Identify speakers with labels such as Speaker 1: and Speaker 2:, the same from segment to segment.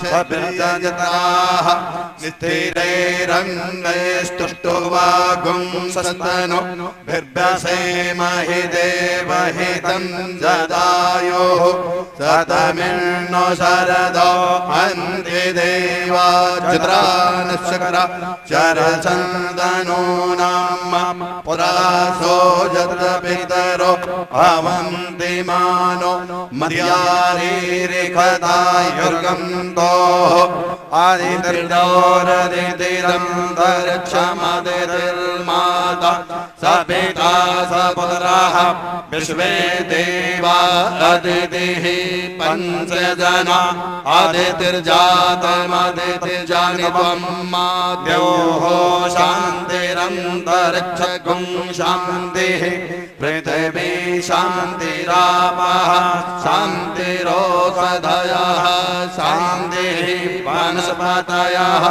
Speaker 1: स्वभिर्जत्राः निस्थिरैरङ्गैस्तुष्टुवागुं सस्तनो भिर्भसेमहि देवहितं जदायुः सतमिन्नो शरदो अन्ति देवा जत्रानश्चकरा चरचन्दनो नाम पुरासो जत्रपितरो अवन्ति मानो मद्यारीरिखदायुर्गन्तोः आदितिर्दोरदितिरन्तरिक्षमदितिर्माता स पिता स पुत्रः विश्वे देवा अदितिः पंचजना आदितिर्जातमदितिर्जानि त्वं माद्योः शान्तिरन्तरिक्षगुं शान्तिः पृथिवी शान्तिरापः शान्तिरोषधयः शान्तिः वनस्पतयः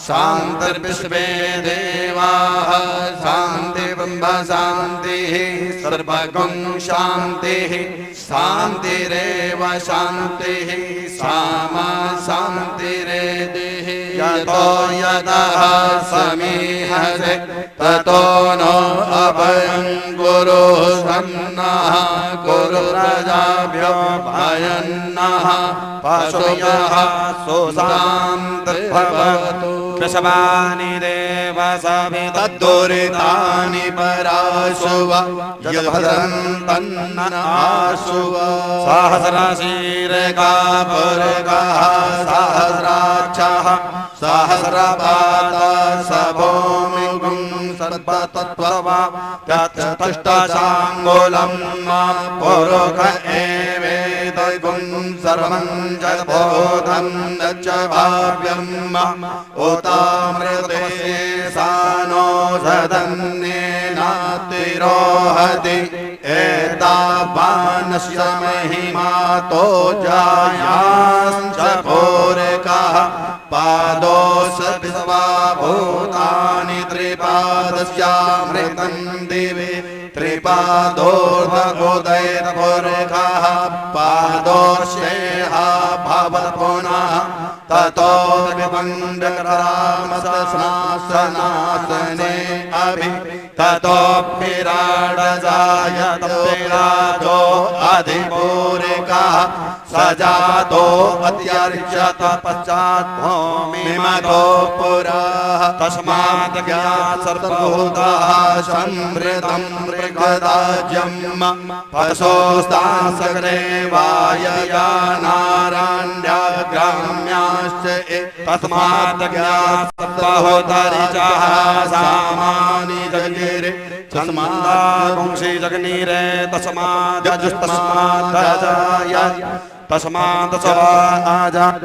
Speaker 1: शान्तिर्विश्वे देवाः शान्तिर्ब्रह्म शान्तिः सर्वगुं शान्तिः शान्तिरेव शान्तिः सामा शान्तिरेदिः यतो यतः समीहसे ततो नो अभयं कुरु सन्नः कुरु प्रजाभ्यो भयन्नः पशुभ्यः सुशान्तिर्भवतु वृषभानि देव सवितद्दुरितानि पराशुव यद्भद्रं तन्ननाशुव सहस्रशीर्षपुरुषः सहस्राक्षः सहस्रपाता स भूमिगुं सर्वतत्त्ववा तष्टाङ्गुलं पुरुष एवेदगुं सर्वं जगद्बोधं दच्च भाव्यं उतामृते सानो सदन्येनातिरोहति एतावानस्य महिमातो जायांश्च पूरकः पादोस विश्वाभूतानि त्रिपादस्यामृतं दिवे त्रिपादोर्धगोदैर्पुरुषः पादोश्चेह भवत् पुनः ततो विपण्डकरामसनासनासने अभि ततोऽभिराडजायत विराजो अधिपूरिकः सजातो अत्यर्चत पश्चात् भूमिमतो पुरः तस्मात् ज्ञात सर्वभूताः संवृतं मृगदाज्यम् पशोस्तासग्रे वायया नाराण्यग्राम्याश्च तस्मात् ज्ञात सर्वभूतरिचः सामानि जगिरे तस्माद् जगनीरे तस्मात् तस्मात् सवाजायन्तजेके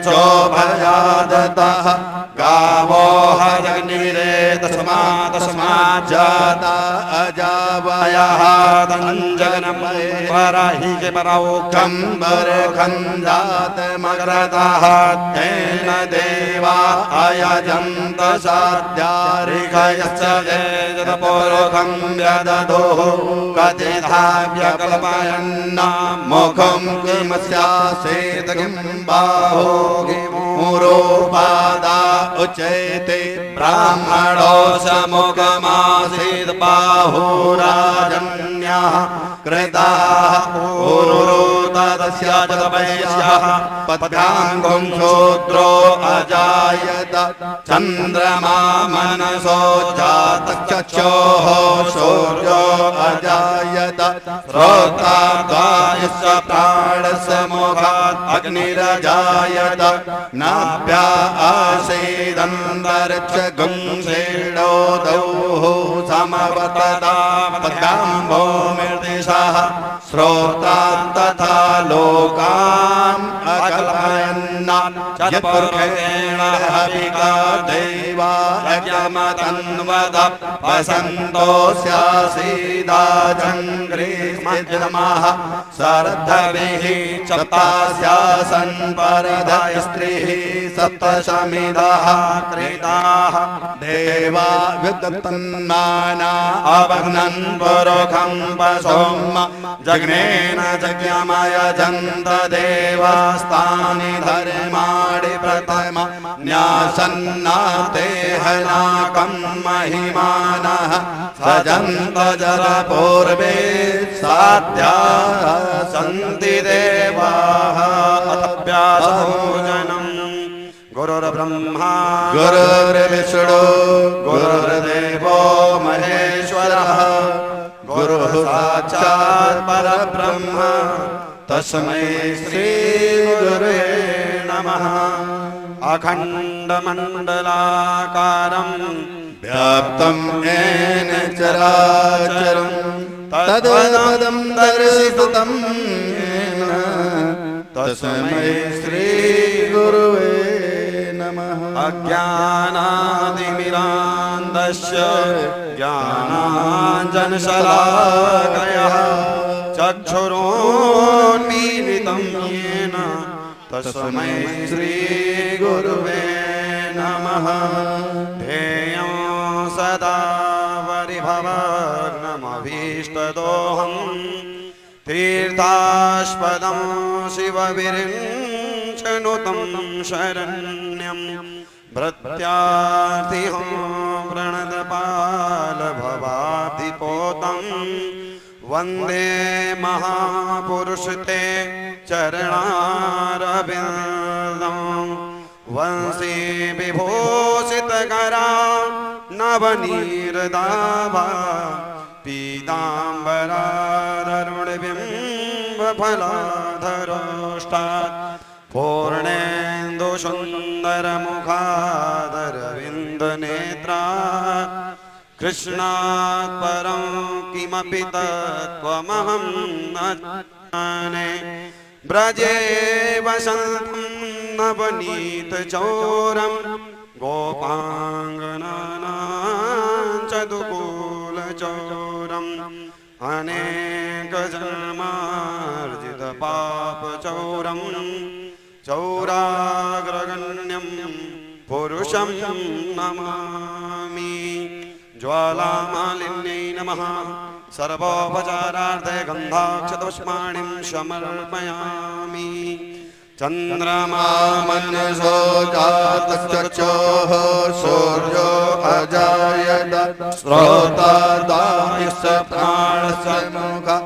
Speaker 1: शोभयादतः गावो हजग्निरे तस्मात् जाता अजावयः तञ्जगनं पराहि च परौखं बरखञ्जात मकरतः तेन देवा अयजन्त साध्यारिखयश्च जतपोरोखं व्यदधोः कथिधा व्यकल्पयन्ना मुखं किमस्यासेत किं बाहो किमुरोपादा उच्यते ब्राह्मणो समुखमासीत् बाहुराजन्यः कृताः पूर्वोतस्य च तपस्यः पद्भ्यां शूद्रो अजायत चन्द्रमा मनसो जातचक्षोः सूर्यो अजायत श्रोत्राद्वायुश्च प्राणस्य मुखात् अग्निरजायत नाभ्या आसीदन्तरिक्षगुं षेणोदौः समवर्तता पद्भ्यां भूमिर्दिशः श्रोतान् तथा लोकान् अकल्पयन् यत्पुरुषेण हविका देवा यज्ञमतन्वद वसन्तो स्यासीदा जङ्ग्रीष्मः शरद्भिः चप्तास्यासन् परधय स्त्रीः सप्तशमिदः कृताः देवा विदत्तन्माना अवघ्नन् पुरुखं पशुम् जग्नेन जज्ञमयजन्त देवास्तानि धर्माणि प्रथम न्यासन्नाते हनाकं महिमानः सजन्त जर पूर्वे साध्या सन्ति देवाः अथव्यासभोजनम् गुरुर्ब्रह्मा गुरुर्विष्णु गुरुर्देवो महेश्वरः गुरुः साक्षात् परब्रह्म तस्मै श्री गुरुवे नमः। अखण्डमण्डलाकारं व्याप्तं येन चराचरं तत्पदं दर्शितं येन तस्मै श्री गुरुवे नमः। अज्ञानातिमिरान्धस्य ज्ञानाञ्जनशलाकया चक्षुरोन्मीलितं येन तस्मै श्री गुरुवे नमः। ध्येयं सदा परिभवग्नमभीष्टदोहम् तीर्थास्पदं शिवविरिञ्चनुतं शरण्यं भृत्यार्थिहं प्रणतपालभवाब्धिपोतं वन्दे महापुरुषते चरणारविन्दं वंशी विभूषितकरा नवनीरदाभा पीताम्बरारुणबिम्बफलाधरोष्टात् पूर्णेन्दुसुन्दरमुखादरविन्दनेत्रात् कृष्णात् परं किमपि तत्त्वमहं न जाने। ब्रजे वसन्तं नवनीतचौरं गोपाङ्गनानां चतुकूलचौरम् अनेकजन्मार्जितपापचौरं चौराग्रगण्यं पुरुषं नमामि। ज्वालामालिन्यै नमः। सर्वोपचारार्थे गन्धाक्षतपुष्पाणिं समर्पयामि। चन्द्रमा मनसो जातश्चक्षुः सूर्यो अजायत स्रोतादायश्च प्राणश्च मुखः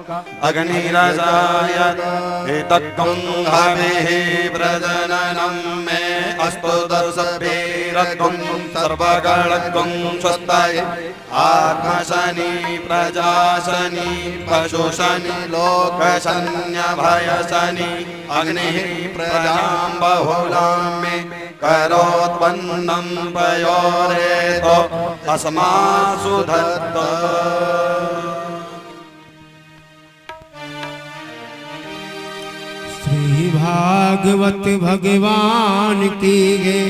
Speaker 1: अग्निरजायत एतत्तं हविः प्रजननं मे अस्तु दशभिरग्ं सर्वगणगं स्वस्ताय आत्मशनि प्रजाशनि पशुशनि लोकशन्यभयशनि अग्निः प्रजां बहुलां मे करोत्पन्नं पयोरेतो अस्मासु धत्त।
Speaker 2: श्री भागवत भगवान की गे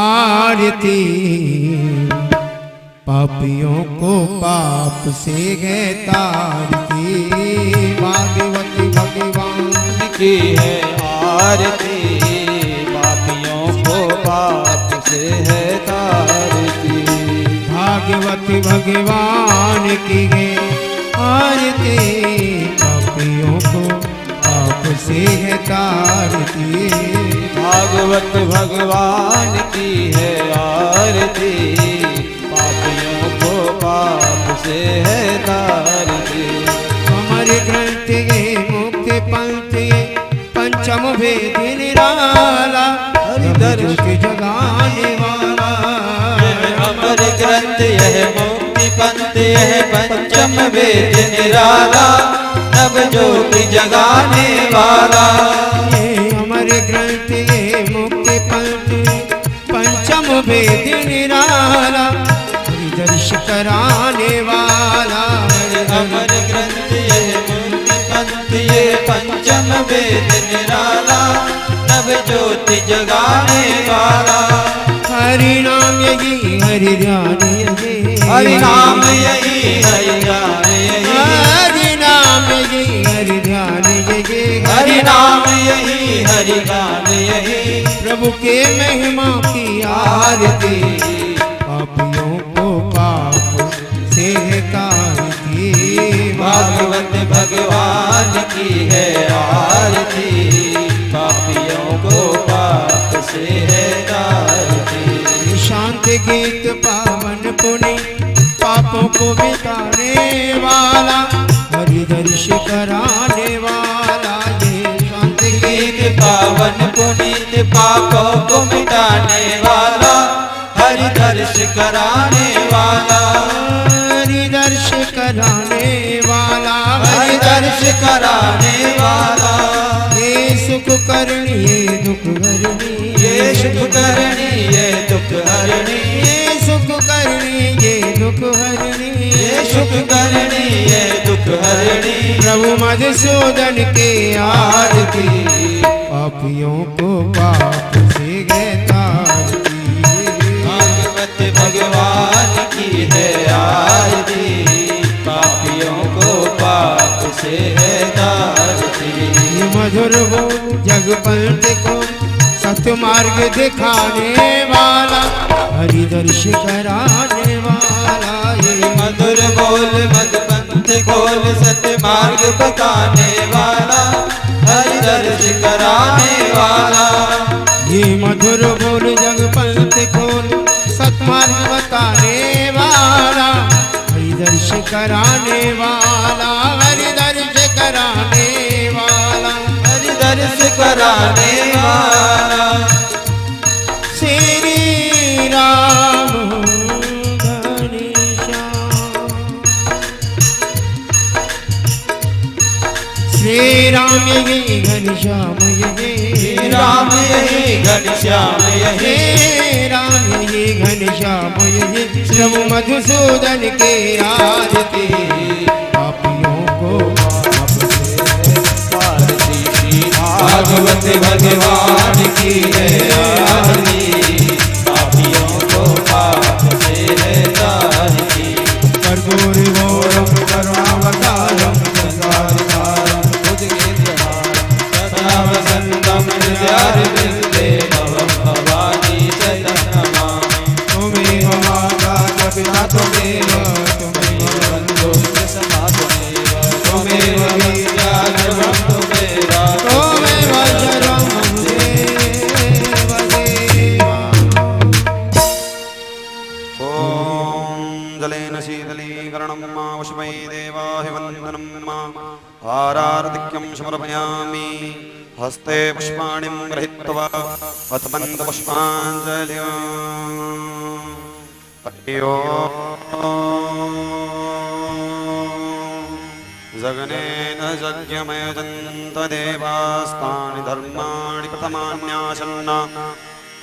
Speaker 2: आरती पापियों को पाप से है तारती। भागवत भगवान
Speaker 3: की है आरती पापियों को पाप से है तारती।
Speaker 2: भागवत भगवान की है आरती पापियों को पाप से है तारती।
Speaker 3: भागवत भगवान की है आरती पापियों को पाप से है तारती।
Speaker 2: अमर ग्रंथ ये मुक्ति पंथ ये पंचम वेद निराला हरिदर्श जगाने वाला।
Speaker 3: अमर ग्रंथ यह मुक्ति पंथ यह पंचम वेद निराला नव ज्योति जगाने वाला।
Speaker 2: ये अमर ग्रंथ ये मुक्ति पंथ पंचम वेद निराला हरिदर्श कराने वाला।
Speaker 3: अमर ग्रंथ यह मुक्ति पंथ ये पंचम वेद निराला नव ज्योति जगाने वाला।
Speaker 2: हरि नाम यही हरि ध्यान यही
Speaker 3: हरि नाम यही हरि ध्यान यही।
Speaker 2: हरि नाम यही हरि ध्यान यही
Speaker 3: हरि नाम यही हरि गान यही।
Speaker 2: प्रभु के महिमा की आरती पापियों को पाप से तारती।
Speaker 3: भागवत भगवान की है आरती पापियों को पाप से है तारती।
Speaker 2: शांत गीत पावन पुनि पापों को मिटाने वाला हरि दर्श कराने वाला। ये शांत
Speaker 3: गीत पावन पुनीत पापों को मिटाने वाला हरि दर्श कराने वाला।
Speaker 2: हरि दर्श कराने वाला
Speaker 3: हरि दर्श कराने वाला।
Speaker 2: ये सुख करणी ये दुख हरणी
Speaker 3: ये सुख करणी ये दुख हरणी।
Speaker 2: ये सुख करणी ये दुख हरणी
Speaker 3: ये सुख करणी ये दुख हरणी।
Speaker 2: प्रभु मधुसूदन के आरती पापियों को पाप से गए तारती।
Speaker 3: भागवत भगवान की है आरती पापियों को पाप से है तारती।
Speaker 2: ये मधुर वो जगपंथ को सत्य मार्ग दिखाने वाला हरि दर्श कराने वाला। ये
Speaker 3: मधुर बोल मधुपंथ खोल सत्य मार्ग बताने वाला हरि दर्श कराने वाला।
Speaker 2: ये मधुर बोल जगपंथ खोल सत्मार्ग बताने वाला हरि दर्श कराने वाला हरि दर्श कराने वाला
Speaker 3: हरि दर्श कराने वाला।
Speaker 2: श्री राम घनश्याम श्री राम यही घनश्याम यही
Speaker 3: राम यही घनश्याम यही।
Speaker 2: हे राम यही घनश्याम यही प्रभु मधुसूदन के आरती पापियों को पाप से
Speaker 3: आरती भागवत भगवान की है आरती पापियों को पाप से है तारती।
Speaker 2: कर्पूर गौरम करुणावतारम
Speaker 3: संसारसारं भुजगेन्द्रहारं सदा वसन्तं हृदयारविन्दे भवं भवानी शरणमामि।
Speaker 2: त्वमेव माता च पिता त्वमेव
Speaker 3: बन्धो च सखा त्वमेव। त्वमेव विद्या सर्वं त्वमेव।
Speaker 2: त्वमेव शरणं देव देवा।
Speaker 1: ॐ जलेन शीतलीकरणं मा वशुमै देवाभिवन्दनं मा आरार्तिक्यं समर्पयामि। हस्ते पुष्पाणिं गृहीत्वा अथ बन्धपुष्पाञ्जलिं जगनेन यज्ञमयजन्त देवास्तानि धर्माणि प्रथमान्यासन्न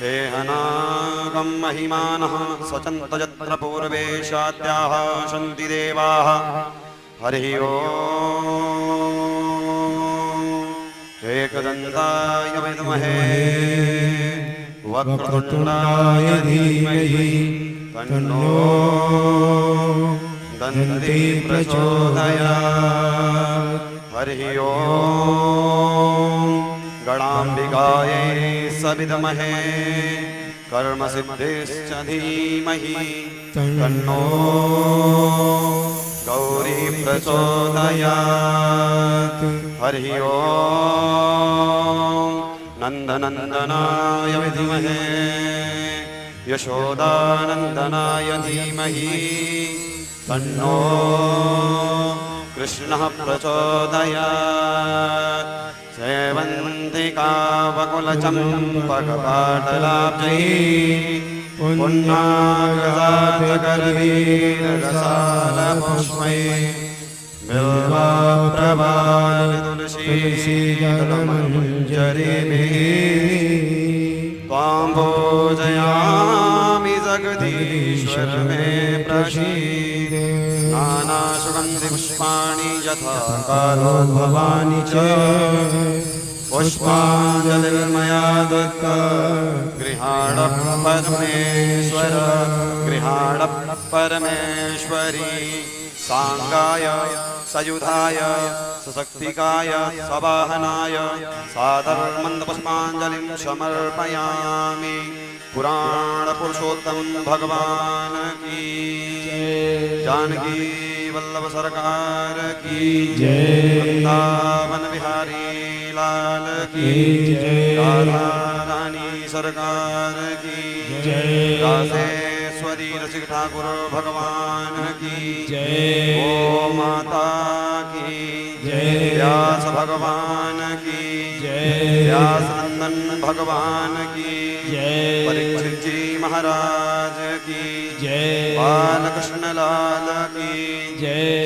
Speaker 1: हेहनागं महिमानः सचन्त यत्र पूर्वे शाद्याः सन्ति देवाः। हरिः ॐ एकदन्ताय विद्महे वक्रतुण्डाय धीमहि तन्नो दन्ती प्रचोदयात्। हरिः ॐ गणाम्बिकायै सविद्महे कर्मसिद्धिश्च धीमहि तन्नो गौरी प्रचोदयात्। हरिः ॐ नन्दनन्दनाय विद्महे यशोदानन्दनाय धीमहि तन्नो कृष्णः प्रचोदयात्। सेवन्तिका वकुलचम्पकपाटलाब्जैः पुण्णागसाधकरवीररसालपुष्पैः बिल्वप्रभावितुलसीदलमञ्जरीभिः त्वां पूजयामि जगदीश्वर मे प्रसीद। नानासुगन्धिपुष्पाणि यथा कालोद्भवानि च पुष्पाञ्जलिर्मया दत्ता गृहा परमेश्वर गृहाण परमेश्वरी सांगाय सयुधाय सशक्तिकाय सवाहनाय सादरमन्दपुष्पाञ्जलिं समर्पयामि। पुराण पुरुषोत्तम भगवान की जानकी वल्लभ सरकार की वृंदावन बिहारी लाल की राधा रानी सरकार की राधेश्वरी रसिक ठाकुर भगवान की गो माता की व्यास भगवान की व्यास नंदन भगवान की परीक्षित जी महाराज की बालकृष्ण लाल की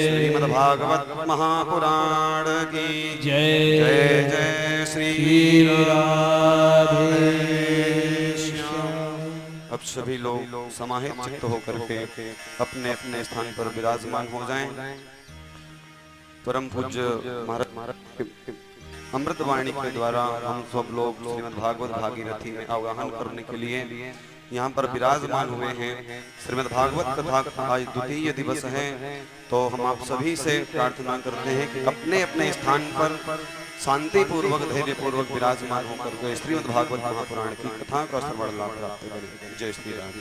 Speaker 1: श्रीमद् भागवत महापुराण की जय जय श्री राधे श्याम। अब सभी लोग समाहित चित्त होकर के अपने अपने स्थान पर विराजमान हो जाएं। परम पूज्य महाराज अमृतवाणी के द्वारा हम सब लोग श्रीमद् भागवत भागीरथी में आवाहन करने के लिए यहाँ पर विराजमान हुए हैं। श्रीमद् भागवत कथा का आज द्वितीय दिवस है, तो हम आप सभी से प्रार्थना करते हैं कि अपने अपने स्थान पर शांति पूर्वक धैर्य पूर्वक विराजमान होकर के श्रीमद् भागवत महापुराण की कथा का श्रवण लाभ प्राप्त करें। जय श्री राम।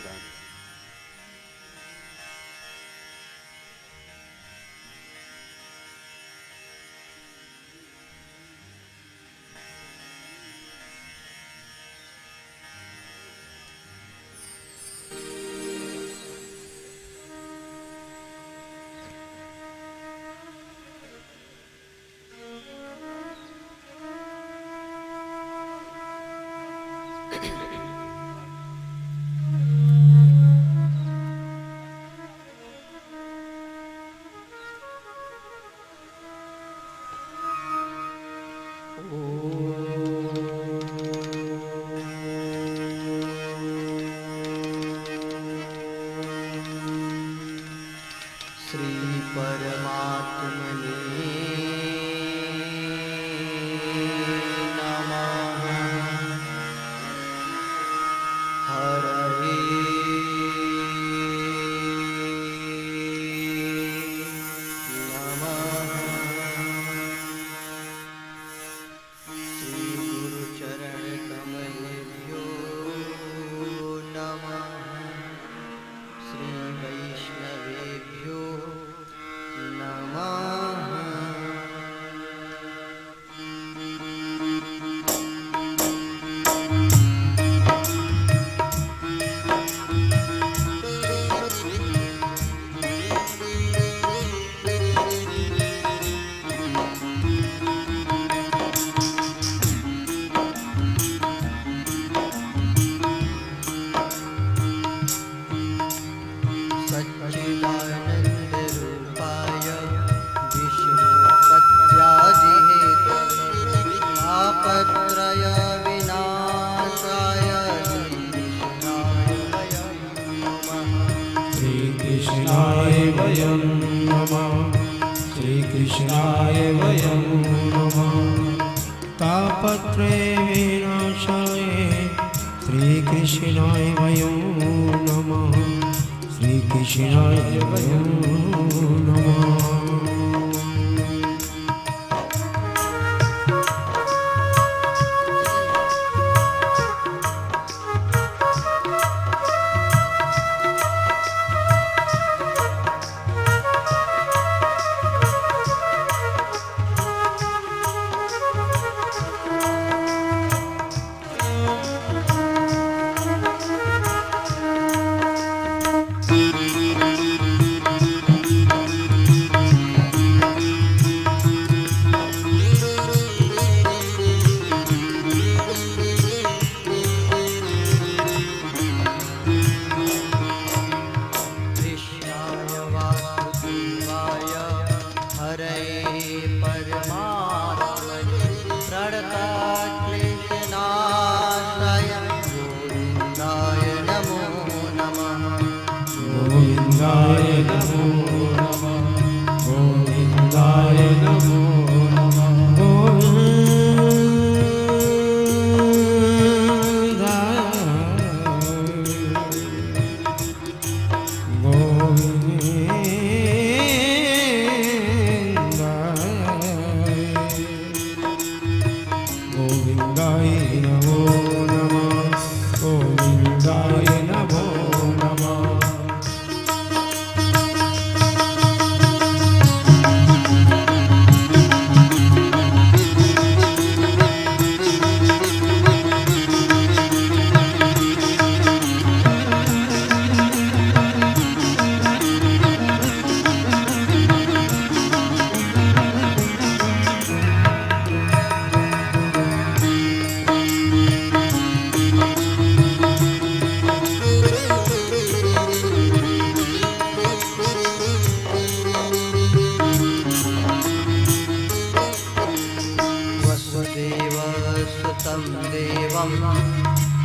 Speaker 4: वासुदेवं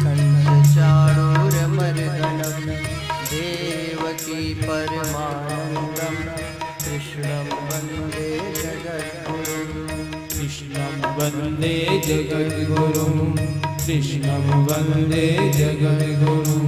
Speaker 4: कंसचाणूरमर्दनं देवकी परमानन्दं कृष्णं वन्दे जगद्गुरुं
Speaker 2: कृष्णं वन्दे जगद्गुरुं कृष्णं वन्दे जगद्गुरुं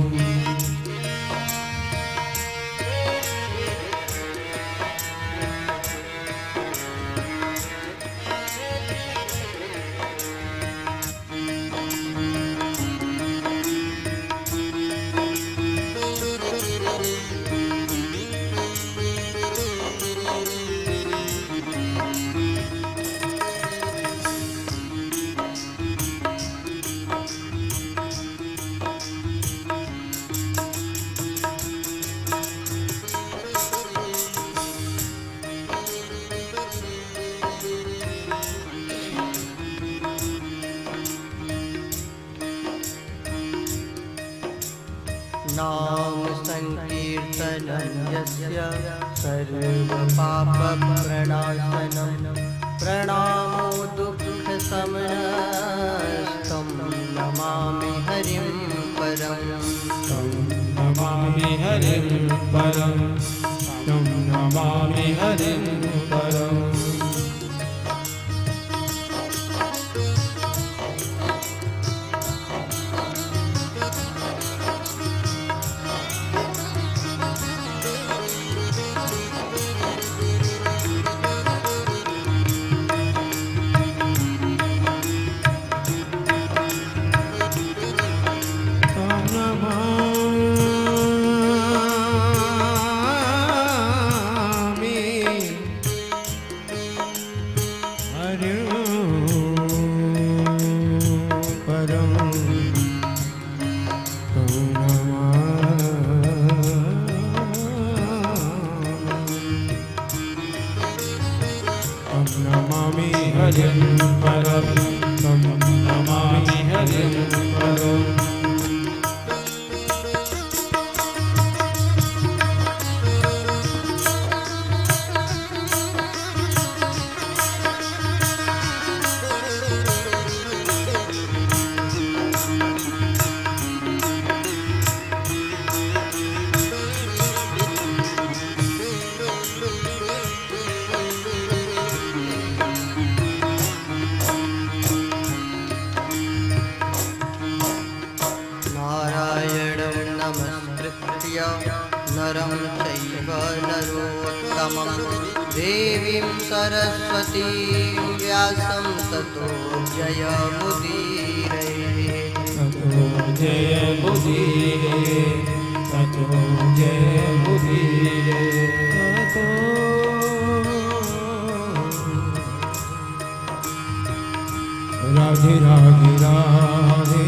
Speaker 4: नाम संकीर्तनं यस्य सर्वपापप्रणाशनं प्रणामो दुःखशमनं नमामि हरिं परं
Speaker 2: नमामि हरिं परं तं नमामि हरिं परम् नमामि हरिं परं तं नमामि हरिं परम्
Speaker 4: नरं चैव नरोत्तमं देवीं सरस्वतीं व्यासं ततो जयमुदीरये
Speaker 2: ततो जयमुदीरये ततो जयमुदीरये ततो राधे राधे राधे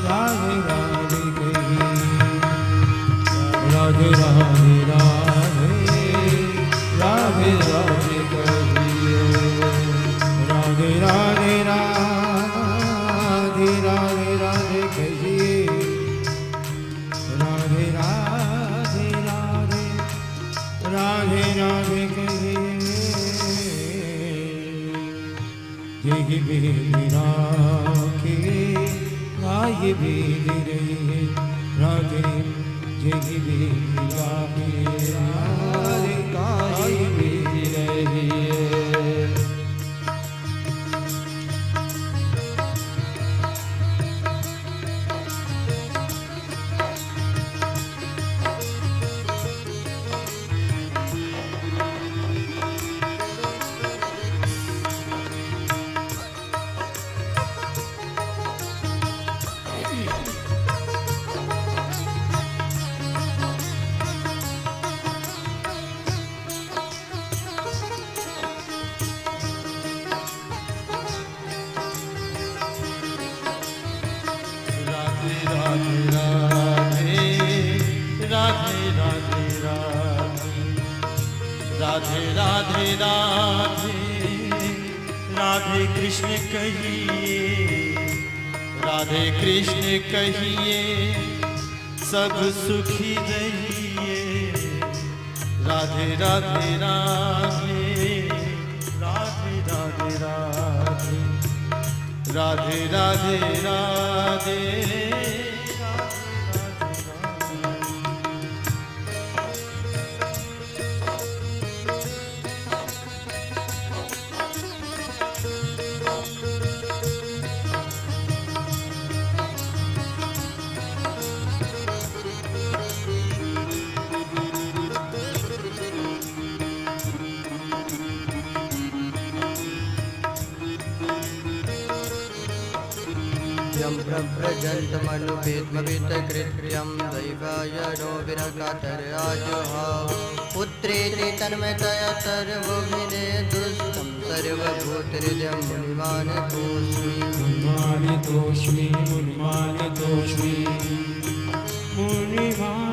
Speaker 2: राधे राधे राधे राधे राधे राधे राधे कहिए राधे राधे राधे राधे राधे कहिए राधे राधे राधे राधे राधे कहिए यही बेली राखे गाये बेली रही राधे यही बेली राखे राधे गाये बेली रही
Speaker 3: राधे राधे राधे राधे कृष्ण कहिए राधे कृष्ण कहिए सब सुखी रहिए राधे राधे राधे राधे राधे राधे राधे राधे राधे
Speaker 4: यं प्रव्रजन्तमनुपेद्मवितकृत्यं दैवायनो विरकातराजः पुत्रेति तन्मयतया सर्वभिदे दुष्टं सर्वभूतहृदयं मुनिमानतोऽस्मि
Speaker 2: मुनिमानितोऽस्मि मुनिमानितोऽस्मि मुनिमानितोऽस्मि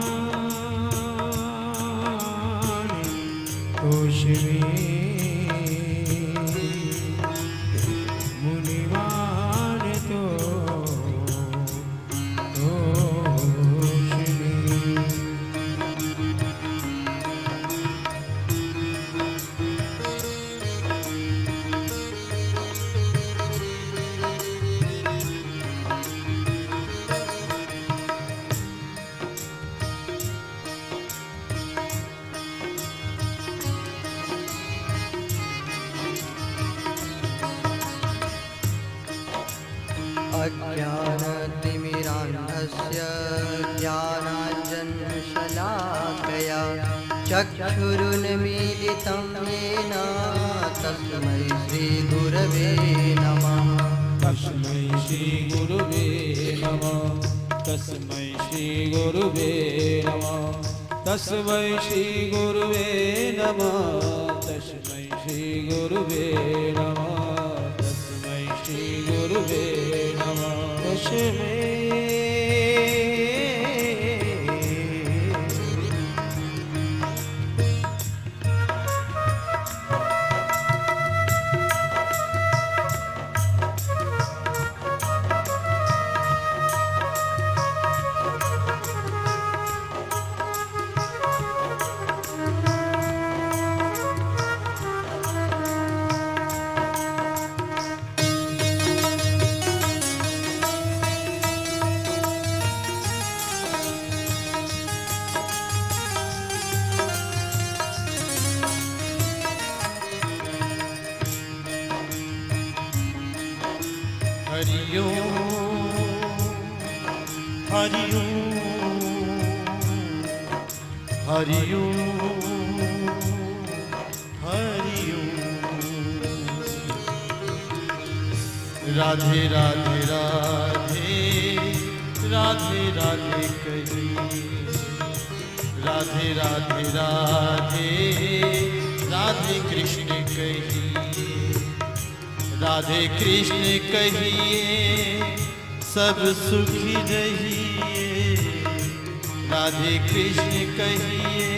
Speaker 4: अज्ञानतिमिरान्धस्य ज्ञानाञ्जनशलाकया चक्षुरुन्मीलितं येन तस्मै श्रीगुरवे नमः
Speaker 3: तस्मै श्री गुरुवे नमः तस्मै श्री गुरुवे नमः तस्मै श्री गुरुवे नमः तस्मै श्री गुरुवे नमः तस्मै श्री गुरुवे नमः तस्मै राधे राधे राधे राधे राधे कही राधे राधे राधे राधे कृष्ण कही राधे कृष्ण कहिए सब सुखी रहिए राधे कृष्ण कहिए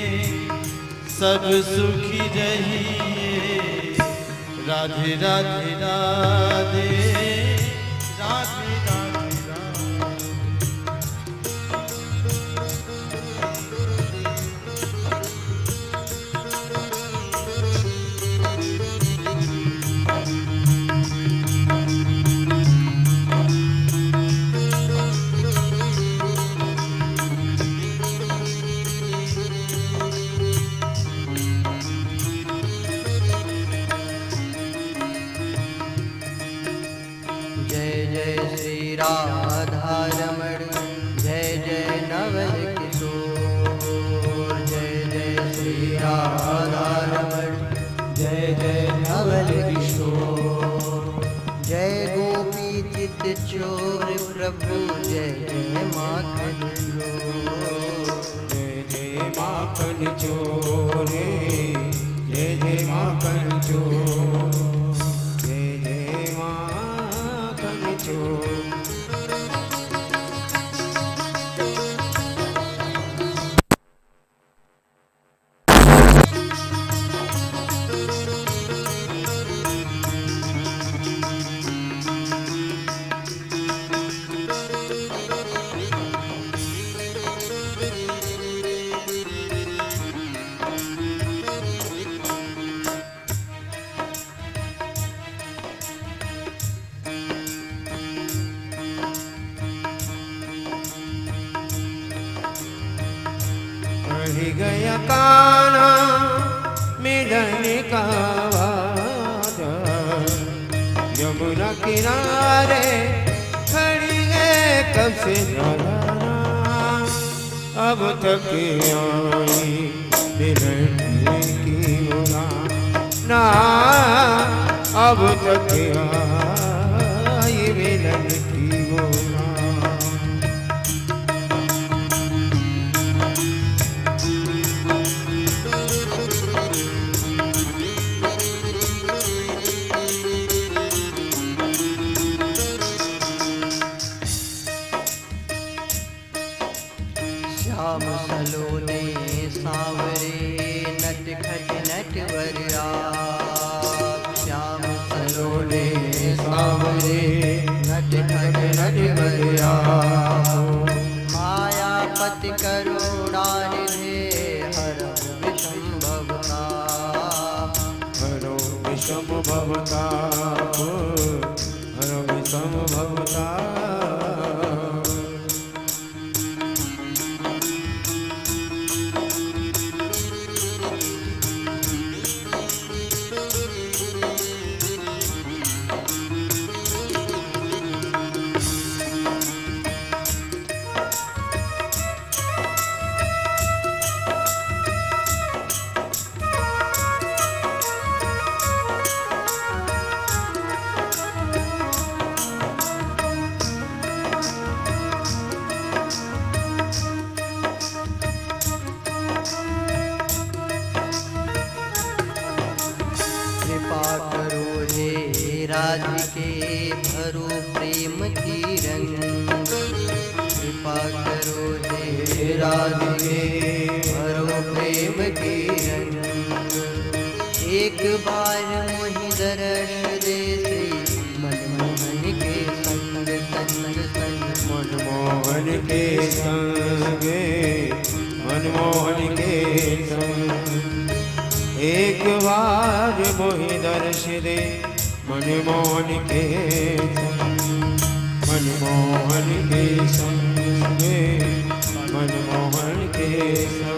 Speaker 3: सब सुखी रहिए राधे राधे राधे राधे राधे
Speaker 4: राधारमण जय जय नवल किशोर जय जय श्री राधारमण जय जय नवल किशोर जय गोपी चित चोर प्रभु जय जय माखन चोर
Speaker 2: जय जय माखन चोरे जय जय माखन चोर जय जय माखन चोर बढ़ गया काना मिलन का वादा, यमुना किनारे खड़ी है कब से जाना, अब तक आई मिलन की ना, अब तक आई मिलन की ना।
Speaker 4: श्याम सलोने सांवरे नट खट नटवरिया, श्याम सलोने सांवरे नट खट नटवरिया, मायापति करुणा निधे हरो विषम भवताप,
Speaker 2: हरो विषम भवताप, हरो विषम भवताप।
Speaker 4: राधिके भरो प्रेम की रंग, कृपा करो हे राधिके भरो प्रेम की रंग, एक बार मोहि दर्श दे श्री मनमोहन के संग संग संग,
Speaker 2: मनमोहन के संग, मनमोहन के संग, एक बार मोहि दर्श दे मनमोहन के संग, मनमोहन के संग, मनमोहन के संग।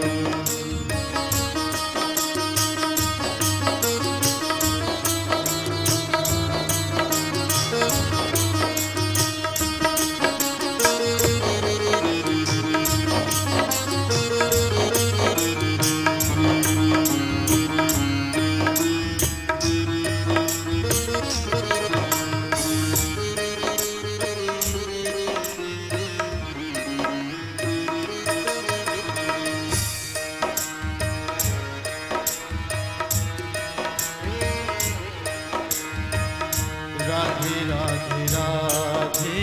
Speaker 3: राधे राधे राधे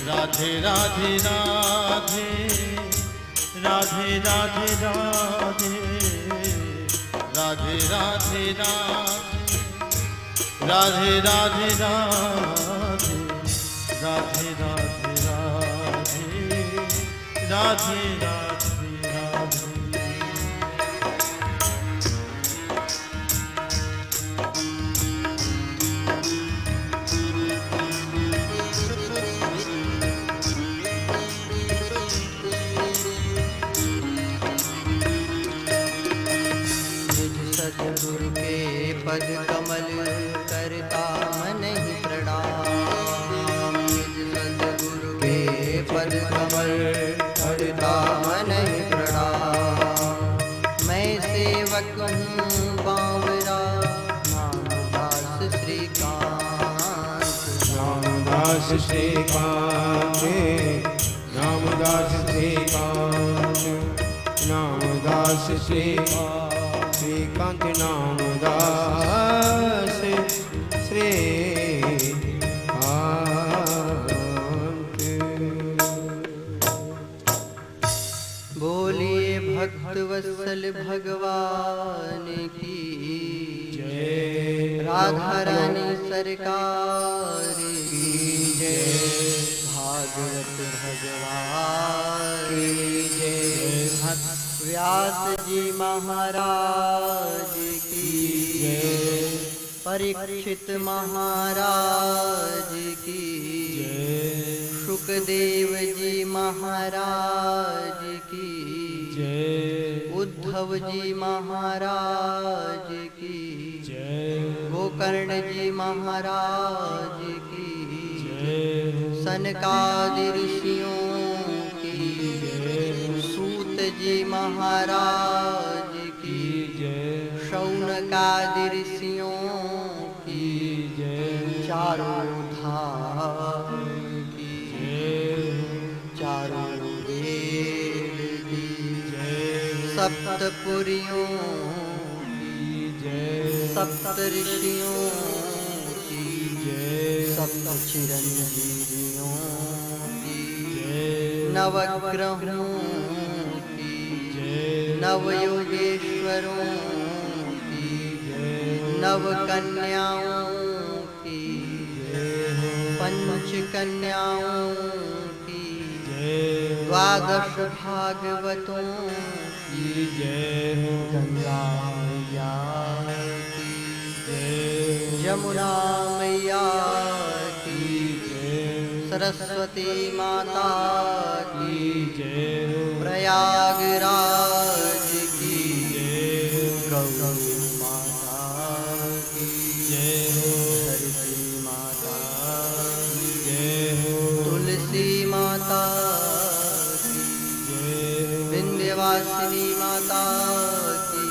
Speaker 3: राधे राधे राधे राधे राधे राधे राधे राधे राधे राधे राधे राधे राधे राधे
Speaker 4: सद्गुरु के पद कमल करता मन ही प्रणाम, निज सद्गुरु के पद कमल करता मन ही प्रणाम, मैं सेवक हूँ बावरा नामदास श्रीकांत,
Speaker 2: नामदास श्रीकांत, नामदास श्रीकांत, नामदास श्रीकांत, श्रीकांत नामदास श्रीकांत।
Speaker 4: बोलिए भक्त वत्सल भगवान की
Speaker 2: जय,
Speaker 4: राधा रानी सरकार की जय, भागवत भगवान की जय, व्यास जी महाराज की जय, परीक्षित महाराज की जय, शुक सुखदेव जी महाराज की
Speaker 3: जय,
Speaker 4: उद्धव जी महाराज की
Speaker 3: जय,
Speaker 4: गोकर्ण जी महाराज की
Speaker 3: जय,
Speaker 4: सनकादि ऋषियों की सूत जी महाराज की
Speaker 3: जय,
Speaker 4: शौनकादि ऋषियों की
Speaker 3: जय,
Speaker 4: चारों धाम की चारों वेद की सप्तपुरियों की सप्त ऋषियों की सप्त चिरंजीवियों की नवग्रहों की नवयोगेश्वरों की नवकन्याओं की पंच कन्याओं की द्वादश भागवतों की गंगा मैया की यमुना मैया की सरस्वती माता की प्रयागराज की गौ माता की धरती माता तुलसी माता की विंध्यवासिनी माता की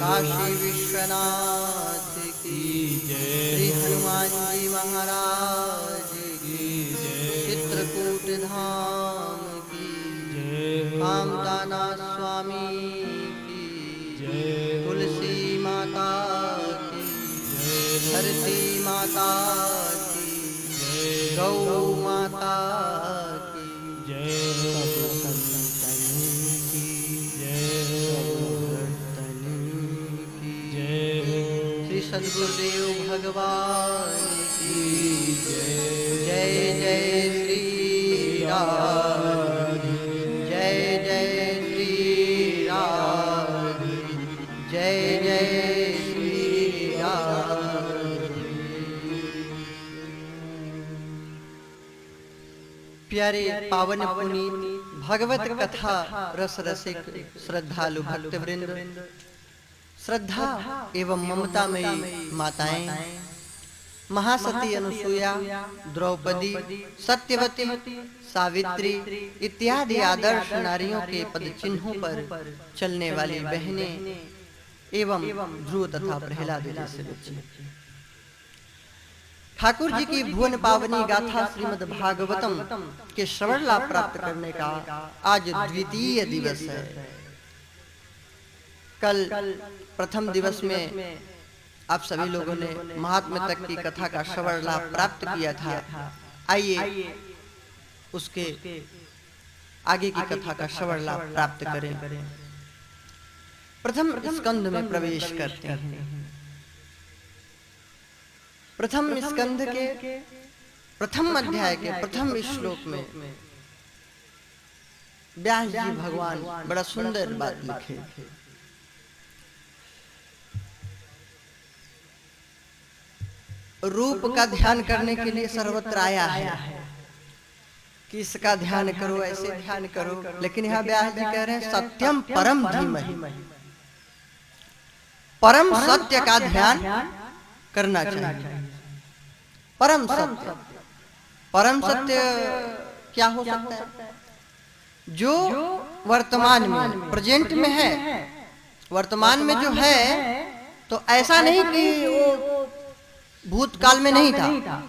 Speaker 4: काशी विश्वनाथ की श्री हनुमान जी महाराज की चित्रकूट धाम की कामदाना स्वामी की तुलसी माता की धरती माता की गौ माता की सब संतन की सब भक्तन की श्री सद्गुरुदेव भगवान की जय जय श्री राम जय जय श्री राम जय जय श्री राम। प्यारे पावन पुनीत भगवत कथा रस रसिक श्रद्धालु भक्तवृंद, श्रद्धा एवं ममता में माताएं महासती अनुसुईया, द्रौपदी, सत्यवती, सावित्री इत्यादि आदर्श नारियों के पद चिन्हों पर चलने वाली बहनें एवं ध्रुव तथा प्रहलाद जैसे बच्चे ठाकुर जी की भुवन पावनी गाथा श्रीमद् भागवतम के श्रवण लाभ प्राप्त करने का आज द्वितीय दिवस है। कल प्रथम दिवस में आप सभी लोगों ने महात्म्य तक की कथा का श्रवण लाभ प्राप्त किया था। आइए उसके आगे की कथा का श्रवण लाभ प्राप्त करें। प्रथम स्कंध में प्रवेश करते हैं। प्रथम स्कंध के प्रथम अध्याय के प्रथम श्लोक में व्यास जी भगवान बड़ा सुंदर बात लिखे। रूप का ध्यान करने के लिए सर्वत्र आया है कि इसका ध्यान करो, ऐसे ध्यान करो, लेकिन यहाँ व्यास जी कह रहे हैं सत्यम परम धीमहि, परम सत्य का ध्यान करना चाहिए। परम सत्य, परम सत्य क्या हो सकता है? जो वर्तमान में प्रेजेंट में है, वर्तमान में जो है, तो ऐसा नहीं कि वो भूतकाल में नहीं था,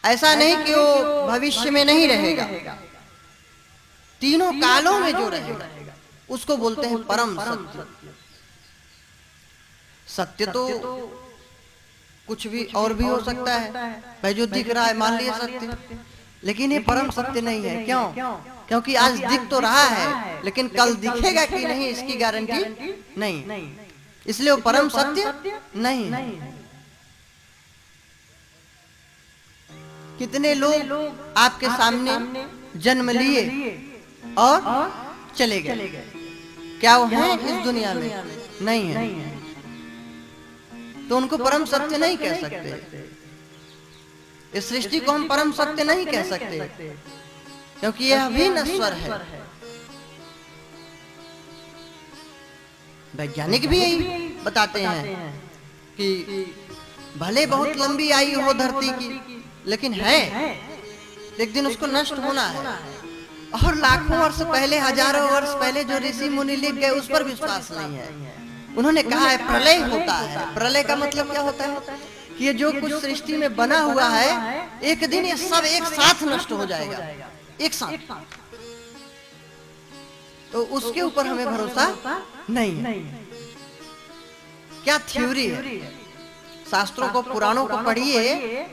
Speaker 4: ऐसा नहीं कि वो भविष्य में नहीं रहेगा, तीनों कालों में जो रहेगा उसको बोलते हैं परम सत्य। सत्य तो कुछ भी और भी हो सकता है, भाई जो दिख रहा है मान लिया सत्य, लेकिन ये परम सत्य नहीं है। क्यों? क्योंकि आज दिख तो रहा है, लेकिन कल दिखेगा कि नहीं इसकी गारंटी नहीं, इसलिए वो परम सत्य नहीं है। कितने लोग आपके सामने जन्म लिए और चले गए, क्या वो हैं इस दुनिया में? नहीं है, तो उनको परम सत्य नहीं कह सकते। इस सृष्टि को हम परम सत्य नहीं कह सकते, क्योंकि यह भी नश्वर है। वैज्ञानिक भी यही बताते हैं कि भले बहुत लंबी आयु हो धरती की, लेकिन है एक दिन उसको नष्ट होना है। और लाखों वर्ष पहले, हजारों वर्ष पहले जो ऋषि मुनि लिख गए उस पर विश्वास नहीं है। उन्होंने कहा है प्रलय होता है। प्रलय का मतलब क्या होता है कि ये जो कुछ सृष्टि में बना हुआ है एक दिन ये सब एक साथ नष्ट हो जाएगा, एक साथ। तो उसके ऊपर हमें भरोसा नहीं है। क्या थ्योरी है? शास्त्रों को, पुराणों को पढ़िए,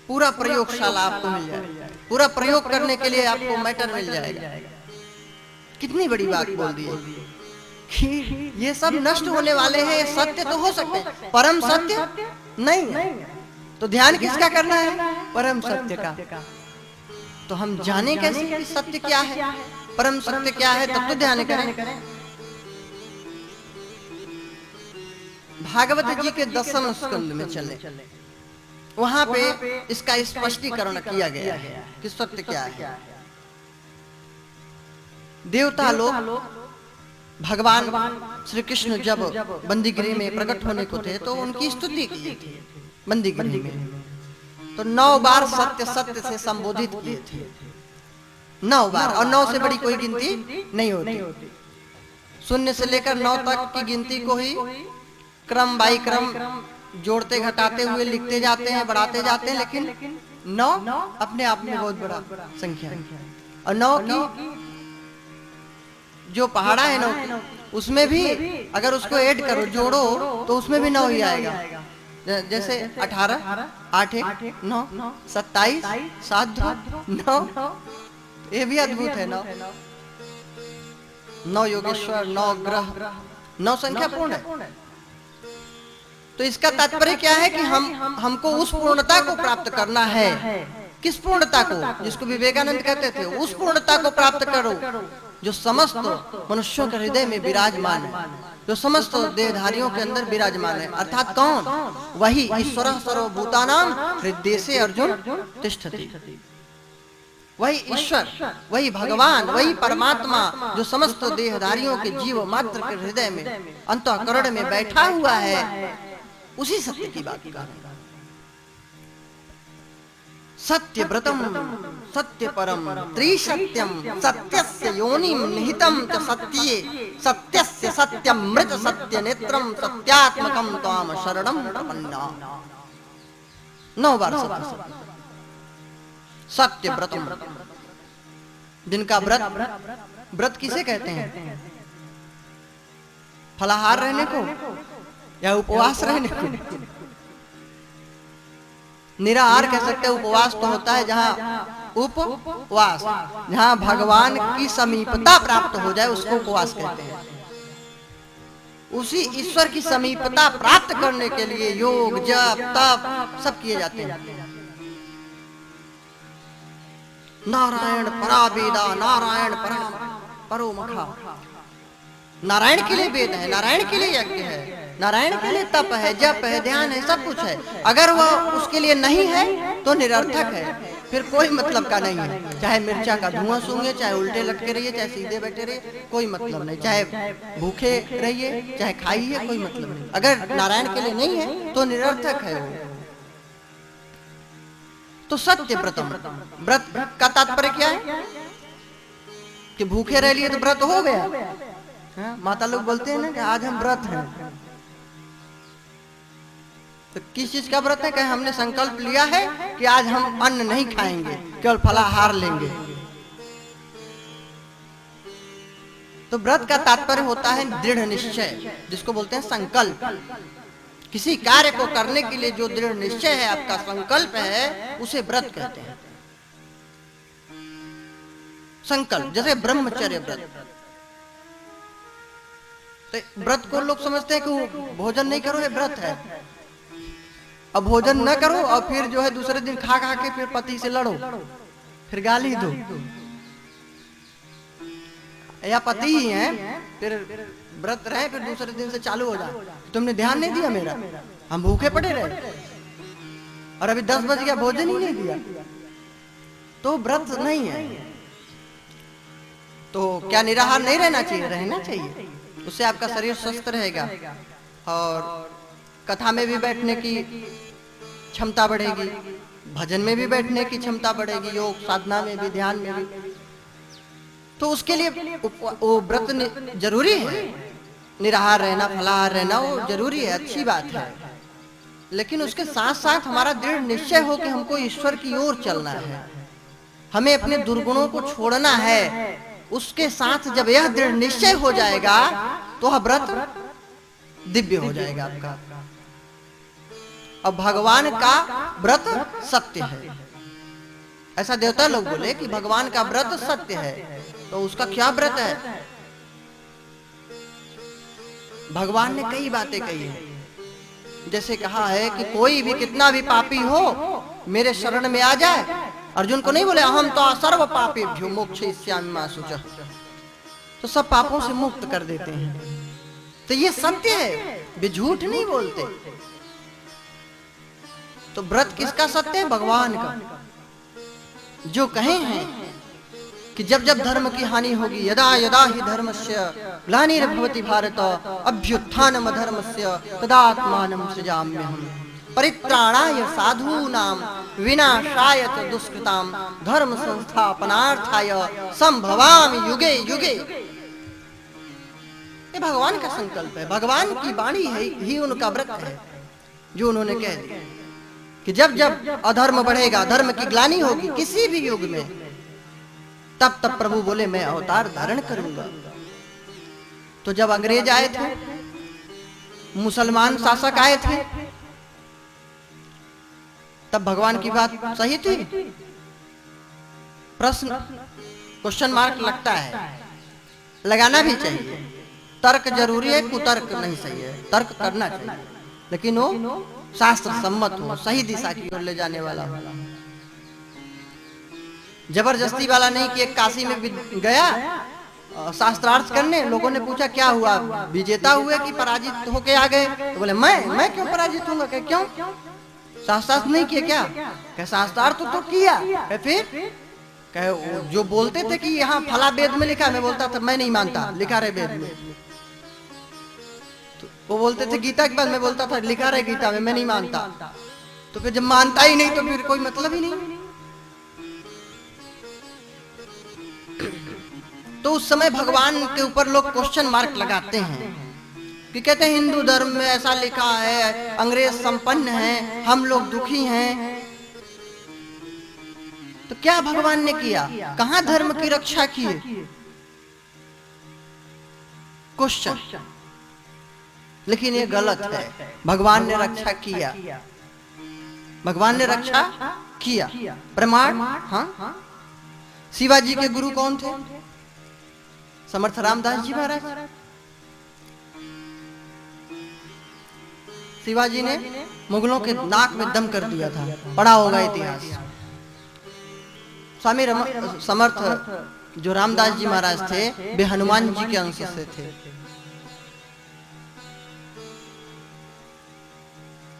Speaker 4: पूरा प्रयोगशाला आपको मिल जाएगा। पूरा प्रयोग करने के लिए आपको मैटर मिल जाएगा। कितनी बड़ी बात बोल दी है कि ये सब नष्ट होने वाले हैं। सत्य तो हो सकते हैं, परम सत्य नहीं है। तो ध्यान किसका करना है? परम सत्य का। तो हम जाने कैसे कि सत्य क्या है, परम सत्य क्या है, तब तो ध्यान करें। भागवत जी के 10वें स्कंद में चले, वहां पे इसका स्पष्टीकरण किया गया है कि सत्य क्या है। देवता लोग भगवान श्री कृष्ण जब बंदीगृह में प्रकट होने को थे तो उनकी स्तुति की थी बंदीगृह में। तो 9 बार सत्य सत्य से संबोधित किए थे, 9 बार। और 9 से बड़ी कोई गिनती नहीं होती। 0 से लेकर 9 तक की गिनती को ही क्रम बाई क्रम जोड़ते घटाते हुए लिखते जाते हैं, बढ़ाते जाते हैं, लेकिन 9 अपने आप में बहुत बड़ा संख्या है। और 9 की जो पहाड़ा है 9, उसमें भी अगर उसको ऐड करो, जोड़ो, तो उसमें भी 9 ही आएगा। जैसे 18, 8, 1, 9, 27, 7, 9। ये भी अद्भुत है। 9 योगेश्वर, 9 ग्रह, 9 संख्या पूर्ण है। तो इसका तात्पर्य क्या है कि हमको उस पूर्णता को प्राप्त करना है। किस पूर्णता को? जिसको विवेकानंद कहते थे, उस पूर्णता को प्राप्त करो जो समस्त मनुष्यों के हृदय में विराजमान है, जो समस्त देहधारियों के अंदर विराजमान है। अर्थात कौन? वही ईश्वरः सर्वभूतानां हृदयेषु अर्जुन तिष्ठति। वही ईश्वर, वही भगवान, वही परमात्मा जो समस्त देहधारियों के जीव मात्र के हृदय में, अंतःकरण में बैठा हुआ है, उसी सत्य की बात कर रहे हैं। सत्य व्रतम सत्य परम त्रिसत्यम सत्यस्य योनिम निहितम च सत्ये सत्यस्य सत्यमृत सत्य नेत्रम सत्यात्मकम त्वाम शरणम प्रपन्ना। 9 बार सत्य व्रतम। दिन का व्रत, व्रत किसे कहते हैं? फलाहार रहने को या उपवास रहने को? निराहार कह सकते हैं। उपवास तो होता है जहाँ उपवास, जहाँ भगवान की समीपता प्राप्त हो जाए उसको उपवास कहते हैं। उसी ईश्वर की समीपता प्राप्त करने के लिए योग, जप, तप सब किए जाते हैं। नारायण परावेदा, नारायण परो मखा। नारायण के लिए वेद है, नारायण के लिए यज्ञ है, नारायण के लिए तप है, जप है, ध्यान है, सब कुछ है। अगर वो उसके लिए नहीं है तो निरर्थक है, फिर कोई मतलब का नहीं है। चाहे मिर्चा का धुआं सूंघे, चाहे उल्टे लटके रहिए, चाहे सीधे बैठे रहिए, कोई मतलब नहीं। चाहे भूखे रहिए, चाहे खाइए, कोई मतलब नहीं। अगर नारायण के लिए नहीं है तो निरर्थक है वो। तो सत्य व्रतम, व्रत का तात्पर्य क्या है कि भूखे रह लिए तो व्रत हो गया। माता लोग बोलते हैं ना कि आज हम व्रत हैं। तो किस चीज का व्रत है? कहे हमने संकल्प लिया है कि आज हम अन्न नहीं खाएंगे, केवल फलाहार लेंगे। तो व्रत का तात्पर्य होता है दृढ़ निश्चय, जिसको बोलते हैं संकल्प। किसी कार्य को करने के लिए जो दृढ़ निश्चय है, आपका संकल्प है, उसे व्रत कहते हैं। संकल्प, जैसे ब्रह्मचर्य व्रत। तो व्रत को लोग समझते हैं कि भोजन नहीं करो, ये व्रत है। अब भोजन न करो और फिर जो है दूसरे दिन खा खा के फिर पति से लड़ो, फिर गाली दो, या पति ही है फिर व्रत रहे, फिर दूसरे दिन से चालू हो जाए, तुमने ध्यान नहीं दिया मेरा, हम भूखे पड़े रहे। और अभी 10 बज गया, भोजन ही नहीं दिया, तो व्रत नहीं है। तो क्या निराहार नहीं रहना चाहिए? रहना चाहिए, उससे आपका शरीर स्वस्थ रहेगा और कथा में भी बैठने की क्षमता बढ़ेगी, भजन में भी बैठने की क्षमता बढ़ेगी, योग साधना में भी, ध्यान में भी। तो उसके लिए वो व्रत जरूरी है, निराहार रहना, फलाहार रहना वो जरूरी है, अच्छी बात है। लेकिन उसके साथ साथ हमारा दृढ़ निश्चय हो कि हमको ईश्वर की ओर चलना है, हमें अपने दुर्गुणों को छोड़ना है। उसके साथ जब यह दृढ़ निश्चय हो जाएगा तो वह व्रत दिव्य हो जाएगा आपका। अब भगवान का व्रत सत्य है, ऐसा देवता लोग बोले कि भगवान का व्रत सत्य है। तो उसका क्या व्रत है? भगवान ने कई बातें कही है, जैसे कहा है कि कोई भी कितना भी पापी हो मेरे शरण में आ जाए। अर्जुन को नहीं बोले अहम तो सर्व पापेभ्यो मोक्षयिष्यामि मा शुचः, तो सब पापों से मुक्त कर देते हैं। तो ये सत्य है, वे झूठ नहीं बोलते। तो व्रत किसका सत्य है? भगवान का। जो कहे हैं कि जब जब धर्म की हानि होगी, यदा यदा ही धर्मस्य ग्लानिर्भवति भारत अभ्युत्थानम् अधर्मस्य तदात्मानं सृजाम्यहम् परित्राणाय साधूनां विनाशाय च दुष्कृतां धर्म संस्थापनार्थाय संभवामि युगे युगे। ये भगवान का संकल्प है, भगवान की वाणी है, ही उनका व्रत है जो उन्होंने कह दिया कि जब जब अधर्म बढ़ेगा, धर्म की ग्लानि होगी किसी भी युग में, तब तब प्रभु बोले मैं अवतार धारण करूंगा। तो जब अंग्रेज आए थे, मुसलमान शासक आए थे, तब भगवान की बात सही थी? प्रश्न, क्वेश्चन मार्क लगता है, लगाना भी चाहिए। तर्क जरूरी है, कुतर्क नहीं सही है, तर्क करना चाहिए, लेकिन वो शास्त्र सम्मत हो, सही दिशा की ओर ले जाने वाला हो, जबरदस्ती वाला नहीं कि एक काशी में गया शास्त्रार्थ करने, लोगों ने पूछा क्या हुआ, विजेता हुए कि पराजित होके आ गए? तो बोले मैं क्यों पराजित हूँगा? क्यों शास्त्रार्थ नहीं किया क्या? कह शास्त्रार्थ तो किया। फिर कहे जो बोलते थे कि यहाँ फला वेद में लिखा, मैं बोलता था मैं नहीं मानता, लिखा रहे वेद में। तो वो बोलते थे गीता के बाद, मैं बोलता था लिखा रहे गीता में, मैं नहीं मानता। तो फिर जब मानता ही नहीं तो फिर कोई मतलब ही नहीं। तो उस समय भगवान के ऊपर लोग क्वेश्चन मार्क लगाते हैं कि कहते हैं हिंदू धर्म में ऐसा लिखा है, अंग्रेज संपन्न है, हम लोग दुखी हैं। तो क्या भगवान ने किया? कहां धर्म की रक्षा की? क्वेश्चन। लेकिन ये गलत है, भगवान ने रक्षा किया, भगवान ने रक्षा किया। प्रमाण? हाँ, शिवाजी के गुरु कौन थे? समर्थ रामदास जी महाराज। शिवाजी ने मुगलों के नाक में दम कर दिया था, पढ़ा होगा इतिहास। स्वामी समर्थ जो रामदास जी महाराज थे, वे हनुमान जी के अंश से थे।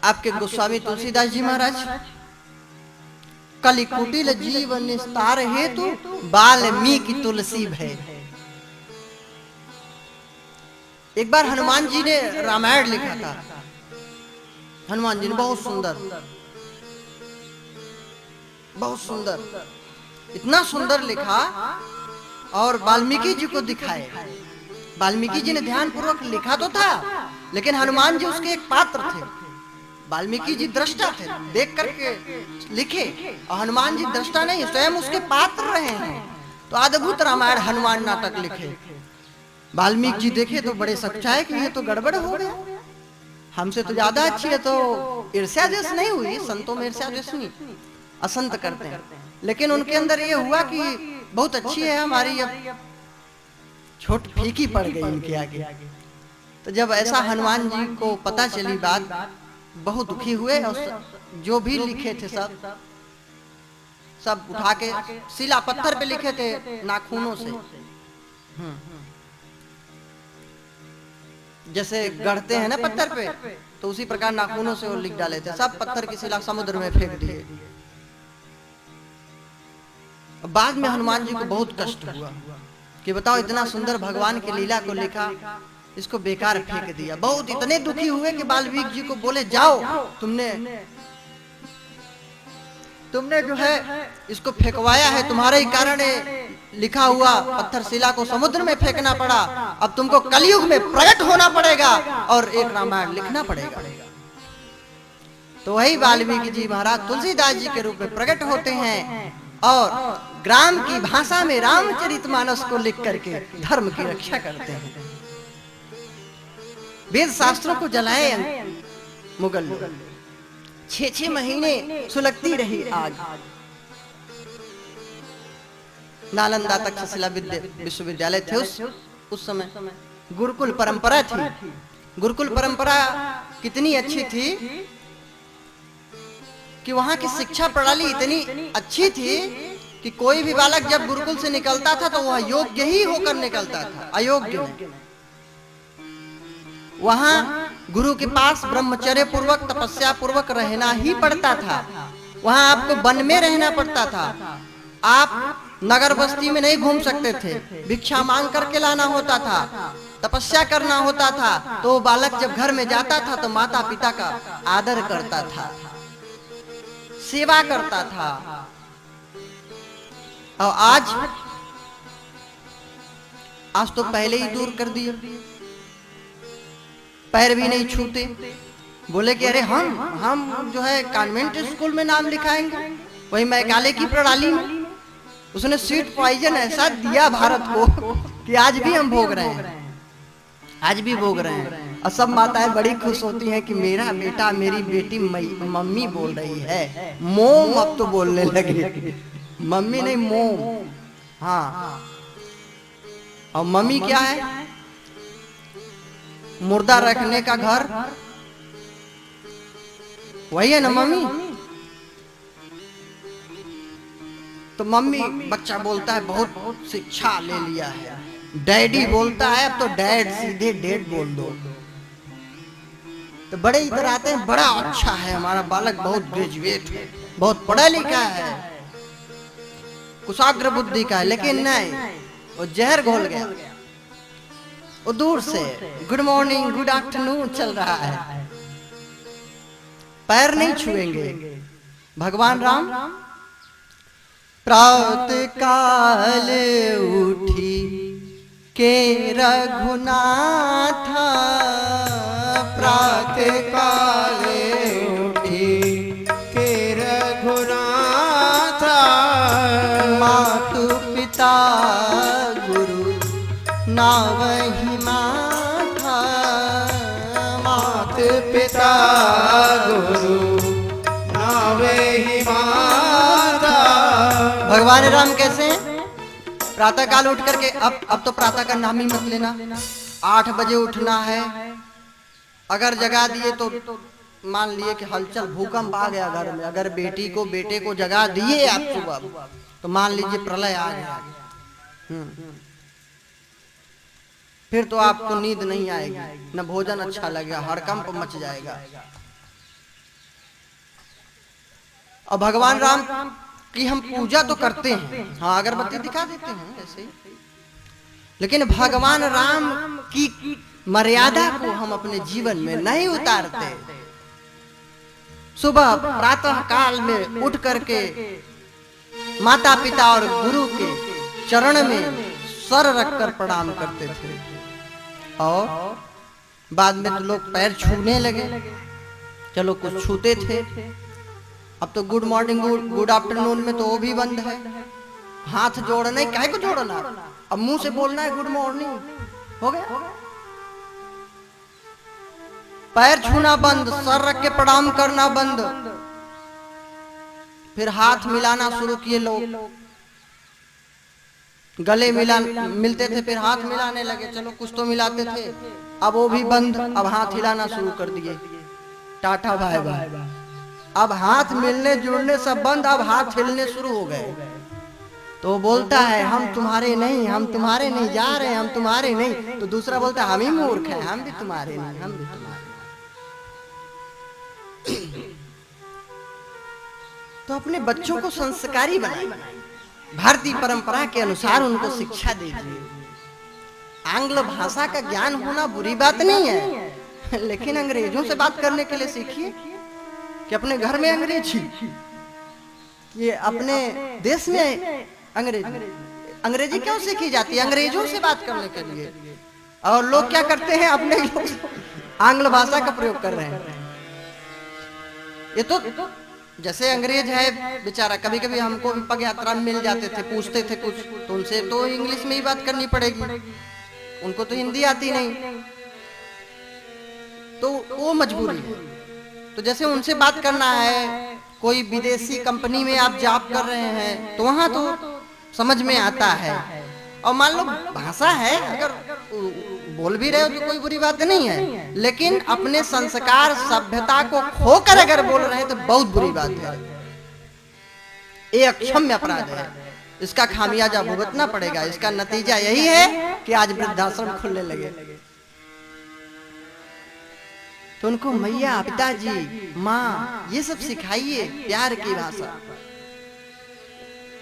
Speaker 4: आपके गोस्वामी तुलसीदास जी महाराज कलि कुटिल जीव निस्तार हेतु वाल्मीकि तुलसी भय। एक बार हनुमान जी ने रामायण लिखा था, हनुमान जी ने बहुत सुंदर, बहुत सुंदर, इतना सुंदर लिखा और वाल्मीकि जी को दिखाए। वाल्मीकि जी ने ध्यान पूर्वक लिखा तो था, लेकिन हनुमान जी उसके एक पात्र थे। वाल्मीकि जी दृष्टा थे, देख करके लिखे, और हनुमान जी दृष्टा नहीं, स्वयं उसके पात्र रहे हैं। तो अद्भुत रामायण हनुमान नाटक लिखे। वाल्मीकि जी देखे तो बड़े सच्चाई कि ये तो गड़बड़ हो गया, हमसे तो ज्यादा अच्छी है। तो ईर्ष्या द्वेष नहीं हुई, संतों में ईर्ष्या द्वेष नहीं, असंत करते हैं, लेकिन उनके अंदर ये हुआ कि बहुत अच्छी है हमारी, अब छोट फीकी पड़ गई इनके आगे। तो जब ऐसा हनुमान जी को पता चली बात, बहुत दुखी हुए और जो भी लिखे थे सब उठा के शिला पत्थर पे लिखे थे नाखूनों से, जैसे गढ़ते हैं ना पत्थर पे, तो उसी प्रकार नाखूनों से वो लिख डाले थे। सब पत्थर की शिला समुद्र में फेंक दिए। बाद में हनुमान जी को बहुत कष्ट हुआ कि बताओ इतना सुंदर भगवान की लीला को लिखा, इसको बेकार फेंक दिया। बहुत इतने दुखी हुए कि वाल्मीकि जी को बोले जाओ, तुमने जो है इसको फेंकवाया है, तुम्हारे ही कारण लिखा हुआ पत्थर शिला को समुद्र में फेंकना पड़ा। अब तुमको कलयुग में प्रकट होना पड़ेगा और एक रामायण लिखना पड़ेगा। तो वही वाल्मीकि जी महाराज तुलसीदास जी के रूप में प्रकट होते हैं और ग्राम की भाषा में रामचरितमानस को लिख करके धर्म की रक्षा करते हैं। वेद शास्त्रों को जलाए मुगल लोग, 6 महीने सुलगती रही आग। नालंदा तक्षशिला विश्वविद्यालय थे उस समय। गुरुकुल परंपरा थी। गुरुकुल परंपरा कितनी अच्छी थी कि वहां की शिक्षा प्रणाली इतनी अच्छी थी कि कोई भी बालक जब गुरुकुल से निकलता था तो वह योग्य ही होकर निकलता था, अयोग्य नहीं। वहां गुरु के पास ब्रह्मचर्य पूर्वक तपस्या पूर्वक रहना ही पड़ता था। वहां आपको वन में रहना पड़ता था। आप नगर बस्ती में नहीं घूम सकते थे, भिक्षा मांग करके लाना होता था, तपस्या करना होता था। तो बालक जब घर में जाता था तो माता पिता का आदर करता था, सेवा करता था। और आज तो पहले ही दूर कर दिए, पैर भी नहीं छूते। बोले कि अरे हम जो है कॉन्वेंट स्कूल में नाम लिखाएंगे, वही मैकाले की प्रणाली में। उसने सीट पॉइजन ऐसा दिया भारत को कि आज भी हम भोग रहे हैं, आज भी भोग रहे हैं। और सब माताएं बड़ी खुश होती हैं कि मेरा बेटा मेरी बेटी मम्मी बोल रही है। मोम अब तो बोलने लगे, मम्मी नहीं मोम। हाँ, और मम्मी क्या है? मुर्दा रखने का घर, वही है ना मम्मी। तो मम्मी बच्चा बोलता है बहुत शिक्षा ले लिया है। डैडी बोलता है अब तो डैड, सीधे डेड बोल दो। तो बड़े इधर आते हैं, बड़ा अच्छा है हमारा बालक, बहुत ग्रेजुएट है, बहुत पढ़ा लिखा है, कुशाग्र बुद्धि का है। लेकिन नहीं, वो जहर घोल गया। वो दूर से गुड मॉर्निंग गुड आफ्टरनून चल रहा है, पैर नहीं छुएंगे। भगवान राम प्रातः काल उठी के रघुनाथ,
Speaker 2: प्रातः काल उठी के रघुनाथ,
Speaker 4: मातु पिता गुरु नावहि माथा,
Speaker 2: मातु पिता गुरु नावहि माथा।
Speaker 4: भगवान राम कैसे हैं? प्रातः काल उठ करके, अब तो प्रातः का नाम ही मत लेना। 8 बजे उठना है। अगर जगा दिए तो मान लिए कि हलचल भूकंप आ गया घर में। अगर बेटे को जगा दिए आप सुबह, तो मान लीजिए प्रलय आ गया। फिर तो आपको नींद नहीं आएगी, न भोजन अच्छा लगेगा, हड़कंप मच जाएगा। और भगवान राम की हम पूजा तो करते हैं, हाँ अगरबत्ती दिखा देते हैं ऐसे ही, लेकिन भगवान राम की मर्यादा को हम अपने जीवन में नहीं उतारते। सुबह प्रातः काल में उठ करके माता पिता और गुरु के चरण में सर रखकर प्रणाम करते थे। और बाद में तो लोग पैर छूने लगे, चलो कुछ छूते थे। अब तो गुड मॉर्निंग गुड आफ्टरनून में तो वो भी बंद है। हाथ जोड़ना ही काहे को जोड़ना, अब मुंह से बोलना है गुड मॉर्निंग, हो गया। पैर छूना बंद, सर रख के प्रणाम करना बंद। फिर हाथ मिलाना शुरू किए लोग, गले मिलते थे फिर हाथ मिलाने लगे, चलो कुछ तो मिलाते थे, अब वो भी बंद। अब हाथ हिलाना शुरू कर दिए, टाटा बाय बाय। अब हाथ मिलने जुड़ने सब बंद, अब हाथ हिलने शुरू हो गए। तो बोलता है हम तुम्हारे नहीं, हम तुम्हारे नहीं जा रहे, हम तुम्हारे नहीं। तो दूसरा बोलता है हम ही मूर्ख हैं, हम भी तुम्हारे नहीं, हम भी तुम्हारे। तो अपने बच्चों को संस्कारी बनाइए, भारतीय परंपरा के अनुसार उनको शिक्षा दीजिए। आंग्ल भाषा का ज्ञान होना बुरी बात नहीं है, लेकिन अंग्रेजों से बात करने के लिए सीखिए कि अपने घर में अंग्रेजी, ये अपने देश में अंग्रेजी क्यों सीखी जाती है? अंग्रेजों से बात करने के लिए। और लोग क्या करते हैं, अपने आंग्ल भाषा का प्रयोग कर रहे हैं। ये तो जैसे अंग्रेज है बेचारा, कभी कभी हमको भी पग यात्रा में मिल जाते थे, पूछते थे कुछ, तो उनसे तो इंग्लिश में ही बात करनी पड़ेगी, उनको तो हिंदी आती नहीं, तो वो मजबूरी है। तो जैसे उनसे बात करना है, कोई विदेशी कंपनी में आप जॉब कर रहे हैं तो वहां तो समझ में आता है, और मान लो भाषा है, अगर बोल भी रहे हो तो कोई बुरी बात नहीं है, लेकिन अपने संस्कार सभ्यता को खोकर अगर बोल रहे हैं तो बहुत बुरी बात है। ये अक्षम्य अपराध है, इसका खामियाजा भुगतना पड़ेगा। इसका नतीजा यही है कि आज वृद्धाश्रम खुलने लगे। तो उनको मैया, पिताजी, माँ, ये सब सिखाइए, प्यार की भाषा,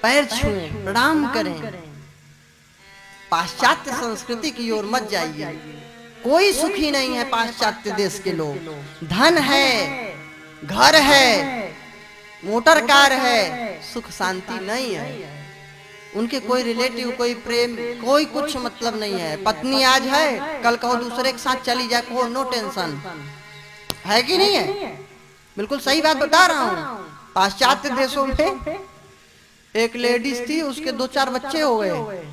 Speaker 4: पैर छुएं, प्रणाम करें। पाश्चात्य संस्कृति की ओर मत जाइए। कोई सुखी नहीं है पाश्चात्य देश के लोग। धन है, घर है, मोटर कार है, सुख शांति नहीं है। उनके कोई रिलेटिव, कोई प्रेम, कोई कुछ मतलब नहीं है। पत्नी आज है, कल कहो दूसरे के साथ चली जाए, को नो टेंशन है कि नहीं है? बिल्कुल सही बात बता रहा हूँ। पाश्चात्य देशों में एक लेडीज थी, उसके 2-4 बच्चे हो गए,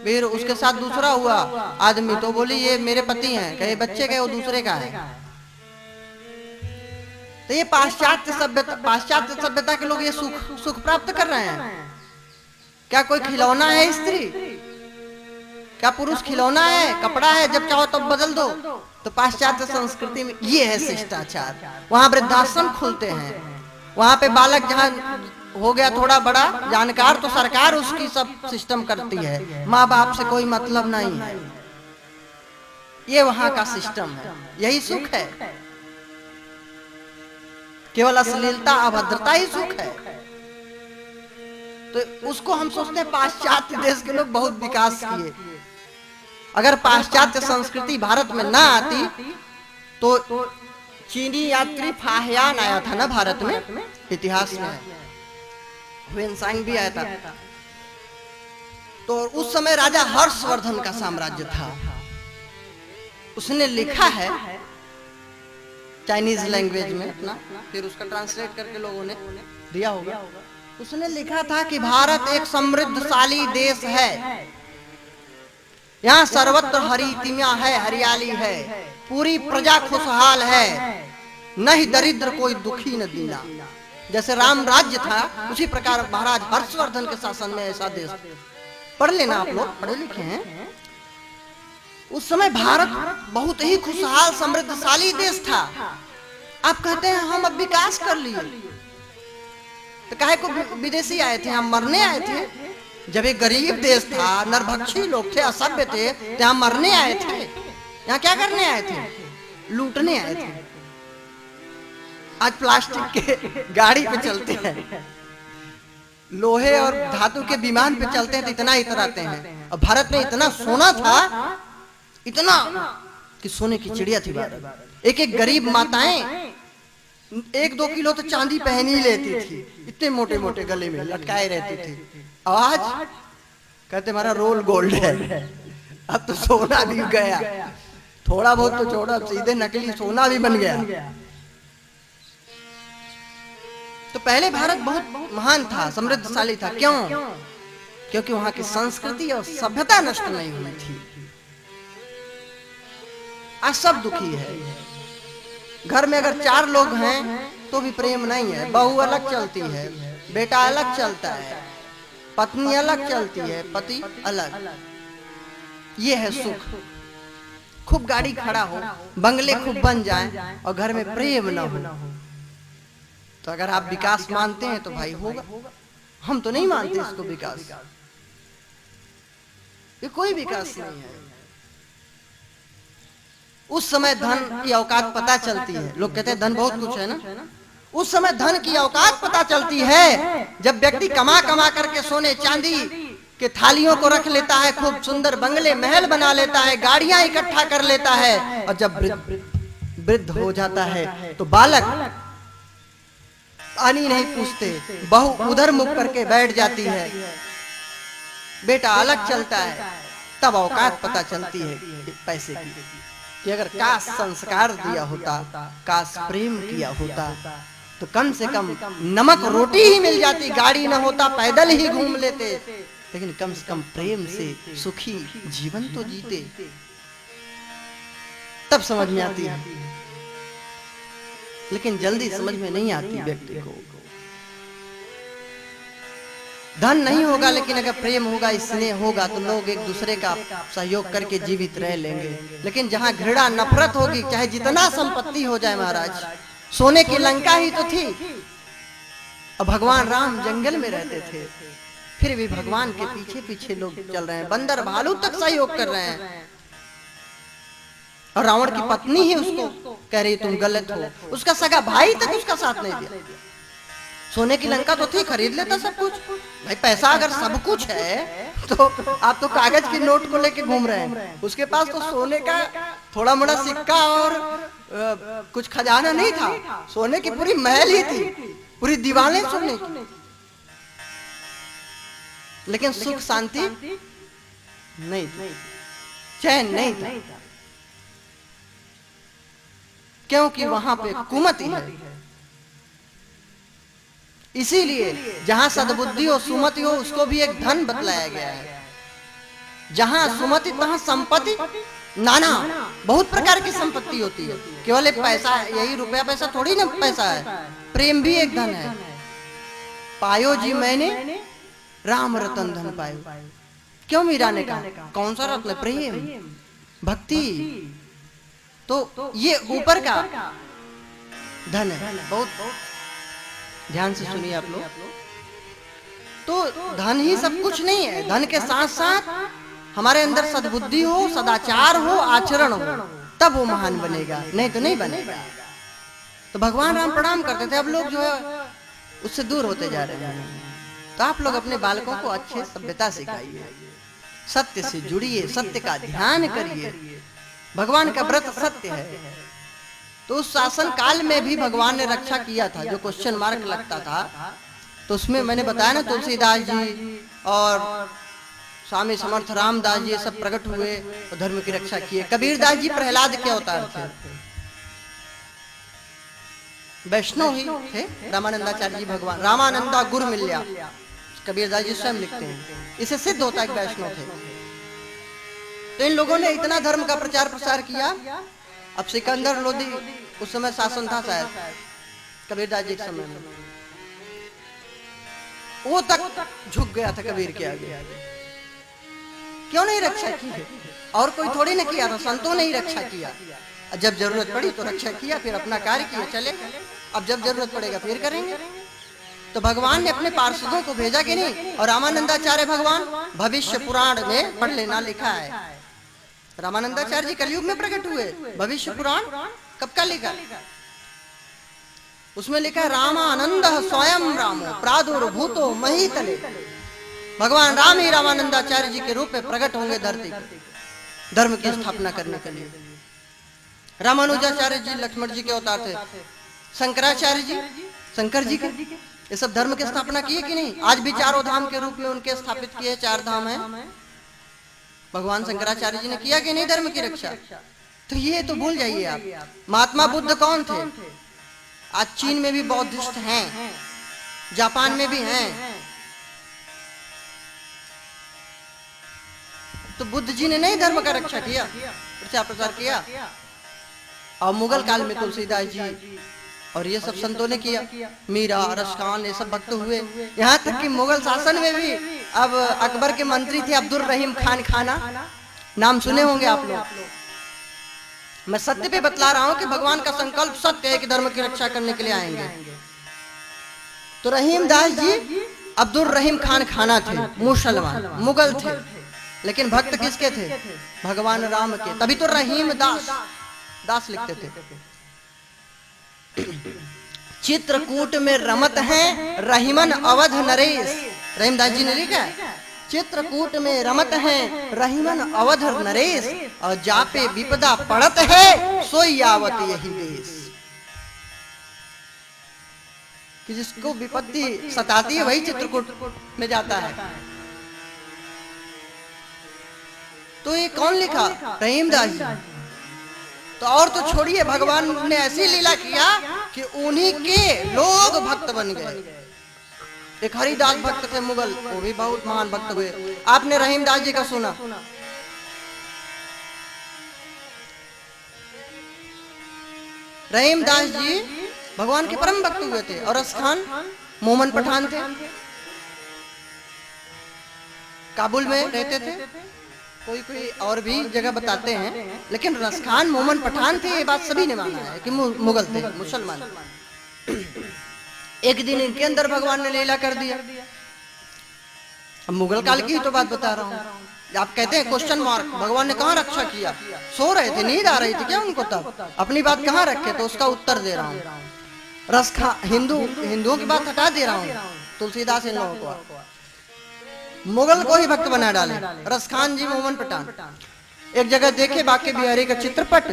Speaker 4: फिर उसके साथ दूसरा हुआ आदमी, तो बोली ये मेरे पति हैं, कहे बच्चे गए वो दूसरे का है। तो ये पाश्चात्य सभ्यता के लोग ये सुख प्राप्त कर रहे हैं। क्या कोई खिलौना है स्त्री? क्या पुरुष खिलौना है, कपड़ा है, जब चाहो तब बदल दो? तो पाश्चात्य संस्कृति में ये है शिष्टाचार। वहां वृद्धाश्रम खुलते हैं, वहां पे बालक जहां हो गया थोड़ा बड़ा जानकार, तो सरकार उसकी सब सिस्टम करती है, माँ बाप से कोई मतलब नहीं है। ये वहां का सिस्टम है, यही सुख है। केवल अश्लीलता, अभद्रता ही सुख है। तो उसको हम सोचते हैं पाश्चात्य देश के लोग बहुत विकास किए। अगर पाश्चात्य संस्कृति भारत में ना आती तो चीनी यात्री फाहियान आया था ना भारत में, इतिहास में हुएनसांग भी आया था। तो उस समय राजा हर्षवर्धन का साम्राज्य था। उसने लिखा है चाइनीज लैंग्वेज में अपना, फिर उसका ट्रांसलेट करके लोगों ने दिया होगा। उसने लिखा था कि भारत एक समृद्धशाली देश है, यहाँ सर्वत्र हरितियां है, हरियाली है, पूरी प्रजा खुशहाल है, न ही दरिद्र कोई दुखी न दीना। जैसे राम राज्य था, उसी प्रकार महाराज हर्षवर्धन के शासन में ऐसा देश। पढ़ लेना, आप लोग पढ़े लिखे हैं। उस समय भारत बहुत ही खुशहाल समृद्धशाली देश था। आप कहते हैं हम अब विकास कर लिए, तो काहे को विदेशी आए थे? हम मरने आए थे? जब एक गरीब देश था, नरभक्षी लोग थे, असभ्य थे, तो हम मरने आए थे? यहाँ क्या करने आए थे? लूटने आए थे। आज प्लास्टिक के गाड़ी पे चलते हैं, लोहे और धातु के विमान पे चलते हैं, तो इतना इतराते हैं। और भारत में इतना सोना था, इतना कि सोने की चिड़िया थी भारत। एक एक गरीब माताएं 1-2 किलो तो चांदी पहन ही लेती थी, इतने मोटे मोटे गले में लटकाए रहती थी। आज कहते हमारा रोल गोल्ड है। अब तो सोना भी गया, थोड़ा बहुत तो छोड़ा, सीधे नकली सोना भी बन गया। तो पहले भारत बहुत महान था, समृद्धशाली था। क्यों? क्योंकि वहां की संस्कृति और सभ्यता नष्ट नहीं हुई थी। आज सब दुखी है। घर में अगर 4 लोग हैं तो भी प्रेम नहीं है। बहू अलग चलती है, बेटा अलग चलता है, पत्नी अलग चलती है, पति अलग। ये है सुख। खूब गाड़ी खड़ा हो, बंगले खूब बन जाएं और घर में प्रेम न हो, तो अगर आप विकास मानते हैं तो भाई होगा। हम तो नहीं मानते इसको विकास। ये कोई विकास नहीं है। उस समय धन की औकात पता चलती है। लोग कहते हैं धन बहुत कुछ है ना, उस समय धन की औकात पता चलती है जब व्यक्ति कमा कमा करके सोने चांदी के थालियों को रख लेता है, खूब सुंदर बंगले महल बना लेता है, गाड़ियां इकट्ठा कर लेता है, और जब वृद्ध हो जाता है तो बालक पानी नहीं पूछते, बहू उधर मुख करके बैठ जाती है, बेटा अलग चलता है। तब औकात पता चलती है पैसे की, कि अगर काश संस्कार दिया होता, काश प्रेम किया होता, तो कम से कम नमक रोटी ही मिल जाती, गाड़ी न होता, पैदल ही घूम लेते, लेकिन कम से कम प्रेम से सुखी जीवन तो जीते। तब समझ में आती है, लेकिन जल्दी समझ में नहीं आती व्यक्ति को। धन नहीं होगा, लेकिन अगर प्रेम होगा, स्नेह होगा, तो लोग एक दूसरे का सहयोग करके जीवित रह लेंगे। लेकिन जहां घृणा नफरत होगी, चाहे जितना संपत्ति हो जाए, महाराज सोने की लंका ही तो थी, और भगवान राम जंगल में रहते थे, फिर भी भगवान के पीछे पीछे लोग चल रहे हैं, बंदर भालू तक सहयोग कर रहे हैं, और रावण की पत्नी ही उसको कह रही तुम गलत हो, उसका सगा भाई तक उसका साथ नहीं दिया। सोने की लंका तो थी, खरीद लेता सब कुछ। भाई पैसा अगर सब कुछ है तो आप तो कागज के नोट को लेके घूम रहे हैं, उसके पास तो सोने का थोड़ा मोड़ा सिक्का और कुछ खजाना नहीं था, सोने की पूरी महल ही थी, पूरी दीवारें सोने की, लेकिन सुख शांति नहीं थी, चैन नहीं था, क्योंकि वहां पे कुमति है। इसीलिए जहां सद्बुद्धि हो, सुमति हो, उसको भी एक धन बतलाया गया है। जहां सुमति तहां संपत्ति, नाना बहुत प्रकार की संपत्ति होती है, केवल एक पैसा, यही रुपया पैसा थोड़ी ना पैसा है, प्रेम भी एक धन है। पायो जी मैंने राम रतन धन पायो, क्यों मीरा ने कहा कौन सा रत्न? प्रेम, भक्ति, तो ये ऊपर का धन है। बहुत ध्यान से सुनिए आप लोग, तो धन ही सब कुछ नहीं है, धन के साथ साथ हमारे अंदर सद्बुद्धि हो, सदाचार हो, आचरण हो, तब वो महान बनेगा, नहीं तो नहीं बनेगा। तो भगवान राम प्रणाम करते थे, अब लोग जो है उससे दूर होते जा रहे हैं। तो आप लोग अपने बालकों को अच्छे सभ्यता सिखाइए, सत्य से जुड़िए, सत्य का ध्यान करिए। भगवान का व्रत सत्य है, तो उस शासन काल में भी भगवान ने रक्षा किया था। जो क्वेश्चन मार्क लगता था, तो उसमें मैंने बताया ना, तुलसीदास जी और स्वामी समर्थ रामदास जी सब प्रकट हुए और धर्म की रक्षा किए। कबीरदास जी प्रहलाद के अवतार थे, वैष्णव ही थे। रामानंदाचार्य जी भगवान रामानंदा गुरु मिल्या, कबीरदास जी स्वयं लिखते हैं, इसे सिद्ध होता है कि वैष्णव थे। तो इन लोगों ने इतना धर्म का प्रचार प्रसार किया। अब सिकंदर लोधी उस समय शासन था शायद कबीरदास जी के समय में, वो तक झुक गया था कबीर के आगे। क्यों नहीं रक्षा की है? और कोई थोड़ी ना किया था, संतों ने ही रक्षा किया। जब जरूरत पड़ी तो रक्षा किया, फिर अपना कार्य किया, चले। अब जब जरूरत पड़ेगा फिर करेंगे। तो भगवान ने अपने पार्षदों को भेजा कि नहीं? और रामानंदाचार्य भगवान भविष्य पुराण में पढ़ लेना, लिखा है। रामानंदाचार्य जी कलयुग में प्रकट हुए। भविष्य पुराण कब का लिखा? उसमें लिखा है रामानंद स्वयं रामो प्रादुर्भूतो महीतले। भगवान राम ही रामानंदाचार्य जी के रूप में प्रकट होंगे धरती पर, धर्म की स्थापना करने के लिए। रामानुजाचार्य जी लक्ष्मण जी के अवतार थे। शंकराचार्य जी शंकर जी के, ये सब धर्म की स्थापना किए कि नहीं? आज भी चारों धाम के रूप में उनके स्थापित किए, 4 धाम है। भगवान शंकराचार्य जी ने किया कि नहीं धर्म की रक्षा? तो ये तो भूल जाइए आप। महात्मा बुद्ध कौन थे? आज चीन में भी बौद्धिस्ट हैं, जापान में भी हैं। तो बुद्ध जी ने नहीं धर्म का रक्षा किया, प्रचार प्रसार किया? और मुगल काल में तुलसीदास जी और ये सब संतों ने किया। मीरा, रसखान, ये सब भक्त हुए। यहाँ तक कि मुगल शासन में भी अब अकबर के मंत्री थे अब्दुल रहीम खान खाना, नाम सुने होंगे आप लोग। मैं सत्य पे बतला रहा हूं कि भगवान का संकल्प सत्य है कि धर्म की रक्षा करने के लिए आएंगे। तो रहीम दास जी अब्दुल रहीम खान खाना थे, मुसलमान मुगल थे, लेकिन भक्त किसके थे? भगवान राम के। तभी तो रहीम दास दास लिखते थे। चित्रकूट में रमत हैं रहीमन अवध नरेश। रहीमदास जी ने लिखा है, चित्रकूट में रमत हैं रहीमन अवध नरेश, और जापे विपदा पड़त है सोई आवत यही देश। कि जिसको विपत्ति सताती है वही चित्रकूट में जाता है। तो ये कौन लिखा? रहीमदास जी। तो और तो छोड़िए, भगवान ने ऐसी लीला किया कि उन्हीं के लोग भक्त बन गए। एक हरिदास भक्त थे मुगल, वो भी बहुत महान भक्त हुए। आपने रहीमदास जी का सुना? रहीमदास जी भगवान के परम भक्त हुए थे। और रस खान मोमन पठान थे, काबुल में रहते थे। कोई कोई और भी जगह बताते हैं, लेकिन रस खान मोमन पठान थे, ये बात सभी ने माना है कि मुगल थे, मुसलमान। एक दिन इनके अंदर भगवान ने लीला कर दिया। अब मुगल काल की तो बात बता रहा हूँ। आप कहते हैं क्वेश्चन मार्क, भगवान ने कहाँ रक्षा किया? सो रहे थे, नींद आ रही थी क्या उनको? तब अपनी बात कहाँ रखे? तो उसका उत्तर दे रहा हूँ। रस खा हिंदुओं की बात हटा दे रहा हूँ, तुलसीदास इन लोगों को, मुगल को ही भक्त बना डाले। रस खान जी मोमन पठान एक जगह देखे बाके बिहारी का चित्रपट,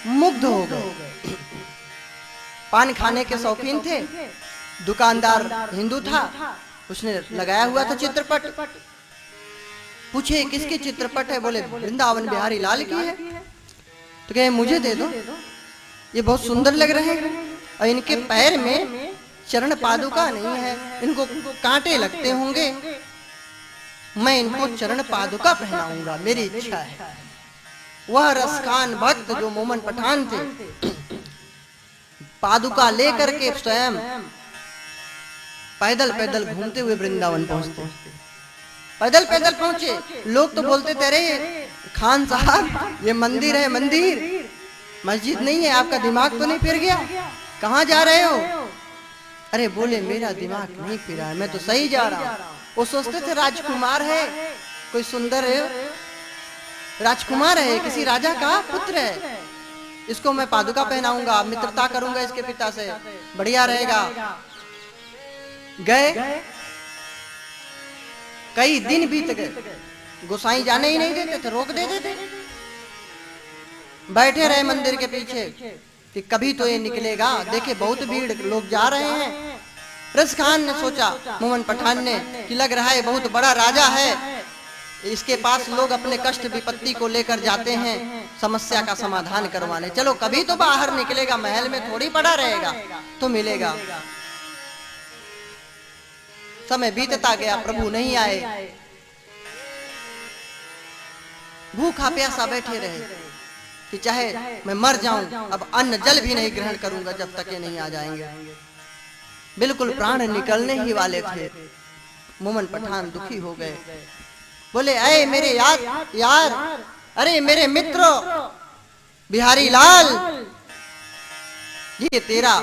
Speaker 4: मुग्ध हो गए। पान खाने के शौकीन थे, दुकानदार हिंदू था, उसने लगाया हुआ था चित्रपट। पूछे किसकी चित्रपट है? बोले वृंदावन बिहारी लाल की है। तो कहे मुझे दे दो, ये बहुत सुंदर लग रहे हैं, और इनके पैर में चरण पादुका नहीं है, इनको कांटे लगते होंगे, मैं इनको चरण पादुका पहनाऊंगा, मेरी इच्छा है। वह रसखान भक्त जो मोमन पठान थे, पादुका लेकर के स्वयं पैदल पैदल घूमते हुए वृंदावन पहुंचते। पैदल पैदल पहुंचे। लोग तो बोलते थे, अरे खान साहब ये मंदिर है, मंदिर मस्जिद नहीं है, आपका दिमाग तो नहीं फिर गया? कहाँ जा रहे हो? अरे बोले मेरा दिमाग नहीं फिरा है, मैं तो सही जा रहा हूँ। वो सोचते थे राजकुमार है, कोई सुंदर है, राजकुमार है, किसी राजा का पुत्र है, इसको मैं पादुका पहनाऊंगा, मित्रता करूंगा इसके पिता से, बढ़िया रहेगा। गए, कई दिन बीत गए, गोसाई जाने ही नहीं देते थे, रोक देते थे। बैठे रहे मंदिर के पीछे कि कभी तो ये निकलेगा, देखे बहुत भीड़, लोग जा रहे हैं। रस खान ने सोचा, मोमन पठान ने, कि लग रहा है बहुत बड़ा राजा है, इसके पास लोग अपने कष्ट विपत्ति को लेकर जाते हैं समस्या का समाधान करवाने, चलो कभी तो बाहर निकलेगा, महल में थोड़ी पड़ा रहेगा, तो मिलेगा। समय बीतता गया, प्रभु नहीं आए। भूखा प्यासा बैठे रहे कि चाहे मैं मर जाऊं, अब अन्न जल भी नहीं ग्रहण करूंगा जब तक ये नहीं आ जाएंगे। बिल्कुल प्राण निकलने ही वाले थे। मोमन पठान दुखी हो गए, बोले अरे मेरे यार, अरे मेरे मित्र बिहारी लाल, ये तेरा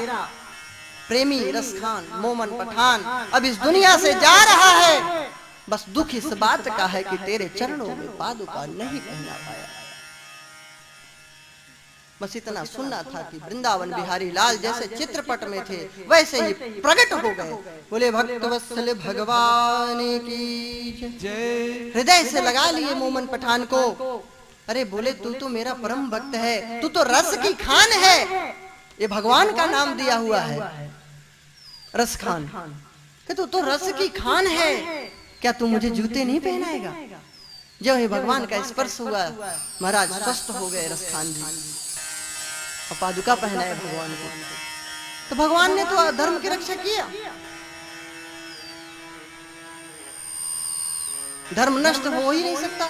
Speaker 4: प्रेमी रसखान मोमन पठान अब इस दुनिया से जा रहा है। बस दुख इस बात का है कि तेरे चरणों में पादुका नहीं पहना पाया। बस इतना सुनना था कि वृंदावन बिहारी लाल जैसे चित्रपट में थे वैसे ही प्रकट हो गए। बोले भक्त वत्सल भगवान की जय। हृदय से लगा लिए मोमन पठान को। अरे बोले तू तो मेरा परम भक्त है, तू तो रस की खान है, ये भगवान का नाम दिया हुआ है रस खान। तू तो रस की खान है, क्या तू मुझे जूते नहीं पहनाएगा? जब ये भगवान का स्पर्श हुआ महाराज स्वस्थ हो गए रस खान जी, और पादुका पहनाए भगवान को। तो भगवान ने तो धर्म की रक्षा किया। धर्म नष्ट हो ही नहीं सकता।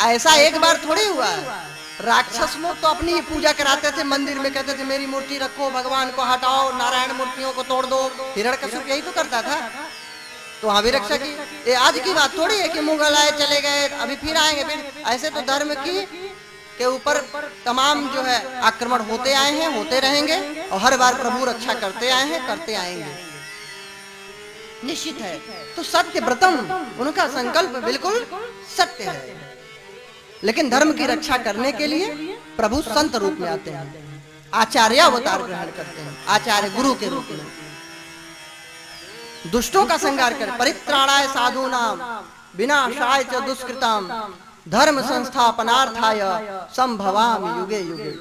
Speaker 4: ऐसा एक बार थोड़ी हुआ है। राक्षस लोग तो अपनी ही पूजा कराते थे मंदिर में, कहते थे मेरी मूर्ति रखो, भगवान को हटाओ, नारायण मूर्तियों को तोड़ दो। हिरण्यकश्यप यही तो करता था, तो वहां भी रक्षा की। ये आज की बात थोड़ी है कि मुगल आए चले गए, अभी फिर आएंगे। फिर ऐसे तो धर्म की के ऊपर तमाम जो है आक्रमण होते आए हैं, होते रहेंगे, और हर बार प्रभु रक्षा करते आए हैं, करते आएंगे, निश्चित है। तो सत्य व्रतम, उनका संकल्प बिल्कुल सत्य है। लेकिन धर्म की रक्षा करने के लिए प्रभु संत रूप में आते हैं। आचार्य अवतार ग्रहण करते हैं, आचार्य गुरु के रूप में। दुष्टों का संहार कर, परित्राणाय साधूनाम विनाशाय च दुष्कृताम धर्म संस्थापनार्थाय संभवामि युगे युगे।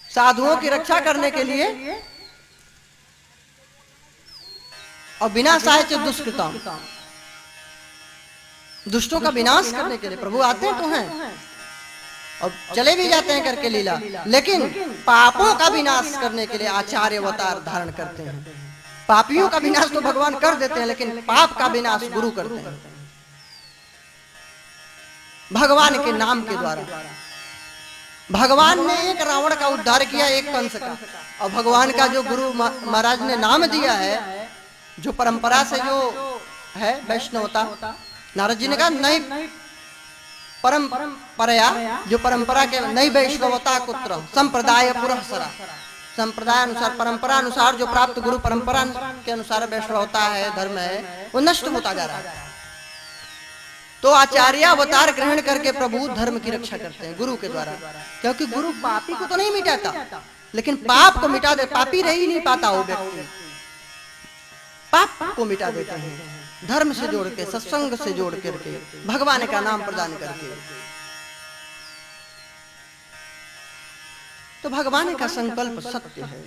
Speaker 4: साधुओं की रक्षा करने के लिए और विनाशाय च दुष्कृताम, दुष्टों का विनाश करने के लिए प्रभु आते तो हैं और चले भी जाते हैं करके लीला, लेकिन पापों का विनाश करने के लिए आचार्य अवतार धारण करते हैं। पापियों का विनाश तो भगवान कर देते हैं, लेकिन पाप का विनाश गुरु करते हैं भगवान के नाम के द्वारा। भगवान ने एक रावण का उद्धार किया, एक कंस का, और भगवान का जो गुरु महाराज ने नाम दिया है, जो परंपरा से जो है वैष्णवता, नारद जी ने कहा नहीं परंपराया, जो परंपरा के नहीं वैष्णवता कुत्र संप्रदाय पुरःसरा, संप्रदाय अनुसार परंपरा अनुसार जो प्राप्त गुरु परंपरा के अनुसार वैष्णवता है, धर्म है, वो नष्ट होता जा रहा है। तो आचार्य अवतार ग्रहण करके प्रभु धर्म की रक्षा करते हैं गुरु के द्वारा, क्योंकि गुरु पापी को तो नहीं मिटाता, लेकिन पाप को मिटा दे। पापी रह ही नहीं पाता वो व्यक्ति, पाप को मिटा देते हैं धर्म से जोड़ के, सत्संग से जोड़ करके, भगवान का नाम प्रदान करके। तो भगवान का संकल्प सत्य है,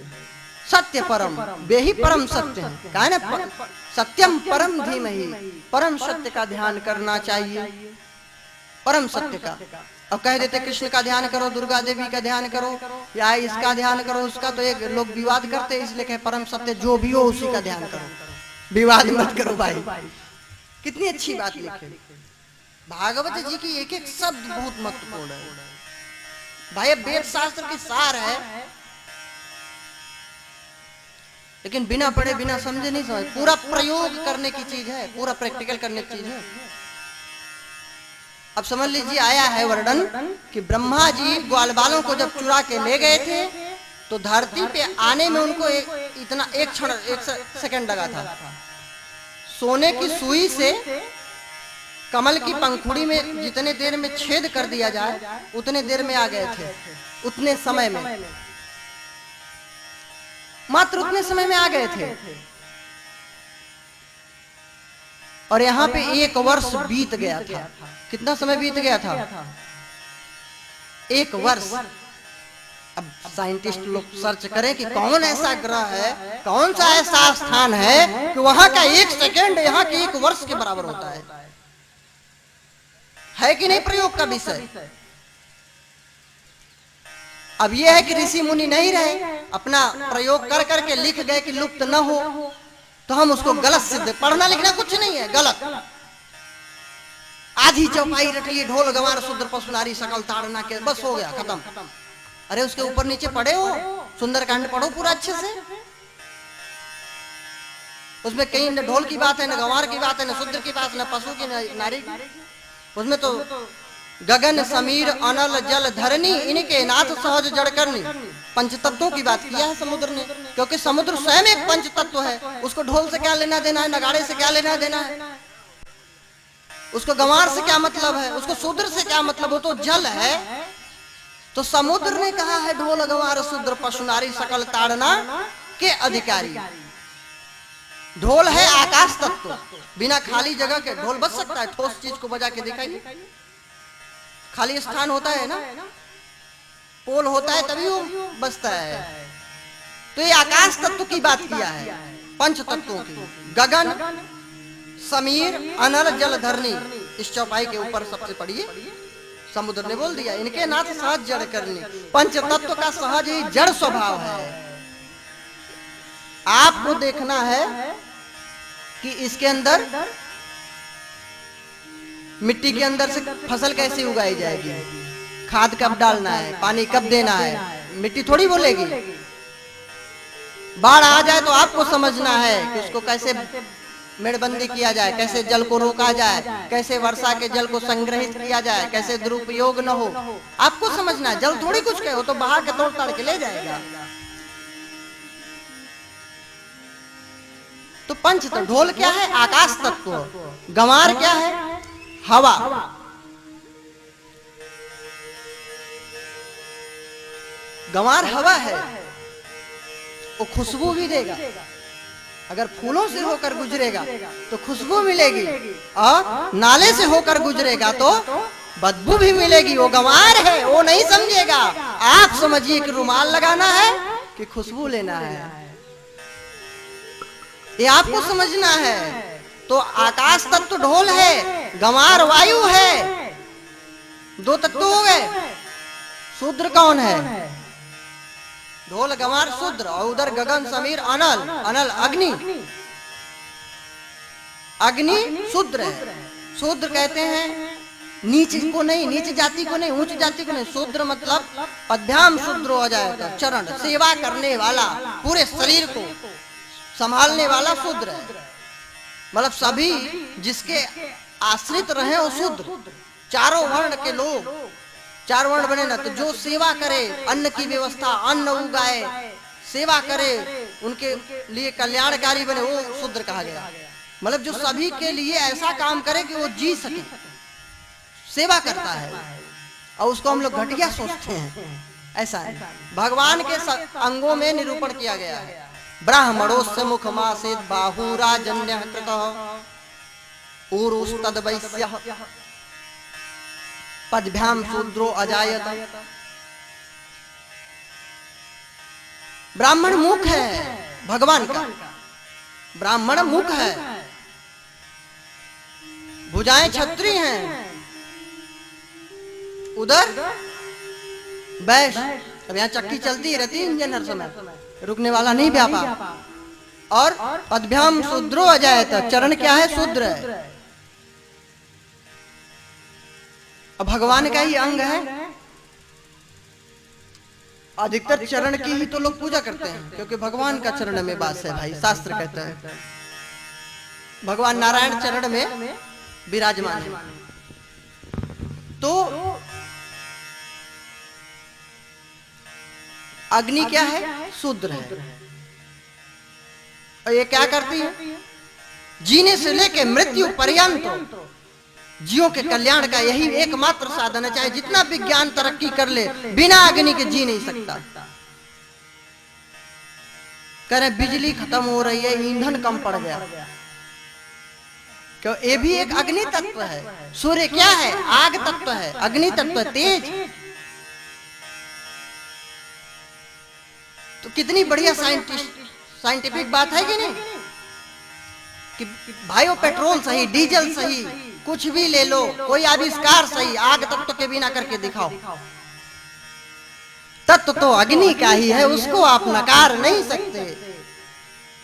Speaker 4: सत्य परम, वे ही परम सत्य है। कहा ना सत्यम परम धीमहि, परम सत्य का ध्यान करना चाहिए, परम सत्य का। अब कह देते कृष्ण का ध्यान करो, दुर्गा देवी का ध्यान करो, या इसका ध्यान करो, उसका, तो एक लोग विवाद करते, इसलिए कहे परम सत्य जो भी हो उसी का ध्यान करो, विवाद मत करो भाई। कितनी अच्छी बात लिखे भागवत जी की, एक एक शब्द बहुत महत्वपूर्ण है भाई। वेद शास्त्र की सार है, लेकिन बिना पढ़े बिना समझे नहीं समझ। पूरा प्रयोग करने की चीज है, पूरा प्रैक्टिकल करने की चीज है। अब समझ लीजिए, आया है वर्णन कि ब्रह्मा जी ग्वाल बालों को जब चुरा के ले गए थे, तो धरती पे आने में उनको इतना एक क्षण, एक सेकंड लगा था। सोने की सुई से कमल की पंखुड़ी में जितने देर में छेद कर दिया जाए, उतने देर में आ गए थे, उतने समय में, मात्र उतने समय में आ गए थे। और यहाँ पे 1 वर्ष बीत गया था। कितना समय बीत गया था? 1 वर्ष। अब साइंटिस्ट लोग सर्च करें कि कौन ऐसा ग्रह है, कौन सा ऐसा स्थान है कि वहां का 1 सेकेंड यहाँ के 1 वर्ष के बराबर होता है कि नहीं प्रयोग का विषय। अब यह है कि ऋषि मुनि नहीं रहे, अपना प्रयोग कर करके लिख गए कि लुप्त न हो, तो हम उसको गलत सिद्ध। पढ़ना लिखना कुछ नहीं है, गलत। आधी चौपाई रट लिए, ढोल गंवार शूद्र पशु नारी सकल ताड़ना के, बस हो गया, खत्म। अरे उसके ऊपर नीचे पढ़े हो, सुंदरकांड पढ़ो पूरा अच्छे से। उसमें कहीं न ढोल की बात है, न गंवार की बात है, न शूद्र की बात, न पशु की, न नारी की। उसमें तो गगन समीर अनल जल धरनी इनके नाथ सहज जड़ करनी, पंचतत्वों की बात किया है समुद्र ने, क्योंकि समुद्र स्वयं एक पंचतत्व है। उसको ढोल से क्या लेना देना है, नगाड़े से क्या लेना देना है, उसको गंवार से क्या मतलब है, उसको शूद्र से क्या मतलब, वो तो जल है। तो समुद्र ने कहा है ढोल गंवार शूद्र पशु नारी सकल ताड़ना के अधिकारी। ढोल है आकाश तत्व, बिना खाली जगह के ढोल बज सकता है? ठोस चीज को बजा के दिखाइए। खाली स्थान होता है ना, पोल होता है तभी वो बजता है। तो ये आकाश तत्व की बात किया है, पंच तत्वों की। गगन समीर अनल जल धरनी, इस चौपाई के ऊपर सबसे पढ़िए। समुद्र ने बोल दिया इनके नाथ सहज जड़ करनी। पंच तत्व का सहज ही जड़ स्वभाव है। आपको देखना है कि इसके अंदर मिट्टी के अंदर से फसल कैसे उगाई जाएगी, खाद कब डालना है, पानी कब देना है, मिट्टी थोड़ी बोलेगी। बाढ़ आ जाए तो आपको समझना है कि उसको कैसे मेड़बंदी किया जाए, कैसे जल को रोका जाए, कैसे वर्षा के जल को संग्रहित किया जाए, कैसे दुरुपयोग न हो, आपको समझना है। जल थोड़ी कुछ कहे, वो तो बहा के तोड़ ताड़ के ले जाएगा। तो पंच तो ढोल क्या है? आकाश तत्व। गंवार क्या है? हवा। गंवार हवा है, वो खुशबू भी देगा। अगर फूलों से होकर गुजरेगा तो खुशबू मिलेगी, और नाले से होकर गुजरेगा तो बदबू भी मिलेगी। वो गंवार है, वो नहीं समझेगा। आप समझिए कि रुमाल लगाना है कि खुशबू लेना है, ये आपको समझना है। तो आकाश तत्व ढोल है, गंवार वायु है, दो तत्व हो गए। शूद्र कौन है? ढोल गंवार शूद्र, और उधर गगन समीर अनल, अनल अग्नि। अग्नि शूद्र है। शूद्र कहते हैं नीच को नहीं, नीच जाति को नहीं, उच्च जाति को नहीं। शूद्र मतलब पद्भ्याम शूद्र हो जाएगा, चरण सेवा करने वाला, पूरे शरीर को संभालने वाला शूद्र है। मतलब सभी जिसके आश्रित रहे वो शूद्र। चारों वर्ण के लोग, चार वर्ण बने ना, तो जो सेवा करे, अन्न की व्यवस्था, अन्न उगाए, सेवा करे, उनके लिए कल्याणकारी बने, वो शूद्र कहा गया। मतलब जो सभी के लिए ऐसा काम करे कि वो जी सके, सेवा करता है, और उसको हम लोग घटिया सोचते हैं। ऐसा है, भगवान के अंगों में निरूपण किया गया है। ब्राह्मणोस्य मुखमासेत बाहुराजन्यः कृतः उरुस्तद्वैश्यः पद्भ्याम शूद्रो अजायत। ब्राह्मण मुख है भगवान का, ब्राह्मण मुख है, भुजाएं क्षत्रिय हैं, उधर वैश्य। अब यहाँ चक्की चलती रहती है, इंजन हर समय, रुकने वाला नहीं व्यापार। और पद्भ्याम शूद्रो अजायत, चरण क्या है? शूद्र है। अब भगवान का ही अंग है, अधिकतर चरण की ही तो लोग पूजा करते हैं, क्योंकि भगवान का चरण में वास है भाई, शास्त्र कहता है। भगवान नारायण चरण में विराजमान है। तो अग्नि क्या है? शूद्र है। और ये क्या करती है? जीने से लेके मृत्यु पर्यंत जीवों के कल्याण का यही एकमात्र साधन है। चाहे जितना विज्ञान तरक्की कर ले, बिना अग्नि के जी नहीं सकता। कह रहे बिजली खत्म हो रही है, ईंधन कम पड़ गया, क्यों? ये भी एक अग्नि तत्व है। सूर्य क्या है? आग तत्व है, अग्नि तत्व है, तेज। तो कितनी बढ़िया साइंटिफिक बात है कि नहीं, कि भाइयों पेट्रोल सही, डीजल सही, कुछ भी ले लो, कोई आविष्कार सही, आग तत्व के बिना करके दिखाओ। तत्व तो अग्नि का ही है, उसको आप नकार नहीं सकते।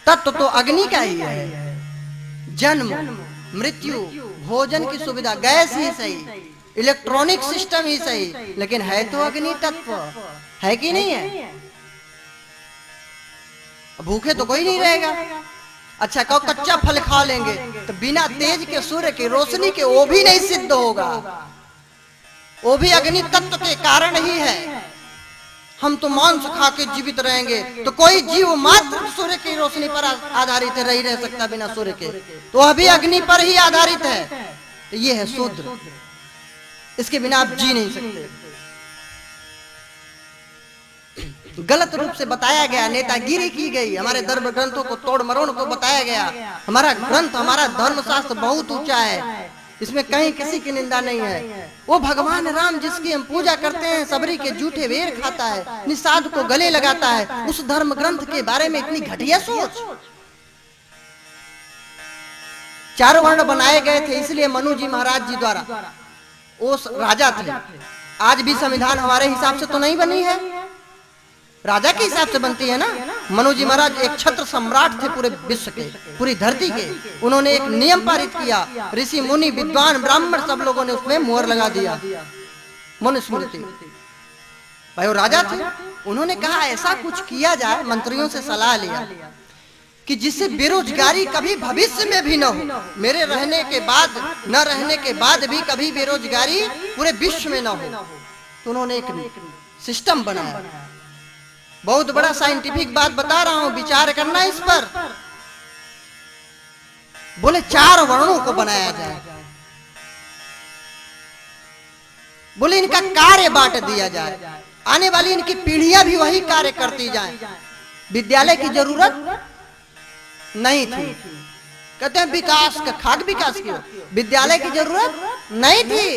Speaker 4: तत्व तो अग्नि का ही है। जन्म, मृत्यु, भोजन की सुविधा, गैस ही सही, इलेक्ट्रॉनिक सिस्टम ही सही, लेकिन है तो अग्नि तत्व, है कि नहीं है? भूखे तो कोई नहीं रहेगा। अच्छा कहो कच्चा फल खा लेंगे, तो बिना तेज के सूर्य की रोशनी के वो भी नहीं सिद्ध होगा, वो भी अग्नि तत्व के कारण ही है। हम तो मांस खा के जीवित रहेंगे, तो कोई जीव मात्र सूर्य की रोशनी पर आधारित नहीं रह सकता बिना सूर्य के, तो वह भी अग्नि पर ही आधारित है। तो ये है शूद्र, इसके बिना आप जी नहीं सकते। गलत रूप से बताया गया, नेतागिरी की गई, हमारे धर्म ग्रंथों को तोड़ मरोड़ को बताया गया। हमारा ग्रंथ, हमारा धर्मशास्त्र बहुत ऊंचा है, इसमें कहीं किसी की निंदा नहीं है। वो भगवान राम जिसकी हम पूजा करते हैं, सबरी के जूठे बेर खाता है, निषाद को गले लगाता है, उस धर्म ग्रंथ के बारे में इतनी घटिया सोच। चार वर्ण बनाए गए थे इसलिए मनु जी महाराज जी द्वारा, वो राजा थे। आज भी संविधान हमारे हिसाब से तो नहीं बनी है, राजा के हिसाब से बनती है ना। मनु जी महाराज एक छत्र सम्राट थे पूरे विश्व के, पूरी धरती के। उन्होंने एक नियम पारित किया, ऋषि मुनि विद्वान ब्राह्मण सब लोगों ने उसमें मोहर लगा दिया, मनुस्मृति। भाई वो राजा थे, उन्होंने कहा ऐसा कुछ किया जाए, मंत्रियों से सलाह लिया कि जिससे बेरोजगारी कभी भविष्य में भी न हो, मेरे रहने के बाद, न रहने के बाद भी कभी बेरोजगारी पूरे विश्व में न हो। तो उन्होंने एक सिस्टम बनाया। बहुत बड़ा साइंटिफिक बात बता रहा हूं, विचार करना इस पर। बोले 4 वर्णों को बनाया जाए, बोले इनका कार्य बांट दिया जाए। आने वाली इनकी पीढ़ियां भी वही कार्य करती जाएं। विद्यालय की जरूरत नहीं थी। कहते हैं विकास का खाक विकास की, विद्यालय की जरूरत नहीं थी।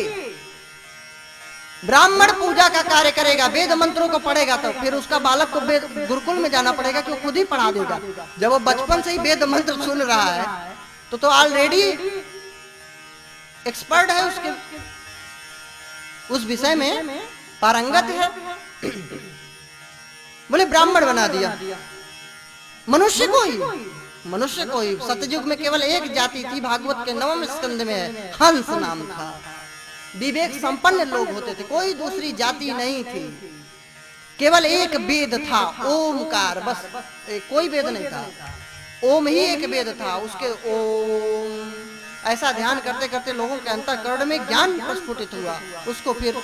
Speaker 4: ब्राह्मण पूजा का कार्य करेगा, वेद मंत्रों को पढ़ेगा, तो फिर उसका बालक को वेद गुरुकुल में जाना पड़ेगा कि वो खुद ही पढ़ा देगा। जब वो बचपन से ही वेद मंत्र सुन रहा है तो ऑलरेडी एक्सपर्ट है, उसके उस विषय में पारंगत है। बोले ब्राह्मण बना दिया, मनुष्य को ही सतयुग में केवल एक जाति थी, भागवत के 9वें स्कंद में है, हंस नाम था। विवेक संपन्न लोग होते थे, कोई दूसरी जाति नहीं थी, केवल एक वेद था, ओमकार, बस कोई वेद नहीं था, ओम ही एक वेद था। उसके ओम ऐसा ध्यान करते करते लोगों के अंतःकरण में ज्ञान प्रस्फुटित हुआ, उसको फिर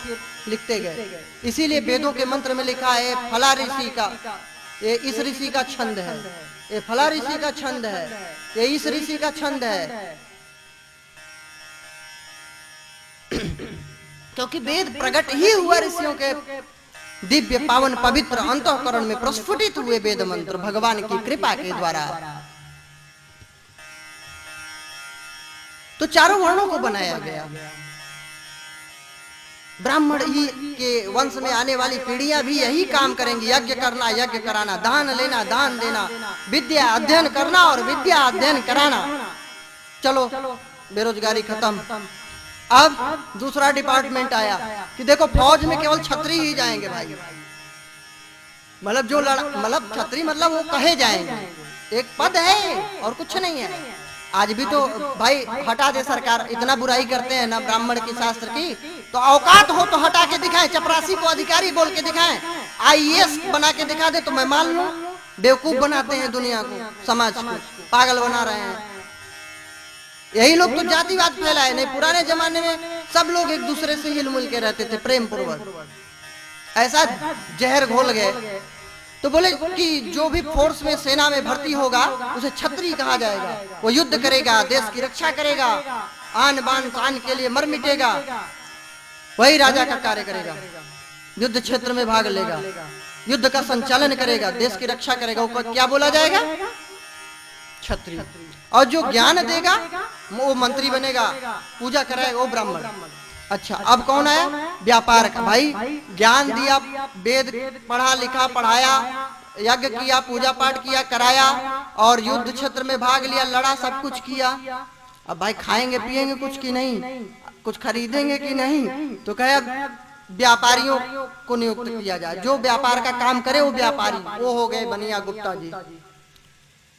Speaker 4: लिखते गए। इसीलिए वेदों के मंत्र में लिखा है फला ऋषि का, ये इस ऋषि का छंद है, ये फला ऋषि का छंद है, ये इस ऋषि का छंद है। क्योंकि वेद प्रकट ही हुआ ऋषियों के दिव्य पावन पवित्र अंतःकरण में प्रस्फुटित हुए वेद मंत्र भगवान की कृपा के द्वारा। तो चारों वर्णों को बनाया गया। ब्राह्मण ही के वंश में आने वाली पीढ़ियां भी यही काम करेंगी, यज्ञ करना, यज्ञ कराना, दान लेना, दान देना, विद्या अध्ययन करना और विद्या अध्ययन कराना। चलो बेरोजगारी खत्म। अब दूसरा डिपार्टमेंट आया कि देखो फौज में केवल छत्री ही जाएंगे भाई, मतलब जो मतलब छत्री मतलब वो कहे जाएंगे, एक पद है और कुछ नहीं है। आज भी तो भाई हटा दे सरकार, इतना बुराई करते हैं ना ब्राह्मण की शास्त्र की, तो औकात हो तो हटा के दिखाएं, चपरासी को अधिकारी बोल के दिखाएं, आईएएस बना के दिखा दे तो मैं मान लूं। बेवकूफ बनाते हैं दुनिया को, समाज को पागल बना रहे हैं। यही लोग तो जातिवाद फैलाए। नहीं, पुराने जमाने में सब लोग एक दूसरे से हिल मिल के रहते थे प्रेम पूर्वक, ऐसा जहर घोल गए। तो बोले कि जो भी फोर्स में सेना में भर्ती होगा उसे छत्री कहा जाएगा, वो युद्ध करेगा, देश की रक्षा करेगा, आन बान शान के लिए मर मिटेगा, वही राजा का कार्य करेगा, युद्ध क्षेत्र में भाग लेगा, युद्ध का संचालन करेगा, देश की रक्षा करेगा, वो क्या बोला जाएगा? छत्री। और जो ज्ञान देगा वो मंत्री बनेगा, पूजा कराएगा वो ब्राह्मण। अच्छा, अब कौन आया? व्यापार का। भाई ज्ञान दिया, वेद पढ़ा लिखा पढ़ाया, यज्ञ किया, पूजा पाठ किया, कराया और युद्ध क्षेत्र में भाग लिया, लड़ा, सब कुछ किया। अब भाई खाएंगे पिएंगे कुछ की नहीं, कुछ खरीदेंगे कि नहीं, तो कहे व्यापारियों को नियुक्त किया जाए, जो व्यापार का काम करे वो व्यापारी। वो हो गए बनिया गुप्ता जी।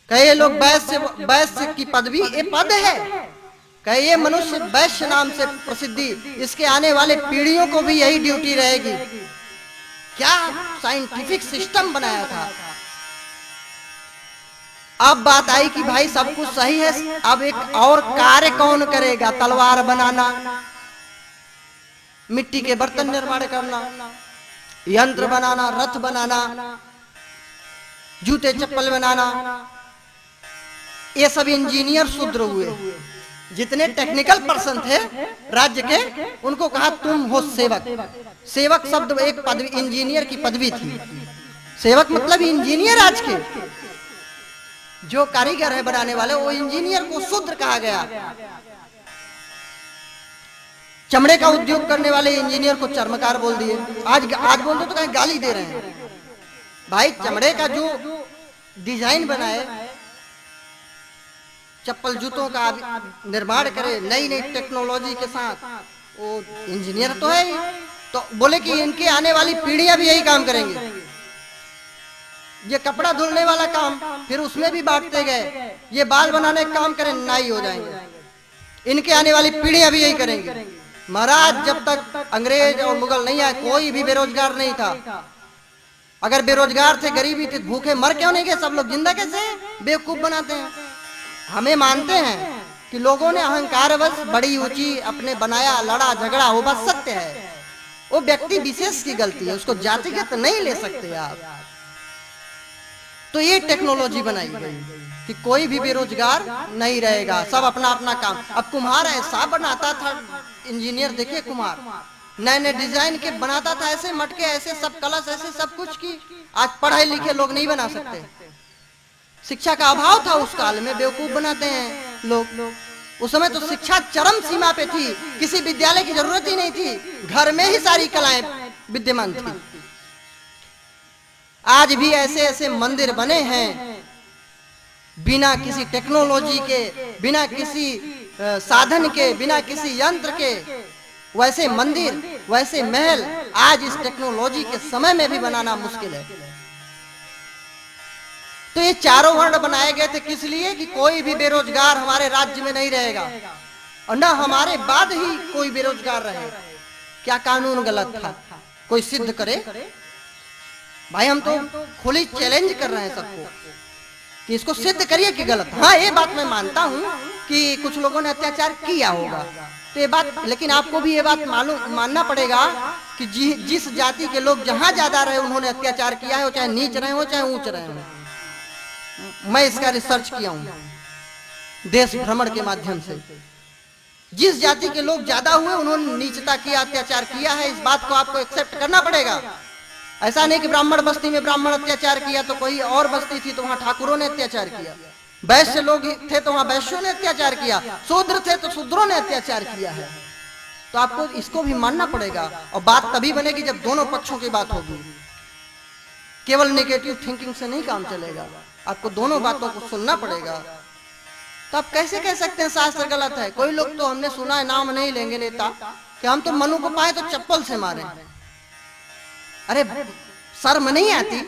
Speaker 4: कहे लोग वैश्य की पदवी ये पद है, कहे ये मनुष्य वैश्य नाम से प्रसिद्धि, इसके आने वाले पीढ़ियों को भी यही ड्यूटी रहेगी। क्या साइंटिफिक सिस्टम बनाया था। अब बात आई कि भाई सब कुछ सही है, अब एक और कार्य कौन करेगा? तलवार बनाना, मिट्टी के बर्तन निर्माण करना, यंत्र बनाना, रथ बनाना, जूते चप्पल बनाना, ये सब इंजीनियर शूद्र हुए। जितने टेक्निकल पर्सन थे राज्य के, उनको कहा तुम हो सेवक। सेवक शब्द एक पदवी, इंजीनियर की पदवी थी। सेवक मतलब इंजीनियर। आज के जो कारीगर है बनाने वाले, वो इंजीनियर को शूद्र कहा गया। चमड़े का उद्योग करने वाले इंजीनियर को चर्मकार बोल दिए। आज बोल दो तो कहीं गाली दे रहे हैं। भाई चमड़े का जो डिजाइन बनाए, चप्पल जूतों का निर्माण करे नई नई टेक्नोलॉजी के साथ, वो इंजीनियर तो है। तो बोले कि इनके आने वाली पीढ़ियां भी यही काम करेंगी। ये कपड़ा धुलने वाला काम फिर उसमें भी बांटते गए, ये बाल बनाने का काम करें, नाई हो जाएंगे। इनके आने वाली पीढ़ियां भी यही करेंगी। महाराज जब तक अंग्रेज और मुगल नहीं आए, कोई भी बेरोजगार नहीं था। अगर बेरोजगार थे, गरीबी थी, भूखे मर क्यों नहीं गए? सब लोग जिंदा कैसे? बेवकूफ बनाते हैं। हमें मानते हैं कि लोगों ने अहंकारवश बड़ी ऊंची अपने बनाया, लड़ा झगड़ा, वो बात सत्य है। वो व्यक्ति विशेष की गलती है, उसको जातिगत नहीं ले सकते आप। तो ये टेक्नोलॉजी बनाई गई कि कोई भी बेरोजगार नहीं रहेगा, सब अपना अपना काम। अब कुम्हार ऐसा बनाता था, इंजीनियर देखिए कुम्हार नए नए डिजाइन के बनाता था, ऐसे मटके, ऐसे सब कलश, ऐसे सब कुछ की आज पढ़े लिखे लोग नहीं बना सकते। शिक्षा का अभाव था उस काल में, बेवकूफ बनाते हैं लोग। उस समय तो शिक्षा चरम सीमा पे थी, किसी विद्यालय की जरूरत ही नहीं थी, घर में ही सारी कलाएं विद्यमान थी। आज भी ऐसे ऐसे मंदिर बने हैं बिना किसी टेक्नोलॉजी के, बिना किसी साधन के, बिना किसी यंत्र के। वैसे मंदिर, वैसे महल आज इस टेक्नोलॉजी के समय में भी बनाना मुश्किल है। तो ये चारों वर्ण बनाए गए थे किस लिए? कि कोई भी बेरोजगार हमारे राज्य में नहीं रहेगा और न हमारे बाद ही कोई बेरोजगार रहे। क्या कानून गलत था? कोई सिद्ध करे भाई। हम तो खुली चैलेंज कर रहे हैं सबको कि इसको सिद्ध करिए कि गलत। हाँ, ये बात मैं मानता हूं कि कुछ लोगों ने अत्याचार किया होगा, तो ये बात, लेकिन आपको भी ये बात मानना पड़ेगा कि जिस जाति के लोग जहां ज्यादा रहे उन्होंने अत्याचार किया है, चाहे नीच रहे हो चाहे ऊंच रहे हो। मैं इसका रिसर्च किया हूं देश भ्रमण के माध्यम से। जिस जाति के लोग ज्यादा हुए उन्होंने नीचता किया, अत्याचार किया है, इस बात को आपको एक्सेप्ट करना पड़ेगा। ऐसा नहीं कि ब्राह्मण बस्ती में ब्राह्मण अत्याचार किया तो कोई और बस्ती थी तो वहां ठाकुरों ने अत्याचार किया, वैश्य लोग थे तो वहां वैश्यों ने अत्याचार किया, शूद्र थे तो शूद्रों ने अत्याचार किया है। तो आपको इसको भी मानना पड़ेगा और बात तभी बनेगी जब दोनों पक्षों की बात होगी। केवल नेगेटिव थिंकिंग से नहीं काम चलेगा, आपको दोनों बातों को सुनना पड़ेगा। तो आप कैसे कह सकते हैं शास्त्र गलत है? कोई लोग तो हमने सुना है, नाम नहीं लेंगे नेता, कि हम तो मनु को पाए तो चप्पल से मारे। अरे शर्म नहीं आती?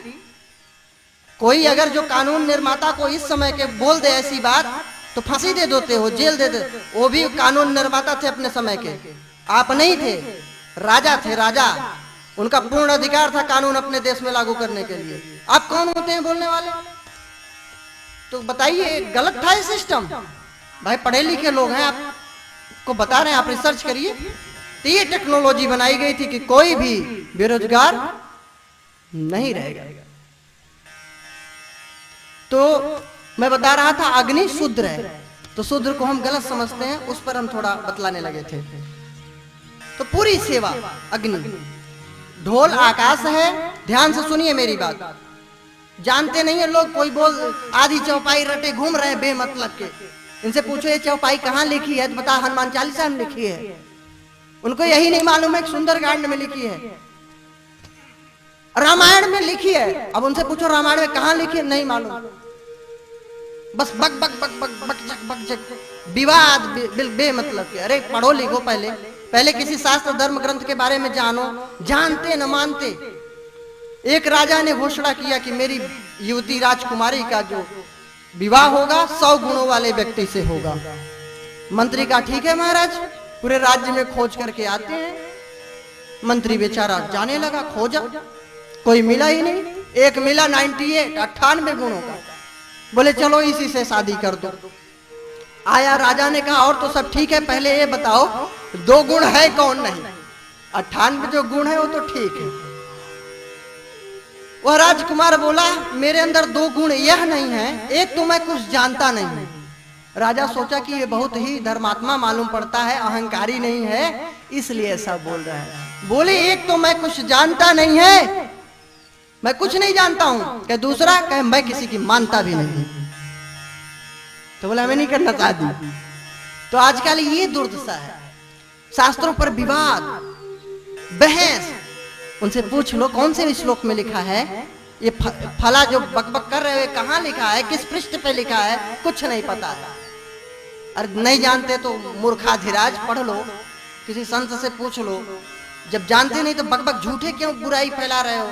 Speaker 4: कोई अगर जो कानून निर्माता को इस समय के बोल दे ऐसी बात तो फांसी दे देते हो, जेल दे दे। वो भी कानून निर्माता थे अपने समय के, आप नहीं थे। राजा थे, राजा, उनका पूर्ण अधिकार था कानून अपने देश में लागू करने के लिए। आप कौन होते हैं बोलने वाले? तो बताइए, गलत था ये सिस्टम। भाई पढ़े लिखे लोग हैं, आपको बता रहे हैं, आप रिसर्च करिए। तो ये टेक्नोलॉजी बनाई गई थी कि कोई भी बेरोजगार नहीं रहेगा। तो मैं बता रहा था अग्नि शूद्र है, तो शूद्र को हम गलत समझते हैं, उस पर हम थोड़ा बतलाने लगे थे। तो पूरी सेवा अग्नि, ढोल आकाश है। ध्यान से सुनिए मेरी बात। जानते नहीं है लोग, कोई बोल आधी चौपाई रटे घूम रहे बेमतलब के। इनसे पूछो ये चौपाई कहाँ लिखी है, तो बता हनुमान चालीसा में लिखी है। उनको यही नहीं मालूम है कि सुंदरकांड में लिखी है, रामायण में लिखी है। अब उनसे पूछो रामायण में कहाँ लिखी है, नहीं मालूम। बस बक बक बक बक बक बक जक विवाद बेमतलब के। अरे पढ़ो लिखो, पहले किसी शास्त्र धर्म ग्रंथ के बारे में जानो। जानते न मानते। एक राजा ने घोषणा किया कि मेरी युवती राजकुमारी का जो विवाह होगा 100 गुणों वाले व्यक्ति से होगा। मंत्री का ठीक है महाराज, पूरे राज्य में खोज करके आते हैं। मंत्री बेचारा जाने लगा, खोजा, कोई मिला ही नहीं। एक मिला 98 गुणों का। बोले चलो इसी से शादी कर दो। आया, राजा ने कहा और तो सब ठीक है, पहले ये बताओ 2 गुण है कौन नहीं? 98 जो गुण है वो तो ठीक है। वह राजकुमार बोला मेरे अंदर 2 गुण यह नहीं है, एक तो मैं कुछ जानता नहीं। राजा सोचा कि ये बहुत ही धर्मात्मा मालूम पड़ता है, अहंकारी नहीं है, इसलिए ऐसा बोल रहा है। बोले एक तो मैं कुछ जानता नहीं है, मैं कुछ नहीं जानता हूं। क्या दूसरा? कहे मैं किसी की मानता भी नहीं। तो बोला मैं नहीं करना चाहती। तो आजकल ये दुर्दशा है, शास्त्रों पर विवाद, बहस। उनसे पूछ लो कौन से श्लोक में लिखा है, ये फला जो बकबक कर रहे हो कहाँ लिखा है, किस पृष्ठ पे लिखा है, कुछ नहीं पता है। अरे नहीं जानते तो मूर्खाधिराज पढ़ लो, किसी संत से पूछ लो। जब जानते नहीं तो बकबक झूठे क्यों बुराई फैला रहे हो?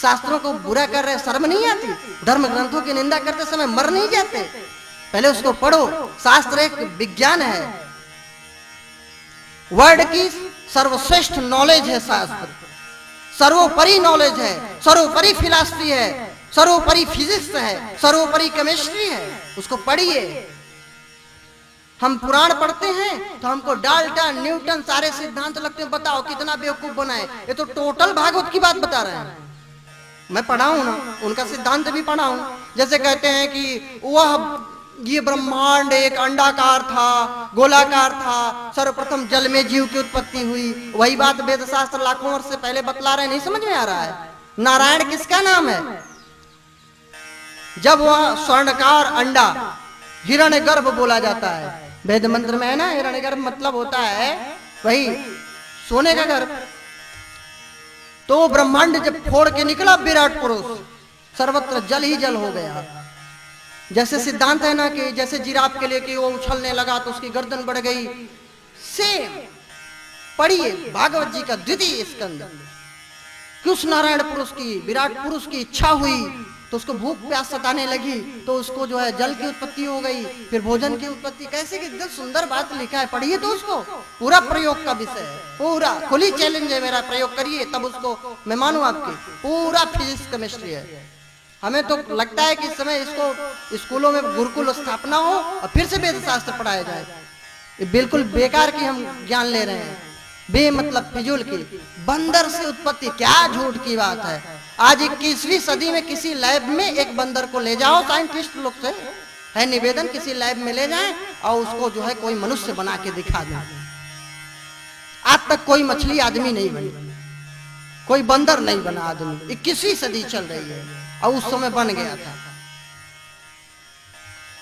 Speaker 4: शास्त्रों को बुरा कर रहे, शर्म नहीं आती? धर्म ग्रंथों की निंदा करते समय मर नहीं जाते? पहले उसको पढ़ो। शास्त्र एक विज्ञान है, वर्ल्ड की सर्वश्रेष्ठ नॉलेज है शास्त्र, सर्वोपरि नॉलेज है, सर्वोपरि फिलॉसफी है, सर्वोपरि फिजिक्स है, सर्वोपरि केमिस्ट्री है। उसको पढ़िए। हम पुराण पढ़ते हैं तो हमको डाल्टन न्यूटन सारे सिद्धांत लगते हैं। बताओ कितना बेवकूफ बनाए। ये तो टोटल भागवत की बात बता रहे हैं। मैं पढ़ा हूं ना, उनका सिद्धांत भी पढ़ा हूं। जैसे कहते हैं कि वह ये ब्रह्मांड एक अंडाकार था, गोलाकार था, सर्वप्रथम जल में जीव की उत्पत्ति हुई। वही बात वेद शास्त्र लाखों वर्ष से पहले बतला रहे, नहीं समझ में आ रहा है? नारायण किसका नाम है? जब वह स्वर्णकार अंडा हिरण्यगर्भ बोला जाता है, वेद मंत्र में है ना, हिरण्यगर्भ मतलब होता है वही सोने का गर्भ। तो ब्रह्मांड जब फोड़ के निकला विराट पुरुष, सर्वत्र जल ही जल हो गया। जैसे सिद्धांत है ना कि जैसे जिराफ के लिए कि वो उछलने लगा तो उसकी गर्दन बढ़ गई, सेम पढ़िए भागवत जी का द्वितीय स्कंद कि उस नारायण पुरुष की, विराट पुरुष की इच्छा हुई तो उसको भूख प्यास सताने लगी, तो उसको जो है जल की उत्पत्ति हो गई, फिर भोजन की उत्पत्ति। कैसे कि एकदम सुंदर बात लिखा है, पढ़िए तो उसको, पूरा प्रयोग का विषय है, पूरा खुली चैलेंज है मेरा, प्रयोग करिए तब उसको मैं मानू आपकी, पूरा फिजिक्स केमिस्ट्री है। हमें तो लगता है कि इस समय इसको स्कूलों में गुरुकुल स्थापना हो और फिर से वेद शास्त्र पढ़ाया जाए। ये बिल्कुल बेकार की हम ज्ञान ले रहे हैं, बे मतलब फिजूल की। बंदर से उत्पत्ति, क्या झूठ की बात है। आज 21वीं सदी में किसी लैब में एक बंदर को ले जाओ, साइंटिस्ट लोग से है निवेदन, किसी लैब में ले जाएं और उसको जो है कोई मनुष्य बना के दिखा दें। आज तक कोई मछली आदमी नहीं बनी, कोई बंदर नहीं बना आदमी। 21वीं सदी चल रही है और उस समय बन गया था।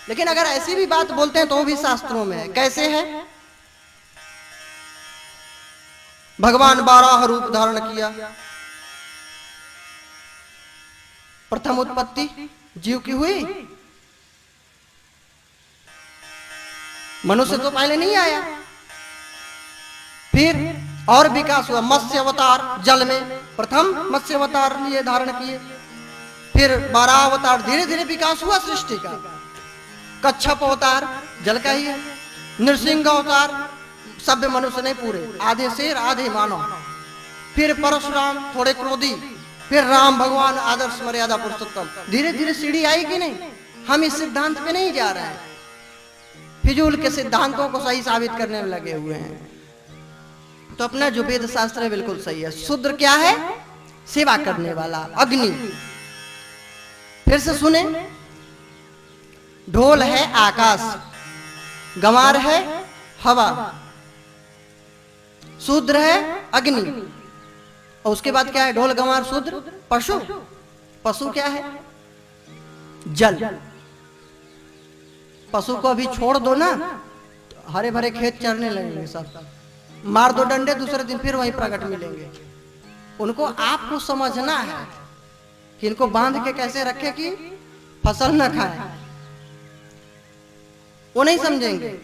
Speaker 4: लेकिन अगर ऐसी भी बात बोलते हैं तो वो भी शास्त्रों में है। कैसे है? भगवान 12 रूप धारण किया। प्रथम उत्पत्ति जीव की हुई, मनुष्य तो पहले नहीं आया। फिर और विकास हुआ, मत्स्य अवतार जल में, प्रथम मत्स्य अवतार लिए धारण किए। फिर 12 अवतार, धीरे धीरे विकास हुआ सृष्टि का। कच्छप अवतार जल का ही है। नृसिंह अवतार सभ्य मनुष्य नहीं पूरे, आधे शेर आधे मानव। फिर परशुराम थोड़े क्रोधी, फिर राम भगवान आदर्श मर्यादा पुरुषोत्तम। धीरे धीरे सीढ़ी आई कि नहीं? हम इस सिद्धांत पे नहीं जा रहे हैं, फिजूल के सिद्धांतों को सही साबित करने में लगे हुए हैं। तो अपना जो वेद शास्त्र है बिल्कुल सही है। शूद्र क्या है? सेवा करने वाला, अग्नि। फिर से सुने, ढोल है आकाश, गंवार है हवा, शूद्र है अग्नि। और उसके बाद क्या है? ढोल गंवार शूद्र। पशु, पशु क्या है? जल। पशु को अभी छोड़ दो ना, हरे भरे खेत चरने लगेंगे सब, मार दो डंडे, दूसरे दिन फिर वहीं प्रकट मिलेंगे। उनको आपको समझना है कि इनको बांध के कैसे रखे कि फसल न खाए, वो नहीं समझेंगे।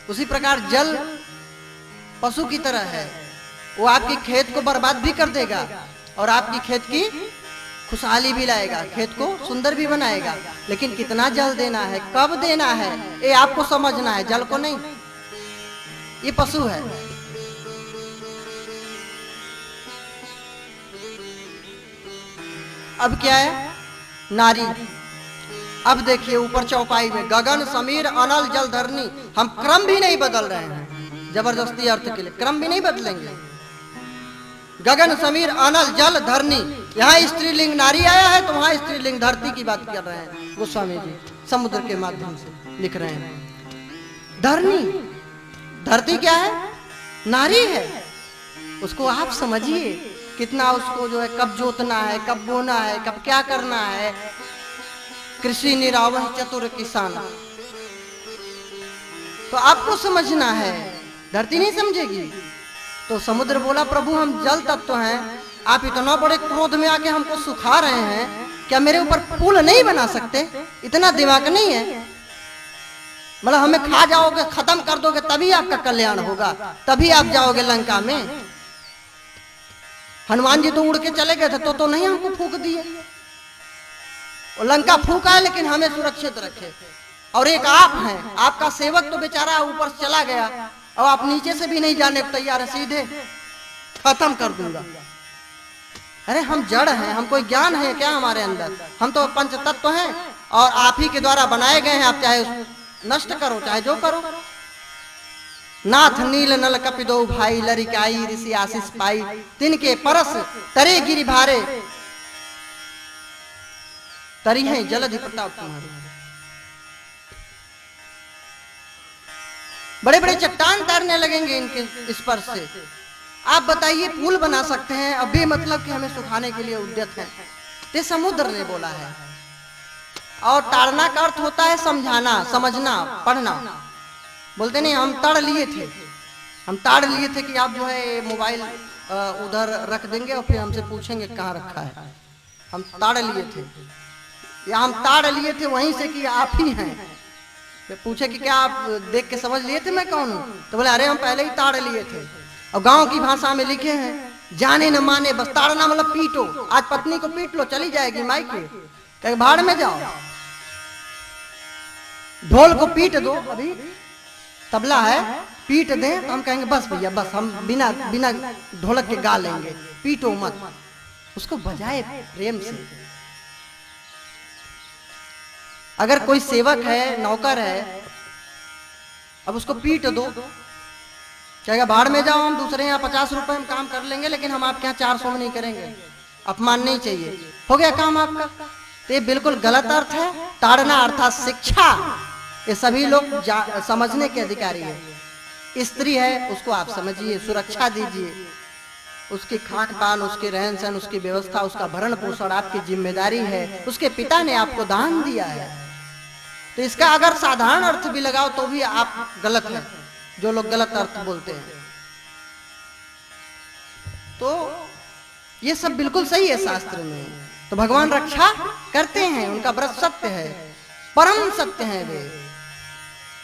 Speaker 4: उसी प्रकार जल पशु की तरह है, वो आपकी खेत को बर्बाद भी कर देगा और आपकी खेत की खुशहाली भी लाएगा, खेत को सुंदर भी बनाएगा। लेकिन कितना जल देना है, कब देना है, ये आपको समझना है, जल को नहीं। ये पशु है। अब क्या है? नारी। अब देखिए ऊपर चौपाई में, गगन समीर अनल जल धरनी। हम क्रम भी नहीं बदल रहे हैं जबरदस्ती अर्थ के लिए, क्रम भी नहीं बदलेंगे। गगन समीर अनल जल धरनी, यहाँ स्त्रीलिंग नारी आया है तो वहां स्त्रीलिंग धरती की बात कर रहे हैं गोस्वामी जी, समुद्र के माध्यम से लिख रहे हैं। धरनी, धरती क्या है? नारी है। उसको आप समझिए कितना, उसको जो है कब जोतना है, कब बोना है, कब क्या करना है। कृषि निरावह चतुर किसान, तो आपको समझना है, धरती नहीं समझेगी। तो समुद्र बोला, प्रभु हम जल तत्व हैं, आप इतना बड़े क्रोध में आके हमको सुखा रहे हैं, क्या मेरे ऊपर पुल नहीं बना सकते? इतना दिमाग नहीं है? मतलब हमें खा जाओगे, खत्म कर दोगे तभी आपका कल्याण होगा, तभी आप जाओगे लंका में। हनुमान जी तो उड़ के चले गए थे तो नहीं हमको फूंक दिए। और लंका फूंका है लेकिन हमें सुरक्षित रखे। और एक आप हैं, आपका सेवक तो बेचारा ऊपर चला गया और आप नीचे से भी नहीं जाने को तैयार है, सीधे खत्म कर दूंगा। अरे हम जड़ हैं, हम कोई ज्ञान है क्या हमारे अंदर? हम तो पंच तत्व हैं और आप ही के द्वारा बनाए गए हैं। आप चाहे नष्ट करो चाहे जो करो। नाथ नील नल कपिदो भाई, लरिकाई ऋषि आशीष पाई, तिनके परस तरे गिरि भारे, तरी है जलधि प्रताप तुम्हारे। बड़े बड़े चट्टान तैरने लगेंगे इनके स्पर्श से। आप बताइए पुल बना सकते हैं, अब बेमतलब कि हमें सुखाने के लिए उद्यत हैं। ते समुद्र ने बोला है। और ताड़ना का अर्थ होता है समझाना, समझना, पढ़ना। बोलते नहीं हम ताड़ लिए थे, हम ताड़ लिए थे कि आप जो है मोबाइल उधर रख देंगे और फिर हमसे पूछेंगे कहाँ रखा है। हम ताड़ लिए थे, या हम ताड़ लिए थे वहीं से कि आप ही हैं। पूछे कि क्या आप देख के समझ लिए थे मैं कौन हूँ? तो बोले अरे हम पहले ही ताड़ लिए थे। और गांव की भाषा में लिखे हैं, जाने न माने बस ताड़ना मतलब पीटो। आज पत्नी को पीट लो, चली जाएगी मायके, कहीं भाड़ में जाओ। ढोल को पीट दो, अभी तबला है, पीट दें तो हम कहेंगे बस भैया बस, हम बिना बिना ढोलक के गा लेंगे। पीटो मत, उसको बजाए प्रेम से। अगर कोई सेवक है, नौकर है, अब उसको पीट दो, कहेगा भाड़ में जाओ, हम दूसरे यहाँ 50 रुपए में काम कर लेंगे, लेकिन हम आपके यहाँ 400 में नहीं करेंगे, अपमान नहीं चाहिए, हो गया काम आपका। तो ये बिल्कुल गलत अर्थ है। ताड़ना अर्थात शिक्षा, ये सभी लोग समझने के अधिकारी है। स्त्री है उसको आप समझिए, सुरक्षा दीजिए, उसके खान पान, उसके रहन सहन, उसकी व्यवस्था, उसका भरण पोषण आपकी जिम्मेदारी है। उसके पिता ने आपको दान दिया है। तो इसका अगर साधारण अर्थ भी लगाओ तो भी आप गलत है, जो लोग गलत अर्थ बोलते हैं। तो ये सब बिल्कुल सही है शास्त्र में। तो भगवान रक्षा करते हैं, उनका व्रत सत्य है, परम सत्य है वे।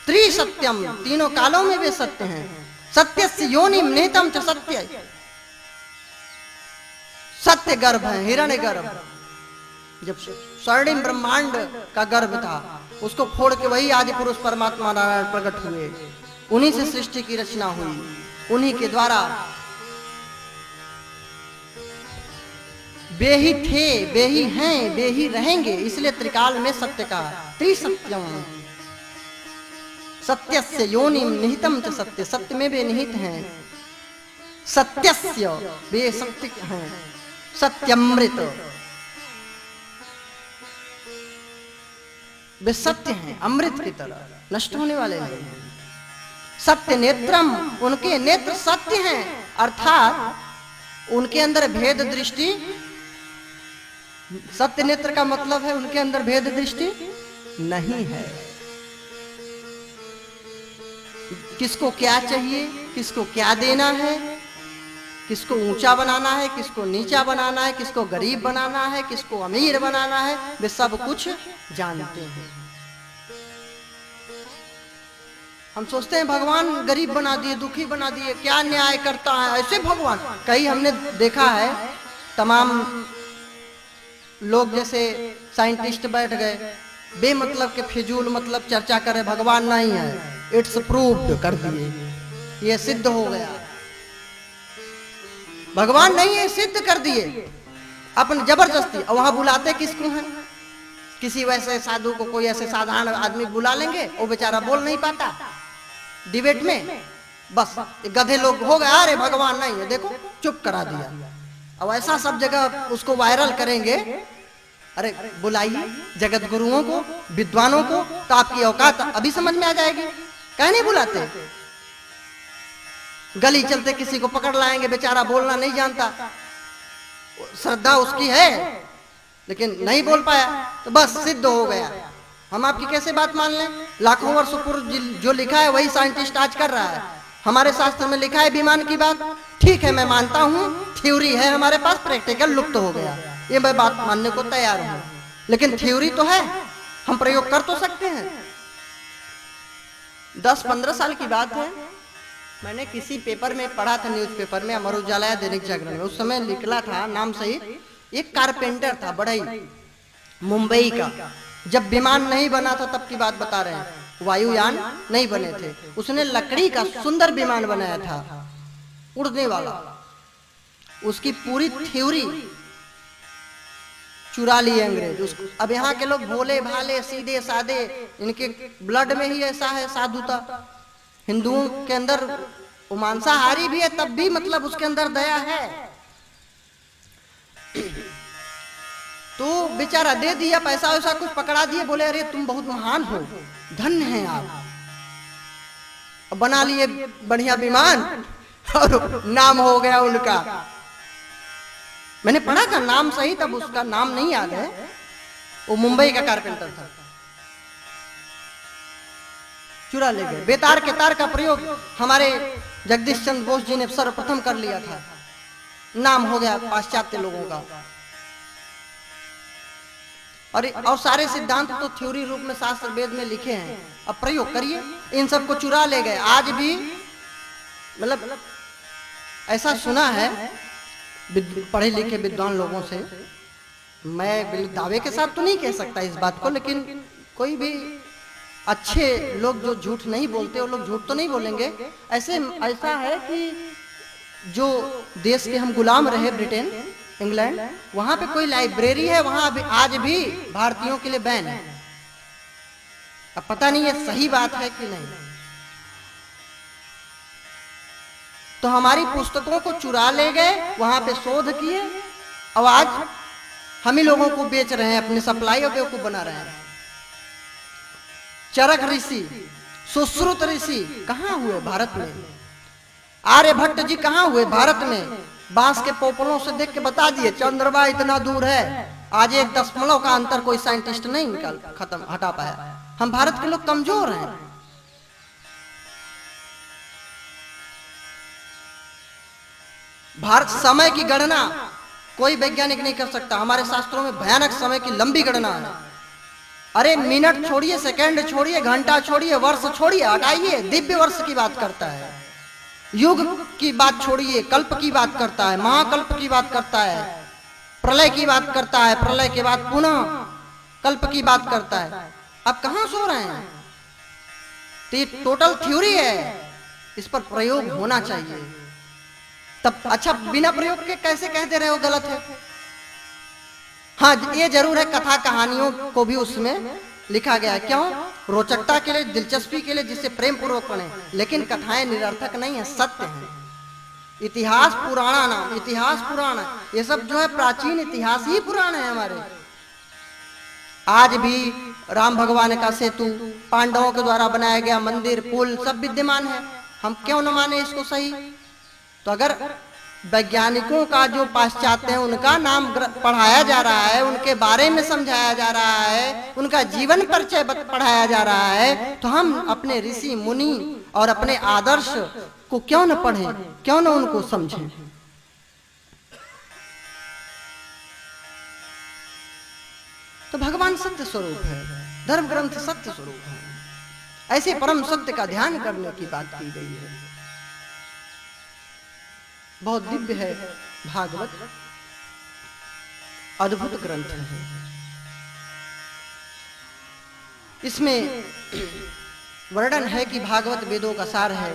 Speaker 4: त्रिसत्यम, तीनों कालों में वे सत्य हैं। सत्यस्य योनिम निहितम च सत्य, सत्य गर्भ है, हिरण्य गर्भ। जब स्वर्णिम ब्रह्मांड का गर्भ था, उसको फोड़ के वही आदि पुरुष परमात्मा नारायण प्रकट हुए। उन्हीं से सृष्टि की रचना हुई, उन्हीं के द्वारा। वे ही थे, वे ही हैं, वे ही रहेंगे, इसलिए त्रिकाल में सत्य का त्रिसत्यम। सत्यस्य योनिम निहितम च सत्य, सत्य में वे निहित हैं। सत्यस्य, वे सत्य हैं। सत्यमृत, वे सत्य हैं, अमृत की तरह, नष्ट होने वाले नहीं हैं। सत्य नेत्रम, उनके नेत्र सत्य हैं, अर्थात उनके अंदर भेद दृष्टि। सत्य नेत्र का मतलब है उनके अंदर भेद दृष्टि नहीं है। किसको क्या चाहिए, किसको क्या देना है, किसको ऊंचा बनाना है, किसको नीचा बनाना है, किसको गरीब बनाना है, किसको अमीर बनाना है, वे सब कुछ जानते हैं। हम सोचते हैं भगवान गरीब बना दिए, दुखी बना दिए, क्या न्याय करता है ऐसे भगवान। कई हमने देखा है, तमाम लोग जैसे साइंटिस्ट बैठ गए, बेमतलब के फिजूल मतलब चर्चा करे, भगवान नहीं है, इट्स प्रूव्ड कर दिए, ये सिद्ध हो गया। भगवान नहीं है, सिद्ध कर दिए अपन जबरदस्ती। और वहां बुलाते किसको हैं? किसी वैसे साधु को, कोई ऐसे साधारण आदमी बुला लेंगे, वो बेचारा बोल नहीं पाता डिबेट में, बस गधे लोग हो गए, अरे भगवान नहीं है, देखो चुप करा दिया। अब ऐसा सब जगह उसको वायरल करेंगे। अरे बुलाइए जगत गुरुओं को, विद्वानों को, तो आपकी औकात अभी समझ में आ जाएगी। कहीं नहीं बुलाते, गली चलते किसी को पकड़ लाएंगे, बेचारा बोलना नहीं जानता, श्रद्धा उसकी है लेकिन नहीं बोल पाया, तो बस सिद्ध हो गया। हम आपकी कैसे बात मान लें? लाखों वर्ष पूर्व जो लिखा है वही साइंटिस्ट आज कर रहा है। हमारे शास्त्र में लिखा है विमान की बात, ठीक है मैं मानता हूं, थ्योरी है हमारे पास, प्रैक्टिकल लुप्त हो गया, ये मैं बात मानने को तैयार हूं, लेकिन थ्योरी तो है, हम प्रयोग कर तो सकते हैं। 10-15 साल की बात है, मैंने किसी पेपर में पढ़ा था, न्यूज़पेपर में, अमर उजाला या दैनिक जागरण में, उस समय निकला था नाम सही, एक कारपेंटर था बढ़ई, मुंबई का। जब विमान नहीं बना था तब की बात बता रहे हैं, वायुयान नहीं बने थे, उसने लकड़ी का सुंदर विमान बनाया था, उड़ने वाला। उसकी पूरी थ्योरी चुरा लिए अंग्रेज उसको। अब यहाँ के लोग भोले भाले सीधे साधे, इनके ब्लड में ही ऐसा है साधुता। हिंदुओं के अंदर वो मांसाहारी भी है, तब भी मतलब उसके अंदर दया है। तो बेचारा दे दिया पैसा वैसा कुछ, पकड़ा दिए, बोले अरे तुम बहुत महान हो, धन्य हैं आप। बना लिए बढ़िया विमान और नाम हो गया उनका। मैंने पढ़ा था नाम सही, तब उसका नाम नहीं याद है। वो मुंबई का कारपेंटर था। चुरा ले गए। बेतार के तार का प्रयोग हमारे जगदीश चंद्र बोस जी ने सर्वप्रथम कर लिया था। नाम हो गया पाश्चात्य लोगों का। और सारे सिद्धांत तो थ्योरी रूप में शास्त्र वेद में लिखे हैं। अब प्रयोग करिए। इन सबको चुरा ले गए। आज भी मतलब ऐसा सुना है पढ़े लिखे विद्वान लोगों से, मैं दावे के साथ तो नहीं कह सकता इस बात को, लेकिन कोई भी अच्छे लोग जो झूठ नहीं बोलते वो लोग झूठ तो नहीं बोलेंगे। ऐसा है कि जो देश के हम गुलाम रहे, ब्रिटेन, इंग्लैंड, वहां पे कोई लाइब्रेरी है, वहां भी आज भी भारतीयों के लिए बैन है। अब पता नहीं ये सही बात है कि नहीं। तो हमारी पुस्तकों को चुरा ले गए, वहां पे शोध किए और आज हम ही लोगों को बेच रहे हैं, अपने सप्लाई और बेवकूफ बना रहे हैं। चरक ऋषि, सुश्रुत ऋषि कहां हुए भारत में? आर्यभट्ट जी कहां हुए भारत में? बांस के पोपलों से देख के बता दिए चंद्रमा इतना दूर है। आज 1 दशमलव का अंतर कोई साइंटिस्ट नहीं हटा पाया। हम भारत के लोग कमजोर हैं। भारत समय की गणना कोई वैज्ञानिक नहीं कर सकता। हमारे शास्त्रों में भयानक समय की लंबी गणना है। अरे मिनट छोड़िए, सेकंड छोड़िए, घंटा छोड़िए, वर्ष छोड़िए, हटाइए, दिव्य वर्ष की बात करता है। युग की बात छोड़िए, कल्प की बात करता है, महाकल्प की बात करता है, प्रलय की बात करता है, प्रलय के बाद पुनः कल्प की बात करता है। अब कहां सो रहे हैं? तो ये टोटल थ्योरी है, इस पर प्रयोग होना चाहिए। तब अच्छा, बिना प्रयोग के कैसे कहते रहे हो गलत है? हाँ, ये जरूर है कथा कहानियों को भी उसमें लिखा गया है। क्यों? रोचकता के लिए, दिलचस्पी के लिए, जिससे प्रेम पूर्वक पढ़े। लेकिन कथाएं निरर्थक नहीं है, सत्य है। इतिहास पुराना नाम, इतिहास पुराण, ये सब जो है प्राचीन इतिहास ही पुराण है हमारे। आज भी राम भगवान का सेतु, पांडवों के द्वारा बनाया गया मंदिर, पुल सब विद्यमान है। हम क्यों न माने इसको सही? तो अगर वैज्ञानिकों का जो पाश्चात्य है उनका नाम पढ़ाया जा रहा है, उनके बारे में समझाया जा रहा है, उनका जीवन परिचय पढ़ाया जा रहा है, तो हम अपने ऋषि मुनि और अपने आदर्श को क्यों न पढ़ें, क्यों न उनको समझें? तो भगवान सत्य स्वरूप है, धर्म ग्रंथ सत्य स्वरूप है। ऐसे परम सत्य का ध्यान करने की बात की गई है। बहुत दिव्य है भागवत, अद्भुत ग्रंथ है। इसमें वर्णन है कि भागवत वेदों का सार है।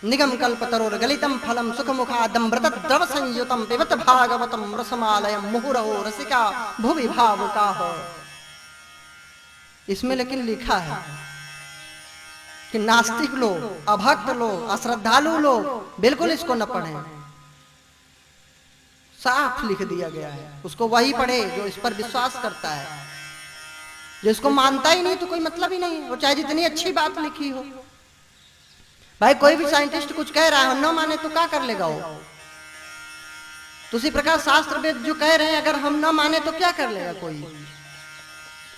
Speaker 4: निगम कल्प तरोर गलितम फलम सुख मुखादम व्रत द्रव संयुतम पिबत भागवतम रसमालयम मुहुरहो रसिका भुवि भावुकाः। इसमें लेकिन लिखा है कि नास्तिक लोग, अभक्त लोग, अश्रद्धालु लोग बिल्कुल इसको न पढ़ें। साफ लिख दिया गया है, उसको वही पढ़े जो इस पर विश्वास करता है। जो इसको मानता ही नहीं तो कोई मतलब ही नहीं है, वो चाहे जितनी अच्छी बात लिखी हो। भाई कोई भी साइंटिस्ट कुछ कह रहा है, हम न माने तो क्या कर लेगा वो? तो उसी प्रकार शास्त्र वेद जो कह रहे हैं, अगर हम न माने तो क्या कर लेगा कोई?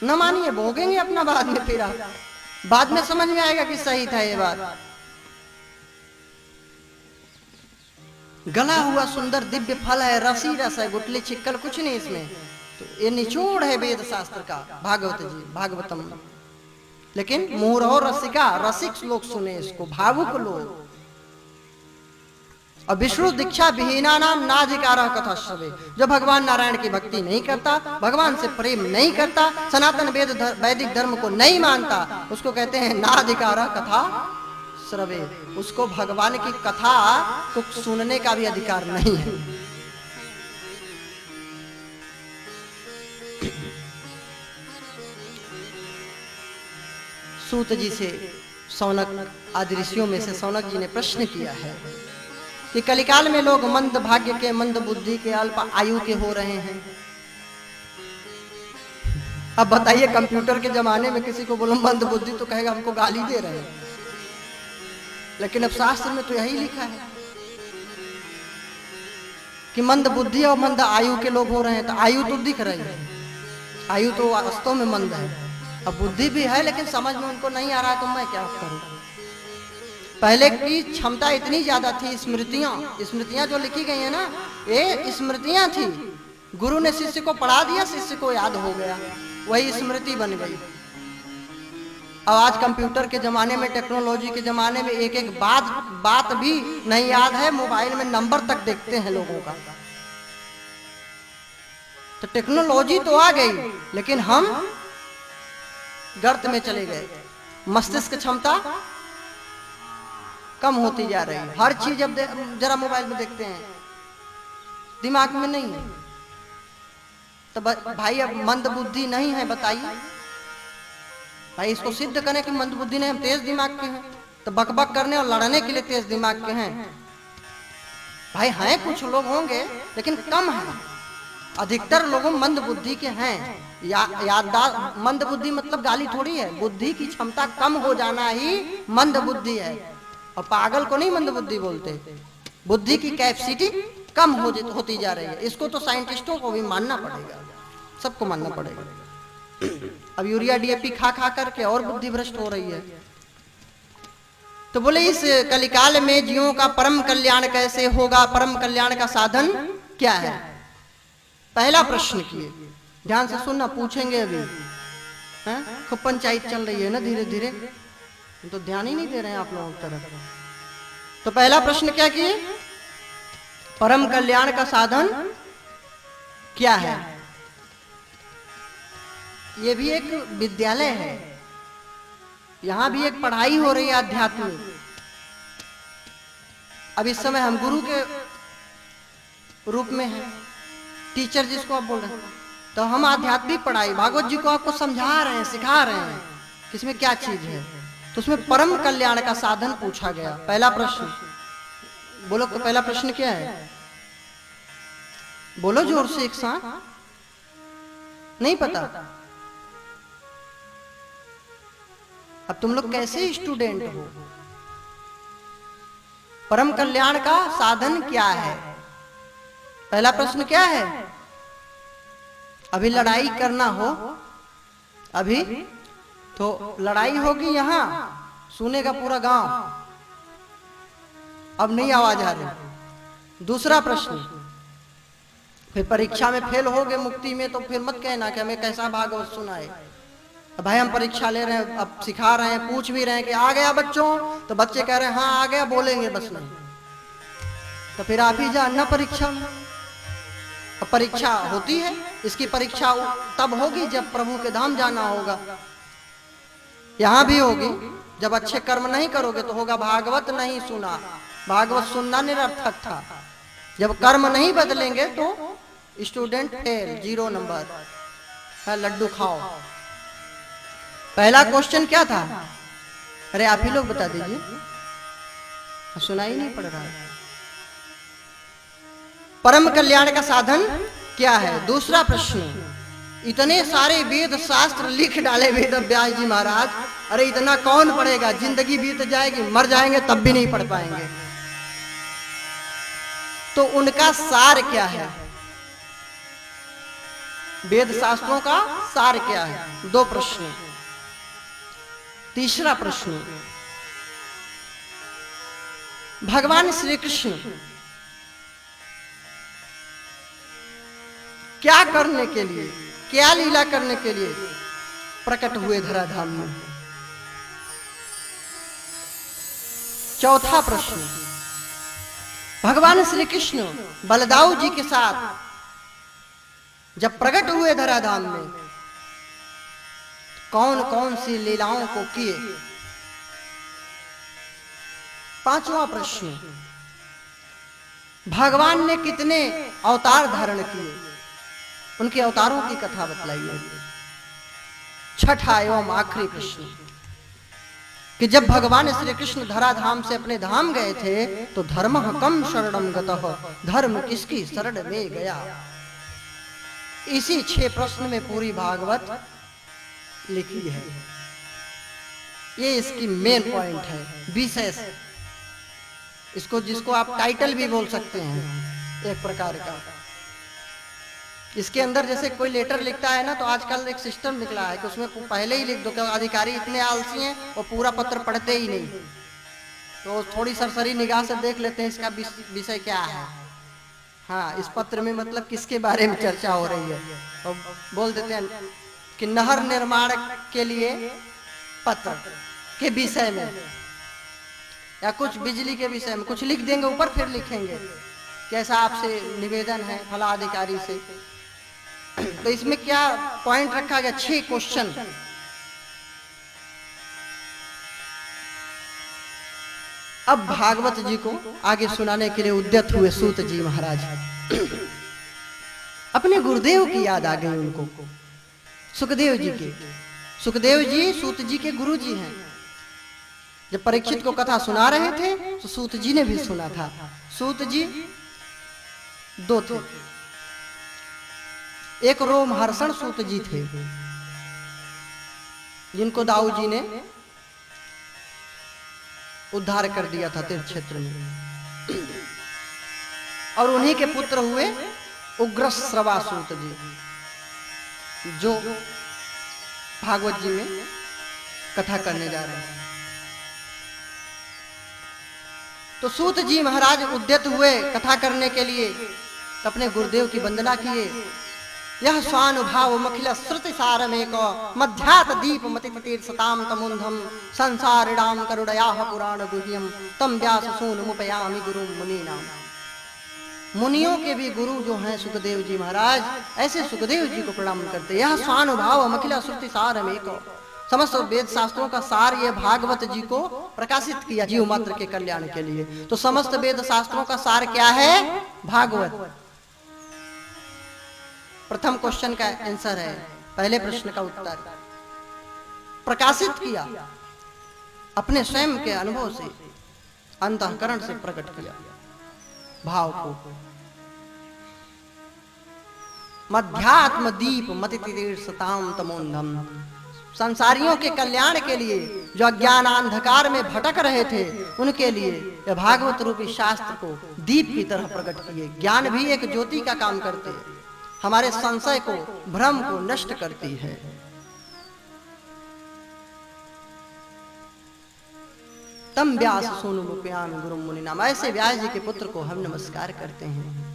Speaker 4: न मानिए, भोगेंगे अपना बाद में। फिर बाद में समझ में आएगा कि सही था ये बात। गला हुआ सुंदर दिव्य फल है, रसी रस है, गुटली छिक्कल कुछ नहीं इसमें। तो ये निचोड़ है वेद शास्त्र का, भागवत जी, भागवतम। लेकिन मुहुरहो रसिका, रसिक लोग सुने इसको, भावुक लोग। और विष्णु दीक्षा विहीना नाम नाधिकार कथा श्रवे। जो भगवान नारायण की भक्ति नहीं करता, भगवान से प्रेम नहीं करता, सनातन वैदिक धर्म को नहीं मानता, उसको कहते हैं नाधिकार कथा श्रवे। उसको भगवान की कथा को सुनने का भी अधिकार नहीं है। सूत जी से सौनक आदि ऋषियों में से सौनक जी ने प्रश्न किया है कि कलिकाल में लोग मंद भाग्य के, मंद बुद्धि के, अल्प आयु के हो रहे हैं। अब बताइए, कंप्यूटर के जमाने में किसी को बोलो मंद बुद्धि तो कहेगा हमको गाली दे रहे हैं। लेकिन अब शास्त्र में तो यही लिखा है कि मंद बुद्धि और मंद आयु के लोग हो रहे हैं। तो आयु तो दिख रही है, आयु तो वास्तव में मंद है, अब बुद्धि भी है लेकिन समझ में उनको नहीं आ रहा, तो मैं क्या करूं। पहले की क्षमता इतनी ज्यादा थी, स्मृतियां जो लिखी गई है ना, ये स्मृतियां थी। गुरु ने शिष्य को पढ़ा दिया, शिष्य को याद हो गया, वही स्मृति बन गई। अब आज कंप्यूटर के जमाने में, टेक्नोलॉजी के जमाने में एक एक बात भी नहीं याद है, मोबाइल में नंबर तक देखते हैं लोगों का। तो टेक्नोलॉजी तो आ गई, लेकिन हम गर्त में चले गए। मस्तिष्क क्षमता कम होती जा रही है। हर चीज अब जरा मोबाइल में देखते हैं, दिमाग में नहीं है। तो भाई अब मंद बुद्धि नहीं है, बताइए भाई, इसको सिद्ध करें कि मंद बुद्धि नहीं, हम तेज दिमाग के हैं। तो बकबक करने और लड़ने के लिए तेज दिमाग के हैं भाई। हैं कुछ लोग होंगे लेकिन कम है, अधिकतर लोग मंद बुद्धि के हैं। याददाश्त, मंद बुद्धि मतलब गाली थोड़ी है, बुद्धि की क्षमता कम हो जाना ही मंद बुद्धि है। और पागल को नहीं मंद बुद्धि बोलते, बुद्धि की कैपेसिटी कम होती जा रही है। इसको तो साइंटिस्टों को भी मानना पड़ेगा, सबको मानना पड़ेगा। अब यूरिया डीएपी खा करके और बुद्धि भ्रष्ट हो रही है। तो बोले इस कलिकाल में जीवों का परम कल्याण कैसे होगा, परम कल्याण का साधन क्या है? पहला प्रश्न किए, ध्यान से सुनना, पूछेंगे अभी। खूब पंचायत चल रही है ना धीरे धीरे, तो ध्यान ही नहीं दे रहे हैं आप लोगों की तरफ। तो पहला प्रश्न क्या किए, परम कल्याण का साधन क्या है? ये भी एक विद्यालय है, यहां भी एक पढ़ाई हो रही है आध्यात्मिक। अब इस समय हम गुरु के रूप में हैं, टीचर जिसको आप बोल रहे हैं, तो हम आध्यात्मिक पढ़ाई भागवत जी को आपको समझा रहे हैं, सिखा रहे हैं कि इसमें क्या चीज है। तो उसमें परम कल्याण का साधन पूछा गया। पहला प्रश्न बोलो, तो पहला प्रश्न क्या है? बोलो जोर से एक साथ, नहीं पता? अब तुम लोग कैसे स्टूडेंट हो? परम कल्याण का साधन क्या है? पहला प्रश्न क्या है? अभी लड़ाई करना हो, अभी तो लड़ाई होगी, यहां सुनेगा पूरा गांव, अब नहीं आवाज आ रही। दूसरा प्रश्न, फिर परीक्षा में फेल हो गए मुक्ति में, तो फिर मत कहना कि हमें कैसा भागवत सुनाए। भाई हम परीक्षा ले रहे हैं, अब सिखा रहे हैं, पूछ भी रहे हैं कि आ गया बच्चों, तो बच्चे कह रहे हैं हाँ आ गया, बोलेंगे बस नहीं। तो फिर आप ही जानना परीक्षा में। अब परीक्षा होती है, इसकी परीक्षा तब होगी जब प्रभु के धाम जाना होगा। यहां भी होगी, जब अच्छे कर्म नहीं करोगे तो होगा भागवत नहीं सुना। भागवत सुनना निरर्थक था। जब कर्म नहीं बदलेंगे तो स्टूडेंट फेल, 0 नंबर है, लड्डू खाओ। पहला क्वेश्चन क्या था? अरे आप ही लोग बता दीजिए, सुनाई नहीं पड़ रहा है। परम कल्याण का साधन क्या है? दूसरा प्रश्न, इतने सारे वेद शास्त्र लिख डाले वेद व्यास जी महाराज, अरे इतना कौन पढ़ेगा? जिंदगी बीत जाएगी, मर जाएंगे तब भी नहीं पढ़ पाएंगे। तो उनका सार क्या है? वेद शास्त्रों का सार क्या है? 2 प्रश्न। तीसरा प्रश्न, भगवान श्री कृष्ण क्या करने के लिए, क्या लीला करने के लिए प्रकट हुए धराधाम में? चौथा प्रश्न, भगवान श्री कृष्ण बलदाऊ जी के साथ जब प्रकट हुए धराधाम में, कौन कौन सी लीलाओं को किए? पांचवा प्रश्न, भगवान ने कितने अवतार धारण किए, उनके अवतारों की कथा बतलाइए। छठा एवं आखिरी प्रश्न, कि जब भगवान श्री कृष्ण धराधाम से अपने धाम गए थे तो धर्मः कम शरणं गतः, धर्म किसकी शरण में गया? इसी 6 प्रश्न में पूरी भागवत लिखी है। ये इसकी मेन पॉइंट है, विशेष इसको जिसको आप टाइटल भी बोल सकते हैं एक प्रकार का। इसके अंदर जैसे कोई लेटर लिखता है ना, तो आजकल एक सिस्टम निकला है कि उसमें पहले ही लिख दो कि अधिकारी इतने आलसी हैं और पूरा पत्र पढ़ते ही नहीं, तो थोड़ी सरसरी निगाह से देख लेते हैं इसका विषय क्या है। हाँ, इस पत्र में मतलब किसके बारे में चर्चा हो रही है, और बोल देते हैं कि नहर निर्माण के लिए पत्र के विषय में, या कुछ बिजली के विषय में कुछ लिख देंगे ऊपर, फिर लिखेंगे कैसा आपसे निवेदन है फला अधिकारी से। तो इसमें क्या पॉइंट रखा गया, 6 क्वेश्चन। अब भागवत जी को आगे सुनाने के लिए उद्यत हुए सूत जी महाराज। अपने गुरुदेव की याद आ गई उनको, सुखदेव जी के। सुखदेव जी सूत जी के गुरु जी हैं। जब परीक्षित को कथा सुना रहे थे तो सूत जी ने भी सुना था। सूत जी 2 थे, एक रोमहर्षण सूत जी थे जिनको दाऊ जी ने उद्धार कर दिया था तीर्थ क्षेत्र में, और उन्हीं के पुत्र हुए उग्रश्रवा सूत जी, जो भागवत जी में कथा करने जा रहे हैं। तो सूत जी महाराज उद्यत हुए कथा करने के लिए, अपने गुरुदेव की वंदना किए। यह स्वानुभाव मखिल श्रुति सारमेक मध्यात दीप मतिपतिर सताम तमुंधम संसारिणाम करुणयाः पुराण गुह्यम तम व्यास सून मुपयामि गुरु मुनीनाम। मुनियों के भी गुरु जो हैं सुखदेव जी महाराज, ऐसे सुखदेव जी को प्रणाम करते। यह स्वानुभाव मखिल श्रुति सारमेक, समस्त वेद शास्त्रों का सार ये भागवत जी को प्रकाशित किया जीव मात्र के कल्याण के लिए। तो समस्त वेद शास्त्रों का सार क्या है? भागवत। प्रथम क्वेश्चन का आंसर है, पहले प्रश्न का उत्तर प्रकाशित किया, अपने स्वयं के अनुभव से, अंतःकरण से प्रकट किया भाव को। मध्यात्म दीप मतितीर्षताम तमोन्धम, संसारियों के कल्याण के लिए, जो अज्ञान अंधकार में भटक रहे थे उनके लिए यह भागवत रूपी शास्त्र को दीप की तरह प्रकट किए। ज्ञान भी एक ज्योति का काम करते हैं, हमारे संशय को, भ्रम को नष्ट करती है। तम व्यास सोनु मुपयामि गुरु मुनि नाम, ऐसे व्यास जी के पुत्र को हम नमस्कार करते हैं।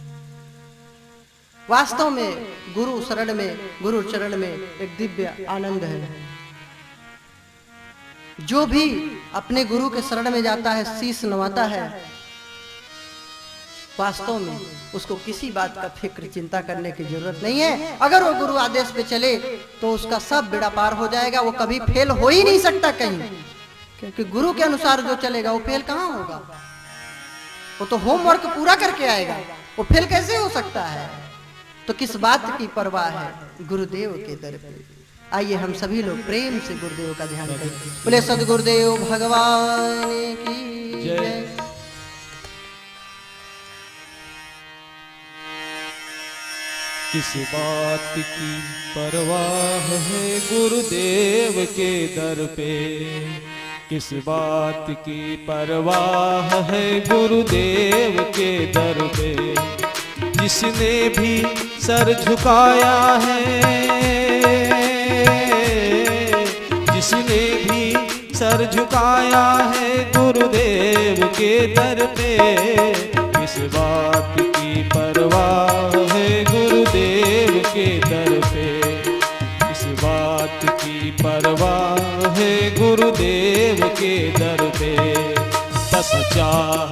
Speaker 4: वास्तव में गुरु शरण में, गुरु चरण में एक दिव्य आनंद है। जो भी अपने गुरु के शरण में जाता है, शीश नवाता है, वास्तव में उसको किसी बात का फिक्र चिंता करने की जरूरत नहीं है। अगर वो गुरु आदेश पे चले तो उसका सब बेड़ा पार हो जाएगा, वो कभी फेल हो ही नहीं सकता कहीं, क्योंकि गुरु के अनुसार जो चलेगा वो फेल कहाँ होगा। वो तो होमवर्क पूरा करके आएगा, वो फेल कैसे हो सकता है। तो किस बात की परवाह है गुरुदेव के दर पे। आइए हम सभी लोग प्रेम से गुरुदेव का ध्यान करें। बोले सदगुरुदेव भगवान की जय।
Speaker 3: किस बात की परवाह है गुरुदेव के दर पे, किस बात की परवाह है गुरुदेव के दर पे। जिसने भी सर झुकाया है, जिसने भी सर झुकाया है गुरुदेव के दर पे, किस बात की परवाह है गुरुदेव के दर पे, किस बात की परवाह है गुरुदेव के दर पे। बस चाह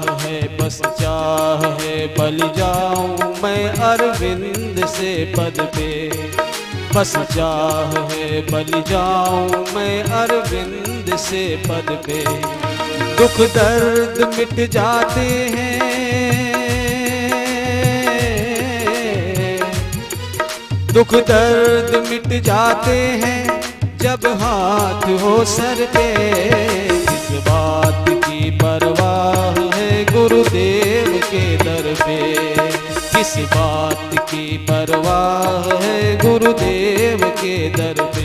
Speaker 3: है बल जाऊं मैं अरविंद से पद पे। बस चाह है बल जाऊं मैं अरविंद से पद पे। दुख दर्द मिट जाते हैं, दुख दर्द मिट जाते हैं जब हाथ हो सर पे। किस बात की परवाह है गुरुदेव के दर पे, किस बात की परवाह है गुरुदेव के दर पे।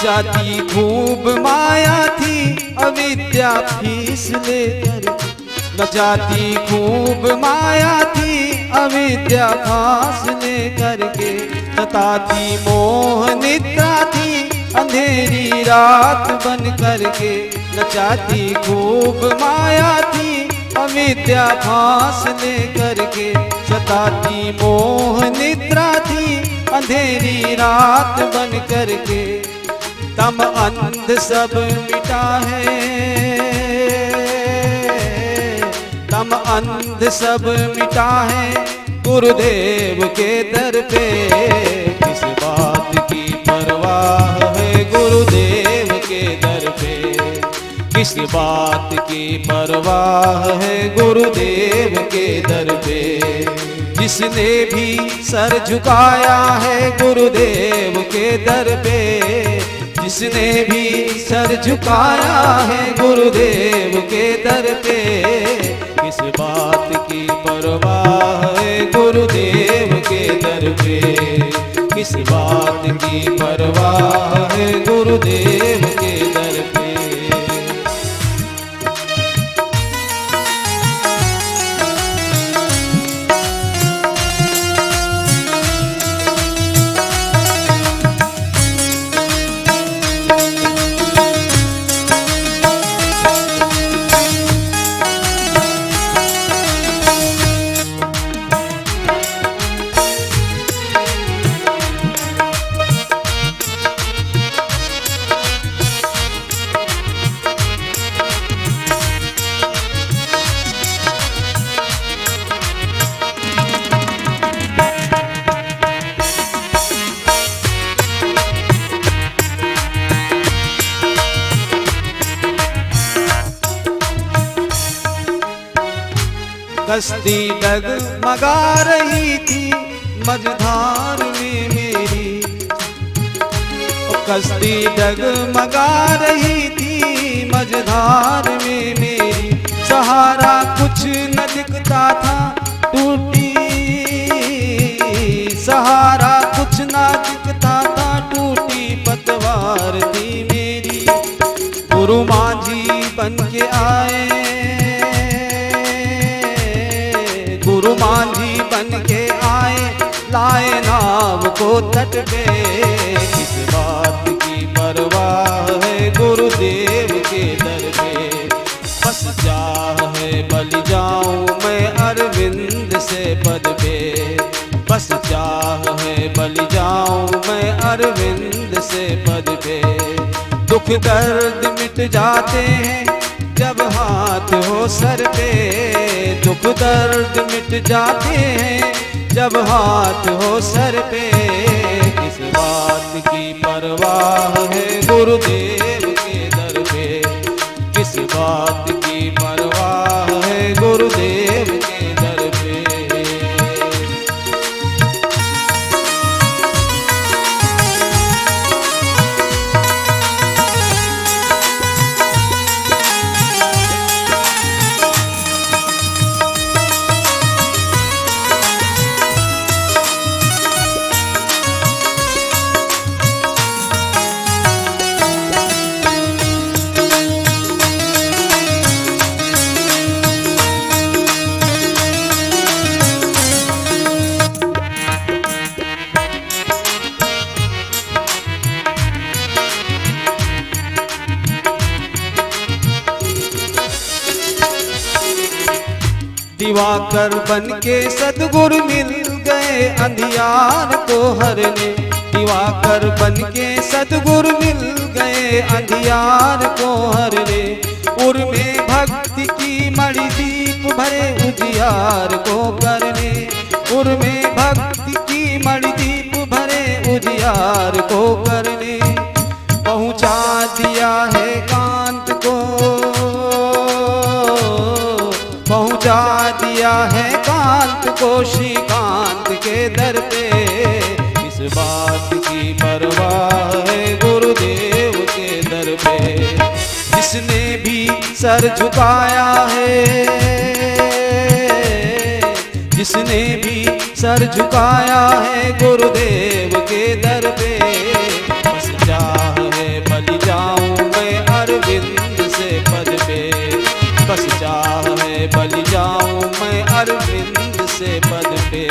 Speaker 3: नचाती खूब माया थी अविद्या फीस लेकर, नचाती खूब माया थी अविद्या फांस लेकर के, सताती मोह निद्रा थी अंधेरी रात बन करके, नचाती खूब माया थी अविद्या फांस लेकर के, सताती मोह निद्रा थी अंधेरी रात बन करके, तम अंध सब मिटा है, तम अंध सब मिटा है गुरुदेव के दर पे, किस बात की परवाह है गुरुदेव के दर पे, किस बात की परवाह है गुरुदेव के दर पे, जिसने भी सर झुकाया है गुरुदेव के दर पे, जिसने भी सर झुकाया है गुरुदेव के दर पे, किस बात की परवाह है गुरुदेव के दर पे, किस बात की परवाह है गुरुदेव के दर पे। कश्ती डगमगा रही थी मझधार में मेरी, कश्ती डगमगा रही थी मझधार में मेरी, सहारा कुछ न दिखता था टूटी, सहारा कुछ न दिखता था टूटी पतवार थी मेरी, गुरु माझी बन के आए, गुरु माझी बन के आए, लाए नाव को तट पे, किस बात की परवाह है गुरुदेव के दर पे, बस चाह है बलि जाऊं मैं अरविंद से पद पे, बस चाह है बलि जाऊं मैं अरविंद से पद पे, दुख दर्द मिट जाते हैं जब हाथ हो सर पे, दुख दर्द मिट जाते हैं जब हाथ हो सर पे, किस बात की परवाह है गुरुदेव के दर पे, किस बात की परवाह है गुरुदेव के दर पे। दिवाकर बन के सतगुरु मिल गए अंधियार को हरने, दिवाकर बन के सतगुरु मिल गए अंधियार को हरने, उर में भक्ति की मणि दीप भरे उजियार को करने, उर में भक्ति की मणि दीप भरे उजियार को करने, पहुँचा दिया है कांत को, पहुँचा दिया है कांत को श्रीकांत के दर पे, इस बात की परवाह है गुरुदेव के दर पे, जिसने भी सर झुकाया है, जिसने भी सर झुकाया है गुरुदेव के दर पे, बस चाह है बस चाह है बल जाऊं मैं अरविंद से पद पे।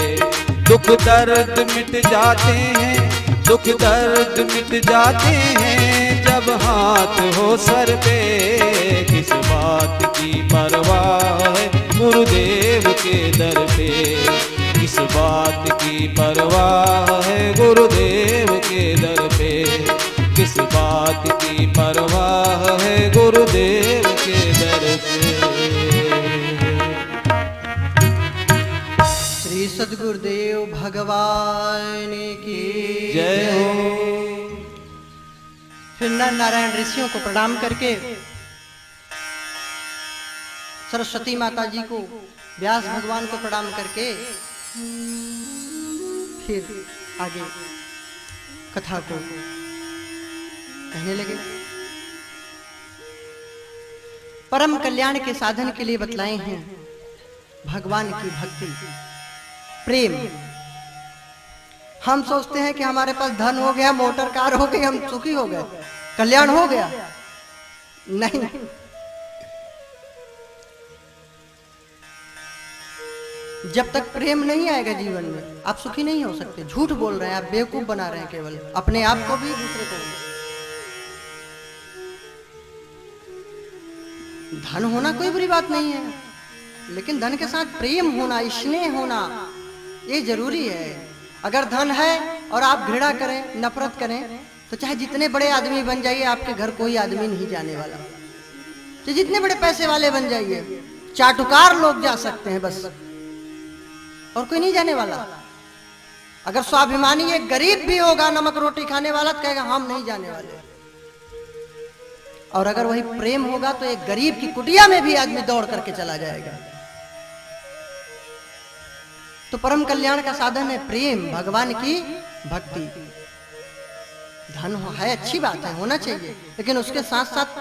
Speaker 3: दुख दर्द मिट जाते हैं, दुख दर्द मिट जाते हैं जब हाथ हो सर पे। किस बात की परवाह है गुरुदेव के दर पे, किस बात की परवाह है गुरुदेव के दर पे, किस बात की परवाह है गुरुदेव के दर पे।
Speaker 4: श्री सद्गुरुदेव भगवान की
Speaker 3: जय हो।
Speaker 4: फिर नर नारायण ऋषियों को प्रणाम करके, सरस्वती माता जी को, व्यास भगवान को प्रणाम करके फिर आगे कथा को कहने लगे। परम कल्याण के साधन के लिए बतलाए हैं भगवान की भक्ति, प्रेम। हम सोचते हैं कि हमारे पास धन हो गया, मोटर कार हो गई, हम सुखी हो गए, कल्याण हो गया। नहीं, जब तक प्रेम नहीं आएगा जीवन में आप सुखी नहीं हो सकते। झूठ बोल रहे हैं आप, बेवकूफ बना रहे हैं केवल अपने आप को भी, दूसरे को भी। धन होना कोई बुरी बात नहीं है, लेकिन धन के साथ प्रेम होना, स्नेह होना, ये जरूरी है। अगर धन है और आप घृणा करें, नफरत करें, तो चाहे जितने बड़े आदमी बन जाइए, आपके घर कोई आदमी नहीं जाने वाला। तो जितने बड़े पैसे वाले बन जाइए, चाटुकार लोग जा सकते हैं बस, और कोई नहीं जाने वाला। अगर स्वाभिमानी एक गरीब भी होगा, नमक रोटी खाने वाला, तो कहेगा हम नहीं जाने वाले। और अगर वही प्रेम होगा तो एक गरीब की कुटिया में भी आदमी दौड़ करके चला जाएगा। तो परम कल्याण का साधन है प्रेम, भगवान की भक्ति। धन है अच्छी बात है, होना चाहिए, लेकिन उसके साथ साथ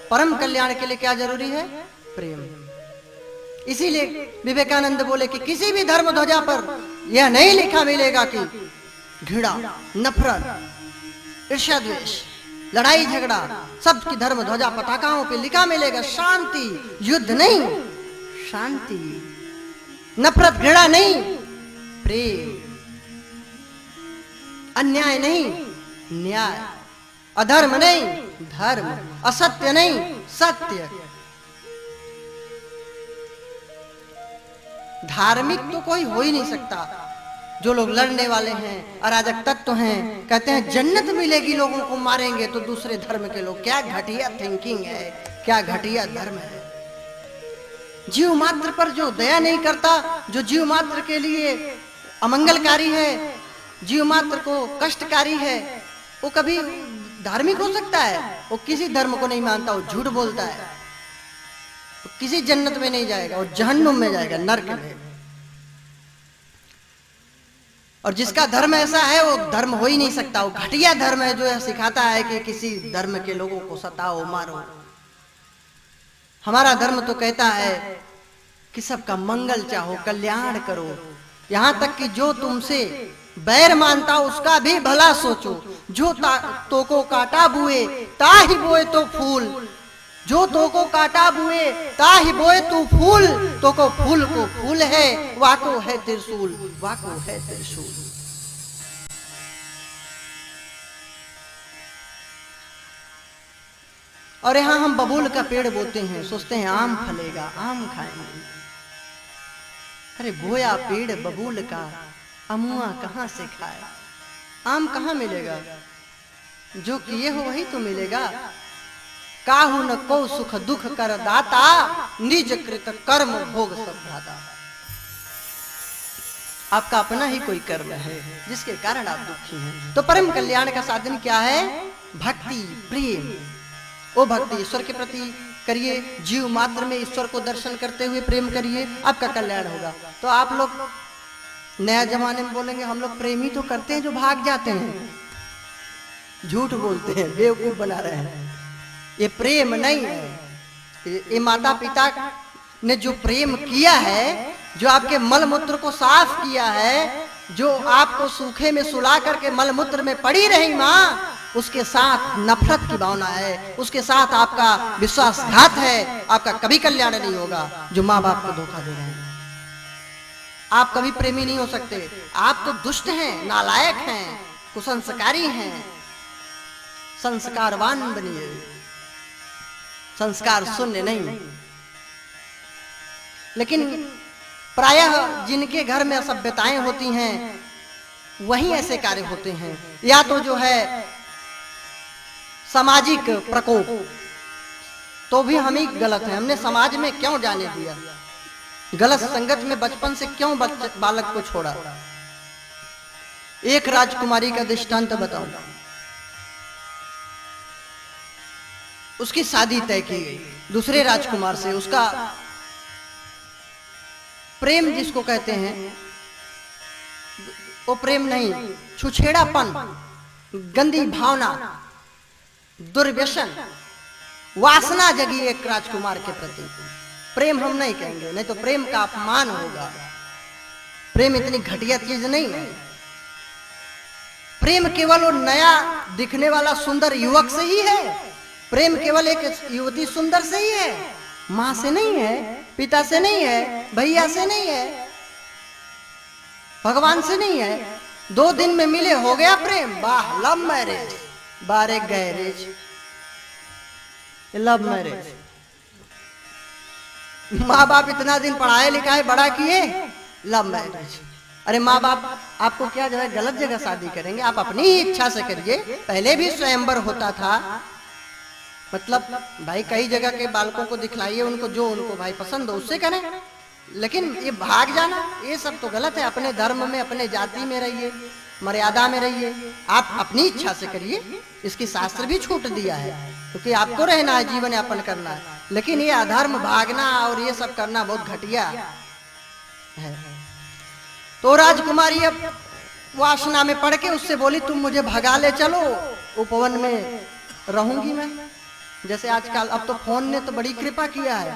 Speaker 4: परम कल्याण के लिए क्या जरूरी है? प्रेम। इसीलिए विवेकानंद बोले कि किसी भी धर्म ध्वजा पर यह नहीं लिखा मिलेगा कि घृणा, नफरत, ईर्ष्या, द्वेष, लड़ाई झगड़ा, सबकी धर्म ध्वजा पताकाओं पे लिखा मिलेगा शांति। युद्ध नहीं, शांति। नफरत घृणा नहीं, प्रेम। अन्याय नहीं, न्याय। अधर्म नहीं, धर्म। असत्य नहीं, सत्य। धार्मिक तो कोई हो ही नहीं सकता। जो लोग लड़ने वाले हैं, अराजक तत्व हैं, कहते हैं जन्नत मिलेगी लोगों को मारेंगे, तो दूसरे धर्म के लोग, क्या घटिया थिंकिंग है, क्या घटिया धर्म है। जीव मात्र पर जो दया नहीं करता, जो जीव मात्र के लिए अमंगलकारी है, जीव मात्र को कष्टकारी है, वो कभी धार्मिक हो सकता है? वो किसी धर्म को नहीं मानता, वो झूठ बोलता है, वो किसी जन्नत में नहीं जाएगा, वो जहन्नुम में जाएगा, नरक में। और जिसका धर्म ऐसा है वो धर्म हो ही नहीं सकता। वो घटिया धर्म है जो यह सिखाता है कि किसी धर्म के लोगों को सताओ, मारो। हमारा धर्म तो कहता है कि सबका मंगल चाहो, कल्याण करो। यहां तक कि जो तुमसे बैर मानता उसका भी भला सोचो। जो तो को काटा बुए ताहि बोए तो फूल, जो तो को काटा बुए ताहि बोए तो फूल, तो को फूल को फूल है, वाको है त्रिशूल, वाको है त्रिशूल। और यहां हम बबूल का पेड़ बोते हैं, सोचते हैं आम फलेगा, आम खाएंगे। अरे बोया पेड़ बबूल का, अमुआ कहां से खाए? आम कहां मिलेगा? जो किए हो वही तो मिलेगा। काहू न को सुख दुख कर दाता, निज कृत कर्म भोग सब दाता। आपका अपना ही कोई कर्म है जिसके कारण आप दुखी हैं। तो परम कल्याण का साधन क्या है? भक्ति, प्रेम। वो भक्ति ईश्वर के प्रति करिए, जीव मात्र में ईश्वर को दर्शन करते हुए प्रेम करिए, आपका कल्याण होगा। तो आप लोग नया जमाने में बोलेंगे हम लोग प्रेम ही तो करते हैं जो भाग जाते हैं। झूठ बोलते हैं, बेवकूफ बना रहे हैं। ये प्रेम नहीं है। ये माता पिता ने जो प्रेम किया है, जो आपके मल मूत्र को साफ किया है, जो आपको सूखे में सुला करके मल मूत्र में पड़ी रही माँ, उसके साथ नफरत की भावना है, उसके साथ आपका विश्वासघात है, आपका कभी कल्याण नहीं होगा जो माँ बाप को धोखा दे रहे हैं। आप कभी प्रेमी नहीं हो सकते। आप तो दुष्ट हैं, नालायक हैं, कुसंस्कारी हैं। संस्कारवान बनिए, संस्कार शून्य नहीं। लेकिन प्रायः जिनके घर में असभ्यताएं होती हैं वही ऐसे कार्य होते हैं। या तो जो है सामाजिक प्रकोप, तो भी हम ही गलत है। हमने समाज में क्यों जाने दिया, गलत संगत में बचपन से क्यों बालक को छोड़ा। एक राजकुमारी का दृष्टांत बताऊं। उसकी शादी तय की गई दूसरे राजकुमार से। उसका प्रेम जिसको कहते हैं वो प्रेम नहीं, छुछेड़ापन, गंदी भावना, दुर्व्यसन, वासना जगी एक राजकुमार के प्रति। प्रेम हम नहीं कहेंगे, नहीं तो प्रेम का अपमान होगा। प्रेम इतनी घटिया चीज नहीं है। प्रेम केवल वो नया दिखने वाला सुंदर युवक से ही है। प्रेम केवल एक युवती सुंदर से ही है, मां से नहीं है, पिता से नहीं है, भैया से नहीं है, भगवान से नहीं है। 2 दिन में मिले हो गया प्रेम, वाह लव मैरिज, बारे गैरेज, लव मैरिज। माँ बाप इतना दिन पढ़ाए लिखाए बड़ा किए, लव मैरिज। अरे माँ बाप आपको क्या जो है गलत जगह शादी करेंगे, आप अपनी ही इच्छा से करिए। पहले भी स्वयंवर होता था, मतलब भाई कई जगह के बालकों को दिखलाइए, उनको जो उनको भाई पसंद हो उससे करें। लेकिन ये भाग जाना, ये सब तो गलत है। अपने धर्म में, अपने जाति में रहिए, मर्यादा में रहिए, आप अपनी इच्छा से करिए। इसकी शास्त्र भी छूट दिया है, क्योंकि आपको रहना है, जीवन यापन करना है। लेकिन ये अधर्म भागना और ये सब करना बहुत घटिया है। तो राजकुमारी अब वासना में पड़ के उससे बोली, तुम मुझे भगा ले चलो, उपवन में रहूंगी मैं। जैसे आजकल अब तो फोन ने तो बड़ी कृपा किया है,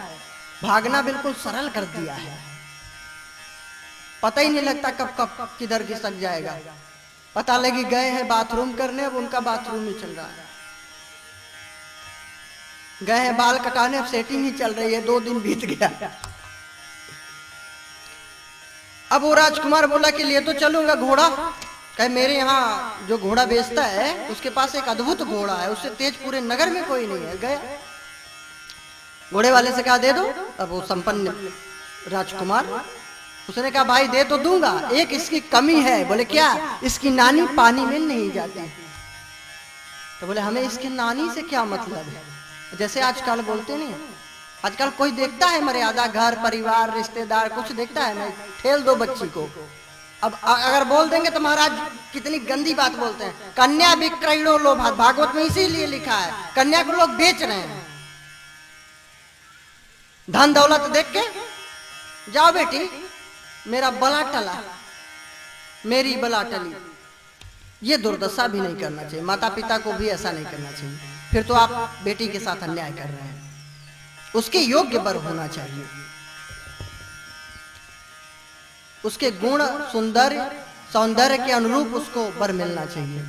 Speaker 4: भागना बिल्कुल सरल कर दिया है। पता ही नहीं लगता कब कब किधर घिसक जाएगा। पता लगी गए हैं बाथरूम करने, अब उनका बाथरूम ही चल रहा है। गए हैं बाल कटाने, अब सेटिंग ही चल रही है। 2 दिन बीत गया। अब वो राजकुमार बोला कि ले तो चलूंगा घोड़ा। कहे मेरे यहाँ जो घोड़ा बेचता है उसके पास एक अद्भुत घोड़ा है, उससे तेज पूरे नगर में कोई नहीं है। गया घोड़े वाले से कहा दे दो। अब वो संपन्न राजकुमार, उसने कहा भाई दे तो दूंगा, एक इसकी कमी है। बोले क्या? इसकी नानी पानी में नहीं जाती। तो बोले हमें इसकी नानी से क्या मतलब है? जैसे आजकल बोलते नहीं, आजकल कोई देखता है मर्यादा, घर परिवार रिश्तेदार कुछ देखता है नहीं, ठेल दो बच्ची को। अब अगर बोल देंगे तो महाराज कितनी गंदी बात बोलते हैं, कन्या विक्रयणो लोभात्। भागवत में इसीलिए लिखा है कन्या को लोग बेच रहे हैं। धन दौलत देख के जाओ बेटी मेरा बला टला, मेरी बला टली। ये दुर्दशा भी नहीं करना चाहिए, माता पिता को भी ऐसा नहीं करना चाहिए। फिर तो आप बेटी के साथ अन्याय कर रहे हैं। उसके योग्य वर होना चाहिए, उसके गुण सौंदर्य के अनुरूप उसको वर मिलना चाहिए।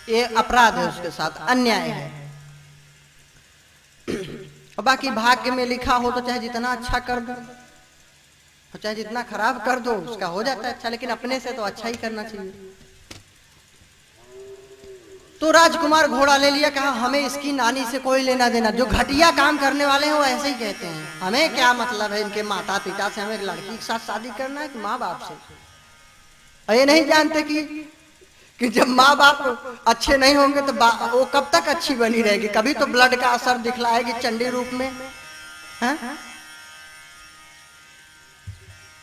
Speaker 4: ये अपराध है, उसके साथ अन्याय है। और बाकी भाग्य में लिखा हो तो चाहे जितना अच्छा कर दो और चाहे जितना खराब कर दो, उसका हो जाता है अच्छा। लेकिन अपने से तो अच्छा ही करना चाहिए। तो राजकुमार घोड़ा ले लिया, कहा हमें इसकी नानी से कोई लेना देना। जो घटिया काम करने वाले हैं वो ऐसे ही कहते हैं, हमें क्या मतलब है इनके माता पिता से, हमें एक लड़की के साथ शादी करना है कि माँ बाप से। और ये नहीं जानते कि जब माँ बाप अच्छे नहीं होंगे तो वो कब तक अच्छी बनी रहेगी। कभी तो ब्लड का असर दिखलाएगी चंडी रूप में है?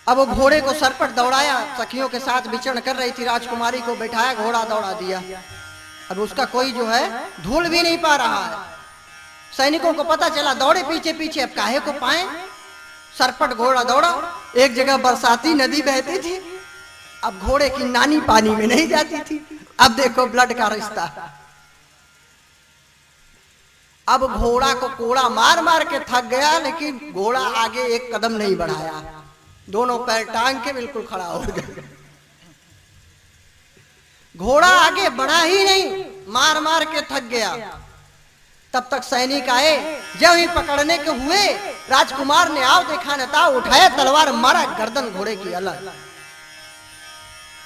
Speaker 4: अब वो घोड़े को सर पर दौड़ाया, सखियों के साथ विचरण कर रही थी, राजकुमारी को बैठाया, घोड़ा दौड़ा दिया। अब उसका कोई जो है धूल भी नहीं पा रहा है। सैनिकों को पता चला, दौड़े पीछे पीछे। अब काहे को पाए, सरपट घोड़ा दौड़ा। एक जगह बरसाती नदी बहती थी, अब घोड़े की नानी पानी में नहीं जाती थी। अब देखो ब्लड का रिश्ता। अब घोड़ा को कोड़ा मार मार के थक गया, लेकिन घोड़ा आगे एक कदम नहीं बढ़ाया, दोनों पैर टांग के बिल्कुल खड़ा हो गया। घोड़ा आगे बढ़ा ही नहीं, मार मार के थक गया। तब तक सैनिक आए, जब ही पकड़ने के हुए राजकुमार ने आओ देखा न था, उठाया तलवार, मारा गर्दन घोड़े की अलग।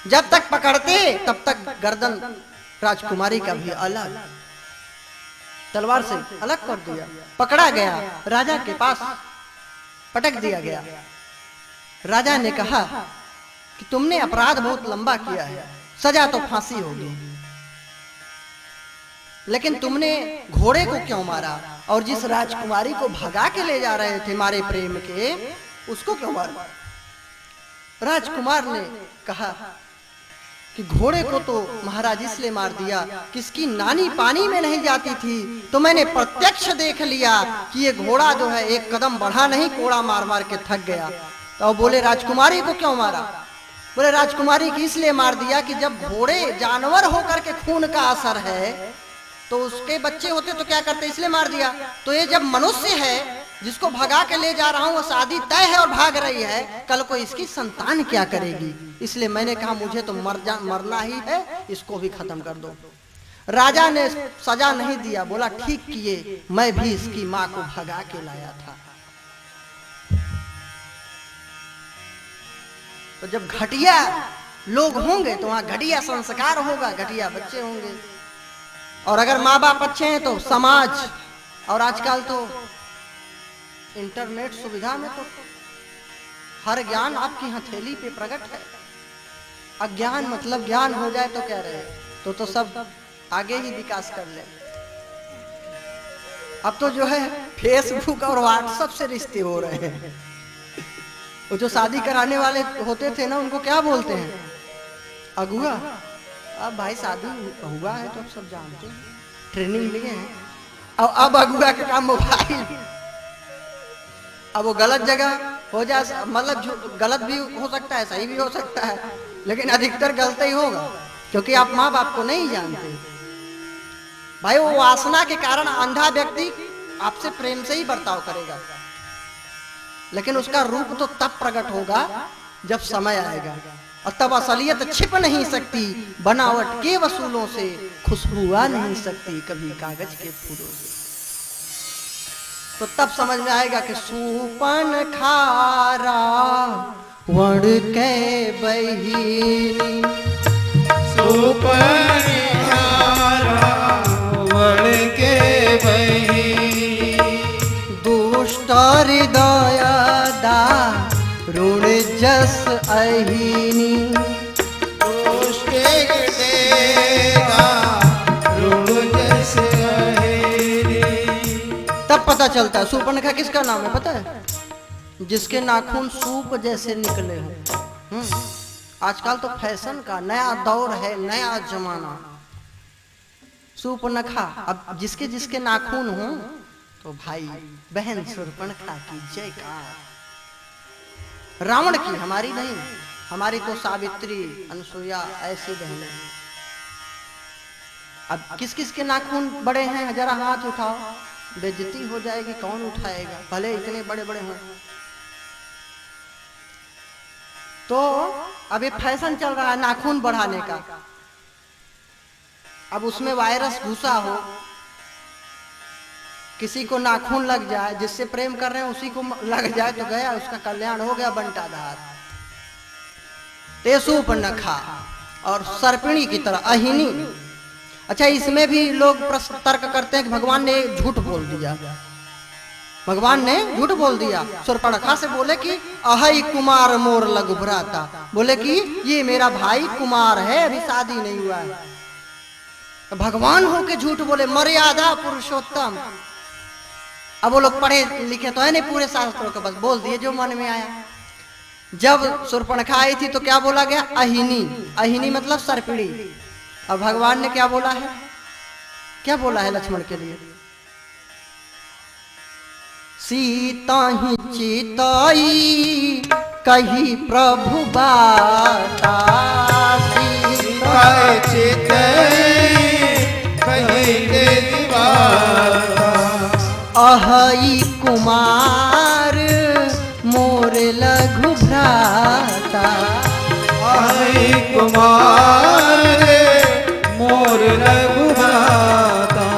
Speaker 4: जब तक पकड़ते तब तक गर्दन राजकुमारी का भी अलग, तलवार से अलग कर दिया। पकड़ा गया, राजा के पास पटक दिया गया। राजा ने कहा कि तुमने अपराध बहुत लंबा किया है, सजा तो फांसी होगी, लेकिन तुमने घोड़े को क्यों मारा? और जिस राजकुमारी को भगा के ले जा रहे थे मारे प्रेम के, उसको क्यों मारा? राजकुमार ने कहा कि घोड़े को तो महाराज इसलिए मार दिया कि इसकी नानी पानी में नहीं जाती थी, तो मैंने प्रत्यक्ष देख लिया कि ये घोड़ा जो है एक कदम बढ़ा नहीं, कोड़ा मार मार के थक गया। तो बोले राजकुमारी को क्यों मारा? बोले राजकुमारी की इसलिए मार दिया कि जब घोड़े जानवर होकर के खून का असर है, तो उसके बच्चे होते तो क्या करते, इसलिए मार दिया। तो ये जब मनुष्य है जिसको भगा के ले जा रहा हूं, वो शादी तय है और भाग रही है, कल को इसकी संतान क्या करेगी? इसलिए मैंने कहा मुझे तो मरना ही है, इसको भी खत्म कर दो। राजा ने सजा नहीं दिया, बोला ठीक किए, मैं भी इसकी मां को भगा के लाया था। तो जब घटिया लोग होंगे तो वहां घटिया संस्कार होगा, घटिया बच्चे होंगे। और अगर माँ बाप अच्छे हैं तो समाज, और आजकल तो इंटरनेट सुविधा में तो हर ज्ञान आपकी हथेली पे प्रकट है। अज्ञान मतलब ज्ञान हो जाए तो कह रहे तो सब आगे ही विकास कर ले। अब तो जो है फेसबुक और व्हाट्सएप से रिश्ते हो रहे हैं। वो जो शादी कराने वाले होते थे ना, उनको क्या बोलते हैं? अगुआ। अब भाई शादी हुआ है तो अब सब जानते हैं, ट्रेनिंग लिए हैं। अब अगुआ का काम मोबाइल। अब वो गलत जगह हो जाए, मतलब गलत भी हो सकता है, सही भी हो सकता है, लेकिन अधिकतर गलत ही होगा, क्योंकि आप माँ बाप को नहीं जानते। भाई वो वासना के कारण अंधा व्यक्ति आपसे प्रेम से ही बर्ताव करेगा, लेकिन उसका रूप तो तब प्रकट होगा जब समय आएगा, और तब असलियत छिप नहीं सकती, बनावट के वसूलों से खुशबू आ नहीं सकती, कभी कागज के फूलों से। तो तब समझ में आएगा कि सूपन खारा वण के बहिनी,
Speaker 2: सुपन खारा वण के बहिनी,
Speaker 4: दुष्ट हृदय दारुण जस अहिनी,
Speaker 2: दोष के देगा रुण जस अहिनी।
Speaker 4: तब पता चलता है सूर्पणखा किसका नाम है, पता है? जिसके नाखून सूप जैसे निकले हों। आजकल तो फैशन का नया दौर है, नया जमाना। सूर्पणखा, अब जिसके जिसके नाखून हो तो भाई बहन सूर्पणखा की जयकार। रावण की, हमारी नहीं, हमारी तो सावित्री, अनसुईया ऐसी बहनें। अब किस किस के नाखून बड़े हैं, जरा हाथ उठाओ। बेइज्जती हो जाएगी, कौन उठाएगा, भले इतने बड़े बड़े हों। तो अब ये फैशन चल रहा है नाखून बढ़ाने का। अब उसमें वायरस घुसा हो, किसी को नाखून लग जाए, जिससे प्रेम कर रहे हैं उसी को लग जाए तो गया, उसका कल्याण हो गया, बंटाधार। सूर्पणखा और सर्पिणी की तरह अहिनी। अच्छा, इसमें भी लोग प्रश्न तर्क करते हैं कि भगवान ने झूठ बोल दिया, भगवान ने झूठ बोल दिया। सूर्पणखा से बोले कि अहै कुमार मोर लघु भ्राता, बोले कि ये मेरा भाई कुमार है, अभी शादी नहीं हुआ है। भगवान हो के झूठ बोले, मर्यादा पुरुषोत्तम। अब वो लोग पढ़े लिखे तो है नहीं पूरे शास्त्रों को, बस बोल दिए जो मन में आया। जब सूर्पणखा आई थी तो क्या बोला गया? अहिनी। अहिनी मतलब सर्पिणी। अब भगवान ने क्या बोला है? क्या बोला है लक्ष्मण के लिए? सीता ही चिताई कही प्रभु बाता,
Speaker 2: सीता चिताई कही देवी बाता,
Speaker 4: अहै कुमार मोर लघु भ्राता,
Speaker 2: अहै कुमार मोर लघु भ्राता।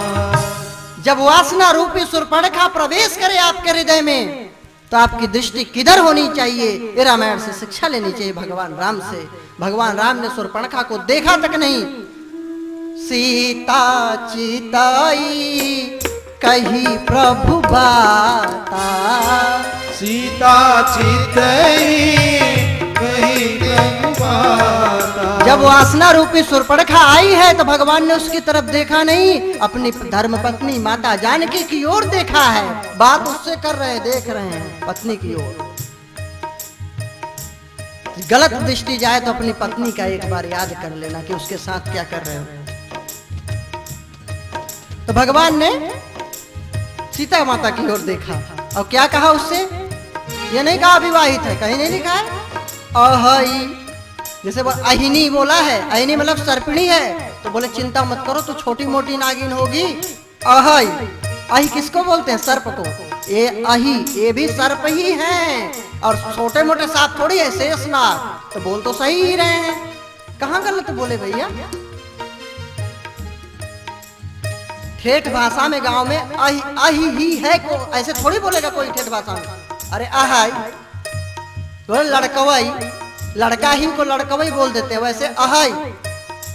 Speaker 4: जब वासना रूपी शूर्पणखा प्रवेश करे आपके हृदय में तो आपकी दृष्टि किधर होनी चाहिए? ये रामायण से शिक्षा लेनी चाहिए भगवान राम से। भगवान राम ने शूर्पणखा को देखा तक नहीं। सीता चिताई कही प्रभु बाता,
Speaker 3: सीता चितई कही प्रभु बाता।
Speaker 4: जब वासना रूपी शूर्पणखा आई है तो भगवान ने उसकी तरफ देखा नहीं, अपनी धर्म पत्नी माता जानकी की ओर देखा है। बात उससे कर रहे, देख रहे हैं पत्नी की ओर। गलत दृष्टि जाए तो अपनी पत्नी का एक बार याद कर लेना कि उसके साथ क्या कर रहे हो। तो भगवान ने सीता माता की ओर देखा और क्या कहा उससे? ये नहीं कहा अविवाहित है, कहीं नहीं लिखा है। अहि, जैसे वो अहिनी बोला है, अहिनी मतलब सर्पिणी है, तो बोले चिंता मत करो, तो छोटी मोटी नागिन होगी। अहि, अहि किसको बोलते हैं? सर्प को। ये अहि, ये भी सर्प ही है और छोटे मोटे सांप थोड़ी है, शेषनाग। तो बोल तो सही ही रहे हैं, कहाँ गलत बोले भैया? ठेठ भाषा में गांव में अहि अहि ही है को ऐसे थोड़ी बोलेगा कोई ठेठ भाषा में। अरे अहाई तो लड़कवई, लड़का ही को लड़कवई बोल देते हैं, वैसे अहाई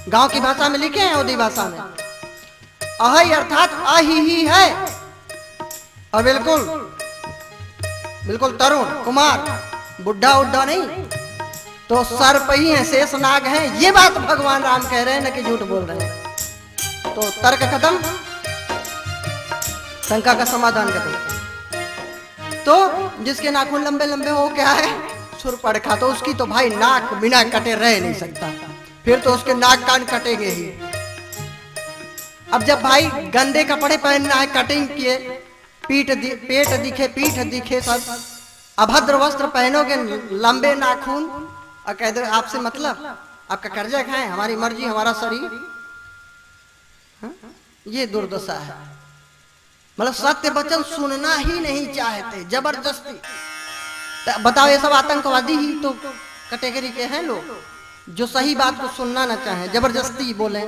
Speaker 4: गांव की भाषा में लिखे हैं, ओदी भाषा में अहाई अर्थात अहि ही है। और बिल्कुल बिल्कुल तरुण कुमार, बुढ़ा उड्ढा नहीं, तो सर्प ही है, शेषनाग है। ये बात भगवान राम कह रहे हैं, न कि झूठ बोल रहे हैं। तो तर्क खत्म, शंका का समाधान खत्म। तो जिसके नाखून लंबे लंबे हो क्या है? शूर्पणखा, तो उसकी तो भाई नाक बिना कटे रह नहीं सकता, फिर तो उसके नाक कान कटेंगे ही। अब जब भाई गंदे कपड़े पहनना है, कटिंग किए, पेट दिखे, पीठ दिखे, सब अभद्र वस्त्र पहनोगे, लंबे नाखून, और कह दो आपसे मतलब, आपका कर्जा खाए, हमारी मर्जी हमारा शरीर। ये दुर्दशा है। मतलब सत्य वचन सुनना ही नहीं चाहते, जबरदस्ती। बताओ, ये सब आतंकवादी ही तो कैटेगरी के हैं लोग, जो सही बात को सुनना ना चाहे, जबरदस्ती बोले।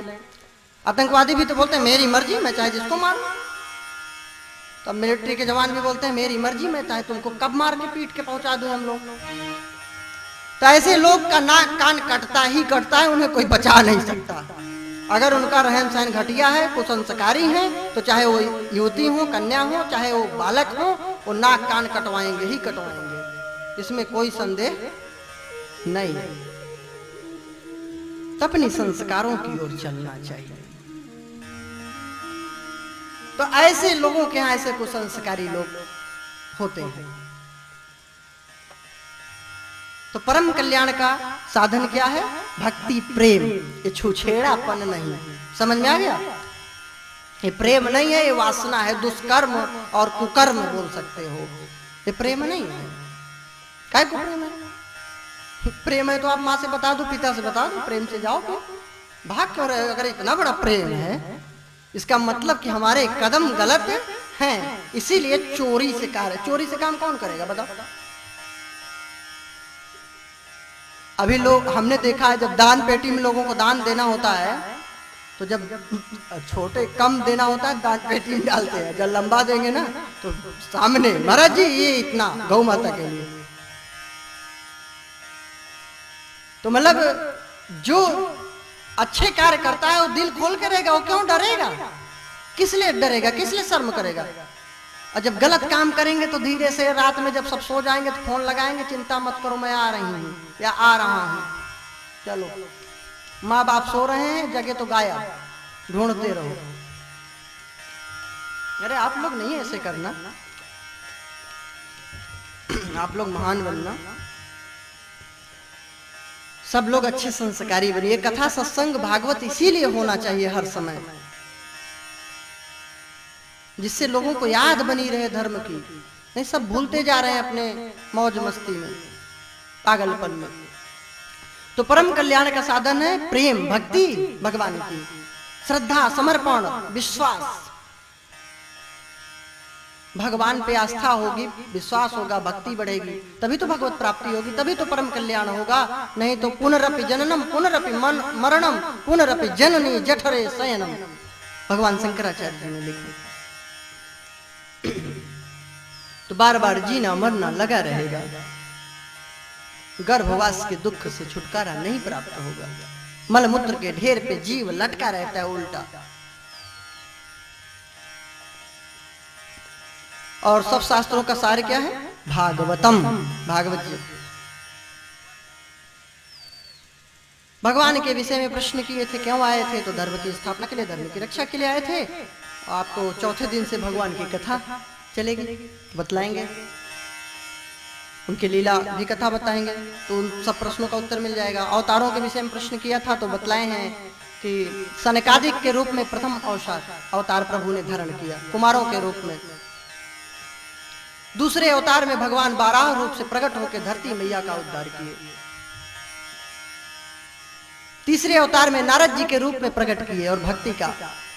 Speaker 4: आतंकवादी भी तो बोलते हैं मेरी मर्जी, मैं चाहे जिसको मारूं। तब मिलिट्री के जवान भी बोलते हैं मेरी मर्जी, मैं चाहे तुमको कब मार के पीट के पहुंचा दूं हम लोग। तो ऐसे लोग का नाक कान कटता ही कटता है, उन्हें कोई बचा नहीं सकता। अगर उनका रहन सहन घटिया है, कुसंस्कारी है, तो चाहे वो युवती हो, कन्या हो, चाहे वो बालक हो, वो नाक कान कटवाएंगे ही कटवाएंगे, इसमें कोई संदेह नहीं। तो अपनी संस्कारों की ओर चलना चाहिए। तो ऐसे लोगों के यहाँ ऐसे कुसंस्कारी लोग होते हैं। तो परम कल्याण का साधन क्या है? भक्ति, प्रेम। ये छुछेड़ापन नहीं। समझ में आ गया? ये प्रेम नहीं है, ये वासना है, दुष्कर्म और कुकर्म बोल सकते हो। ये प्रेम नहीं है। क्या को प्रेम है? प्रेम है तो आप माँ से बता दो, पिता से बता दो, प्रेम से जाओ क्यों? भाग क्यों रहे? अगर इतना बड़ा प्रेम है, इसका मतलब कि हमारे कदम गलत हैं, इसीलिए चोरी से कार्य। चोरी से काम कौन करेगा बताओ? अभी लोग, हमने देखा है जब दान पेटी में लोगों को दान देना होता है, तो जब छोटे कम देना होता है दान पेटी में डालते हैं, जब लंबा देंगे ना तो सामने, महाराज जी ये इतना गौ माता के लिए। तो मतलब जो अच्छे कार्य करता है वो दिल खोल के रहेगा, वो क्यों डरेगा? किस लिए डरेगा? किस लिए शर्म करेगा? और जब गलत काम करेंगे तो धीरे से रात में जब सब सो जाएंगे तो फोन लगाएंगे, चिंता मत करो मैं आ रही हूँ या आ रहा हूँ, चलो। माँ बाप सो रहे हैं, जगह तो गाया, ढूंढते रहो। अरे आप लोग नहीं ऐसे करना, आप लोग महान बनना, सब लोग अच्छे संस्कारी बनिए। कथा सत्संग भागवत इसीलिए होना चाहिए हर समय, जिससे लोगों को याद बनी रहे धर्म की। नहीं, सब भूलते जा रहे हैं अपने मौज मस्ती में, पागलपन में। तो परम कल्याण का साधन है प्रेम, भक्ति भगवान की, श्रद्धा, समर्पण, विश्वास। भगवान पे आस्था होगी, विश्वास होगा, भक्ति बढ़ेगी, तभी तो भगवत प्राप्ति होगी, तभी तो परम कल्याण होगा। नहीं तो पुनरपि जननम पुनरपि मरणम पुनरपि जननी जठरे शयनम, भगवान शंकराचार्य जी ने लिखा। तो बार बार जीना मरना लगा रहेगा, गर्भवास के दुख से छुटकारा नहीं प्राप्त होगा, मलमूत्र के ढेर पे जीव लटका रहता है उल्टा। और सब शास्त्रों का सार क्या है? भागवतम, भागवत जी। भगवान के विषय में प्रश्न किए थे, क्यों आए थे? तो धर्म की स्थापना के लिए, धर्म की रक्षा के लिए आए थे। आपको चौथे दिन से भगवान की कथा चलेगी, बतलाएंगे, उनकी लीला भी कथा बताएंगे, तो उन सब प्रश्नों का उत्तर मिल जाएगा। अवतारों के विषय में प्रश्न किया था तो बतलाए हैं कि सनकादिक के रूप में प्रथम अवतार प्रभु ने धारण किया, कुमारों के रूप में। दूसरे अवतार में भगवान बारह रूप से प्रकट होकर धरती मैया का उद्धार किए। तीसरे अवतार में नारद जी के रूप में प्रकट किए और भक्ति का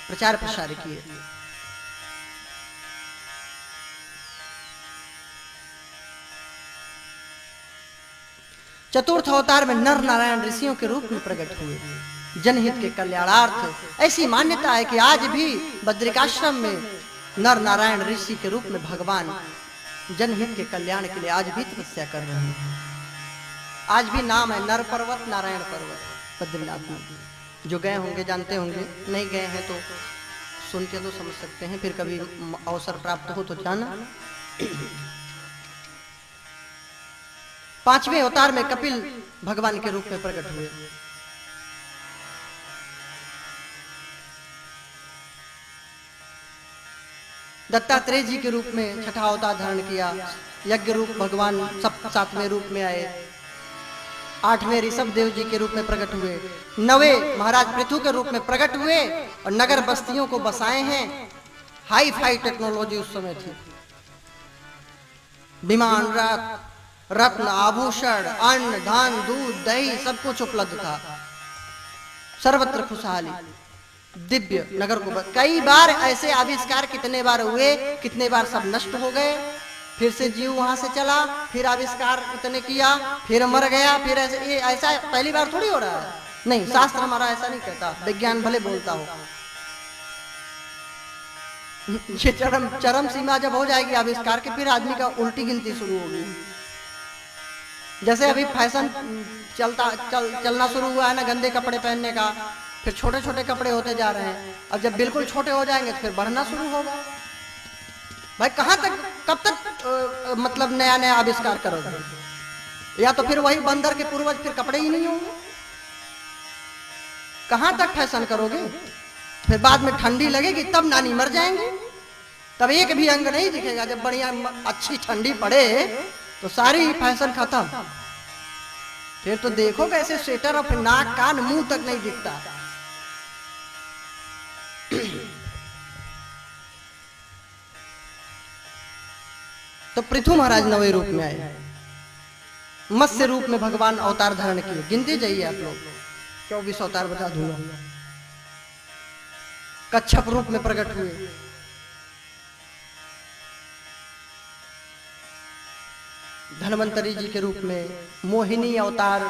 Speaker 4: प्रचार प्रसार किए। चतुर्थ अवतार में नर नारायण ऋषियों के रूप में प्रकट हुए, जनहित के कल्याणार्थ। ऐसी मान्यता है कि आज भी बद्रिकाश्रम में नर नारायण ऋषि के रूप में भगवान जनहित के कल्याण के लिए आज भी तपस्या कर रहे हैं। आज भी नाम है नर पर्वत, नारायण पर्वत बद्रीनाथ में। जो गए होंगे जानते होंगे, नहीं गए हैं तो सुन के तो समझ सकते हैं, फिर कभी अवसर प्राप्त हो तो जाना। पांचवें अवतार में कपिल भगवान के रूप में प्रकट हुए। दत्तात्रेय जी के रूप में छठा अवतार धारण किया। यज्ञ रूप भगवान सब सातवें रूप में आए। आठवें ऋषभ देव जी के रूप में प्रकट हुए। नवें महाराज पृथु के रूप में प्रकट हुए और नगर बस्तियों को बसाए हैं। हाई फाई टेक्नोलॉजी उस समय थी, विमान, रत्न, आभूषण, अन्न, धान, दूध, दही सब कुछ उपलब्ध था। सर्वत्र खुशहाली, दिव्य नगर को कई बार ऐसे आविष्कार कितने बार हुए, कितने बार सब नष्ट हो गए, फिर से जीव वहां से चला, फिर आविष्कार इतने किया, फिर मर गया, फिर ऐसा पहली बार थोड़ी हो रहा है। नहीं, शास्त्र हमारा ऐसा नहीं कहता, विज्ञान भले बोलता हो। ये चरम सीमा जब हो जाएगी आविष्कार के, फिर आदमी का उल्टी गिनती शुरू होगी। जैसे अभी फैशन चलना शुरू हुआ है ना, गंदे कपड़े पहनने का, फिर छोटे छोटे कपड़े होते जा रहे हैं। अब जब बिल्कुल छोटे हो जाएंगे तो फिर बढ़ना शुरू होगा। भाई कहाँ तक, कब तक मतलब नया नया आविष्कार करोगे? या तो फिर वही बंदर के पूर्वज फिर कपड़े ही नहीं होंगे। कहाँ तक फैशन करोगे? फिर बाद में ठंडी लगेगी तब नानी मर जाएंगे, तब एक भी अंग नहीं दिखेगा। जब बढ़िया अच्छी ठंडी पड़े तो सारी फैशन खत्म। फिर तो देखो कैसे स्वेटर और फिर नाक कान मुंह तक नहीं दिखता। तो पृथु महाराज नवे रूप में आए। मत्स्य रूप में भगवान अवतार धारण किए। गिनते जाइए आप लोग, 24 अवतार बता दूंगा। कच्छप रूप में प्रकट हुए। धन्वंतरी जी के रूप में, मोहिनी अवतार,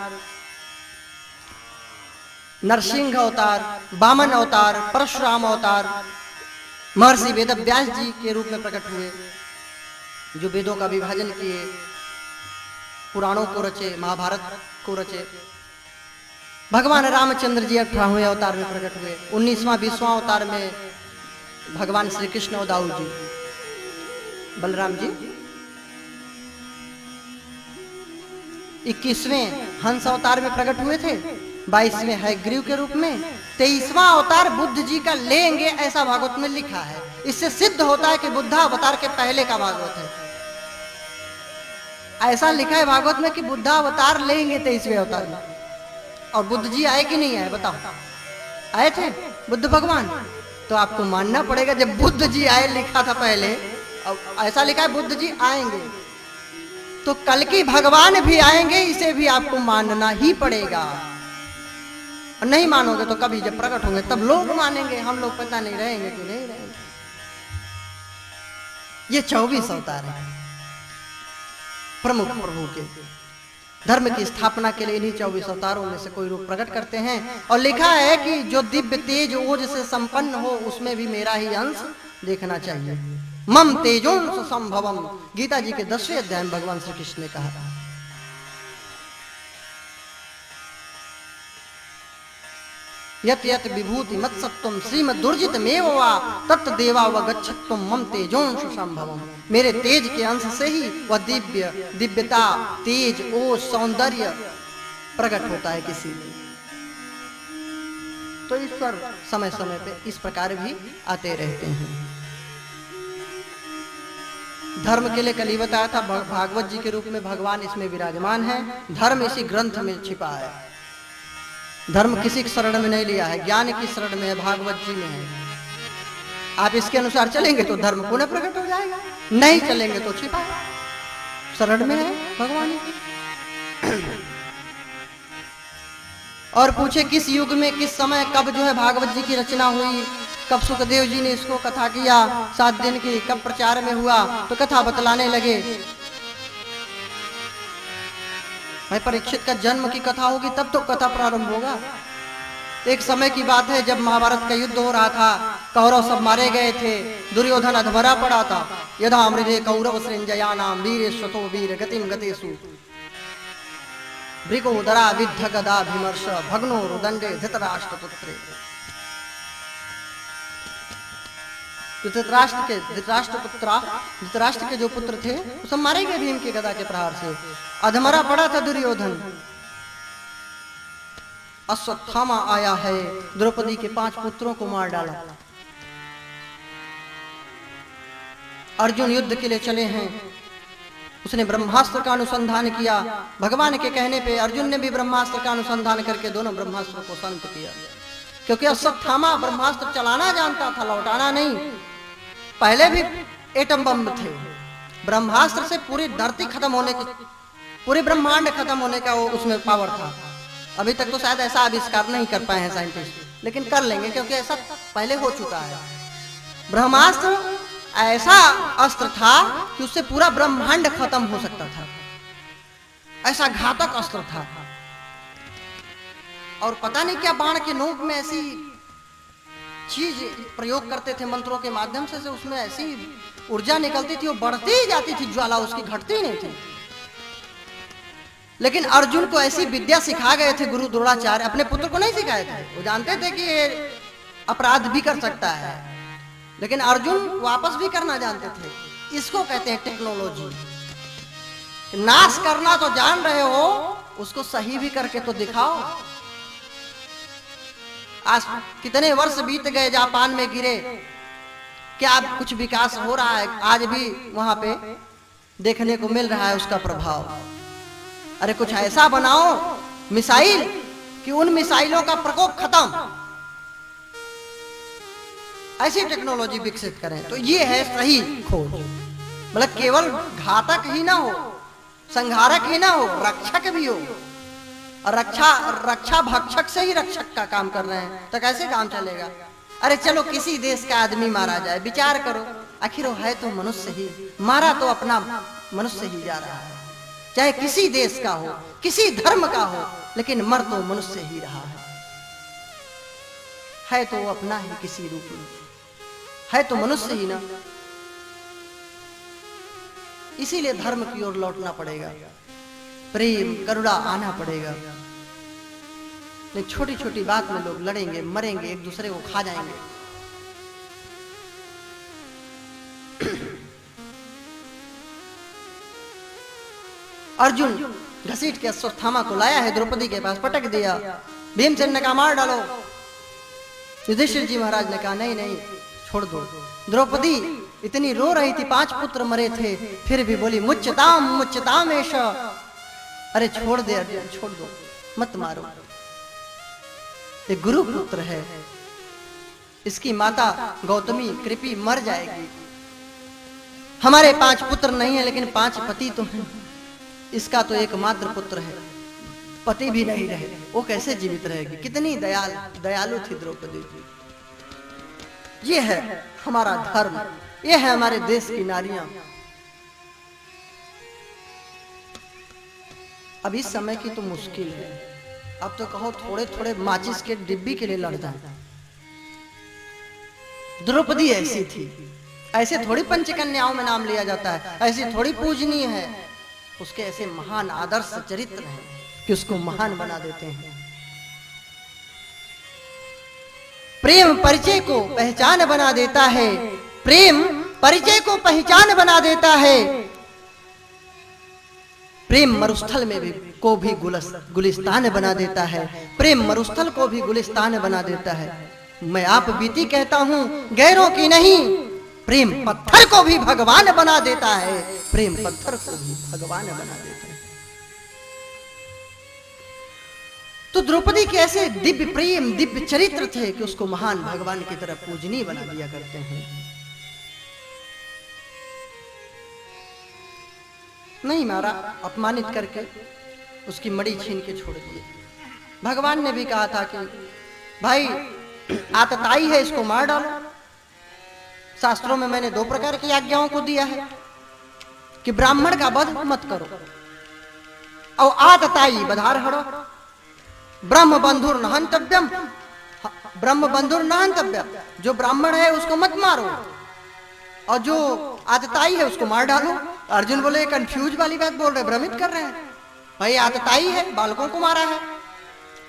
Speaker 4: नरसिंह अवतार, वामन अवतार, परशुराम अवतार, महर्षि वेदव्यास जी के रूप में प्रकट हुए, जो वेदों का विभाजन किए, पुराणों को रचे, महाभारत को रचे। भगवान रामचंद्र जी 18वें अवतार में प्रकट हुए। 19वां 20वां अवतार में भगवान श्री कृष्ण और दाऊद जी, बलराम जी। 21वें हंस अवतार में प्रकट हुए थे। 22वें हयग्रीव के रूप में। 23वां अवतार बुद्ध जी का लेंगे, ऐसा भागवत में लिखा है। इससे सिद्ध होता है कि बुद्धा अवतार के पहले का भागवत है। ऐसा लिखा है भागवत में कि बुद्धा अवतार लेंगे 23वें अवतार में। और बुद्ध जी आए कि नहीं आए बताओ? आए थे बुद्ध भगवान। तो आपको मानना पड़ेगा, जब बुद्ध जी आए लिखा था पहले, अब ऐसा लिखा है बुद्ध जी आएंगे, तो कल की भगवान भी आएंगे, इसे भी आपको मानना ही पड़ेगा। और नहीं मानोगे तो कभी जब प्रकट होंगे तब लोग मानेंगे, हम लोग पता नहीं रहेंगे कि नहीं रहेंगे। ये 24 अवतार है प्रमुख प्रभु के। धर्म की स्थापना के लिए इन्हीं 24 अवतारों में से कोई रूप प्रकट करते हैं। और लिखा है कि जो दिव्य तेज ओज से संपन्न हो, उसमें भी मेरा ही अंश देखना चाहिए। मम तेजोंस संभवम। गीता जी के 10वें अध्याय में भगवान श्री कृष्ण ने कहा, यत यत विभूति मत सत्वम श्रीमद्दुर्जित मेव वा तत् देवा व गच्छत्वम मम तेजोंश संभवम। मेरे तेज के अंश से ही वह दिव्यता, तेज, ओज, सौंदर्य प्रकट होता है किसी में। तो ईश्वर समय समय पे इस प्रकार भी आते रहते हैं। धर्म के लिए कली बताया था, भागवत जी के रूप में भगवान इसमें विराजमान है। धर्म इसी ग्रंथ में छिपा है। धर्म किसी शरण में नहीं लिया है, ज्ञान की शरण में है, भागवत जी में है। आप इसके अनुसार चलेंगे तो धर्म पुनः प्रकट हो जाएगा, नहीं चलेंगे तो छिपा शरण में है भगवान। और पूछे किस युग में, किस समय, कब जो है भागवत जी की रचना हुई, कब सुखदेव जी ने इसको कथा किया 7 दिन की, कब प्रचार में हुआ, तो कथा बतलाने लगे। भाई परीक्षित का जन्म की कथा होगी तब तो कथा प्रारंभ होगा। एक समय की बात है जब महाभारत का युद्ध हो रहा था, कौरव सब मारे गए थे, दुर्योधन अधमरा पड़ा था। यदा मृदे कौरव सृंजयानाम वीरेश्वतो वीर गतिम गतेषु भृगोदरा विद्ध गदा भीमर्ष भग्नो रुदंडे धृतराष्ट्र पुत्रे। धृतराष्ट्र के जो पुत्र थे वो सब मारे गए भीम के गदा के प्रहार से। अधमरा पड़ा था दुर्योधन। अश्वत्थामा आया है, द्रौपदी के 5 पुत्रों को मार डाला। अर्जुन युद्ध के लिए चले हैं, उसने ब्रह्मास्त्र का अनुसंधान किया। भगवान के कहने पे अर्जुन ने भी ब्रह्मास्त्र का अनुसंधान करके दोनों ब्रह्मास्त्र को शांत किया, क्योंकि अश्वत्थामा ब्रह्मास्त्र चलाना जानता था, लौटाना नहीं। पहले भी एटम बम थे। ब्रह्मास्त्र से पूरी धरती खत्म होने की, पूरे ब्रह्मांड खत्म होने का वो उसमें पावर था। अभी तक तो शायद ऐसा आविष्कार नहीं कर पाए हैं साइंटिस्ट, लेकिन कर लेंगे क्योंकि ऐसा पहले हो चुका है। ब्रह्मास्त्र ऐसा अस्त्र था कि उससे पूरा ब्रह्मांड खत्म हो सकता था, ऐसा घातक अस्त्र था। और पता नहीं क्या बाण के नोक में ऐसी चीज प्रयोग करते थे मंत्रों के माध्यम से उसमें ऐसी ऊर्जा निकलती थी, वो बढ़ती ही जाती थी, ज्वाला उसकी घटती नहीं थी। लेकिन अर्जुन को ऐसी विद्या सिखा गए थे गुरु द्रोणाचार्य, अपने पुत्र को नहीं सिखाए थे। वो जानते थे कि ये अपराध भी कर सकता है, लेकिन अर्जुन वापस भी करना जानते थे। इसको कहते हैं टेक्नोलॉजी। नाश करना तो जान रहे हो, उसको सही भी करके तो दिखाओ। आज कितने वर्ष बीत गए, जापान में गिरे, क्या कुछ विकास हो रहा है? आज भी वहां पे देखने को मिल रहा है उसका प्रभाव। अरे कुछ ऐसा बनाओ मिसाइल कि उन मिसाइलों का प्रकोप खत्म, ऐसी टेक्नोलॉजी विकसित करें। तो ये है सही खोज। मतलब केवल घातक ही ना हो, संहारक ही ना हो, रक्षक भी हो। और रक्षा भक्षक से ही रक्षक का काम कर रहे हैं तो कैसे काम चलेगा? अरे चलो किसी देश का आदमी मारा जाए, विचार करो, आखिर वो है तो मनुष्य ही, मारा तो अपना मनुष्य ही जा रहा है। चाहे किसी देश का हो, किसी धर्म का हो, लेकिन मर तो मनुष्य ही रहा है तो वो अपना ही किसी रूप में, है तो मनुष्य ही ना। इसीलिए धर्म की ओर लौटना पड़ेगा, प्रेम करुणा आना पड़ेगा। नहीं छोटी छोटी बात में लोग लड़ेंगे, मरेंगे, एक दूसरे को खा जाएंगे। अर्जुन घसीट के अश्वत्थामा को लाया है, द्रौपदी के पास पटक दिया। भीमसेन ने कहा मार डालो। युधिष्ठिर जी महाराज ने कहा नहीं नहीं छोड़ दो। द्रौपदी इतनी रो रही थी, 5 पुत्र मरे थे, फिर भी बोली मुच्यताम एष। अरे छोड़ दे अर्जुन, छोड़ दो, मत मारो। ये गुरु पुत्र है, इसकी माता गौतमी कृपी मर जाएगी। हमारे 5 पुत्र नहीं है, लेकिन 5 पति तो हैं। इसका तो एकमात्र पुत्र है, पति भी नहीं रहे, वो कैसे जीवित रहेगी? कितनी दयालु थी द्रौपदी जी। ये है हमारा धर्म, ये है हमारे देश की नारियां। अब इस समय की तो मुश्किल है, अब तो कहो थोड़े थोड़े माचिस के डिब्बी के लिए लड़ जाए। द्रौपदी ऐसी थी, ऐसे थोड़ी पंचकन्याओं में नाम लिया जाता है, ऐसी थोड़ी पूजनीय है। उसके ऐसे महान आदर्श चरित्र हैं कि उसको महान बना देते हैं। प्रेम परिचय को पहचान बना देता है, प्रेम परिचय को पहचान बना देता है। प्रेम मरुस्थल में भी को भी गुलिस्तान बना देता है, प्रेम मरुस्थल को भी गुलिस्तान बना देता है। मैं आप बीती कहता हूं, गैरों की नहीं। प्रेम पत्थर को भी भगवान बना देता है, प्रेम पत्थर को भी भगवान बना देता है। तो द्रौपदी के ऐसे दिव्य प्रेम, दिव्य चरित्र थे कि उसको महान भगवान की तरफ पूजनीय बना दिया करते हैं। नहीं मारा, अपमानित करके उसकी मड़ी छीन के छोड़ दिए। भगवान ने भी कहा था कि भाई आतताई है, इसको मार डालो। शास्त्रों में मैंने 2 प्रकार की आज्ञाओं को दिया है कि ब्राह्मण का वध मत करो और आतताई बधार हड़ो। ब्रह्म बंधुर न हंतव्यम, ब्रह्म बंधुर न हंतव्यम। जो ब्राह्मण है उसको मत मारो और जो आतताई है उसको मार डालो। अर्जुन बोले कंफ्यूज वाली बात बोल रहे, भ्रमित कर रहे हैं। भाई आतताई है, बालकों को मारा है।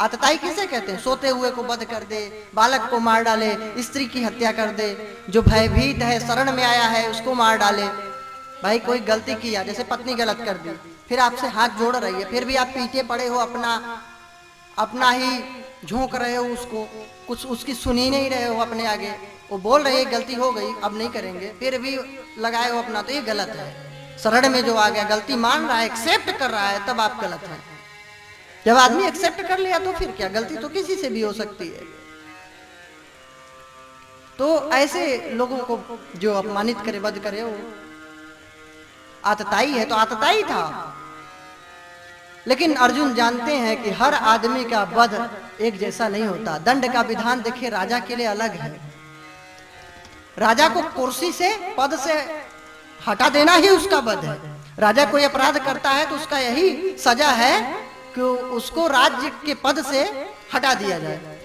Speaker 4: आतताई किसे कहते हैं? सोते हुए को वध कर दे, बालक को मार डाले, स्त्री की हत्या कर दे, जो भयभीत है, शरण में आया है, उसको मार डाले। भाई कोई गलती किया, जैसे पत्नी गलत कर दी, फिर आपसे हाथ जोड़ रही है, फिर भी आप पीछे पड़े हो, अपना ही झोंक रहे हो उसको, कुछ उसकी सुनी नहीं रहे हो अपने आगे। वो बोल रहे गलती हो गई, अब नहीं करेंगे, फिर भी लगाए हो अपना, तो ये गलत है। शरण में जो आ गया, गलती मान रहा है, एक्सेप्ट कर रहा है, तब आप गलत हैं। जब आदमी एक्सेप्ट कर लिया तो फिर क्या, गलती तो किसी से भी हो सकती है। तो ऐसे लोगों को जो अपमानित करे, वध करे, वो आतताई है, तो आतताई था। लेकिन अर्जुन जानते हैं कि हर आदमी का वध एक जैसा नहीं होता। दंड का विधान देखिए राजा के लिए अलग है। राजा को कुर्सी से, पद से हटा देना ही उसका वध है। राजा कोई अपराध करता है तो उसका यही सजा है कि उसको राज्य के पद से हटा दिया जाए।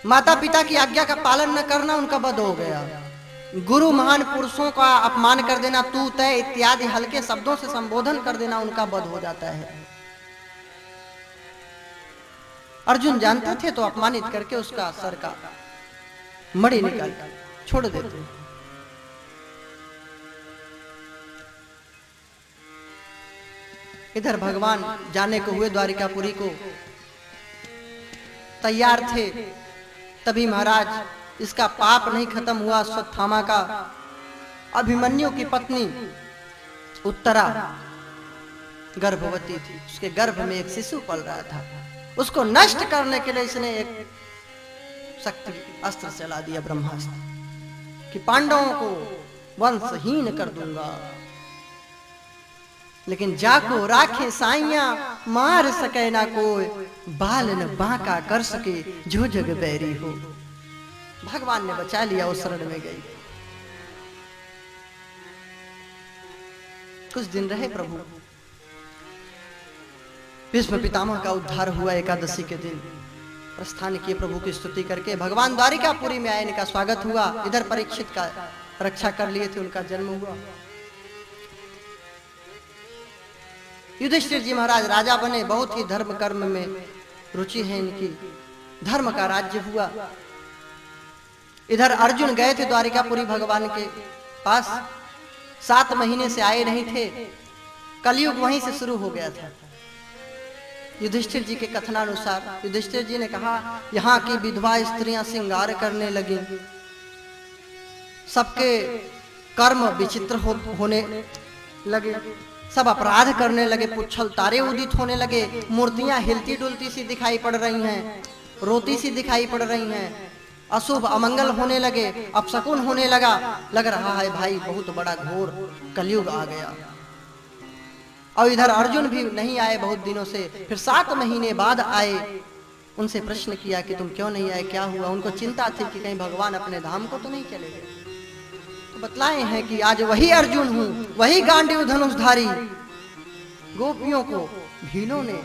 Speaker 4: माता पिता की आज्ञा का पालन न करना उनका वध हो गया। गुरु महान पुरुषों का अपमान कर देना, तू तय इत्यादि हल्के शब्दों से संबोधन कर देना, उनका वध हो जाता है। अर्जुन जानते थे तो अपमानित करके उसका सर का मणि निकाल छोड़ देते। इधर भगवान जाने को हुए द्वारिकापुरी को, तैयार थे। तभी महाराज, इसका पाप नहीं खत्म हुआ अश्वत्थामा का। अभिमन्यु की पत्नी उत्तरा गर्भवती थी, उसके गर्भ में एक शिशु पल रहा था। उसको नष्ट करने के लिए इसने एक शक्ति अस्त्र चला दिया, ब्रह्मास्त्र, कि पांडवों को वंशहीन कर दूंगा। लेकिन जाको राखे साइया, मार सके ना कोई, बाल न बांका कर सके जो जग बैरी हो। भगवान ने बचा लिया, वो शरण में गई। कुछ दिन रहे प्रभु। भीष्म पितामह का उद्धार हुआ। एकादशी के दिन प्रस्थान किए प्रभु की स्तुति करके। भगवान द्वारिकापुरी में आए, इनका स्वागत हुआ। इधर परीक्षित का रक्षा कर लिए थे, उनका जन्म हुआ। युधिष्ठिर जी महाराज राजा बने, बहुत ही धर्म कर्म में रुचि है इनकी, धर्म का राज्य हुआ। इधर अर्जुन गए थे द्वारिकापुरी भगवान के पास, 7 महीने से आए नहीं थे। कलयुग वहीं से शुरू हो गया था। युधिष्ठिर जी के कथनानुसार युधिष्ठिर जी ने कहा, यहाँ की विधवा स्त्रियां श्रृंगार करने लगी, सबके कर्म विचित्र होने लगे, सब अपराध करने लगे, पुच्छल तारे उदित होने लगे, मूर्तियां हिलती डुलती सी दिखाई पड़ रही हैं, रोती सी दिखाई पड़ रही हैं, अशुभ अमंगल होने लगे, अपशकुन होने लगा। लग रहा है भाई बहुत बड़ा घोर कलयुग आ गया। और इधर अर्जुन भी नहीं आए बहुत दिनों से, फिर 7 महीने बाद आए। उनसे प्रश्न किया कि तुम क्यों नहीं आए, क्या हुआ? उनको चिंता थी कि कहीं भगवान अपने धाम को तो नहीं चले गए। तो बतलाए हैं कि आज वही अर्जुन हूं, वही गांडीव धनुषधारी। गोपियों को भीलों ने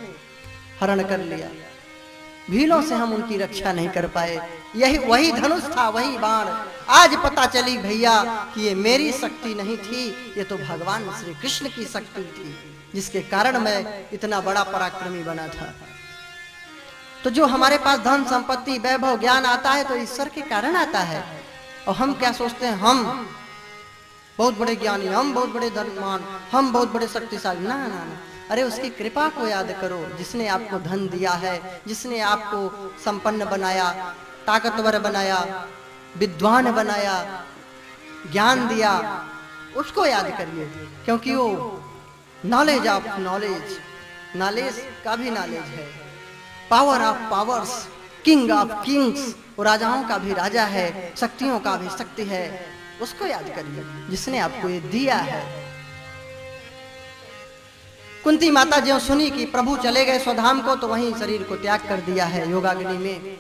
Speaker 4: हरण कर लिया, भीलों से हम उनकी रक्षा नहीं कर पाए। यही वही धनुष था, वही बाण। आज पता चली भैया कि ये मेरी शक्ति नहीं थी, ये तो भगवान श्री कृष्ण की शक्ति थी, जिसके कारण मैं इतना बड़ा पराक्रमी बना था। तो जो हमारे पास धन संपत्ति वैभव ज्ञान आता है तो ईश्वर के कारण आता है। और हम क्या सोचते हैं, हम बहुत बड़े ज्ञानी, हम बहुत बड़े धनवान, हम बहुत बड़े शक्तिशाली। ना ना ना, अरे उसकी कृपा को याद करो, जिसने आपको धन दिया है, जिसने आपको संपन्न बनाया, ताकतवर बनाया, विद्वान बनाया, ज्ञान दिया, उसको याद करिए। क्योंकि वो नॉलेज ऑफ नॉलेज, नॉलेज का भी नॉलेज है, power of powers, king of Kings, वो राजाओं का भी राजा है, शक्तियों का भी शक्ति है। उसको याद करिए जिसने आपको ये दिया है। कुंती माता ज्यों सुनी कि प्रभु चले गए स्वधाम को, तो वहीं शरीर को त्याग कर दिया है योगाग्नि में।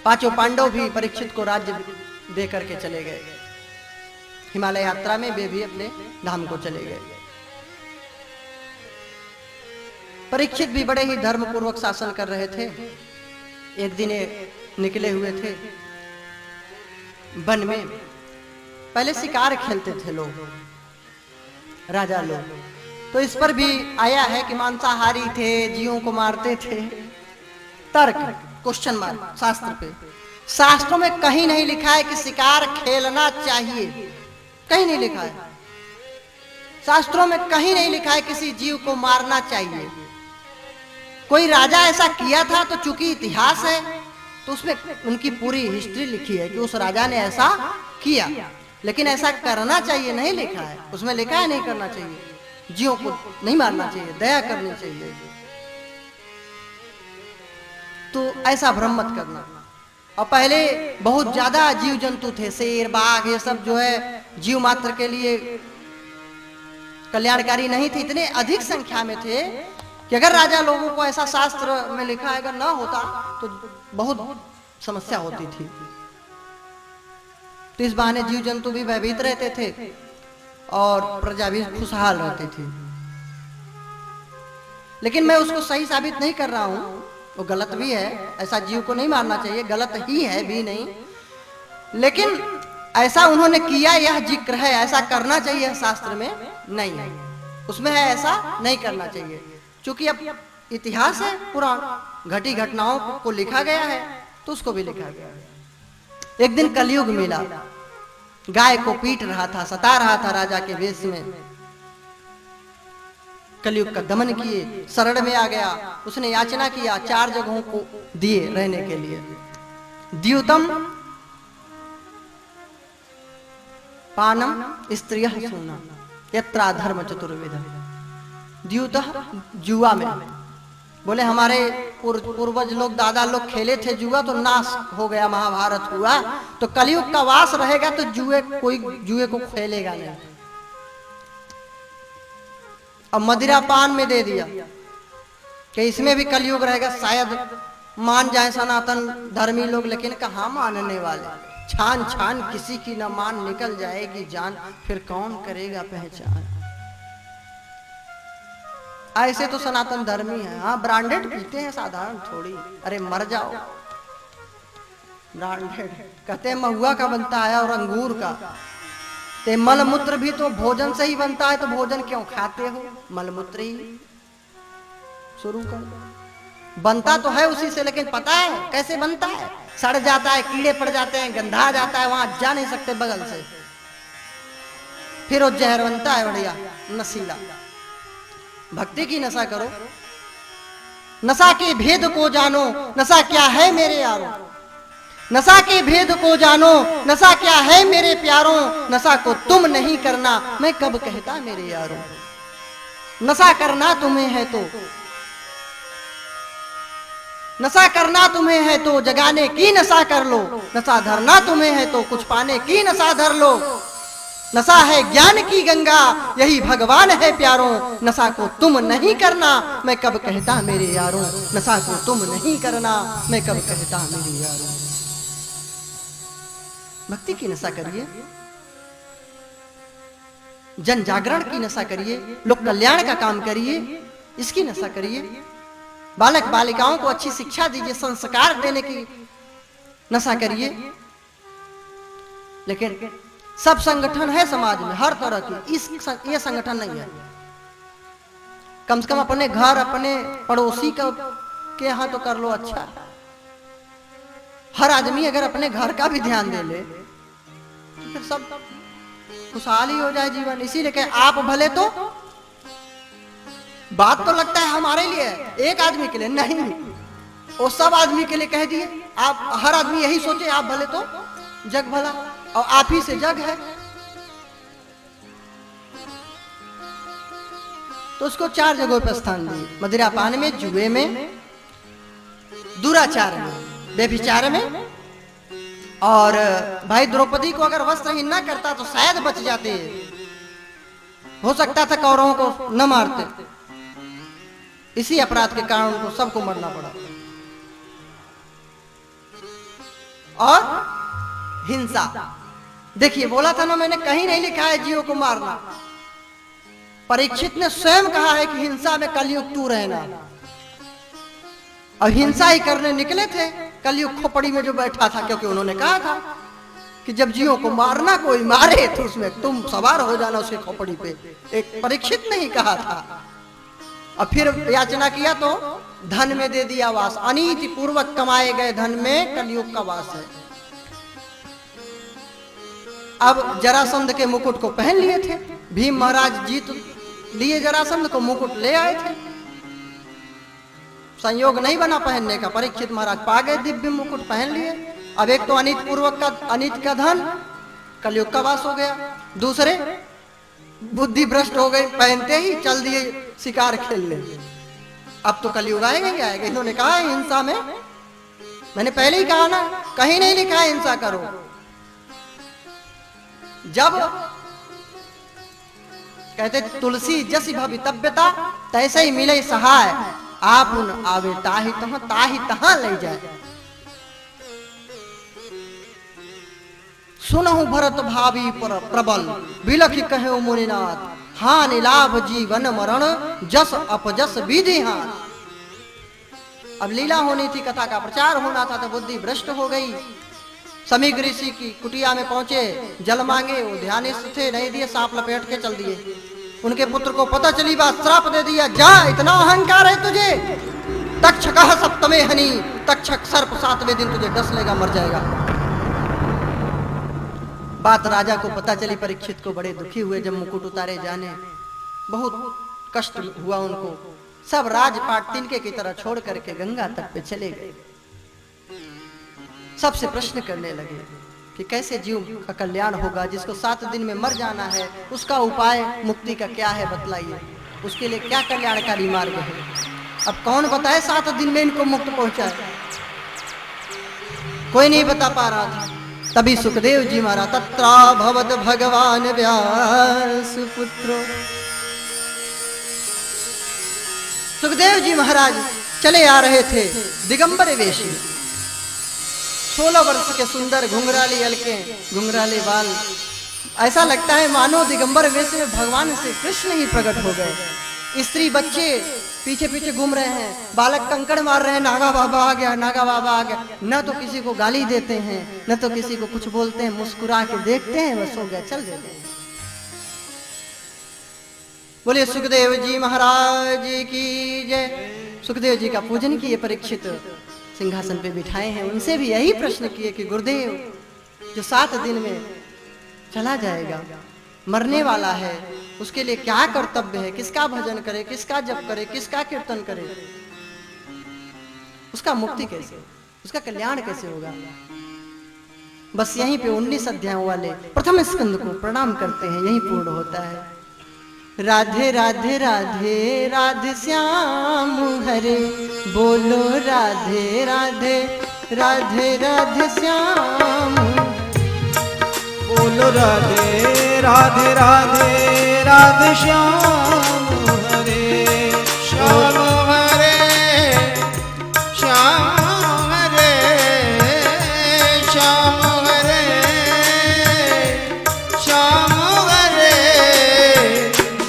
Speaker 4: पांचों पांडव भी परीक्षित को राज्य दे करके चले गए। हिमालय यात्रा में वे भी अपने धाम को चले गए। परीक्षित भी बड़े ही धर्म पूर्वक शासन कर रहे थे। एक दिन निकले हुए थे वन में। पहले शिकार खेलते थे लोग, राजा लोग, तो इस पर भी आया है कि मांसाहारी थे, जीवों को मारते थे। तर्क, क्वेश्चन मार्क शास्त्र पे। शास्त्रों में कहीं नहीं लिखा है कि शिकार खेलना चाहिए, कहीं नहीं लिखा है। शास्त्रों में कहीं नहीं लिखा है किसी जीव को मारना चाहिए। कोई राजा ऐसा किया था तो चूंकि इतिहास है तो उसमें उनकी पूरी हिस्ट्री लिखी है कि उस राजा ने ऐसा किया, लेकिन ऐसा करना चाहिए नहीं लिखा है। उसमें लिखा है नहीं करना चाहिए, जीवों को नहीं मारना चाहिए, दया करनी चाहिए। तो ऐसा भ्रम मत करना। और पहले बहुत ज्यादा जीव जंतु थे, शेर, बाघ, ये सब जो है जीव मात्र के लिए कल्याणकारी नहीं थे, इतने अधिक संख्या में थे कि अगर राजा लोगों को ऐसा शास्त्र में लिखा है अगर ना होता तो बहुत समस्या होती थी। तो इस बहाने जीव जंतु भी भयभीत रहते थे और प्रजा भी खुशहाल रहती थी। लेकिन मैं उसको सही साबित नहीं कर रहा हूं, वो गलत भी है, ऐसा जीव को नहीं मारना चाहिए, गलत ही है भी नहीं। लेकिन ऐसा उन्होंने किया, यह जिक्र है, ऐसा करना चाहिए शास्त्र में नहीं है, उसमें है ऐसा नहीं करना चाहिए। क्योंकि अब इतिहास है, पुराण घटी घटनाओं को लिखा गया है तो उसको भी लिखा गया है। एक दिन कलयुग मिला, गाय को पीट रहा था, सता रहा था राजा के वेश में। कलयुग का दमन किए, शरण में आ गया। उसने याचना किया, 4 जगहों को दिए रहने के लिए। द्यूतम पानम स्त्रियः सूना यत्रा धर्म चतुर्विध। द्यूत जुआ में, बोले हमारे पूर्वज लोग, दादा लोग खेले थे जुआ तो नाश हो गया, महाभारत हुआ। तो कलयुग का वास रहेगा तो कोई जुए को खेलेगा नहीं। अब मदिरा पान में दे दिया कि इसमें भी कलयुग रहेगा, शायद मान जाए सनातन धर्मी लोग, लेकिन कहाँ मानने वाले। छान छान किसी की न मान, निकल जाएगी जान, फिर कौन करेगा पहचान। ऐसे तो सनातन धर्मी है। हाँ, ब्रांडेड पीते हैं, साधारण थोड़ी। अरे मर जाओ, ब्रांडेड कहते हैं महुआ का बनता है और अंगूर का। ते मलमूत्र भी तो भोजन से ही बनता है, तो भोजन क्यों खाते हो? मलमूत्र ही शुरू कर दो। बनता तो है उसी से, लेकिन पता है कैसे बनता है? सड़ जाता है, कीड़े पड़ जाते हैं, गंधा जाता है, वहां जा नहीं सकते बगल से, फिर वो जहर बनता है बढ़िया नशीला। भक्ति की नशा करो, नशा के भेद को जानो, नशा क्या है मेरे यारों। नशा के भेद को जानो, नशा क्या है मेरे प्यारों। नशा को तुम नहीं करना, मैं कब कहता मेरे यारों। नशा करना तुम्हें है तो, नशा करना तुम्हें है तो जगाने की नशा कर लो। नशा धरना तुम्हें है तो कुछ पाने की नशा धर लो। नशा है ज्ञान की गंगा, यही भगवान है प्यारों। नशा को तुम नहीं करना, मैं कब कहता मेरे यारों। नशा को तुम नहीं करना, मैं कब कहता मेरे यारों। भक्ति की नशा करिए, जन जागरण की नशा करिए, लोक कल्याण का काम करिए, इसकी नशा करिए। बालक बालिकाओं को अच्छी शिक्षा दीजिए, संस्कार देने की नशा करिए। लेकिन सब संगठन है समाज में हर तरह की, ये संगठन नहीं है। कम से कम अपने घर, अपने पड़ोसी के यहाँ तो कर लो अच्छा। हर आदमी अगर अपने घर का भी ध्यान दे ले तो फिर सब खुशहाल ही हो जाए जीवन। इसीलिए कहे आप भले, तो बात तो लगता है हमारे लिए, एक आदमी के लिए नहीं, वो सब आदमी के लिए कह दिए। आप हर आदमी यही सोचे आप भले तो जग भला, और आप ही से जग है। तो उसको 4 जगहों पर स्थान दिए, मदिरापान में, जुए में, दुराचार में, व्यभिचार में। और भाई द्रौपदी को अगर वस्त्रहीन न करता तो शायद बच जाते, हो सकता था कौरवों को न मारते। इसी अपराध के कारण उनको सबको मरना पड़ा। और हिंसा, देखिए बोला था ना मैंने, कहीं नहीं लिखा है जीवों को मारना। परीक्षित ने स्वयं कहा है कि हिंसा में कलयुग तू रहना, और हिंसा ही करने निकले थे कलयुग खोपड़ी में जो बैठा था। क्योंकि उन्होंने कहा था कि जब जीवों को मारना कोई मारे तो उसमें तुम सवार हो जाना उसके खोपड़ी पे। एक परीक्षित ने ही कहा था। और फिर याचना किया तो धन में दे दिया वास, अनीति पूर्वक कमाए गए धन में कलयुग का वास है। अब जरासंध के मुकुट को पहन लिए थे, भीम महाराज जीत लिए जरासंध को, मुकुट ले आए थे। संयोग नहीं बना पहनने का, परीक्षित महाराज पा गए दिव्य मुकुट, पहन लिए। अब एक तो अनित पूर्वक का, अनित का धन, कलयुग का वास हो गया। दूसरे बुद्धि भ्रष्ट हो गई, पहनते ही चल दिए शिकार खेलने। अब तो कलयुग आएगा ही आएगा। इन्होंने कहा है हिंसा में, मैंने पहले ही कहा ना, कहीं नहीं लिखा है हिंसा करो। जब कहते तुलसी जसी भवितव्यता तैसे ही मिले सहाय, आप उन आवे ताही तहां ले जाए। सुनहु भरत भावी पर प्रबल, बिलखि कहे मुनिनाथ, हानि लाभ जीवन मरण, जस अपजस विधि हाथ। अब लीला होनी थी, कथा का प्रचार होना था, तो बुद्धि भ्रष्ट हो गई। समीक ऋषि की कुटिया में पहुंचे, जल मांगे, वो ध्यानिष्ठ थे, नहीं दिए, सांप लपेट के चल दिए। उनके पुत्र को पता चली बात, श्राप दे दिया, जा इतना अहंकार है तुझे, तक्षकः सप्तमे हनि, तक्षक सर्प 7वें दिन तुझे डस लेगा, मर जाएगा। बात राजा को पता चली, परीक्षित को बड़े दुखी हुए। जब मुकुट उतारे जाने, बहुत कष्ट हुआ उनको। सब राजपाट तिनके की तरह छोड़ करके गंगा तट पे चले गए। सबसे प्रश्न करने लगे कि कैसे जीव का कल्याण होगा, जिसको 7 दिन में मर जाना है, उसका उपाय मुक्ति का क्या है बतलाइए, उसके लिए क्या कल्याणकारी मार्ग है। अब कौन बताए 7 दिन में इनको मुक्त पहुंचाए, कोई नहीं बता पा रहा था। तभी सुखदेव जी महाराज, तत्रा भवत भगवान व्यास पुत्रो, सुखदेव जी महाराज चले आ रहे थे दिगंबर वेशी, 16 वर्ष के सुंदर, घुंघराली अलके, घुंघराले बाल। ऐसा लगता है मानो दिगंबर वेश में भगवान श्री कृष्ण ही प्रकट हो गए। स्त्री बच्चे पीछे पीछे घूम रहे हैं, बालक कंकड़ मार रहे हैं, नागा बाबा आ गया, नागा बाबा आ गया। न तो किसी को गाली देते हैं, न तो किसी को कुछ बोलते हैं, मुस्कुरा के देखते हैं, बस हो गया, चल देते हैं। बोले सुखदेव जी महाराज की जय। सुखदेव जी का पूजन किए, परीक्षित सिंहासन पे बिठाए हैं। उनसे भी यही प्रश्न किए कि गुरुदेव, जो 7 दिन में चला जाएगा, मरने वाला है, उसके लिए क्या कर्तव्य है, किसका भजन करे, किसका जप करे, किसका कीर्तन करे, उसका मुक्ति कैसे, उसका कल्याण कैसे होगा। बस यहीं पे 19 अध्यायों वाले प्रथम स्कंद को प्रणाम करते हैं, यही पूर्ण होता है। राधे राधे राधे राधे श्याम हरे, बोलो राधे राधे राधे राधे श्याम,
Speaker 3: बोलो राधे राधे राधे राधे श्याम हरे, श्याम हरे, श्याम हरे, श्याम हरे, श्याम हरे,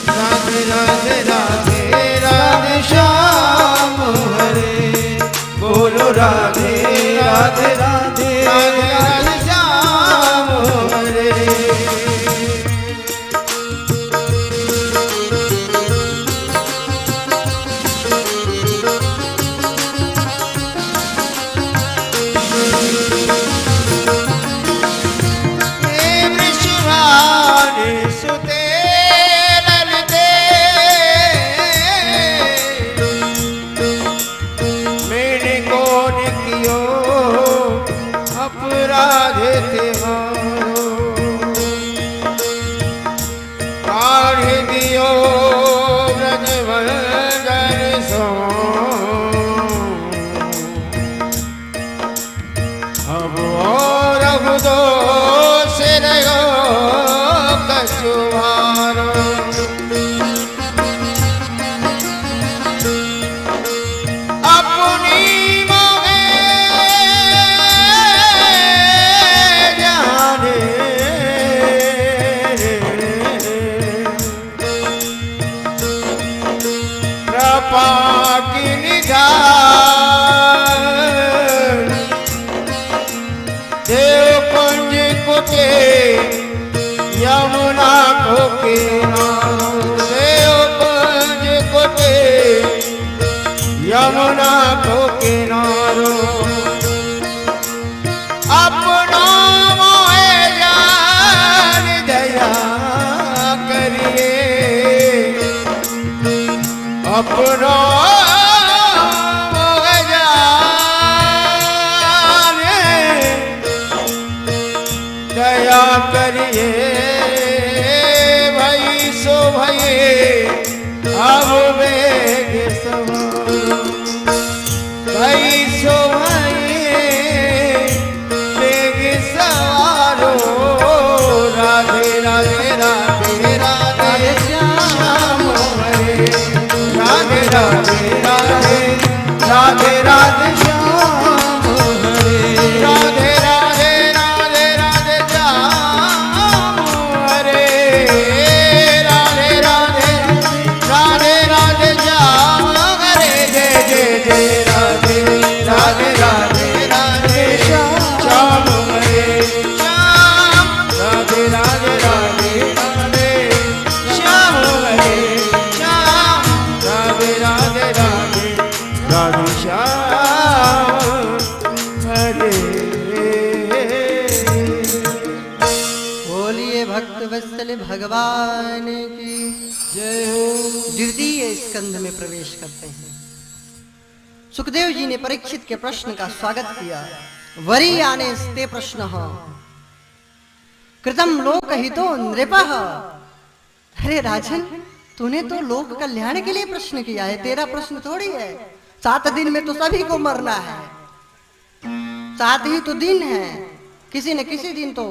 Speaker 3: राधे राधे राधे राधे श्याम हरे।
Speaker 2: यमुना को किनारे पंज कोटे यमुना को किनारो अपनो मोहे जान दया करिए अपनो मोहे जान दया करिए अब बेग सवारो भाई सो भाई बेग सवारो राधे राधे राधे राधे श्याम हरे राधे राधे राधे राधे राधे श्याम हरे राधे राधे राधे राधे श्याम हरे राधे राधे राधे राधे श्याम हरे जय जय जय राधे राधे राधे राधे श्याम हरे श्याम राधे राधे राधे राधे श्याम हरे श्याम राधे राधे राधे राधे श्याम हरे।
Speaker 4: बोलिए भक्त वत्सल भगवान की
Speaker 3: जय हो।
Speaker 4: द्वितीय स्कंध में प्रवेश करते हैं। सुखदेव जी ने परीक्षित के प्रश्न का स्वागत किया। वरी आने स्ते प्रश्न कृतम लोक हितो नृपः। अरे राजन, तूने तो लोक कल्याण के लिए प्रश्न किया है, तेरा प्रश्न थोड़ी है। 7 दिन में तो सभी को मरना है, 7 ही तो दिन है, किसी न किसी दिन तो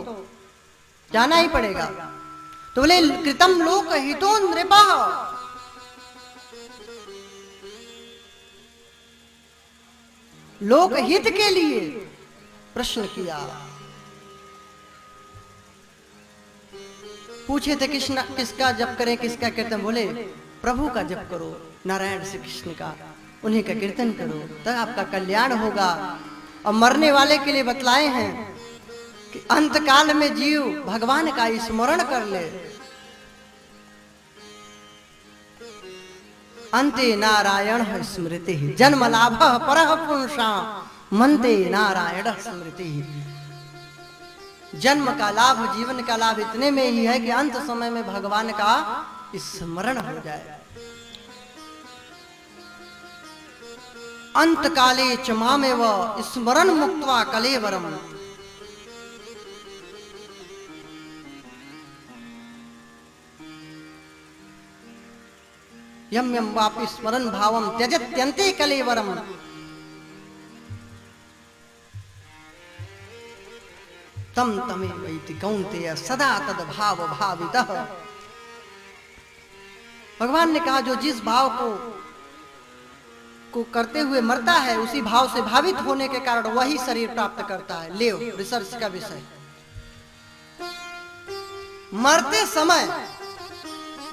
Speaker 4: जाना ही पड़ेगा। तो बोले कृतम लोक हितो नृपः, लोक हित के लिए प्रश्न किया। पूछे थे कृष्ण किसका जप करें, किसका कीर्तन। बोले प्रभु का जप करो, नारायण श्री कृष्ण का, उन्हीं का कीर्तन करो, तब आपका कल्याण होगा। और मरने वाले के लिए बतलाए हैं कि अंत काल में जीव भगवान का स्मरण कर ले। अंते नारायण स्मृति जन्म लाभ परः पुंसा मनते नारायण स्मृति। जन्म का लाभ, जीवन का लाभ इतने में ही है कि अंत समय में भगवान का स्मरण हो जाए। अंत काले च मामेव स्मरण मुक्त्वा कलेवरम। यम यम वापि स्मरण भावम त्यजत्यन्ते कलेवरम। तम तमेवैति कौन्तेय सदा तद भाव भावितः। भगवान ने कहा जो जिस भाव को करते हुए मरता है, उसी भाव से भावित होने के कारण वही शरीर प्राप्त करता है। ले रिसर्च का विषय। मरते समय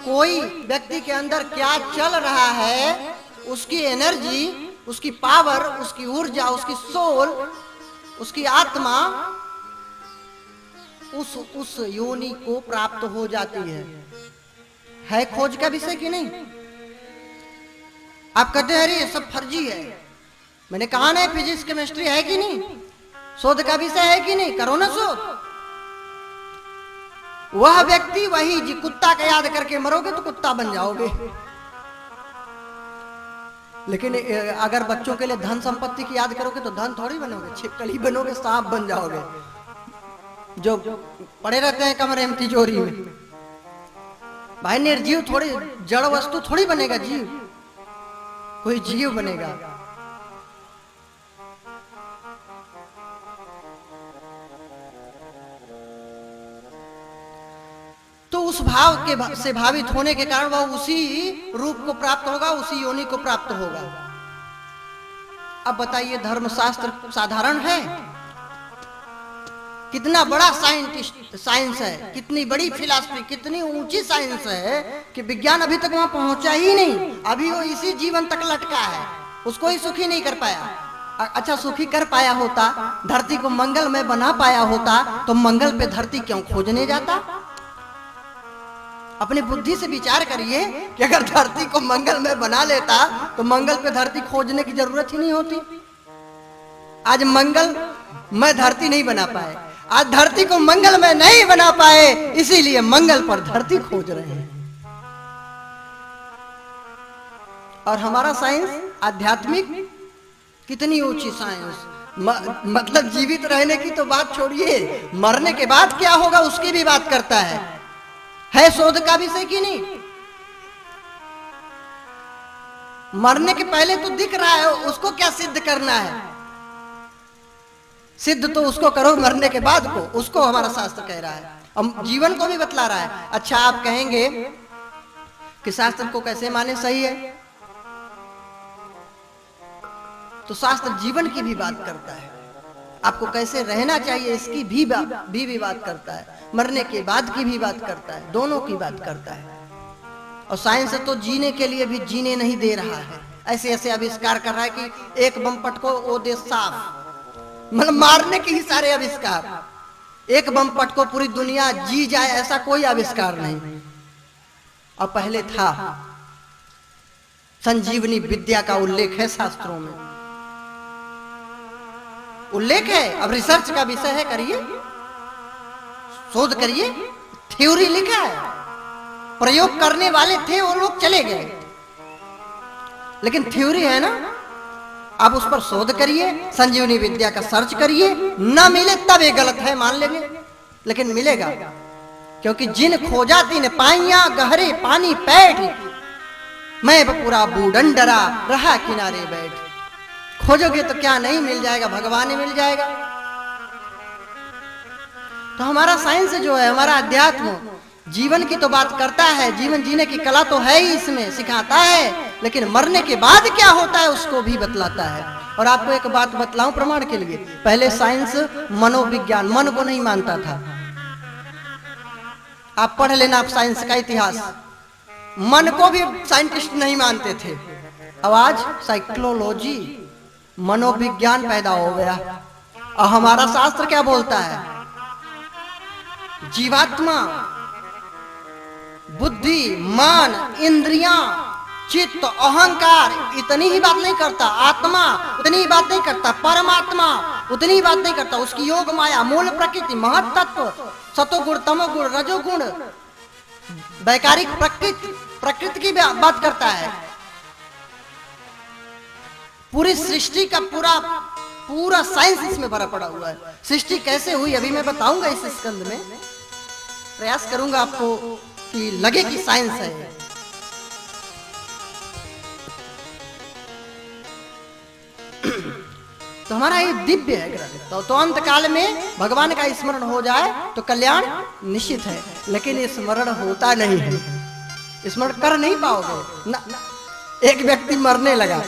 Speaker 4: कोई व्यक्ति के अंदर क्या चल रहा है, उसकी एनर्जी, उसकी पावर, उसकी ऊर्जा, उसकी सोल, उसकी आत्मा उस योनि को प्राप्त हो जाती है खोज का विषय कि नहीं? आप कहते हैं अरे ये सब फर्जी है। मैंने कहा ना फिजिक्स केमिस्ट्री है कि नहीं, शोध का विषय है कि नहीं, करो ना शोध। वह व्यक्ति वही जी, कुत्ता का याद करके मरोगे तो कुत्ता बन जाओगे, लेकिन अगर बच्चों के लिए धन संपत्ति की याद करोगे तो धन थोड़ी बनोगे, छिपकली बनोगे, सांप बन जाओगे जो पड़े रहते हैं कमरे में तिजोरी में। भाई निर्जीव थोड़ी, जड़ वस्तु थोड़ी बनेगा जीव, कोई जीव बनेगा। तो उस भाव के से भावित होने के कारण वह उसी रूप को प्राप्त होगा, उसी योनि को प्राप्त होगा। अब बताइए धर्मशास्त्र साधारण है? कितना बड़ा साइंस है, कितनी बड़ी फिलॉसफी, कितनी ऊंची साइंस है कि विज्ञान अभी तक वहां पहुंचा ही नहीं। अभी वो इसी जीवन तक लटका है, उसको ही सुखी नहीं कर पाया। अच्छा सुखी कर पाया होता, धरती को मंगल में बना पाया होता, तो मंगल पे धरती क्यों खोजने जाता? अपनी बुद्धि से विचार करिए कि अगर धरती को मंगल में बना लेता तो मंगल पे धरती खोजने की जरूरत ही नहीं होती। आज मंगल में धरती नहीं बना पाए, आज धरती को मंगल में नहीं बना पाए, इसीलिए मंगल पर धरती खोज रहे हैं। और हमारा साइंस आध्यात्मिक कितनी ऊंची साइंस, मतलब जीवित रहने की तो बात छोड़िए, मरने के बाद क्या होगा उसकी भी बात करता है शोध का विषय कि नहीं? मरने के पहले तो दिख रहा है, उसको क्या सिद्ध करना है? सिद्ध तो उसको करो मरने के बाद को, उसको हमारा शास्त्र कह रहा है, हम जीवन को भी बतला रहा है। अच्छा आप कहेंगे कि शास्त्र को कैसे माने, सही है, तो शास्त्र जीवन की भी बात करता है, आपको कैसे रहना चाहिए इसकी भी बात करता है, मरने के बाद की भी बात करता है, दोनों की बात करता है। और साइंस तो जीने के लिए भी जीने नहीं दे रहा है, ऐसे ऐसे आविष्कार कर रहा है कि एक बम पटको वो देश साफ, मतलब मारने के ही सारे आविष्कार। एक बम पटको पूरी दुनिया जी जाए ऐसा कोई आविष्कार नहीं। और पहले था संजीवनी विद्या का उल्लेख है शास्त्रों में, उल्लेख है। अब रिसर्च का विषय है, करिए शोध करिए, थ्योरी लिखा है, प्रयोग करने वाले थे वो लोग चले गए, लेकिन थ्योरी है ना, आप उस पर शोध करिए, संजीवनी विद्या का सर्च करिए, ना मिले तब ये गलत है मान लेंगे, लेकिन मिलेगा, क्योंकि जिन खोजा तीन पाइया गहरे पानी पैठ, मैं पूरा बूढ़न डरा रहा किनारे बैठ। खोजोगे तो क्या नहीं मिल जाएगा, भगवान ही मिल जाएगा। तो हमारा साइंस जो है, हमारा अध्यात्म जीवन की तो बात करता है, जीवन जीने की कला तो है ही इसमें, सिखाता है, लेकिन मरने के बाद क्या होता है उसको भी बतलाता है। और आपको एक बात बतलाऊं प्रमाण के लिए, पहले साइंस मनोविज्ञान, मन को नहीं मानता था। आप पढ़ लेना आप साइंस का इतिहास, मन को भी साइंटिस्ट नहीं मानते थे। अब आज साइकोलॉजी, मनोविज्ञान पैदा हो गया। और हमारा शास्त्र क्या बोलता है? जीवात्मा, बुद्धि, मन, इंद्रियां, चित्त, अहंकार, इतनी ही बात नहीं करता। आत्मा उतनी ही बात नहीं करता। परमात्मा उतनी ही बात नहीं करता। उसकी योग माया, मूल प्रकृति, महत तत्व, सतोगुण, तमोगुण, रजोगुण, वैकारिक प्रकृति की बात करता है। पूरी सृष्टि का पूरा साइंस इसमें भरा पड़ा हुआ है। सृष्टि कैसे हुई अभी मैं बताऊंगा इस स्कंद में, प्रयास करूंगा आपको कि लगे कि साइंस है। तो हमारा ये दिव्य है ग्रह, तो अंत काल में भगवान का स्मरण हो जाए तो कल्याण निश्चित है, लेकिन स्मरण होता नहीं है, स्मरण कर नहीं पाओगे ना। एक व्यक्ति मरने लगा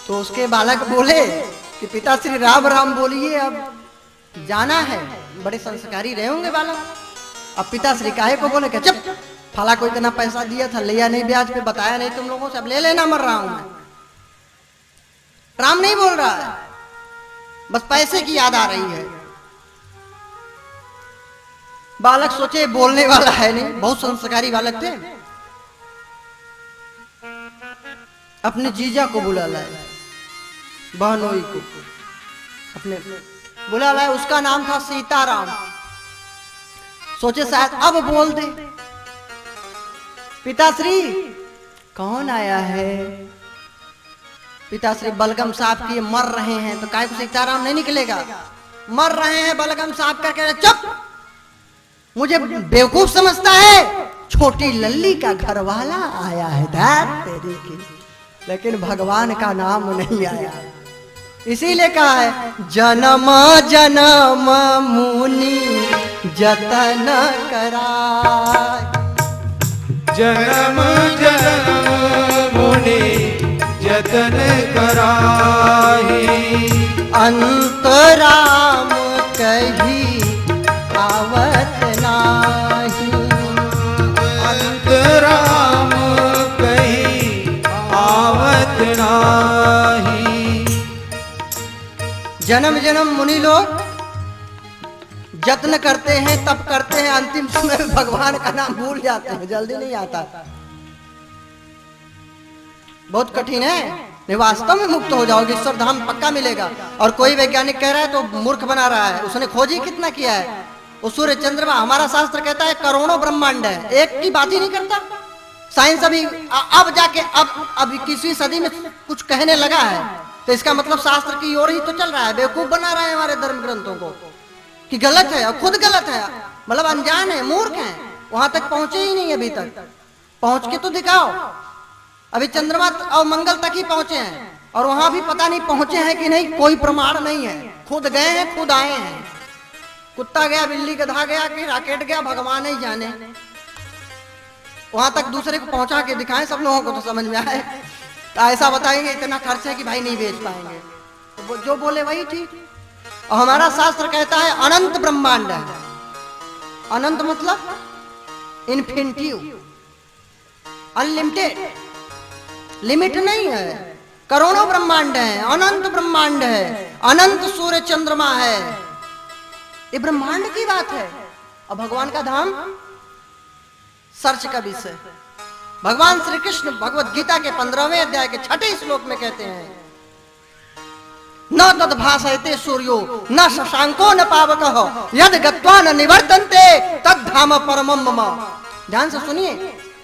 Speaker 4: तो उसके बालक बोले कि पिता श्री राम राम बोलिए, अब जाना है। बड़े संस्कारी रहे होंगे बालक। अब पिता श्री काहे को बोले कि चुप, फला को इतना पैसा दिया था, लिया नहीं ब्याज पे, बताया नहीं तुम लोगों से, अब ले लेना, मर रहा हूं मैं। राम नहीं बोल रहा है, बस पैसे की याद आ रही है। बालक सोचे बोलने वाला है नहीं, बहुत संस्कारी बालक थे। अपने जीजा को बुला लाए, बहनोई को अपने बुला लाए। उसका नाम था सीताराम। सोचे शायद अब बोल दे। पिताश्री कौन आया है? पिताश्री बलगम साहब की मर रहे हैं, तो काय को सीताराम नहीं निकलेगा? मर रहे हैं बलगम साहब का, कह रहे चुप, मुझे बेवकूफ समझता है? छोटी लल्ली का घर वाला आया है दैट तेरी की। लेकिन भगवान का नाम नहीं आया, इसीलिए कहा है जन्म जन्म मुनि जतन कराय।
Speaker 3: जन्म जन्म मुनि जतन कराही,
Speaker 4: अंतराम कही आवत नाही।
Speaker 3: अंतराम कही आवत नाही।
Speaker 4: जन्म जन्म मुनि लोग जत्न करते हैं, तप करते हैं, अंतिम समय में भगवान का नाम भूल जाते हैं, जल्दी नहीं आता। बहुत कठिन है। नहीं, वास्तव में मुक्त हो जाओगे, ईश्वर धाम पक्का मिलेगा। और कोई वैज्ञानिक कह रहा है तो मूर्ख बना रहा है, उसने खोज ही कितना किया है। वो सूर्य चंद्रमा, हमारा शास्त्र कहता है करोड़ों ब्रह्मांड है, एक की बात ही नहीं करता। साइंस अभी अब जाके अब 21वीं सदी में कुछ कहने लगा है, तो इसका मतलब शास्त्र की ओर ही तो चल रहा है। बेवकूफ बना रहा है हमारे धर्म ग्रंथों को कि गलत है, और खुद गलत है, मतलब अनजान है, मूर्ख है, वहां तक पहुंचे ही नहीं। अभी तक पहुंच के तो दिखाओ। अभी चंद्रमा और मंगल तक ही पहुंचे हैं, और वहां भी पता नहीं पहुंचे हैं कि नहीं, कोई प्रमाण नहीं है। खुद गए हैं, खुद आए हैं। कुत्ता गया, बिल्ली गधा गया कि रॉकेट गया, भगवान ही जाने। वहां तक दूसरे को पहुंचा के दिखाएं, सब लोगों को तो समझ में आए। तो ऐसा बताएंगे इतना खर्च है कि भाई नहीं बेच पाएंगे, तो जो बोले वही ठीक। और हमारा शास्त्र कहता है अनंत ब्रह्मांड है। अनंत मतलब इन्फिनिटिव, अनलिमिटेड, लिमिट नहीं है। करोड़ों ब्रह्मांड है, अनंत ब्रह्मांड है, अनंत सूर्य चंद्रमा है। ये ब्रह्मांड की बात है। और भगवान का धाम सर्च का विषय। भगवान श्री कृष्ण भगवत गीता के 15वें अध्याय के 6ठे श्लोक में कहते हैं न तद भासयते सूर्यो न शशांको न पावकः यद गत्वा न निवर्तन्ते तद धाम परमम मम। ध्यान से सुनिए,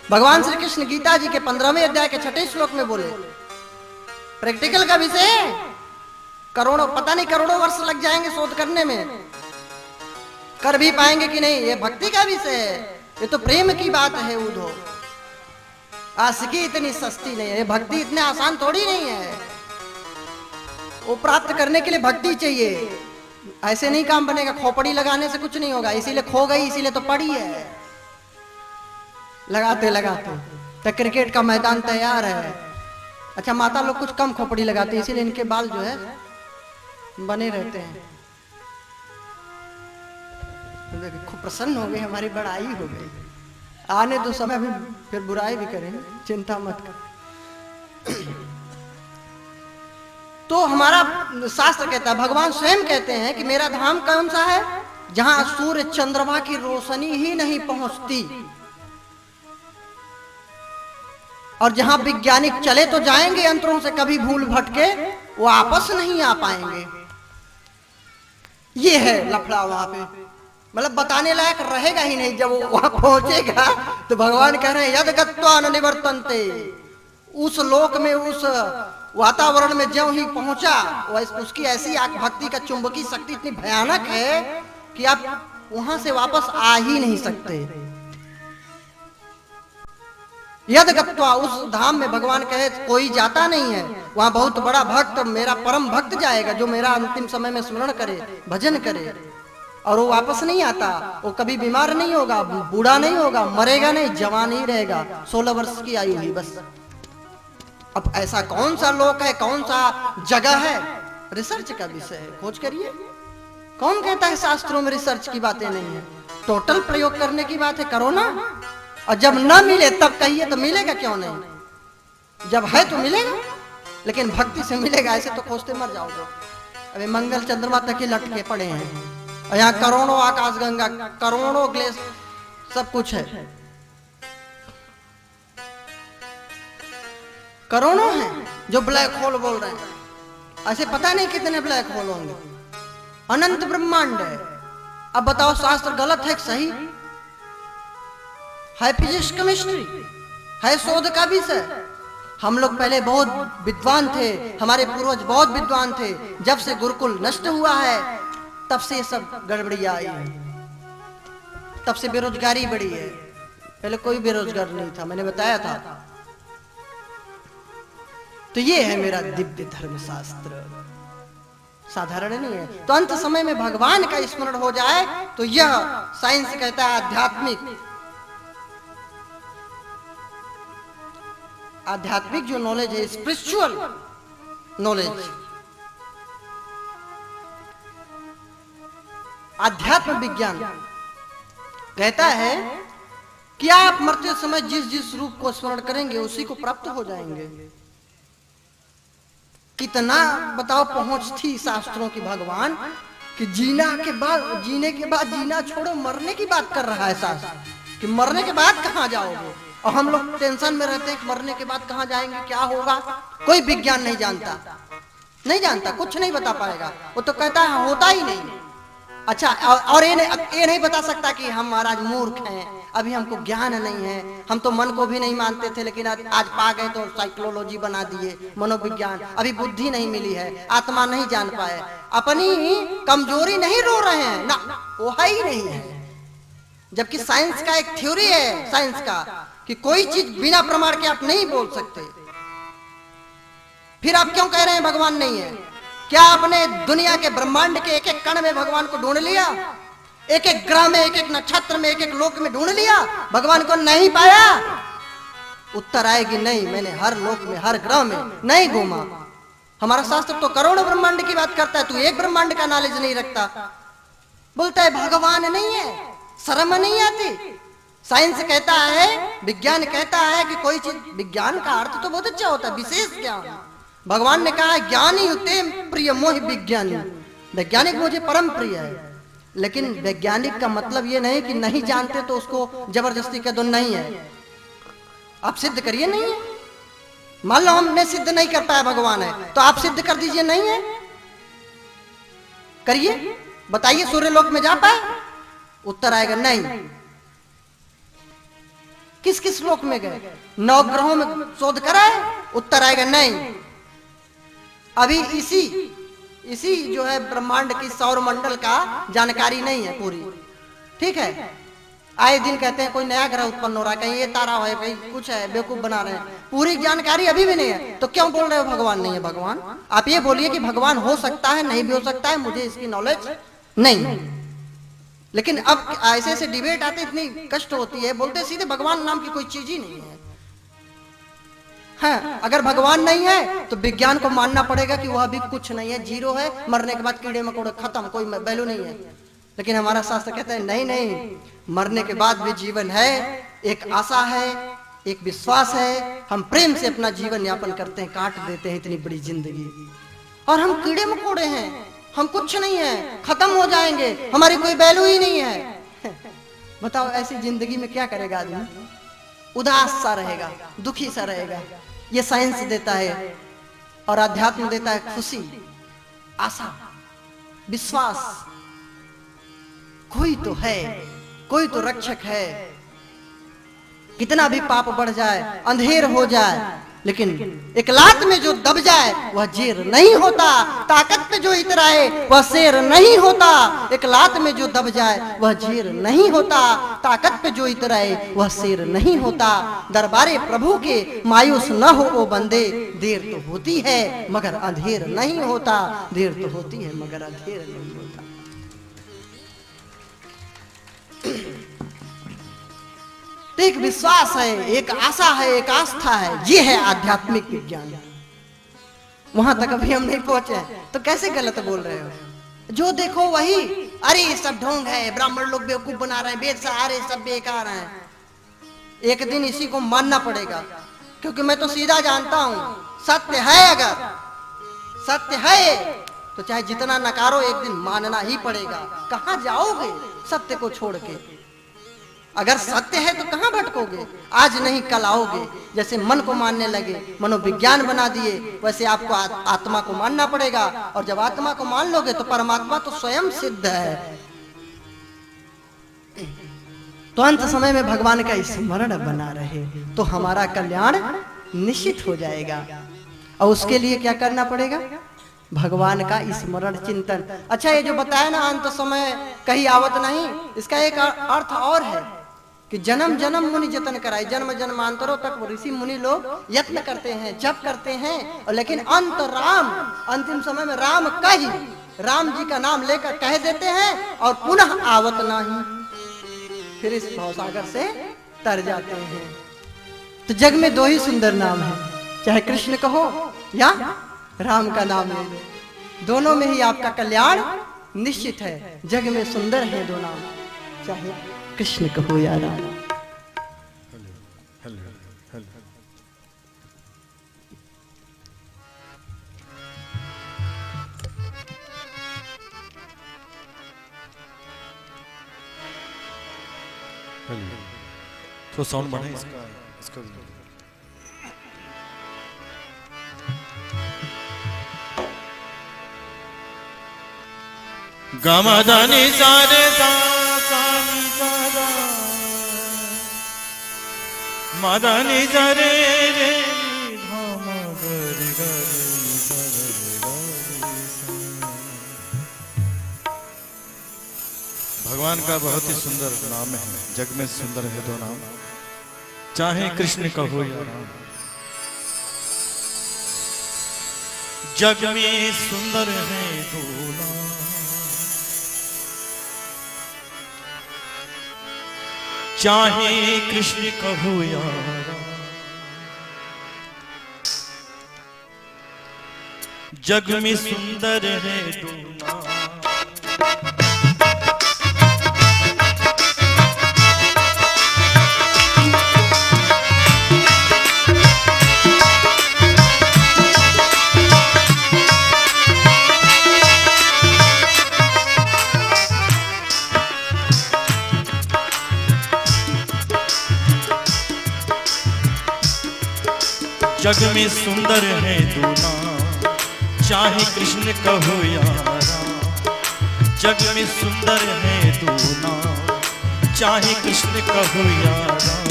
Speaker 4: भगवान श्री कृष्ण गीता जी के 15वें अध्याय के 6ठे श्लोक में बोले, प्रैक्टिकल का विषय, करोड़ों, पता नहीं करोड़ों वर्ष लग जाएंगे शोध करने में, कर भी पाएंगे कि नहीं। ये भक्ति का विषय है, ये तो प्रेम की बात है। उधो आशिकी इतनी सस्ती नहीं है, भक्ति इतने आसान थोड़ी नहीं है। वो प्राप्त करने के लिए भक्ति चाहिए, ऐसे नहीं काम बनेगा। खोपड़ी लगाने से कुछ नहीं होगा, इसीलिए खो गई, इसीलिए तो पड़ी है। लगाते लगाते तो क्रिकेट का मैदान तैयार है। अच्छा, माता लोग कुछ कम खोपड़ी लगाते हैं, इसीलिए इनके बाल जो है बने रहते हैं। खूब प्रसन्न हो गए, हमारी बड़ाई हो गई। आने दो समय में फिर बुराई भी करेंगे, चिंता मत कर। तो हमारा शास्त्र कहता है, भगवान स्वयं कहते हैं कि मेरा धाम कौन सा है? जहां सूर्य चंद्रमा की रोशनी ही नहीं पहुंचती, और जहां वैज्ञानिक चले तो जाएंगे यंत्रों से, कभी भूल भटके वापस नहीं आ पाएंगे। ये है लफड़ा वहां पे, मतलब बताने लायक रहेगा ही नहीं। जब वो वहां पहुंचेगा तो भगवान कह रहे हैं यद गत्वा न निवर्तन्ते। उस लोक में, उस वातावरण में ज्यों ही पहुंचा, उसकी ऐसी भक्ति का चुंबकीय शक्ति इतनी भयानक है कि आप वहां से वापस आ ही नहीं सकते। यद गत्वा, उस धाम में भगवान कहे कोई जाता नहीं है। वहां बहुत बड़ा भक्त, मेरा परम भक्त जाएगा, जो मेरा अंतिम समय में स्मरण करे, भजन करे, और वो वापस नहीं आता। वो कभी बीमार नहीं होगा, बूढ़ा नहीं होगा, मरेगा नहीं, जवान ही रहेगा, 16 वर्ष की आयु ही बस। अब ऐसा कौन सा लोक है, कौन सा जगह है? रिसर्च का विषय है, खोज करिए। कौन कहता है शास्त्रों में रिसर्च की बातें नहीं है? टोटल प्रयोग करने की बात है, करो ना। और जब ना मिले तब कहिए, तो मिलेगा क्यों नहीं? जब है तो मिलेगा, लेकिन भक्ति से मिलेगा। ऐसे तो खोजते मर जाओगे। अभी मंगल चंद्रमा तक ही लटके पड़े हैं, और यहाँ करोड़ों आकाशगंगा, करोड़ों ग्लेशियर, सब कुछ है, करोड़ों हैं जो ब्लैक होल बोल रहे हैं। ऐसे पता नहीं कितने ब्लैक होल होंगे, अनंत ब्रह्मांड है। अब बताओ शास्त्र गलत है कि सही है? फिजिक्स केमिस्ट्री है शोध का विषय। हम लोग पहले बहुत विद्वान थे, हमारे पूर्वज बहुत विद्वान थे। जब से गुरुकुल नष्ट हुआ है तब से ये सब गड़बड़ियां आई है, तब से बेरोजगारी बढ़ी है। पहले कोई बेरोजगार नहीं था, मैंने बताया था। तो ये है मेरा दिव्य धर्म शास्त्र, साधारण नहीं है। तो अंत समय में भगवान का स्मरण हो जाए तो यह साइंस कहता है आध्यात्मिक, आध्यात्मिक जो नॉलेज है, स्पिरिचुअल नॉलेज, आध्यात्म विज्ञान कहता है कि आप मरते समय जिस जिस रूप को स्मरण करेंगे उसी को प्राप्त हो जाएंगे। कितना बताओ पहुंच थी शास्त्रों की भगवान कि जीने के बाद जीना छोड़ो, मरने की बात कर रहा है शास्त्र कि मरने के बाद कहां जाओगे। और हम लोग टेंशन में रहते हैं कि मरने के बाद कहां जाएंगे, क्या होगा। कोई विज्ञान नहीं जानता, नहीं जानता, कुछ नहीं बता पाएगा। वो तो कहता है होता ही नहीं। अच्छा, और ये नहीं बता सकता कि हम महाराज मूर्ख हैं, अभी हमको ज्ञान नहीं है, हम तो मन को भी नहीं मानते थे लेकिन आज पा गए तो साइकोलॉजी बना दिए, मनोविज्ञान, अभी बुद्धि नहीं मिली है, आत्मा नहीं जान पाए, अपनी कमजोरी नहीं रो रहे हैं ना, वो है ही नहीं है। जबकि साइंस का एक थ्योरी है, साइंस का, कि कोई चीज बिना प्रमाण के आप नहीं बोल सकते। फिर आप क्यों कह रहे हैं भगवान नहीं है? क्या आपने दुनिया के ब्रह्मांड के एक एक कण में भगवान को ढूंढ लिया? एक एक ग्रह में, एक एक नक्षत्र में, एक एक लोक में ढूंढ लिया, भगवान को नहीं पाया? उत्तर आएगी नहीं, मैंने हर लोक में, हर ग्रह में नहीं घूमा। हमारा शास्त्र तो करोड़ों ब्रह्मांड की बात करता है, तू एक ब्रह्मांड का नॉलेज नहीं रखता, बोलता है भगवान नहीं है, शर्म नहीं आती। साइंस कहता है, विज्ञान कहता है कि कोई चीज, विज्ञान का अर्थ तो बहुत अच्छा होता है, विशेष ज्ञान। भगवान ने कहा ज्ञानी होते प्रिय मोह विज्ञानी, वैज्ञानिक मुझे परम प्रिय है। लेकिन वैज्ञानिक का मतलब ये नहीं कि नहीं जानते तो उसको जबरदस्ती कह दो नहीं है, आप सिद्ध करिए नहीं है। मान लो हमने सिद्ध नहीं कर पाया भगवान है, तो आप सिद्ध कर दीजिए नहीं है, करिए, बताइए सूर्य लोक में जा पाए? उत्तर आएगा नहीं। किस किस लोक में गए? 9 ग्रहों में शोध करा है? उत्तर आएगा नहीं। अभी इसी जो है ब्रह्मांड की सौर मंडल का जानकारी नहीं है पूरी, ठीक है। आए दिन कहते हैं कोई नया ग्रह उत्पन्न हो रहा है, कहीं ये तारा है, कहीं कुछ है, बेवकूफ बना रहे हैं, पूरी जानकारी अभी भी नहीं है। तो क्यों बोल रहे हो भगवान नहीं है? भगवान, आप ये बोलिए कि भगवान हो सकता है, नहीं भी हो सकता है, मुझे इसकी नॉलेज नहीं। लेकिन अब ऐसे ऐसे डिबेट आते, इतनी कष्ट होती है, बोलते सीधे भगवान नाम की कोई चीज ही नहीं है। हाँ, अगर भगवान नहीं है तो विज्ञान को मानना पड़ेगा कि वह भी कुछ नहीं है, जीरो है, मरने के बाद कीड़े मकोड़े खत्म, कोई वैल्यू नहीं है। लेकिन हमारा शास्त्र कहता है नहीं नहीं, मरने के बाद भी जीवन है, एक आशा है, एक विश्वास है, हम प्रेम से अपना जीवन यापन करते हैं, काट देते हैं इतनी बड़ी जिंदगी, और हम कीड़े मकोड़े हैं, हम कुछ नहीं है, खत्म हो जाएंगे, हमारी कोई वैल्यू ही नहीं है। बताओ ऐसी जिंदगी में क्या करेगा आदमी? उदास सा रहेगा, दुखी सा रहेगा। ये साइंस देता है और अध्यात्म देता है खुशी, आशा, विश्वास, कोई तो है, कोई तो रक्षक है। कितना भी पाप बढ़ जाए, अंधेर हो जाए, लेकिन एक लात में जो दब जाए वह जेर नहीं होता, ताकत पे जो इतराए वह शेर नहीं होता। एक लात में जो दब जाए वह जेर नहीं होता, ताकत पे जो इतराए वह शेर नहीं होता। दरबारे प्रभु के मायूस न हो ओ बंदे, देर तो होती है मगर अंधेर नहीं होता, देर तो होती है मगर अंधेर नहीं होता। एक विश्वास है, एक आशा है, एक आस्था है, ये है आध्यात्मिक विज्ञान। वहां तक अभी हम नहीं पहुंचे, तो कैसे गलत बोल रहे हो? जो देखो वही, अरे सब ढोंग है, ब्राह्मण लोग बेवकूफ बना रहे हैं, वेद सहारे सब बेकार हैं। एक दिन इसी को मानना पड़ेगा, क्योंकि मैं तो सीधा जानता हूं सत्य है। अगर सत्य है तो चाहे जितना नकारो एक दिन मानना ही पड़ेगा। कहां जाओगे सत्य को छोड़ के? अगर सत्य है तो कहां भटकोगे? आज नहीं कल आओगे। जैसे मन को मानने लगे, मनोविज्ञान बना दिए, वैसे आपको आत्मा को मानना पड़ेगा। और जब आत्मा को मान लोगे तो परमात्मा तो स्वयं सिद्ध है। तो अंत समय में भगवान का स्मरण बना रहे तो हमारा कल्याण निश्चित हो जाएगा। और उसके लिए क्या करना पड़ेगा? भगवान का स्मरण चिंतन। अच्छा, ये जो बताया ना अंत समय कहीं आवत नहीं, इसका एक अर्थ और है कि जन्म जन्म मुनि जतन कराए। जन्म जन्मांतरों तक ऋषि मुनि लोग यत्न करते हैं, जप करते हैं, और लेकिन अंत राम, अंतिम समय में राम कही, राम जी का नाम लेकर कह देते हैं और पुनः आवत नहीं, फिर इस भवसागर से तर जाते हैं। तो जग में दो ही सुंदर नाम है, चाहे कृष्ण कहो या राम का नाम ले लो, दोनों में ही आपका कल्याण निश्चित है। जग में सुंदर है दो नाम, चाहे कृष्ण कहो या राम।
Speaker 5: तो साउंड बढ़ाएं इसका गमदानी सारे मदनी जरे रे भगवान का बहुत ही सुंदर नाम है। जग में सुंदर है दो नाम, चाहे कृष्ण का हो या राम। जग में सुंदर है दो नाम, चाहे कृष्ण का हो या राम। जग में सुंदर है दो नाम, जग में सुंदर है दो नाम, चाहे कृष्ण कहो या राम। जग में सुंदर है दो नाम, चाहे कृष्ण कहो या राम।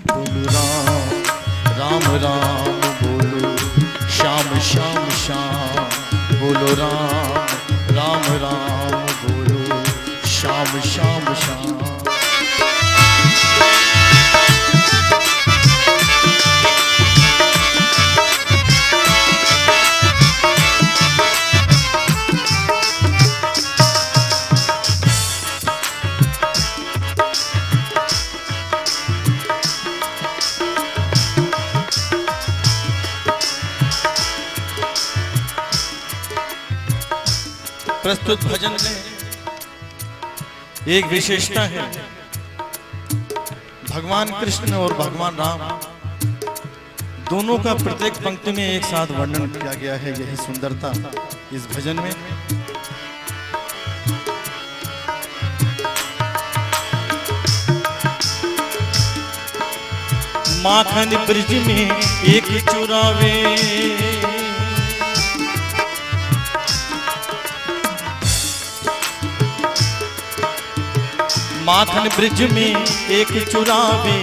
Speaker 5: बोलो राम राम राम, बोलो श्याम श्याम श्याम। बोलो राम राम राम, बोलो श्याम श्याम श्याम। प्रस्तुत भजन में एक विशेषता है। भगवान कृष्ण और भगवान राम दोनों का प्रत्येक पंक्ति में एक साथ वर्णन किया गया है। यही सुंदरता इस भजन में। माखन ब्रिज में एक चुरावे, माखन ब्रिज में एक चुरावे,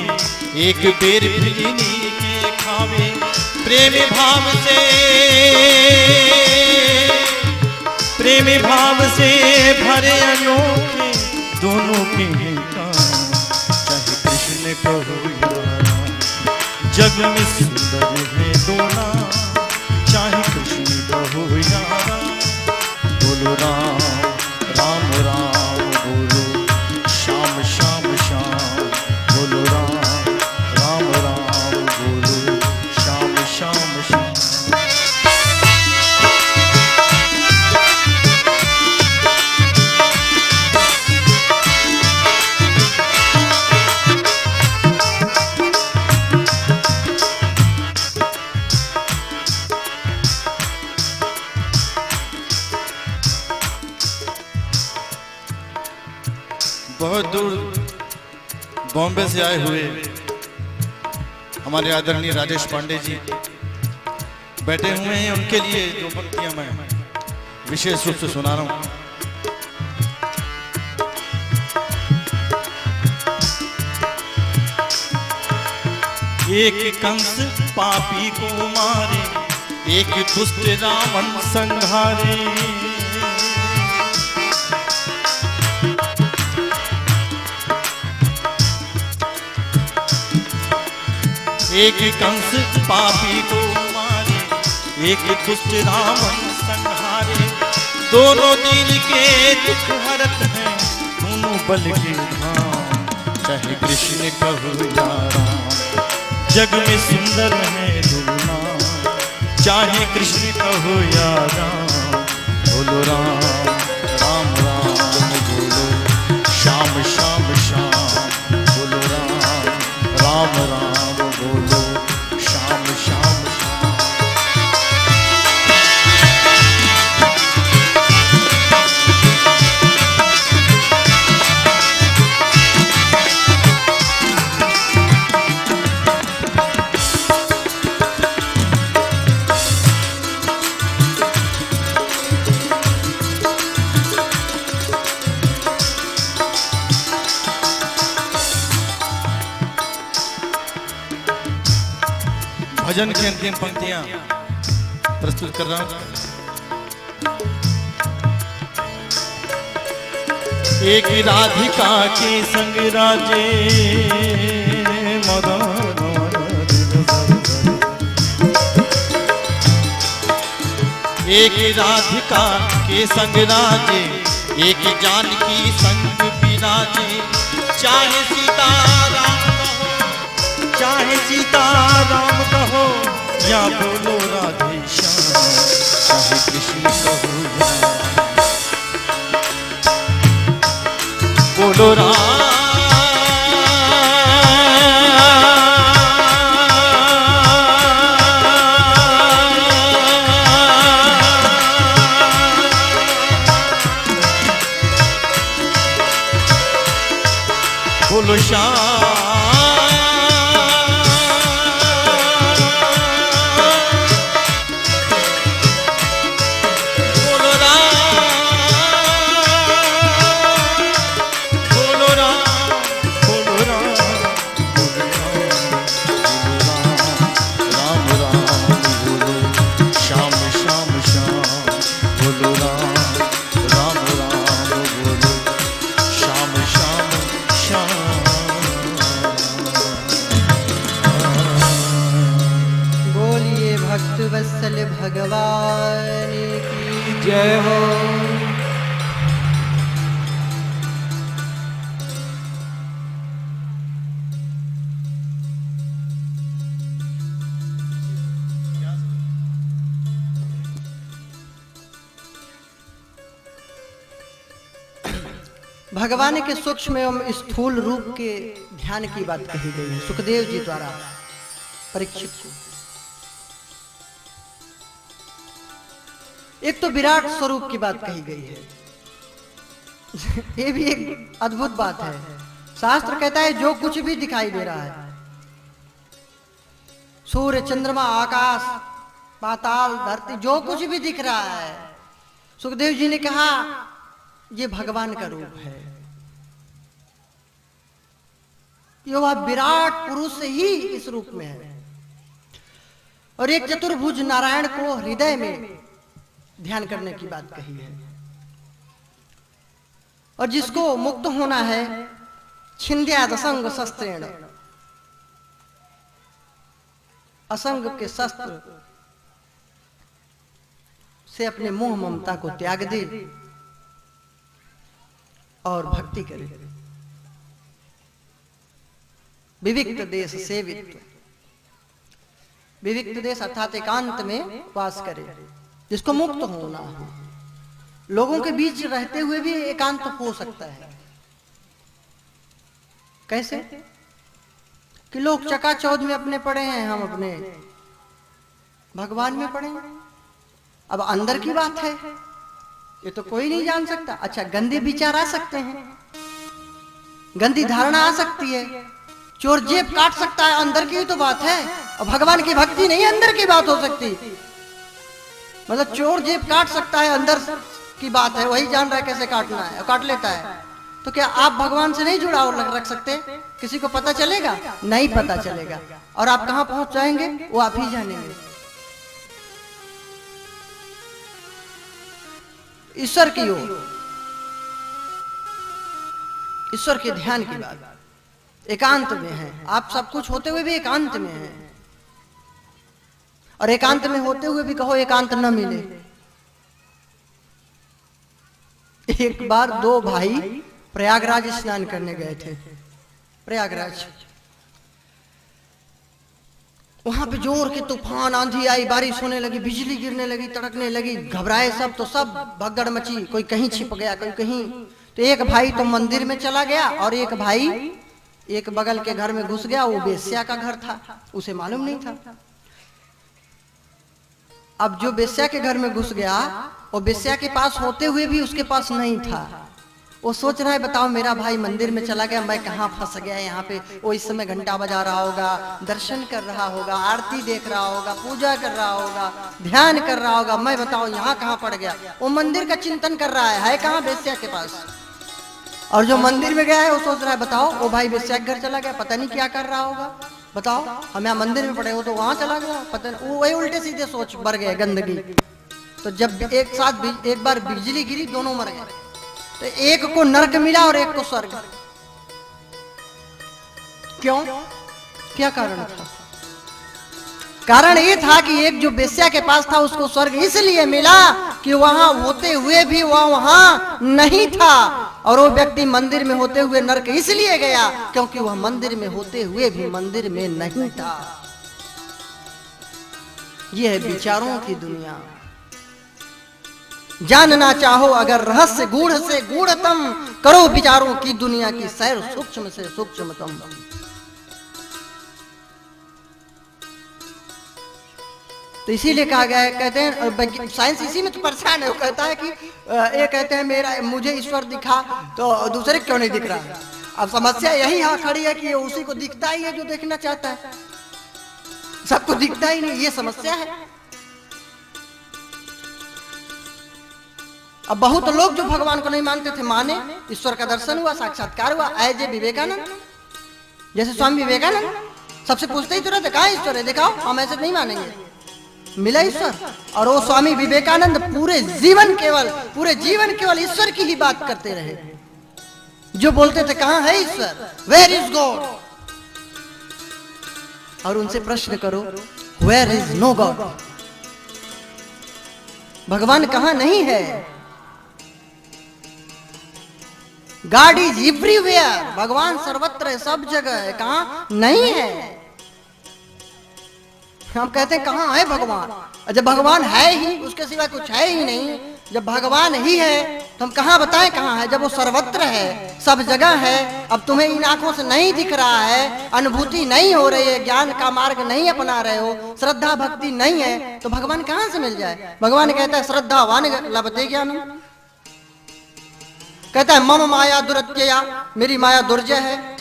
Speaker 5: एक बेर बिजली के खावे। प्रेम भाव से भरे अनोखे दोनों के काम, चाहे कृष्ण कहो या राम। जग में सुंदर है दो नाम, चाहे कृष्ण कहो या राम। बोलो राम राम राम, बोलो श्याम श्याम श्याम। बोलो राम राम राम, बोलो श्याम श्याम श्याम। दूर बॉम्बे से आए हुए हमारे आदरणीय राजेश पांडे जी बैठे हुए हैं, उनके लिए जो पंक्तियां मैं विशेष रूप से सुना रहा हूं। एक कंस पापी को मारे, एक दुष्ट रावण संहारे। एक कंस पापी को मारे, एक दुष्ट रावण संहारे। दोनों दीन के दुख हरत हैं, दोनों बल के धाम। चाहे कृष्ण कहो या राम, जग में सुंदर है दोनों। चाहे कृष्ण कहो या राम, बोलो राम राम राम बोलो, श्याम श्याम श्याम बोलो राम राम राम बोलो, श्याम श्याम श्याम। भजन की अंतिम पंक्तियां प्रस्तुत कर रहा हूं। एक राधिका के संग राजे मदन, एक राधिका के संग राजे, एक जानकी संग विराजे। चाहे सीताराम कहो, चाहे सीताराम कहो, या बोलो राधे श्याम। चाहे कृष्ण कहो बोलो राम बोलो श्याम।
Speaker 4: वत्सल भगवान की जय हो। भगवान के सूक्ष्म एवं स्थूल रूप के ध्यान की बात कही गई है सुखदेव जी द्वारा परीक्षित को। एक तो विराट स्वरूप की बात कही गई है, ये भी एक अद्भुत बात है। शास्त्र कहता है जो कुछ भी दिखाई दे रहा है, सूर्य चंद्रमा आकाश पाताल धरती, जो कुछ भी दिख रहा है, सुखदेव जी ने कहा ये भगवान का रूप है। ये वह विराट पुरुष ही इस रूप में है। और एक चतुर्भुज नारायण को हृदय में ध्यान करने की बात कही है। और जिसको मुक्त होना है, छिंद्याद असंग शस्त्रेण, असंग के शस्त्र से अपने मोह ममता को त्याग दे और भक्ति करे। विविक्त देश सेवित, विविक्त देश अर्थात एकांत में वास करे। जिसको मुक्त होना है, लोगों के बीच रहते हुए भी एकांत हो सकता है। कैसे कि लोग चकाचौंध में अपने पड़े हैं, हम अपने भगवान में पड़े हैं। अब अंदर की बात है, ये तो कोई नहीं जान सकता। अच्छा, गंदे विचार आ सकते हैं, गंदी धारणा आ सकती है। चोर जेब काट सकता है, अंदर की ही तो बात है। और भगवान की भक्ति नहीं अंदर की बात हो सकती। मतलब चोर जेब काट सकता है, अंदर की बात है, वही जान रहा है कैसे काटना है, काट लेता है। तो क्या आप भगवान से नहीं जुड़ा और रख सकते? किसी को पता चलेगा? नहीं पता चलेगा। और आप कहां पहुंच जाएंगे वो आप ही जानेंगे। ईश्वर की ओर, ईश्वर के ध्यान की बात एकांत में है। आप सब कुछ होते हुए भी एकांत में है, और एकांत में होते हुए भी कहो एकांत न मिले। एक बार दो भाई प्रयागराज स्नान करने गए थे। प्रयागराज, वहां पे जोर के तूफान, आंधी आई, बारिश होने लगी, बिजली गिरने लगी, तड़कने लगी। घबराए सब, तो सब भगदड़ मची। कोई कहीं छिप गया, कोई कहीं। तो एक भाई तो मंदिर में चला गया, और एक भाई एक बगल के घर में घुस गया। वो बेश्या का घर था, उसे मालूम नहीं था। अब जो बेश्या के घर में घुस गया, वो बेश्या के पास होते हुए भी उसके पास नहीं था। वो सोच रहा है, बताओ मेरा भाई मंदिर में चला गया, मैं कहाँ फंस गया यहाँ पे। वो इस समय घंटा बजा रहा होगा, दर्शन कर रहा होगा, आरती देख रहा होगा, पूजा कर रहा होगा, ध्यान कर रहा होगा। मैं बताओ यहाँ कहाँ पड़ गया। वो मंदिर का चिंतन कर रहा है कहाँ? बेश्या के पास। और जो मंदिर में गया है वो सोच रहा है, बताओ वो भाई बेश्या के घर चला गया, पता नहीं क्या कर रहा होगा। बताओ हम यहाँ मंदिर में पड़े हो तो वहां चला गया, पता नहीं। वो वही उल्टे सीधे सोच बढ़ गए, गंदगी। तो जब एक साथ एक बार बिजली गिरी, दोनों मर गए। तो एक को नरक मिला और एक को स्वर्ग। क्यों? क्या कारण था? कारण ये था कि एक जो बेश्या के पास था उसको स्वर्ग इसलिए मिला कि वहां होते हुए भी वह वहां नहीं था, और वो व्यक्ति मंदिर में होते हुए नरक इसलिए गया क्योंकि वह मंदिर में होते हुए भी मंदिर में नहीं था। यह है विचारों की दुनिया। जानना चाहो अगर रहस्य गूढ़ से गूढ़तम, करो विचारों की दुनिया की सैर सूक्ष्म से सूक्ष्मतम। तो इसीलिए कहा गया है, कहते हैं साइंस इसी में तो परेशान है। वो कहता है कि ये कहते हैं मुझे ईश्वर दिखा, तो दूसरे क्यों नहीं दिख रहा है? अब समस्या यही यहाँ खड़ी है कि ये उसी को दिखता ही है जो देखना चाहता है, सबको दिखता ही नहीं, ये समस्या है। अब बहुत लोग जो भगवान को नहीं मानते थे, माने, ईश्वर का दर्शन हुआ, साक्षात्कार हुआ। एज विवेकानंद, जैसे स्वामी विवेकानंद सबसे पूछते ही तो रहते, कहाँ ईश्वर है, दिखाओ, हम ऐसे नहीं मानेंगे। मिला ईश्वर। और वो स्वामी विवेकानंद पूरे जीवन केवल ईश्वर की ही बात करते रहे। जो बोलते थे कहाँ है ईश्वर, वेयर इज गॉड, और उनसे प्रश्न करो, वेयर इज नो गॉड, भगवान कहाँ नहीं है। गॉड इज एवरीवेयर, भगवान सर्वत्र है, सब जगह है, कहाँ नहीं है। हम कहते हैं कहाँ है भगवान? जब भगवान है ही, उसके सिवा कुछ है ही नहीं। जब भगवान ही है तो हम कहाँ बताएं कहाँ है, जब वो सर्वत्र है, सब जगह है। अब तुम्हें इन आंखों से नहीं दिख रहा है, अनुभूति नहीं हो रही है, ज्ञान का मार्ग नहीं अपना रहे हो, श्रद्धा भक्ति नहीं है, तो भगवान कहाँ से मिल जाए? भगवान कहता है श्रद्धावान लभते ज्ञानम, कहता है मम माया दुरत्यया, मेरी माया दुर्जय है।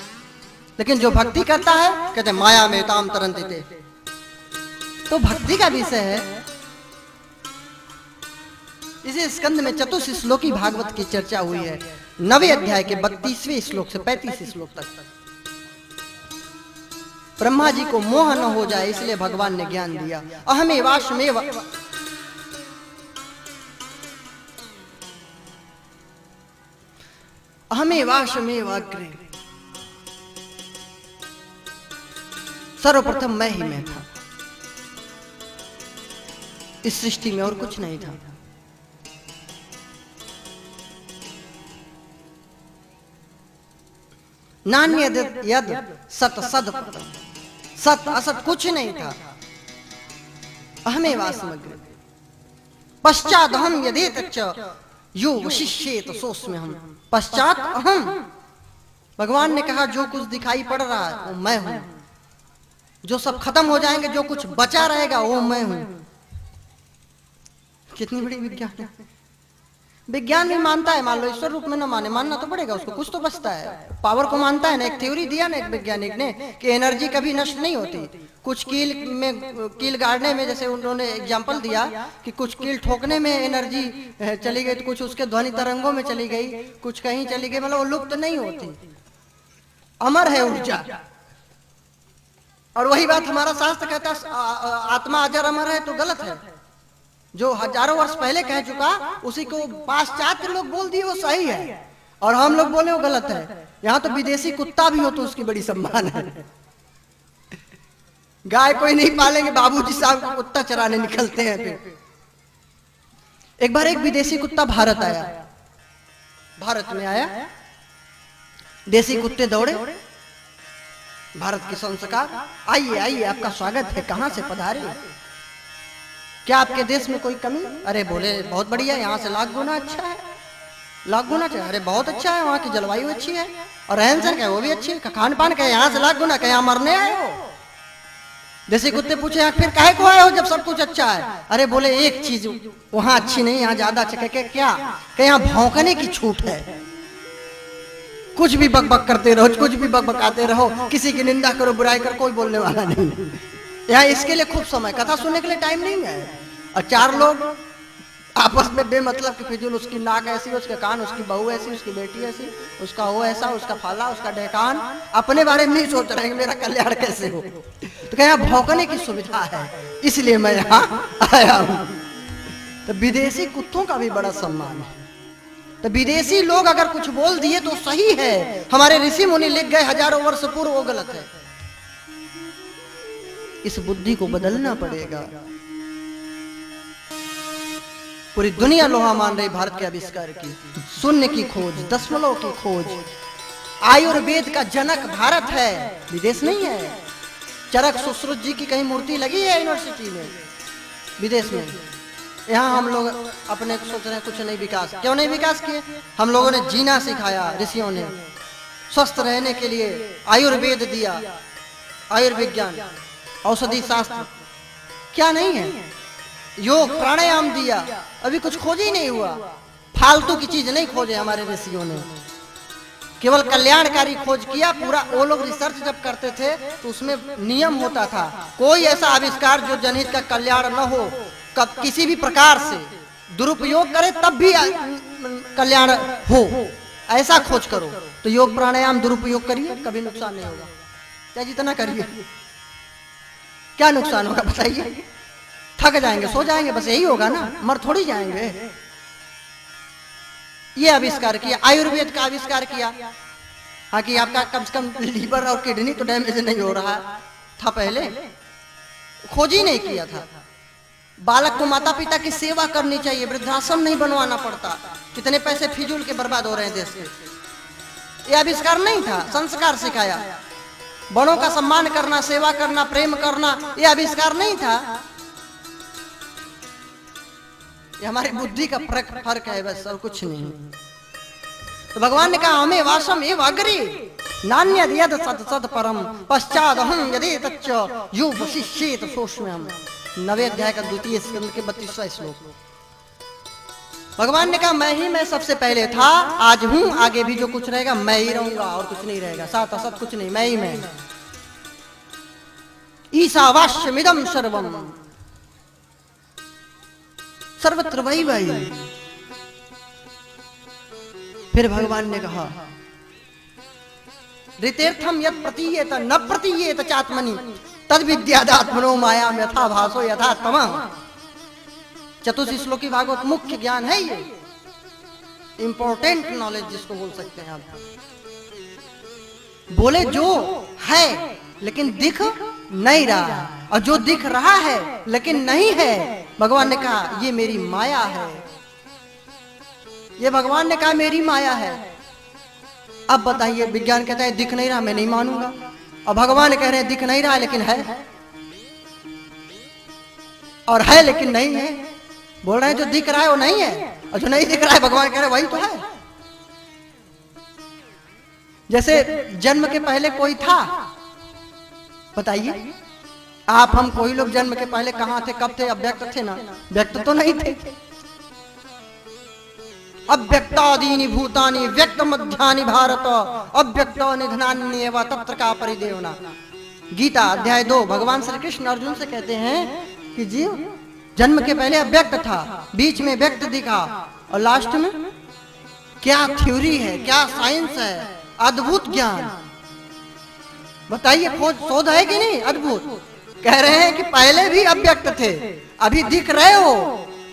Speaker 4: लेकिन जो भक्ति करता है कहते हैं माया में ताम तरंते। तो भक्ति का विषय है। इसी स्कंद में चतुर्थ श्लोकी भागवत की चर्चा हुई है, 9वें अध्याय के 32वें श्लोक से 35 श्लोक तक। ब्रह्मा जी को मोह न हो जाए इसलिए भगवान ने ज्ञान दिया। अहमेवाश्मेव, अहमेवाश्मेव अग्रे, सर्वप्रथम मैं ही मैं था इस सृष्टि में, और कुछ नहीं था। नान्य यद सत सद पदम, सत असत कुछ नहीं था। अहमेवा समग्र पश्चात अहम यदि तच्च यो वशिष्येत सोस्म्य हम, पश्चात अहम, भगवान ने कहा जो कुछ दिखाई पड़ रहा है वो मैं हूं, जो सब खत्म हो जाएंगे, जो कुछ बचा रहेगा वो मैं हूं। कितनी बड़ी विज्ञान है। विज्ञान भी मानता है, मान लो ईश्वर रूप में ना माने, मानना तो पड़ेगा उसको, कुछ तो बचता है। पावर को मानता है ना, एक थ्योरी दिया ना एक वैज्ञानिक ने कि एनर्जी कभी नष्ट नहीं होती। कुछ कील गाड़ने में, जैसे उन्होंने एग्जांपल दिया कि कुछ कील ठोकने में एनर्जी चली गई, तो कुछ उसके ध्वनि तरंगों में चली गई, कुछ कहीं चली गई, मतलब वो लुप्त नहीं होती, अमर है ऊर्जा। और वही बात हमारा शास्त्र कहता है आत्मा अजर अमर है, तो गलत है। जो हजारों वर्ष पहले कह चुका उसी को पाश्चात्य लोग बोल दिए वो सही है, और हम लोग बोले वो गलत है। यहाँ तो विदेशी कुत्ता भी हो तो उसकी बड़ी सम्मान है। गाय कोई नहीं पालेंगे, बाबूजी साहब को कुत्ता चराने निकलते हैं। फिर एक बार एक विदेशी कुत्ता भारत आया, भारत में आया, देसी कुत्ते दौड़े, भारत के संस्कार, आइए आइए आपका स्वागत है, कहां से पधारे, क्या आपके देश में कोई कमी? अरे बोले बहुत बढ़िया, यहाँ से लाख गुना अच्छा है, लाख गुना अच्छा। अरे बहुत अच्छा है, वहाँ की जलवायु अच्छी है, और रहन सहन क्या वो भी अच्छी है, खान पान क्या यहाँ से लाख गुना, क्या यहाँ मरने आए हो? देसी कुत्ते पूछे फिर काहे को आए हो जब सब कुछ अच्छा है? अरे बोले एक चीज वहाँ अच्छी नहीं, यहाँ ज्यादा अच्छा। क्या? यहाँ भौंकने की छूट है, कुछ भी बकबक करते रहो, कुछ भी बकबकाते रहो, किसी की निंदा करो, बुराई करो, कोई बोलने वाला नहीं। यहाँ इसके लिए खूब समय, कथा सुनने के लिए टाइम नहीं है। और चार लोग आपस में बेमतलब की फिजूल, उसकी नाक ऐसी, उसके कान, उसकी बहू ऐसी, उसकी बेटी ऐसी, उसका वो ऐसा, उसका फाला, उसका ढेकान, अपने बारे में नहीं सोच रहे हैं मेरा कल्याण कैसे हो। तो क्या यहाँ भौंकने की सुविधा है, इसलिए मैं यहाँ आया हूँ। तो विदेशी कुत्तों का भी बड़ा सम्मान है। तो विदेशी लोग अगर कुछ बोल दिए तो सही है, हमारे ऋषि मुनि लिख गए हजारों वर्ष पूर्व, वो गलत है। इस बुद्धि को बदलना पड़ेगा। पूरी दुनिया लोहा मान रही भारत के आविष्कार की, शून्य की खोज, दशमलव की खोज। आयुर्वेद का जनक भारत है, विदेश नहीं है। चरक सुश्रुत जी की कहीं मूर्ति लगी है यूनिवर्सिटी में, विदेश में। यहाँ हम लोग अपने सोच रहे हैं कुछ नहीं विकास, क्यों नहीं विकास किए? हम लोगों ने जीना सिखाया, ऋषियों ने स्वस्थ रहने के लिए आयुर्वेद दिया, आयुर्विज्ञान, औषधि शास्त्र, क्या नहीं है? योग प्राणायाम दिया, अभी कुछ खोज ही नहीं हुआ। फालतू की चीज नहीं खोजे हमारे ऋषियों ने, केवल कल्याणकारी खोज किया। पूरा वो लोग रिसर्च जब करते थे तो उसमें नियम होता था, कोई ऐसा आविष्कार जो जनहित का कल्याण न हो, किसी भी प्रकार से दुरुपयोग करे तब भी कल्याण हो, ऐसा खोज करो। तो योग प्राणायाम दुरुपयोग करिए, कभी नुकसान नहीं होगा, चाहे जितना करिए, क्या नुकसान होगा बताइए? थक जाएंगे, सो जाएंगे, बस यही होगा ना, मर थोड़ी जाएंगे। ये आविष्कार किया, आयुर्वेद का आविष्कार किया। हाँ कि आपका कम से कम लीवर और किडनी तो डैमेज नहीं हो रहा था, पहले खोज ही नहीं किया था। बालक को माता पिता की सेवा करनी चाहिए, वृद्धाश्रम नहीं बनवाना पड़ता। कितने पैसे फिजूल के बर्बाद हो रहे हैं देश के। ये आविष्कार नहीं था, संस्कार सिखाया। बड़ों का सम्मान करना, सेवा करना, प्रेम करना, ये आविष्कार नहीं था। ये हमारी बुद्धि का फर्क है बस, और कुछ नहीं। तो भगवान ने कहा हमें वासम एव अग्रे नान्यद यद सत सत परम पश्चाद हम यदि तच्च यु वशिष्येत सोष्म्यहम्। 9वें अध्याय का 2 स्कंद के 32वां श्लोक। भगवान ने कहा मैं सबसे पहले था, आज हूं, आगे भी जो कुछ रहेगा मैं ही रहूंगा, और कुछ नहीं रहेगा। साथ असत कुछ नहीं, मैं ही मैं। ईशावास्यमिदं सर्वम, सर्वत्र वही वही। फिर भगवान ने कहा ऋतेर्थम यत् प्रतीयेत न प्रतीयेत चात्मनि तद विद्यादात्मनो मायाम यथा भासो यथा तमः। चतुर्थ श्लोकी भागवत मुख्य ज्ञान है ये, इंपॉर्टेंट नॉलेज जिसको बोल सकते हैं आप। बोले जो है लेकिन दिख नहीं रहा, और जो दिख रहा है लेकिन नहीं है, भगवान ने कहा ये मेरी माया है। ये भगवान ने कहा मेरी माया है। अब बताइए, विज्ञान कहता है दिख नहीं रहा, मैं नहीं मानूंगा, और भगवान कह रहे हैं दिख नहीं रहा है लेकिन है, और है लेकिन नहीं है। बोल रहे हैं जो दिख रहा है वो नहीं है, और जो नहीं दिख रहा है भगवान कह रहे हैं वही तो है। जैसे जन्म के पहले कोई था, बताइए आप, हम कोई लोग जन्म के पहले कहां थे, कब थे? अव्यक्त थे ना, व्यक्त तो नहीं थे। अव्यक्तादीनि भूतानि व्यक्त मध्यानि भारत अव्यक्त निधनान्येव तत्र का परिदेवना। गीता अध्याय 2 भगवान श्री कृष्ण अर्जुन से कहते हैं कि जीव जन्म के पहले अव्यक्त था, बीच में व्यक्त दिखा और लास्ट में क्या थ्योरी है, क्या साइंस है, अद्भुत ज्ञान। बताइए खोज शोध है कि नहीं? अद्भुत। कह रहे हैं कि पहले भी अव्यक्त थे, अभी दिख रहे हो,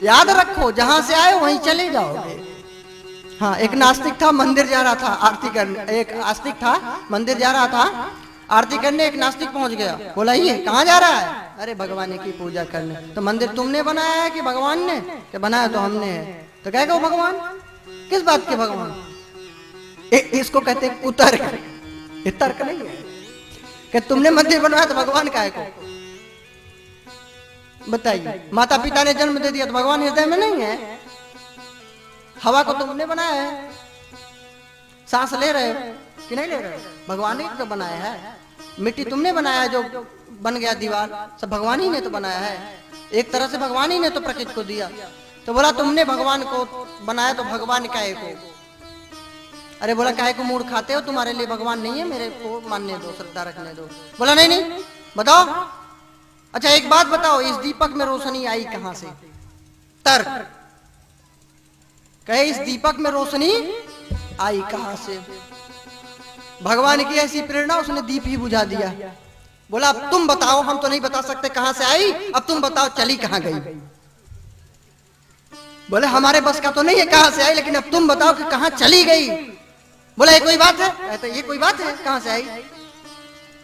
Speaker 4: याद रखो जहां से आए वहीं चले जाओगे। हाँ, एक नास्तिक था, मंदिर जा रहा था आरती करने। एक आस्तिक था, मंदिर जा रहा था आरती करने। एक नास्तिक पहुंच गया, बोला ये कहाँ जा रहा है? अरे भगवान की पूजा करने। तो मंदिर तुमने बनाया है कि भगवान ने? कि बनाया तो हमने है। तो कहेगा वो भगवान किस बात के भगवान? इसको कहते हैं कुतर्क। ये तर्क नहीं है कि तुमने मंदिर बनवाया तो भगवान काहे को? बताइए, माता पिता ने जन्म दे दिया तो भगवान हृदय में नहीं है? हवा को तुमने बनाया है, सांस ले रहे हो कि नहीं ले रहे हो? भगवान ने तो बनाया है। मिट्टी तुमने बनाया है, जो बन गया दीवार, सब भगवान ही ने तो बनाया है। एक तरह से भगवान ही ने तो प्रकृति को दिया। तो बोला तुमने भगवान को बनाया तो भगवान काहे को? अरे बोला काहे को मूड खाते हो, तुम्हारे लिए भगवान नहीं है, मेरे को मानने दो, श्रद्धा रखने दो। बोला नहीं नहीं, बताओ। अच्छा एक बात बताओ, इस दीपक में रोशनी आई कहां से? तर्क। कहे इस दीपक में रोशनी आई कहां से? भगवान की ऐसी प्रेरणा, उसने दीप ही बुझा दिया। बोला अब तुम बताओ, हम तो नहीं बता सकते कहां से आई, अब तुम बताओ चली कहां गई? बोले हमारे बस का तो नहीं है कहां से आई, लेकिन अब तुम बताओ कि कहां चली गई। बोला ये कोई बात है? तो ये कोई बात है कहां से आई?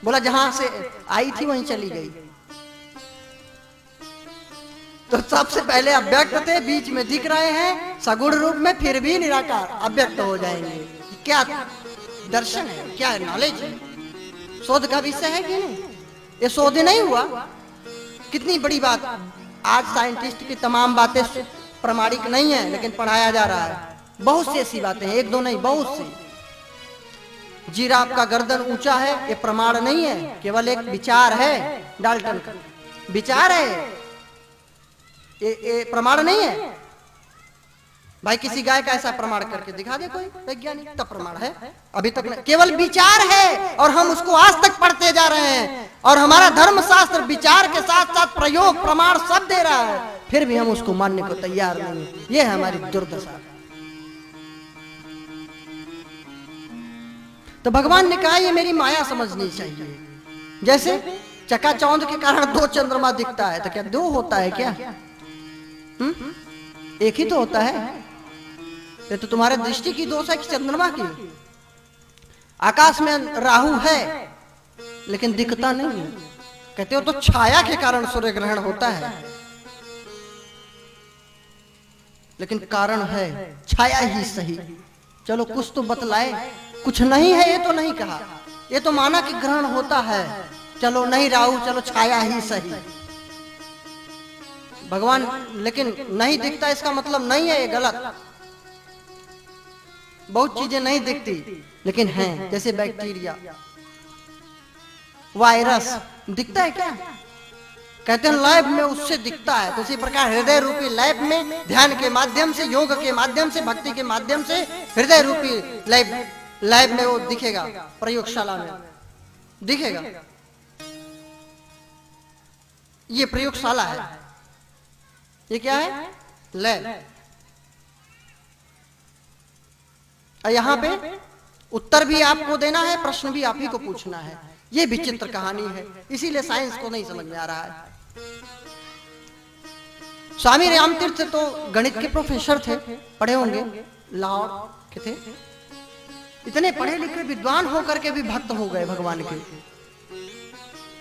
Speaker 4: बोला जहां से आई थी वहीं चली गई। तो सबसे पहले अव्यक्त थे, बीच में दिख रहे हैं सगुण रूप में, फिर भी निराकार अव्यक्त हो जाएंगे। क्या दर्शन है, क्या नॉलेज है, शोध का विषय है कि नहीं? ये शोध नहीं हुआ, कितनी बड़ी बात। आज साइंटिस्ट की तमाम बातें प्रमाणिक नहीं है, लेकिन पढ़ाया जा रहा है। बहुत सी ऐसी बातें हैं, एक दो नहीं, बहुत सी। जिराफ का गर्दन ऊंचा है, ये प्रमाण नहीं है, केवल एक विचार है, डाल्टन का विचार है, ये प्रमाण नहीं है। भाई किसी गाय का ऐसा प्रमाण करके दिखा दे कोई वैज्ञानिक, तब प्रमाण है। अभी तक नहीं, केवल विचार है, और हम उसको आज तक पढ़ते जा रहे हैं। और हमारा धर्मशास्त्र विचार के साथ साथ प्रयोग प्रमाण सब दे रहा है, फिर भी हम उसको मानने को तैयार नहीं है। ये है हमारी दुर्दशा। तो भगवान ने कहा ये मेरी माया समझनी चाहिए। जैसे चकाचौंध के कारण दो चंद्रमा दिखता है, तो क्या दो होता है क्या? एक ही तो होता है। ये तो तुम्हारे दृष्टि की दोष है कि चंद्रमा की। आकाश में राहु है लेकिन दिखता नहीं है, कहते हो तो छाया के कारण सूर्य ग्रहण होता है, लेकिन कारण है छाया ही सही। चलो कुछ तो बतलाए, कुछ नहीं है ये तो नहीं कहा, ये तो माना कि ग्रहण होता है, चलो नहीं राहु, चलो छाया ही सही। भगवान लेकिन नहीं दिखता इसका मतलब नहीं है ये गलत। बहुत चीजें नहीं दिखती लेकिन हैं, जैसे बैक्टीरिया, वायरस दिखता है क्या? कहते हैं लैब में उससे दिखता है। तो इसी प्रकार हृदय रूपी लैब में ध्यान के माध्यम से, योग के माध्यम से, भक्ति के माध्यम से हृदय रूपी लैब में वो दिखेगा, प्रयोगशाला में दिखेगा। ये प्रयोगशाला है, ये क्या है? लैब। यहाँ पे उत्तर भी आपको देना है, प्रश्न भी आप ही को पूछना है। ये विचित्र कहानी है, इसीलिए साइंस को नहीं समझ में आ रहा है। स्वामी रामतीर्थ तो गणित के प्रोफेसर थे, पढ़े होंगे, लाहौर के थे। इतने पढ़े लिखे विद्वान होकर के भी भक्त हो गए भगवान के।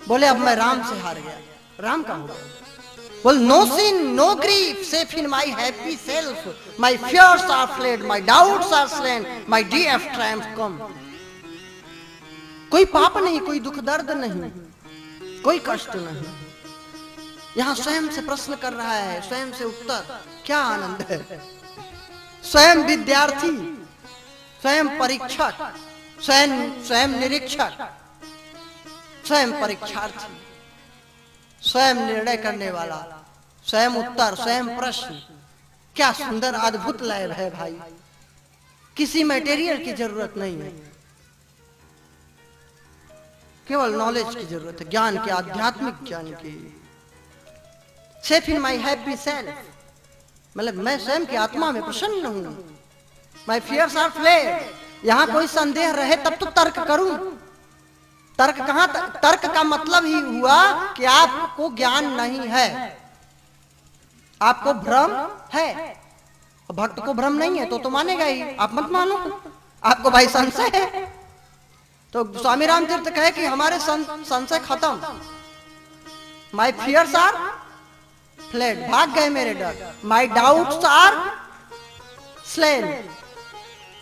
Speaker 4: बोले अब मैं राम से हार गया। राम का हो गया। बोल no sin, no grief, safe in my happy self. My fears are fled, my doubts are slain, my day of triumph come. कोई पाप नहीं, कोई दुख दर्द नहीं, कोई कष्ट नहीं। यहाँ स्वयं से प्रश्न कर रहा है, स्वयं से उत्तर। क्या आनंद है! स्वयं विद्यार्थी, स्वयं परीक्षक, स्वयं निरीक्षक, स्वयं परीक्षार्थी, स्वयं निर्णय करने वाला, स्वयं उत्तर, स्वयं प्रश्न। क्या सुंदर अद्भुत लैब है भाई। किसी मटेरियल की जरूरत नहीं है, केवल नॉलेज की जरूरत है, ज्ञान की, आध्यात्मिक ज्ञान की। Safe in my happy self, मतलब मैं स्वयं की आत्मा में प्रसन्न हूं। माई फियर्स आर फ्लेड, यहां कोई संदेह रहे तब तो तर्क करूं। तर्क कहां? तर्क का मतलब ही हुआ कि आपको ज्ञान नहीं है, आपको भ्रम है। भक्त को भ्रम नहीं है तो मानेगा ही, आप मत मानो, आपको भाई संशय है। तो स्वामी राम तीर्थ कहे कि हमारे संशय खत्म। माई फियर्स आर फ्लेड, भाग गए मेरे डर। माई डाउट्स आर स्लेन,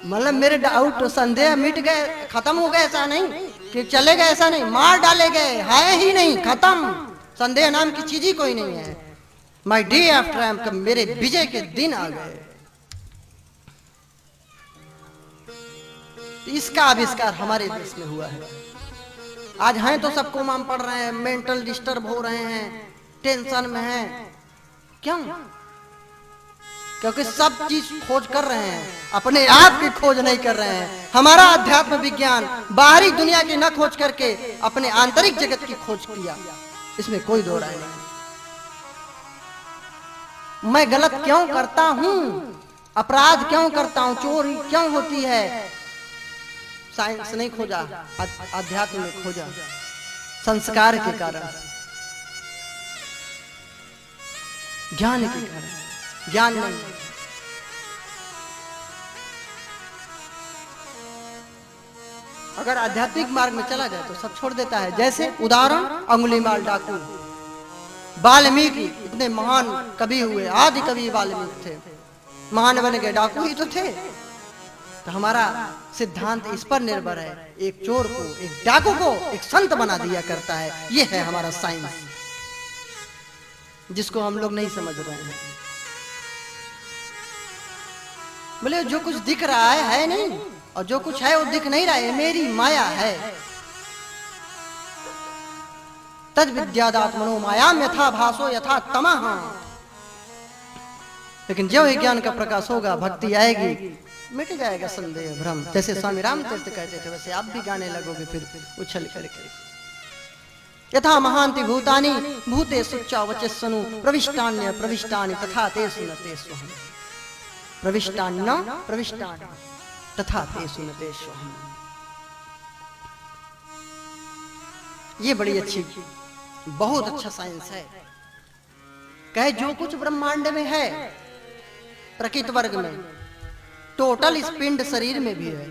Speaker 4: मतलब मेरे डाउट, संदेह मिट गए, खत्म हो गए। ऐसा नहीं कि चले गए, ऐसा नहीं, मार डाले गए, है ही नहीं, खत्म। संदेह नाम की चीज ही कोई नहीं है। माई डे ऑफ ट्रायम्फ, मेरे विजय के दिन आ गए। इसका आविष्कार हमारे देश में हुआ है। आज हैं तो सबको माम पड़ रहे हैं, मेंटल डिस्टर्ब हो रहे हैं, टेंशन में हैं। क्यों? क्योंकि सब चीज खोज कर रहे हैं, अपने आप की खोज नहीं कर रहे हैं। हमारा अध्यात्म विज्ञान बाहरी दुनिया की न खोज करके अपने आंतरिक जगत की खोज किया, इसमें कोई दो राय नहीं। मैं गलत क्यों करता हूं, अपराध क्यों करता हूं, चोरी क्यों होती है, साइंस नहीं खोजा, अध्यात्म ने खोजा। संस्कार के कारण, ज्ञान के कारण, ज्ञान नहीं। अगर आध्यात्मिक मार्ग में चला जाए तो सब छोड़ देता है। जैसे उदाहरण अंगुलीमाल डाकू, वाल्मीकि इतने महान कवि हुए, आदि कवि वाल्मीकि थे, महान बन गए, डाकू ही तो थे। तो हमारा सिद्धांत इस पर निर्भर है, एक चोर को, एक डाकू को एक संत बना दिया करता है। यह है हमारा साइंस, जिसको हम लोग नहीं समझ रहे हैं। बोले जो कुछ दिख रहा है नहीं, और जो कुछ है वो दिख नहीं रहा है, मेरी माया है। तद विद्यादात्मनो मायाम यथा भासो यथा तमः। लेकिन जो ही ज्ञान का प्रकाश होगा, भक्ति आएगी, मिट जाएगा संदेह भ्रम। जैसे स्वामी राम तीर्थ कहते थे, वैसे आप भी गाने लगोगे फिर उछल करके। यथा महांति भूतानि भूतेषु च वचस्सनु प्रविष्टान्य प्रविष्टानि तथा तेषु न तेष्वहम्। प्रविष्टान्य प्रविष्टानि तथा तेषु न तेष्वहम्। ये बड़ी अच्छी, बहुत अच्छा साइंस है। कहे जो कुछ ब्रह्मांड में है, प्रकृति वर्ग में, टोटल इस पिंड शरीर में भी है।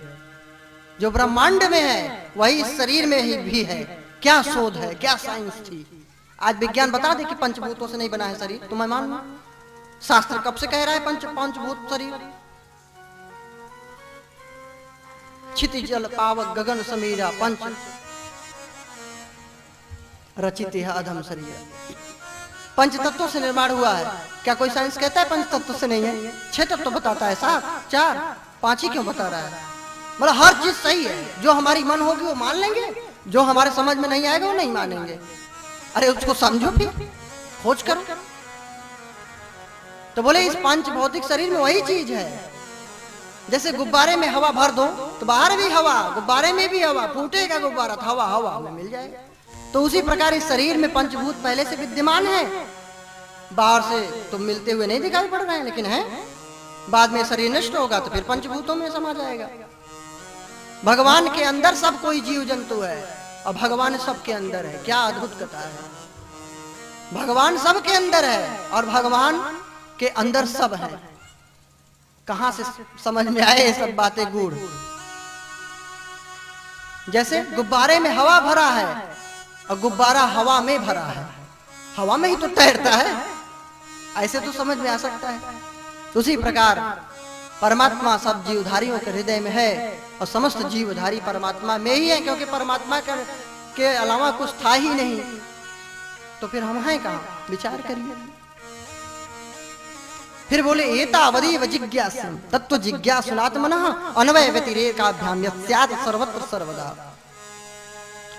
Speaker 4: जो ब्रह्मांड में है वही शरीर में ही भी है। क्या शोध है, क्या साइंस थी। आज विज्ञान बता दे कि पंचभूतों से नहीं बना है शरीर, तो मैं मान लूं। शास्त्र कब से कह रहा है पंचभूत शरीर। क्षिति जल पावक गगन समीरा पंच रचित है अधम शरीर। पंच तत्वों से निर्माण हुआ है। क्या कोई साइंस कहता है पंच तत्व से नहीं है? 6 तत्व बताता है, 7, 4, 5 ही क्यों बता रहा है? मतलब हर चीज सही है। जो हमारी मन होगी वो मान लेंगे, जो हमारे समझ में नहीं आएगा वो नहीं मानेंगे। अरे उसको समझो, फिर खोज करो। तो बोले इस पंच भौतिक शरीर में वही चीज है। जैसे गुब्बारे में हवा भर दो तो बाहर भी हवा, गुब्बारे में भी हवा, फूटेगा गुब्बारा तो हवा हवा में मिल जाएगा। तो उसी प्रकार इस शरीर में पंचभूत पहले से विद्यमान है, बाहर से तो मिलते हुए नहीं दिखाई पड़ रहे हैं, लेकिन है। बाद में शरीर नष्ट होगा तो फिर पंचभूतों में समा जाएगा। भगवान के अंदर सब कोई जीव जंतु है और भगवान सबके अंदर है। क्या अद्भुत कथा है। भगवान सबके अंदर है और भगवान के अंदर सब है। कहां से समझ में आए ये सब बातें गूढ़। जैसे गुब्बारे में हवा भरा है और गुब्बारा हवा में भरा है, हवा में ही तो तैरता है, ऐसे तो समझ में आ सकता है। तो उसी प्रकार परमात्मा सब जीवधारियों के हृदय में है और समस्त जीवधारी परमात्मा में ही है, क्योंकि परमात्मा के अलावा कुछ था ही नहीं। तो फिर हम हैं कहां? विचार करिए। फिर बोले एतावदेव जिज्ञासु तत्व जिज्ञासुनात्मनः अन्वय व्यतिरेकाभ्याम यस्यात् सर्वत्र सर्वदा।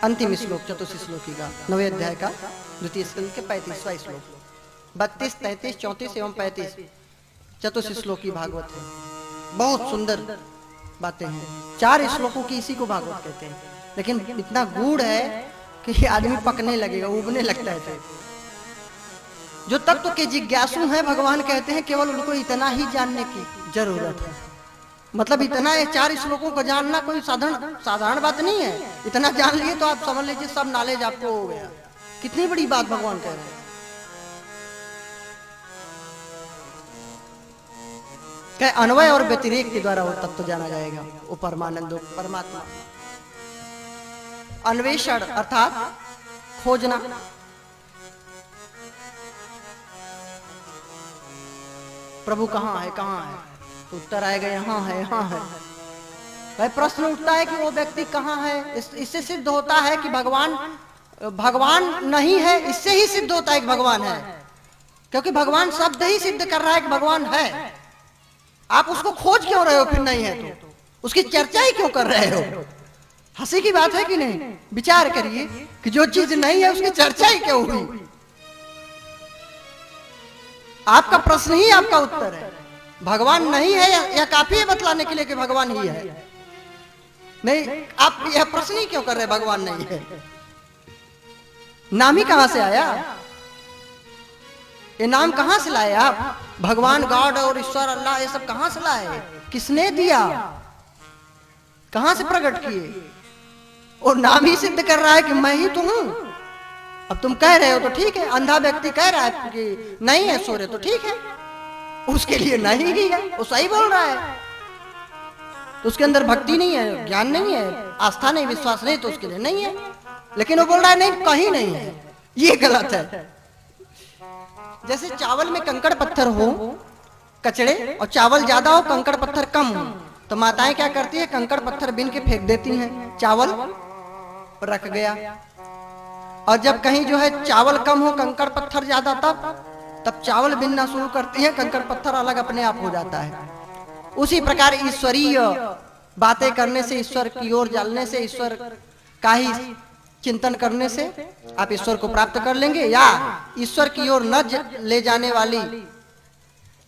Speaker 4: अंतिम श्लोक चतुर्थ श्लोकी का 9वें अध्याय का 2 स्कंद के 35वां श्लोक, 32, 33, 34 एवं 35 चतुर्थ श्लोकी भागवत है। बहुत सुंदर बातें हैं। 4 श्लोकों की इसी को भागवत कहते हैं, लेकिन इतना गूढ़ है कि आदमी पकने लगेगा, उबने लगता है। जो तत्व के जिज्ञासु हैं, भगवान कहते हैं केवल उनको इतना ही जानने की जरूरत है। मतलब इतना है, 4 श्लोकों को जानना कोई साधारण बात नहीं है। इतना जान लिए तो आप समझ लीजिए सब नॉलेज आपको हो गया। कितनी बड़ी बात भगवान कह रहे हैं। क्या अन्वय और व्यतिरेक के द्वारा वो तत्व जाना जाएगा, वो परमानंद परमात्मा। अन्वेषण अर्थात खोजना, प्रभु कहाँ है, कहाँ है, तो उत्तर आएगा यहाँ है, यहाँ है। भाई प्रश्न उठता है कि वो व्यक्ति कहाँ है। इससे सिद्ध होता है कि भगवान नहीं है। इससे ही सिद्ध होता है कि भगवान है, क्योंकि भगवान शब्द ही सिद्ध कर रहा है कि भगवान है। आप उसको खोज क्यों रहे हो फिर नहीं है तो? उसकी चर्चा ही क्यों कर रहे हो? हंसी की बात है कि नहीं? विचार करिए कि जो चीज नहीं है उसकी चर्चा ही क्यों हुई। आपका प्रश्न ही आपका उत्तर है। भगवान नहीं है या काफी है बतलाने के लिए कि भगवान ही है? नहीं, आप यह प्रश्न ही क्यों कर रहे भगवान नहीं है? नाम ही कहां से आया? ये नाम कहां से लाए आप? भगवान, गॉड और ईश्वर, अल्लाह, ये सब कहां से लाए? किसने दिया? कहां से प्रकट किए? और नाम ही सिद्ध कर रहा है कि मैं ही तो हूं। अब तुम कह रहे हो तो ठीक है, अंधा व्यक्ति कह रहा है कि नहीं है सूर्य, तो ठीक है, उसके लिए नहीं ही है, वो सही बोल रहा है। तो उसके अंदर भक्ति नहीं है, ज्ञान नहीं है, आस्था नहीं, विश्वास नहीं, तो उसके लिए नहीं है। लेकिन वो बोल रहा है नहीं, कहीं नहीं है, ये गलत है। जैसे चावल में कंकड़ पत्थर हो, कचड़े, और चावल ज्यादा हो, कंकड़ पत्थर कम हो, तो माताएं क्या करती है? कंकड़ पत्थर बीन के फेंक देती हैं, चावल रख गया। और जब कहीं जो है चावल कम हो, कंकड़ पत्थर ज्यादा, तब चावल बिनना शुरू करती है, कंकड़ पत्थर अलग अपने आप हो जाता है। उसी प्रकार ईश्वरीय बातें करने से, ईश्वर की ओर जलने से, ईश्वर का ही चिंतन करने से आप ईश्वर को प्राप्त कर लेंगे, या ईश्वर की ओर न ले जाने वाली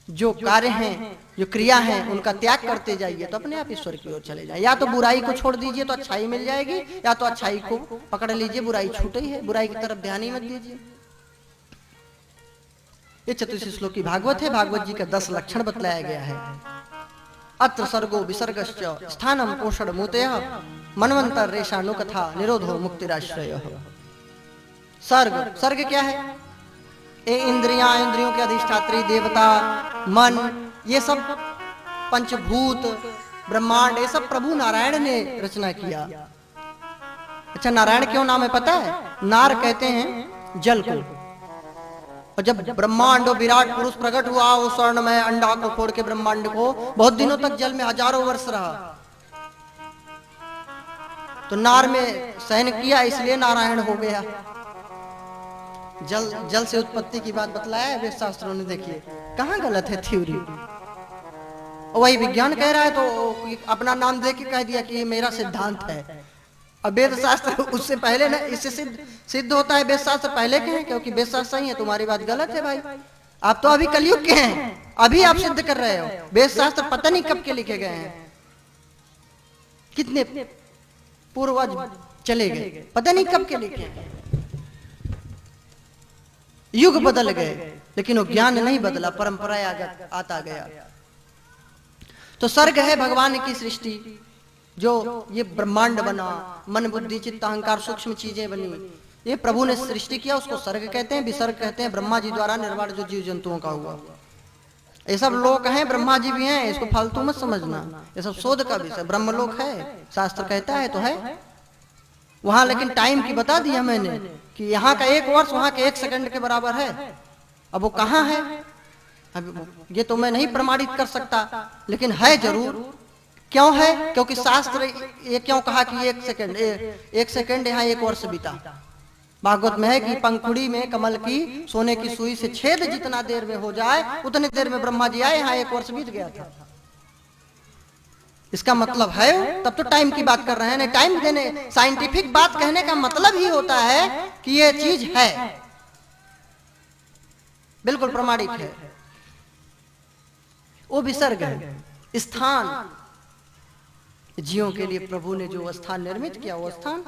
Speaker 4: जो कार्य हैं, जो क्रिया हैं, उनका त्याग करते जाइए तो अपने आप ईश्वर की ओर चले जाए। या तो बुराई को छोड़ दीजिए तो अच्छाई मिल जाएगी, या तो अच्छाई को पकड़ लीजिए, बुराई छूटे ही है, बुराई की तरफ ध्यान ही मत दीजिए। ये 34 श्लोक की भागवत है। भागवत जी का 10 लक्षण बतलाया गया है। अत्र सर्गो विसर्गश्च स्थानम पोषण मूतयः मनवंतर रेशानु कथा निरोधो मुक्तिराश्रय। सर्ग क्या है? ये इंद्रियों के अधिष्ठात्री, देवता, मन, ये सब पंचभूत, ब्रह्मांड, ये सब प्रभु नारायण ने रचना किया। अच्छा, नारायण क्यों नाम है पता है? नार कहते हैं जल को। और जब ब्रह्मांड और विराट पुरुष प्रकट हुआ, वो स्वर्णमय अंडा को फोड़ के ब्रह्मांड को बहुत दिनों तक जल में हजारों वर्ष रहा, तो नार में शयन किया, इसलिए नारायण हो गया। जल से उत्पत्ति की बात बतलाया है वेद शास्त्रों ने। देखिए कहां गलत है थ्योरी। वही विज्ञान कह रहा है तो अपना नाम दे के कह दिया कि ये मेरा सिद्धांत है। अब वेद शास्त्र उससे पहले ना, इससे सिद्ध होता है वेद शास्त्र पहले के हैं, क्योंकि वेद शास्त्र सही है, तुम्हारी बात गलत है भाई। आप तो अभी कलयुग के हैं, अभी आप सिद्ध कर रहे हो। वेद शास्त्र पता नहीं कब के लिखे गए हैं, कितने पूर्वज चले गए, पता नहीं कब के लिखे। युग बदल गए, लेकिन वो ज्ञान नहीं बदला, परंपरा आता गया। तो सर्ग है भगवान की सृष्टि, जो ये ब्रह्मांड बना, मन बुद्धि चित्त अहंकार सूक्ष्म चीजें बनी, ये प्रभु ने सृष्टि किया, उसको सर्ग कहते हैं। विसर्ग कहते हैं ब्रह्मा जी द्वारा निर्माण जो जीव जंतुओं का हुआ। ये सब लोक हैं, ब्रह्मा जी भी हैं, इसको फालतू मत समझना, ये सब शोध का विषय। ब्रह्मलोक है, शास्त्र कहता है तो है वहां, लेकिन टाइम की बता दिया मैंने कि यहाँ का 1 वर्ष वहां के 1 सेकंड के बराबर है। अब वो कहाँ है, अब ये तो मैं नहीं प्रमाणित कर सकता, लेकिन है जरूर। क्यों है? क्योंकि शास्त्र ये क्यों कहा कि 1 सेकंड यहाँ 1 वर्ष बीता। भागवत में है कि पंखुड़ी में कमल की सोने की सुई से छेद जितना देर में हो जाए, उतनी देर में ब्रह्मा जी आए, यहाँ 1 वर्ष बीत गया था। इसका मतलब है, तब तो टाइम की बात कर रहे हैं। नहीं, टाइम देने, साइंटिफिक बात कहने का मतलब ही होता है कि ये चीज है, बिल्कुल प्रमाणिक है। वो विसर्ग है, स्थान जीवों के लिए प्रभु ने जो स्थान निर्मित किया वो स्थान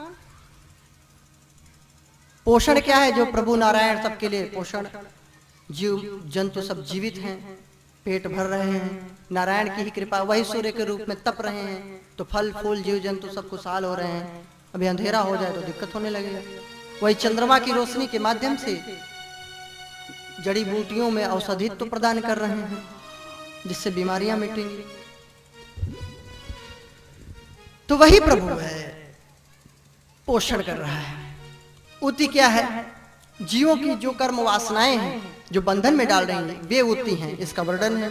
Speaker 4: पोषण क्या है? जो प्रभु नारायण सबके लिए पोषण, जीव जंतु सब जीवित हैं, पेट भर रहे हैं, नारायण की ही कृपा, वही सूर्य के रूप में तप रहे हैं, तो फल फूल जीव जंतु सब खुशहाल हो रहे हैं। अभी अंधेरा हो जाए तो दिक्कत होने लगेगा। वही चंद्रमा की रोशनी के माध्यम से जड़ी बूटियों में औषधित्व प्रदान कर रहे हैं, जिससे बीमारियां मिटेंगी। तो वही प्रभु है, पोषण कर रहा है। उति क्या है? जीवों की जो कर्म वासनाएं हैं, जो बंधन में डाल रही हैं, वे उति हैं। इसका वर्णन है,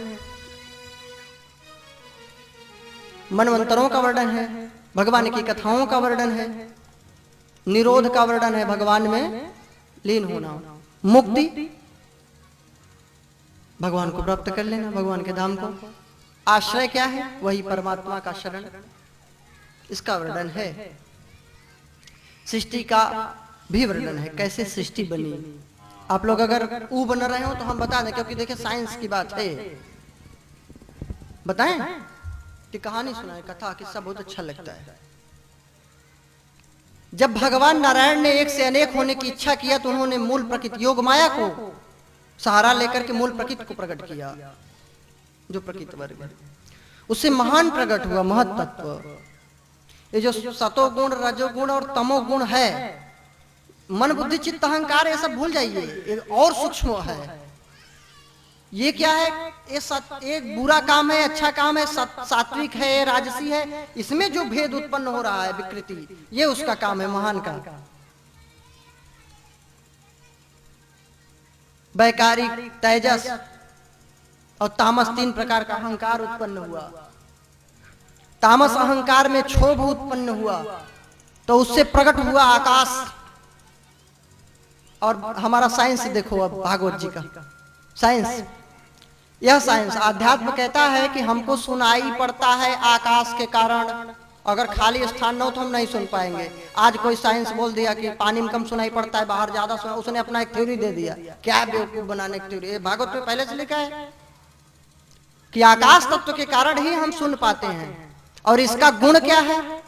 Speaker 4: मनवंतरों का वर्णन है, भगवान की कथाओं का वर्णन है, निरोध का वर्णन है, भगवान में लीन होना, मुक्ति, भगवान को प्राप्त कर लेना, भगवान के धाम को। आश्रय क्या है? वही परमात्मा का शरण, इसका वर्णन है। सृष्टि का भी वर्णन है, कैसे सृष्टि बनी। आप लोग अगर ऊ बन रहे हो तो हम बता दें, क्योंकि देखिए साइंस की बात है। बताएं कि कहानी सुनाए, कथा किस्सा बहुत अच्छा लगता है। जब भगवान नारायण ने एक से अनेक होने की इच्छा किया तो उन्होंने मूल प्रकृति योग माया को सहारा लेकर के मूल प्रकृति को प्रकट किया, जो प्रकृति वर्ग है, उससे महान प्रकट हुआ महत तत्व। ये जो सतोगुण, रजोगुण और तमोगुण है, मन बुद्धि चित्त अहंकार, ये सब भूल जाइए, ये और सूक्ष्म है। ये क्या है? ये एक बुरा काम है, अच्छा काम है, सात्विक है, राजसी है, इसमें जो भेद उत्पन्न हो रहा है, विकृति, ये उसका काम है महान का। वैकारिक, तेजस और तामस, तीन प्रकार का अहंकार उत्पन्न हुआ। तामस अहंकार में क्षोभ उत्पन्न हुआ तो उससे प्रकट हुआ आकाश। और हमारा साइंस देखो, अब भागवत जी का साइंस, यह साइंस अध्यात्म कहता है कि हमको सुनाई पड़ता है आकाश के कारण, अगर खाली स्थान न हो तो हम नहीं सुन पाएंगे। आज कोई साइंस बोल दिया कि पानी में कम सुनाई पड़ता है, बाहर ज्यादा सुना, उसने अपना एक थ्योरी दे दिया। क्या बेवकूफ बनाने की थ्योरी? भागवत में पहले से लिखा है कि आकाश तत्व के कारण ही हम सुन पाते हैं। और इसका गुण क्या है?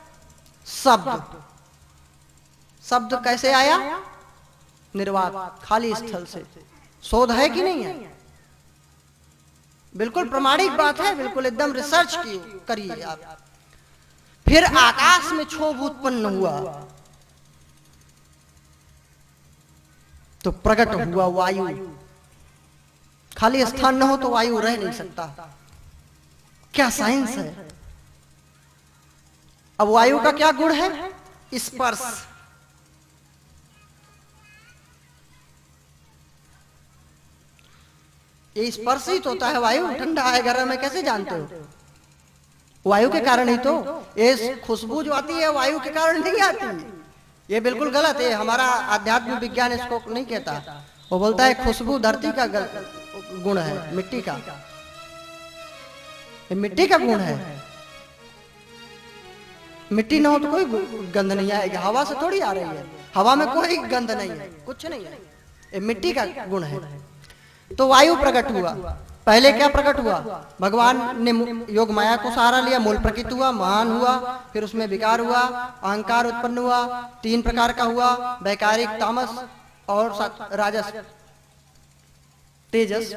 Speaker 4: शब्द। शब्द कैसे आया? निर्वात, खाली स्थल से। शोध है कि नहीं है? बिल्कुल प्रमाणिक बात है, बिल्कुल एकदम रिसर्च करिए आप। फिर आकाश में क्षोभ उत्पन्न हुआ तो प्रकट हुआ वायु। खाली स्थान न हो तो वायु रह नहीं सकता। क्या साइंस है! अब वायु का क्या गुण है? स्पर्श। ये स्पर्श ही तो होता है वायु। ठंडा है गर्म है कैसे जानते हो? वायु के कारण ही तो। ये खुशबू जो आती है वायु के कारण नहीं आती। ये बिल्कुल गलत है। हमारा आध्यात्मिक विज्ञान इसको नहीं कहता। वो बोलता है खुशबू धरती का गुण है, मिट्टी का। ये मिट्टी का गुण है। मिट्टी ना हो तो कोई गंध नहीं आएगी। हवा से थोड़ी आ रही है, हवा में कोई गंध नहीं है, कुछ नहीं है। ये मिट्टी का गुण है। तो वायु प्रकट हुआ। पहले क्या प्रकट हुआ? भगवान ने योग माया को सहारा लिया, मूल प्रकृति हुआ, महान हुआ, फिर उसमें विकार हुआ, अहंकार उत्पन्न हुआ, तीन प्रकार का हुआ, वैकारिक, तामस और राजस, तेजस,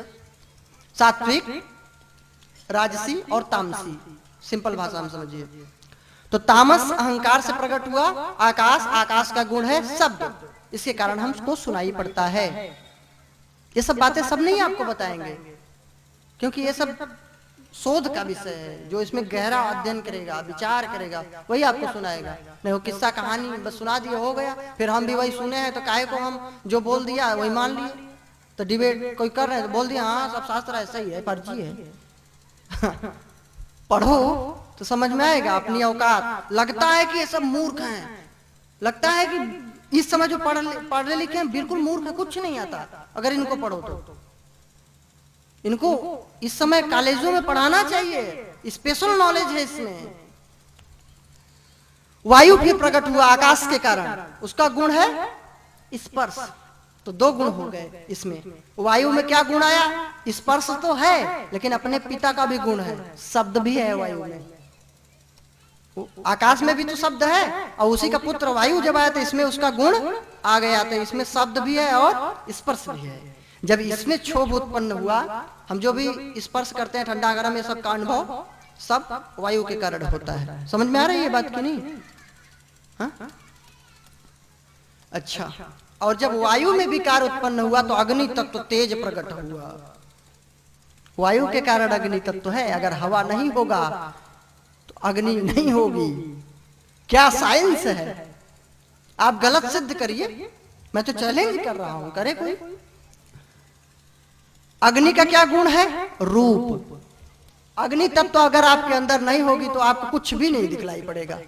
Speaker 4: सात्विक, राजसी और तामसी। सिंपल भाषा में समझिए। तो तामस अहंकार से प्रकट हुआ आकाश। आकाश का गुण है शब्द, इसके कारण हमको सुनाई पड़ता है। ये सब बातें सब नहीं आपको बताएंगे, क्योंकि ये सब शोध का विषय है। जो इसमें गहरा अध्ययन करेगा, विचार करेगा, वही आपको सुनाएगा। नहीं वो किस्सा कहानी बस सुना दिया हो गया, फिर हम भी वही सुने हैं तो काहे को हम जो बोल दिया वही मान लिए। तो डिबेट कोई कर रहे हैं तो बोल दिया हाँ सब शास्त्र ऐसा ही है, फर्जी है। पढ़ो तो समझ में आएगा अपनी औकात। लगता है कि ये सब मूर्ख हैं, लगता है कि इस समय जो पढ़े लिखे हैं बिल्कुल मूर्ख है, कुछ नहीं आता। अगर इनको पढ़ो तो इनको इस समय कॉलेजों में पढ़ाना चाहिए, स्पेशल नॉलेज है इसमें। वायु भी प्रकट हुआ आकाश के कारण, उसका गुण है स्पर्श। तो दो गुण हो गए इसमें। वायु में क्या गुण आया? स्पर्श तो है, लेकिन अपने पिता का भी गुण है, शब्द भी है वायु में। आकाश में भी तो शब्द है, और उसी का पुत्र वायु जब आया तो इसमें उसका गुण आ गया, तो इसमें शब्द भी है और स्पर्श भी है। जब इसमें क्षोभ उत्पन्न हुआ, हम जो भी स्पर्श करते हैं ठंडा गरम, ये सब का अनुभव सब वायु के कारण होता है। समझ में आ रही है ये बात की नहीं? हाँ? अच्छा, और जब वायु में विकार उत्पन्न हुआ तो अग्नि तत्व तेज प्रकट हुआ। वायु के कारण अग्नि तत्व है, अगर हवा नहीं होगा तो अग्नि नहीं होगी। क्या साइंस है? आप गलत सिद्ध करिए, मैं तो चैलेंज कर रहा हूं, करे कोई। अग्नि का क्या गुण है? रूप। अग्नि तत्व अगर आपके अंदर नहीं होगी तो आपको कुछ भी नहीं दिखलाई पड़ेगा।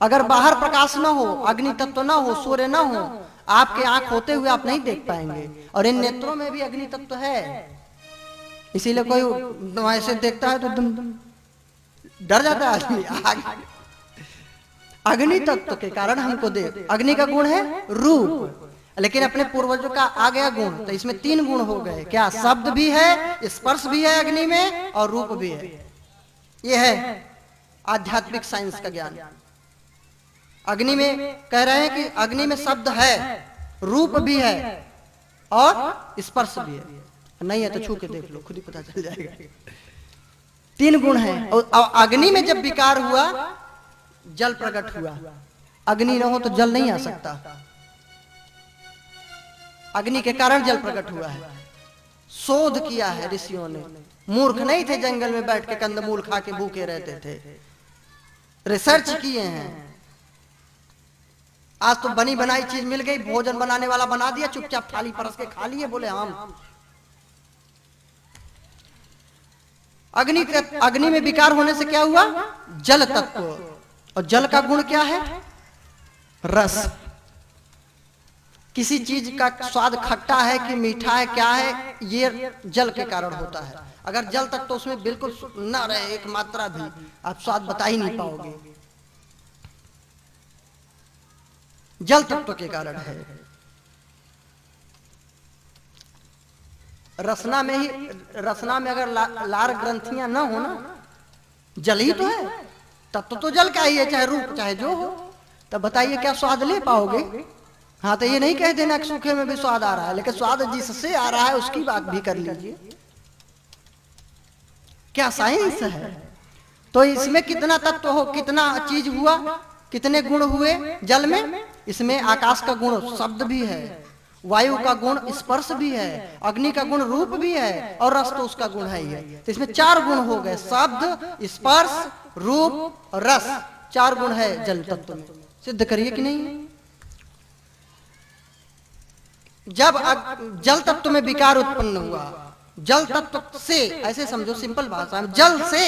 Speaker 4: अगर बाहर प्रकाश ना हो, अग्नि तत्व ना हो, सूर्य ना हो, आपके आंख होते हुए आप नहीं देख पाएंगे। और इन नेत्रों में भी अग्नि तत्व है, इसीलिए कोई ऐसे देखता है तो एकदम डर जाता है आदमी। अग्नि तत्व के कारण हमको देख, अग्नि का गुण है रूप, लेकिन अपने पूर्वजों का आ गया गुण, तो इसमें 3 गुण हो गए। क्या? शब्द भी है, स्पर्श भी है अग्नि में, और रूप भी है। यह है आध्यात्मिक साइंस का ज्ञान। अग्नि में कह रहे हैं कि अग्नि में शब्द है, रूप भी है और स्पर्श भी है। नहीं है तो छू के देख लो, खुद ही पता चल जाएगा। 3 गुण हैं। और अग्नि में जब विकार हुआ, जल प्रकट हुआ। अग्नि न हो तो जल नहीं आ सकता, अग्नि के कारण जल प्रकट हुआ है। शोध किया है ऋषियों ने, मूर्ख नहीं थे, जंगल में बैठ के कंदमूल खा के भूखे रहते थे, रिसर्च किए हैं। आज तो बनी बनाई चीज मिल गई, भोजन बनाने वाला बना दिया, चुपचाप थाली परस के खा लिए, बोले हम। अग्नि में विकार होने से क्या हुआ? जल तत्व। और जल का गुण क्या है? रस। किसी चीज का स्वाद खट्टा है कि मीठा है, क्या है, ये जल के कारण होता है। अगर जल तक तो उसमें बिल्कुल न रहे एक मात्रा भी, आप स्वाद बता ही नहीं पाओगे। जल तत्व के कारण है। रसना में ही, रसना में अगर लार ग्रंथियां ना हो ना, जल ही तो है, तत्व तो जल का ही है, चाहे रूप चाहे जो हो। तब बताइए क्या स्वाद ले पाओगे? हाँ, तो ये नहीं कह देना कि सूखे में भी स्वाद आ रहा है, लेकिन स्वाद जिससे आ रहा है उसकी बात भी कर लीजिए। क्या साइंस है? तो इसमें कितना तत्व हो, कितना चीज हुआ, कितने गुण हुए जल में? इसमें आकाश का गुण शब्द भी है, वायु का गुण स्पर्श भी है, अग्नि का गुण रूप भी है, और रस तो उसका गुण है ही है। तो इसमें 4 गुण हो गए, शब्द, स्पर्श, रूप और रस। 4 गुण है जल तत्व में। सिद्ध करिए कि नहीं? जब जल तत्व में विकार उत्पन्न हुआ, जल तत्व से, ऐसे समझो सिंपल भाषा में, जल से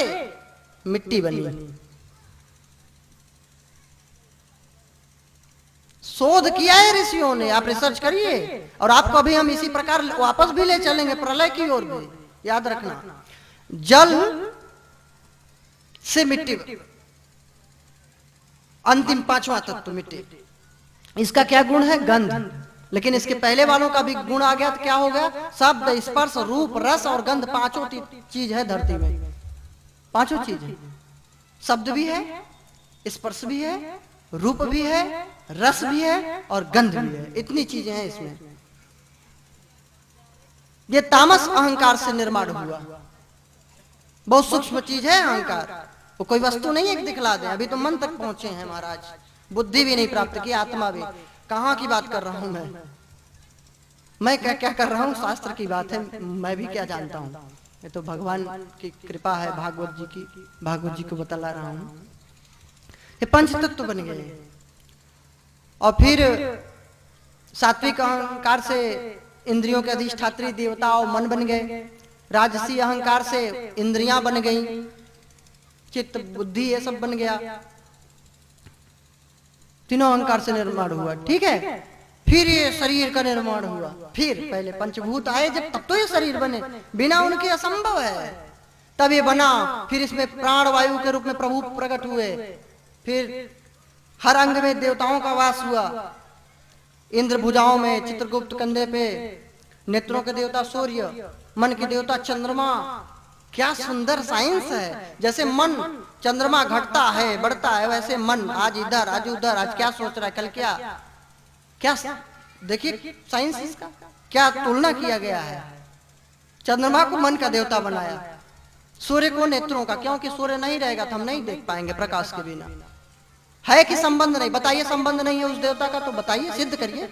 Speaker 4: मिट्टी बनी। शोध किया है ऋषियों ने, आप रिसर्च करिए। और आपको अभी हम इसी प्रकार वापस भी ले चलेंगे प्रलय की ओर भी, याद रखना। जल से मिट्टी, अंतिम 5वां तत्व मिट्टी। इसका क्या गुण है? गंध। लेकिन इसके पहले वालों का भी गुण आ गया तो क्या हो गया? शब्द, स्पर्श, रूप, रस और गंध, 5 चीज है धरती में। 5 चीज है। शब्द भी है, स्पर्श भी है, रूप भी है, रस भी है और गंध भी है। इतनी चीजें हैं इसमें। ये तामस अहंकार से निर्माण हुआ। बहुत सूक्ष्म चीज है अहंकार, वो कोई वस्तु नहीं है कि दिखला दे। अभी तो मन तक पहुंचे हैं महाराज, बुद्धि भी नहीं प्राप्त की, आत्मा भी। कहां की बात कर रहा हूं मैं क्या क्या कर रहा हूं? शास्त्र की बात है, मैं भी क्या जानता हूं। ये तो भगवान की कृपा है, भागवत जी की, भागवत जी को बता रहा हूं। ये 5 तत्व बन गए। और फिर सात्विक अहंकार से इंद्रियों के अधिष्ठात्री देवता और मन बन गए। राजसी अहंकार से इंद्रियां बन गई, चित्त, बुद्धि, ये सब बन गया। तीनों अहंकार से निर्माण हुआ, ठीक है। फिर ये शरीर का निर्माण हुआ। फिर पहले पंचभूत आए जब, तब तो ये शरीर बने, बिना उनके असंभव है, तब ये बना। फिर इसमें प्राण वायु के रूप में प्रभु प्रकट हुए। फिर हर अंग में देवताओं का वास हुआ। इंद्र भुजाओं में, चित्रगुप्त कंधे पे, नेत्रों के देवता सूर्य, मन के देवता चंद्रमा, क्या सुंदर साइंस है। जैसे मन चंद्रमा घटता है बढ़ता है, वैसे मन आज इधर आज उधर, आज क्या सोच रहा है कल क्या क्या। देखिए साइंस इसका क्या तुलना किया गया है। चंद्रमा को मन का देवता बनाया, सूर्य को नेत्रों का, क्योंकि सूर्य नहीं रहेगा तो हम नहीं देख पाएंगे प्रकाश के बिना। है कि संबंध नहीं? बताइए संबंध नहीं है उस देवता का तो बताइए, सिद्ध करिए।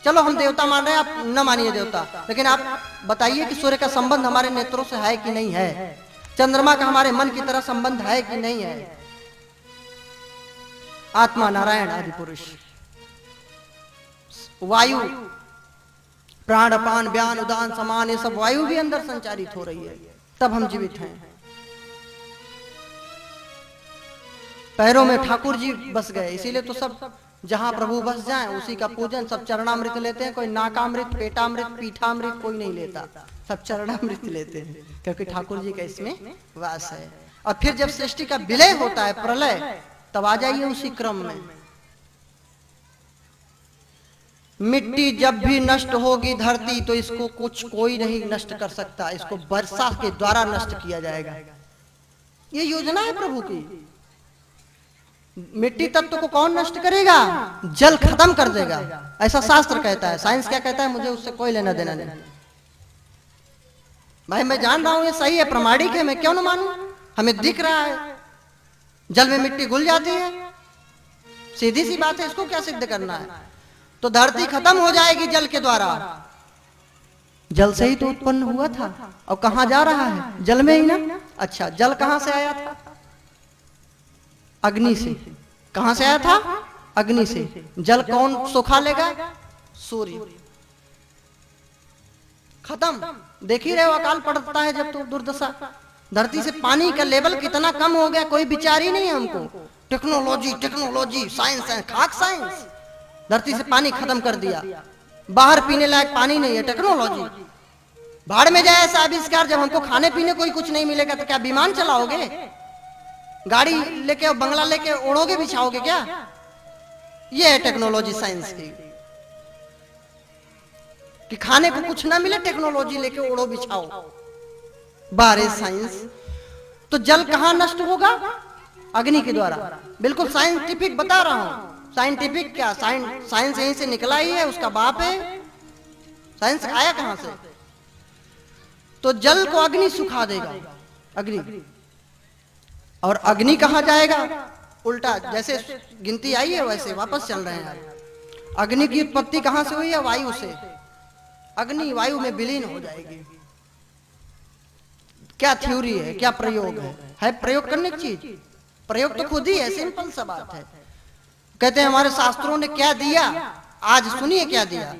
Speaker 4: चलो हम देवता मान रहे हैं, आप न मानिए देवता, लेकिन आप बताइए कि सूर्य का संबंध हमारे नेत्रों से है कि नहीं है, चंद्रमा का हमारे मन की तरह संबंध है कि नहीं है। आत्मा नारायण आदि पुरुष, वायु प्राण अपान व्यान उदान समान, ये सब वायु भी अंदर संचारित हो रही है, तब हम जीवित हैं। पैरों में ठाकुर जी बस गए, इसीलिए तो सब जहां प्रभु बस जाएं उसी का पूजन। सब चरणामृत लेते हैं, कोई नाकामृत पेटामृत पीठामृत कोई नहीं लेता, सब चरणामृत लेते हैं, क्योंकि ठाकुर जी का इसमें वास है। और फिर जब सृष्टि का विलय होता है, प्रलय, तब आ जाइए उसी क्रम में। मिट्टी जब भी नष्ट होगी धरती, तो इसको कुछ कोई नहीं नष्ट कर सकता, इसको वर्षा के द्वारा नष्ट किया जाएगा। ये योजना है प्रभु की। मिट्टी तत्व को कौन नष्ट करेगा? जल खत्म कर देगा, ऐसा शास्त्र कहता है। साइंस क्या कहता है मुझे उससे कोई लेना देना नहीं। भाई मैं जान रहा हूं ये सही है, प्रमाणिक है, मैं क्यों ना मानूं? हमें दिख रहा है जल में मिट्टी घुल जाती है, सीधी सी बात है, इसको क्या सिद्ध करना है? तो धरती खत्म हो जाएगी जल के द्वारा। जल से ही तो उत्पन्न हुआ था, और कहां जा रहा है? जल में ही ना। अच्छा, जल कहां से आया था? अग्नि से। कहां से आया था? अग्नि से। जल कौन सुखा लेगा? सूर्य। खत्म। देख ही रहे हो अकाल पड़ता है जब, तो दुर्दशा। धरती से पानी का लेवल कितना कम हो गया, कोई विचार ही नहीं है हमको। टेक्नोलॉजी टेक्नोलॉजी, साइंस है, खाक साइंस। धरती से पानी खत्म कर दिया, बाहर पीने लायक पानी नहीं है, टेक्नोलॉजी। भाड़ में जाए ऐसा आविष्कार, जब हमको खाने पीने कोई कुछ नहीं मिलेगा तो क्या विमान चलाओगे? गाड़ी लेके और बंगला लेके ओढ़ोगे बिछाओगे क्या? ये है टेक्नोलॉजी साइंस की, कि खाने को कुछ ना मिले टेक्नोलॉजी लेके ओढ़ो बिछाओ। बारे साइंस। तो जल कहां नष्ट होगा? अग्नि के द्वारा। बिल्कुल साइंटिफिक बता रहा हूं। साइंटिफिक क्या, साइंस यहीं से निकला ही है, उसका बाप है। साइंस आया कहां से? तो जल को अग्नि सुखा देगा, अग्नि। और अग्नि कहां जाएगा? उल्टा, जैसे गिनती आई है वैसे वापस चल रहे हैं। अग्नि की उत्पत्ति कहां से हुई है? वायु से। अग्नि वायु में विलीन हो जाएगी। क्या थ्योरी है, क्या प्रयोग है प्रयोग करने की चीज? प्रयोग तो खुद ही है, सिंपल सा बात है। कहते हैं हमारे शास्त्रों ने क्या दिया, आज सुनिए क्या दिया।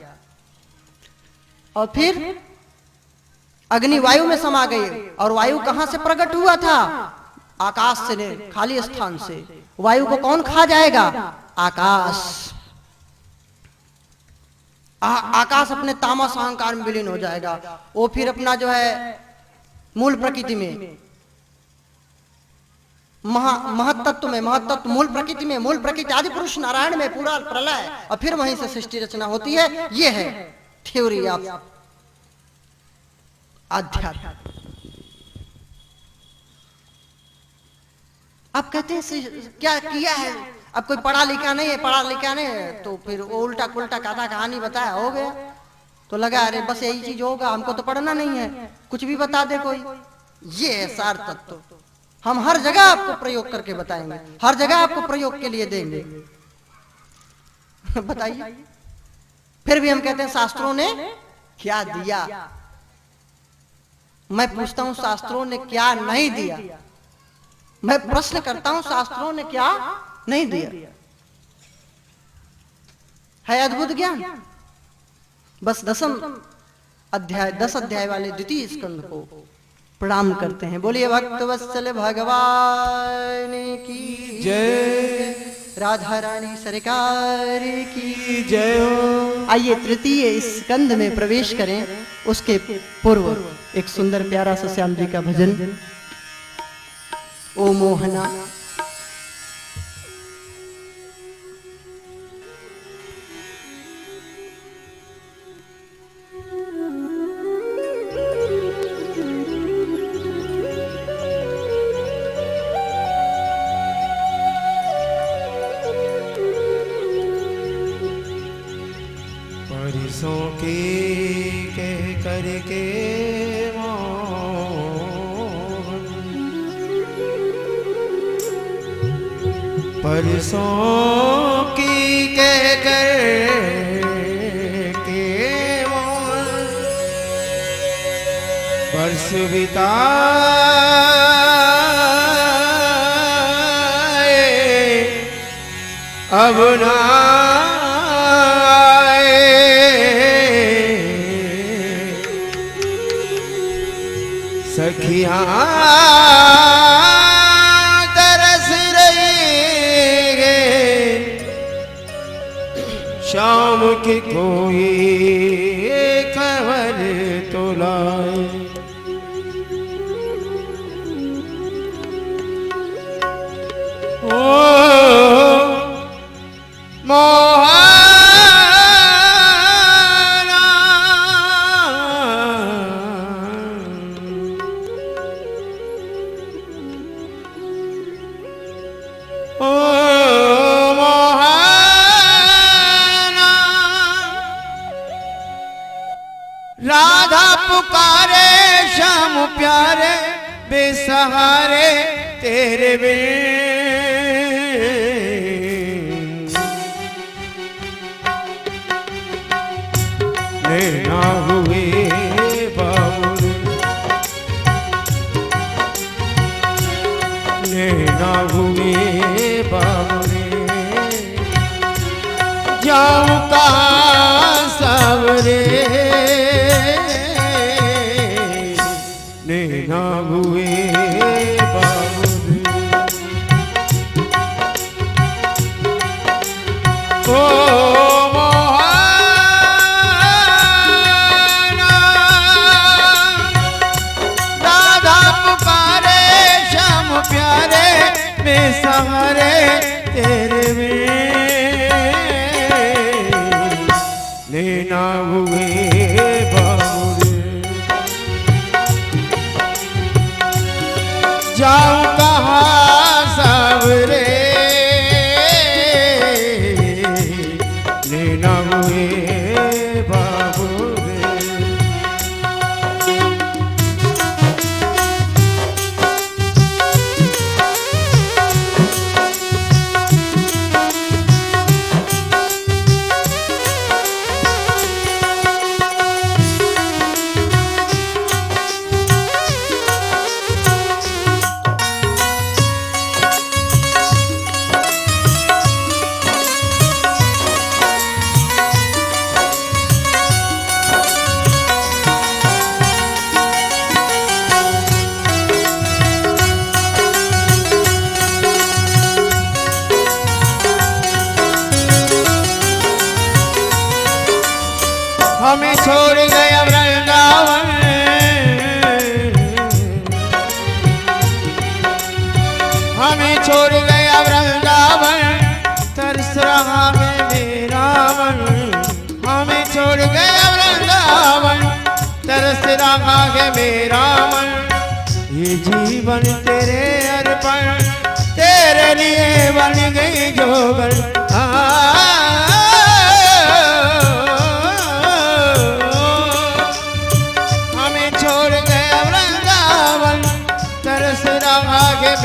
Speaker 4: और फिर अग्नि वायु में समा गई, और वायु कहां से प्रकट हुआ था? आकाश से नहीं, खाली स्थान से। वायु को कौन खा जाएगा? आकाश। आकाश अपने तामस अहंकार में विलीन हो जाएगा। वो फिर अपना जो है मूल प्रकृति में, महत्तत्व में, महत्तत्व मूल प्रकृति में, मूल प्रकृति आदि पुरुष नारायण में पूरा प्रलय, और फिर वहीं से सृष्टि रचना होती है। ये है थ्योरी ऑफ अध्यात्म। आप कहते हैं क्या किया है? अब कोई पढ़ा लिखा नहीं है, पढ़ा लिखा नहीं है, तो फिर वो उल्टा पुल्टा कथा कहानी बताया, हो गया। तो लगा अरे बस यही चीज होगा, हमको तो पढ़ना नहीं है, कुछ भी बता दे कोई। ये है सार तत्व। हम हर जगह आपको प्रयोग करके बताएंगे, हर जगह आपको प्रयोग के लिए देंगे। बताइए। फिर भी हम कहते हैं शास्त्रों ने क्या दिया। मैं पूछता हूं शास्त्रों ने क्या नहीं दिया? मैं प्रश्न करता हूं शास्त्रों ने क्या नहीं दिया? है अद्भुत ज्ञान। बस 10 अध्याय वाले द्वितीय स्कंद को प्रणाम करते हैं। बोलिए भक्तवत्सल भगवान की जय, राधा रानी सरकार की जय हो। आइए तृतीय स्कंद में प्रवेश करें। उसके पूर्व एक सुंदर प्यारा सा श्याम जी का भजन। ओ मोहना
Speaker 2: परसों की कह करके मोहन, परसों की कह करके मोहन, वर्ष बिताए अब ना सखियां तरस रही है, शाम की कोई खबर तो लाए। ओ राधा पुकारे श्याम प्यारे बेसहारे तेरे बिन, नैना हुए बाबुल, नैना हुए बाबुल, जाऊं कहाँ सावरे, नैना हुए बाबुल। ओ मोहना, राधा पुकारे श्याम प्यारे बेसहारे तेरे में, नैना हुए बाबुल। जाऊं कहाँ सावरे, नैना हुए बाबुल। हमें छोड़ गया वृंदावन, हमें छोड़ गया वृंदावन, तरस रहा है मेरा मन, हमें छोड़ गया वृंदावन, तरस रहा है मेरा मन। ये जीवन तेरे अर्पण, तेरे लिए बन गई जोगन।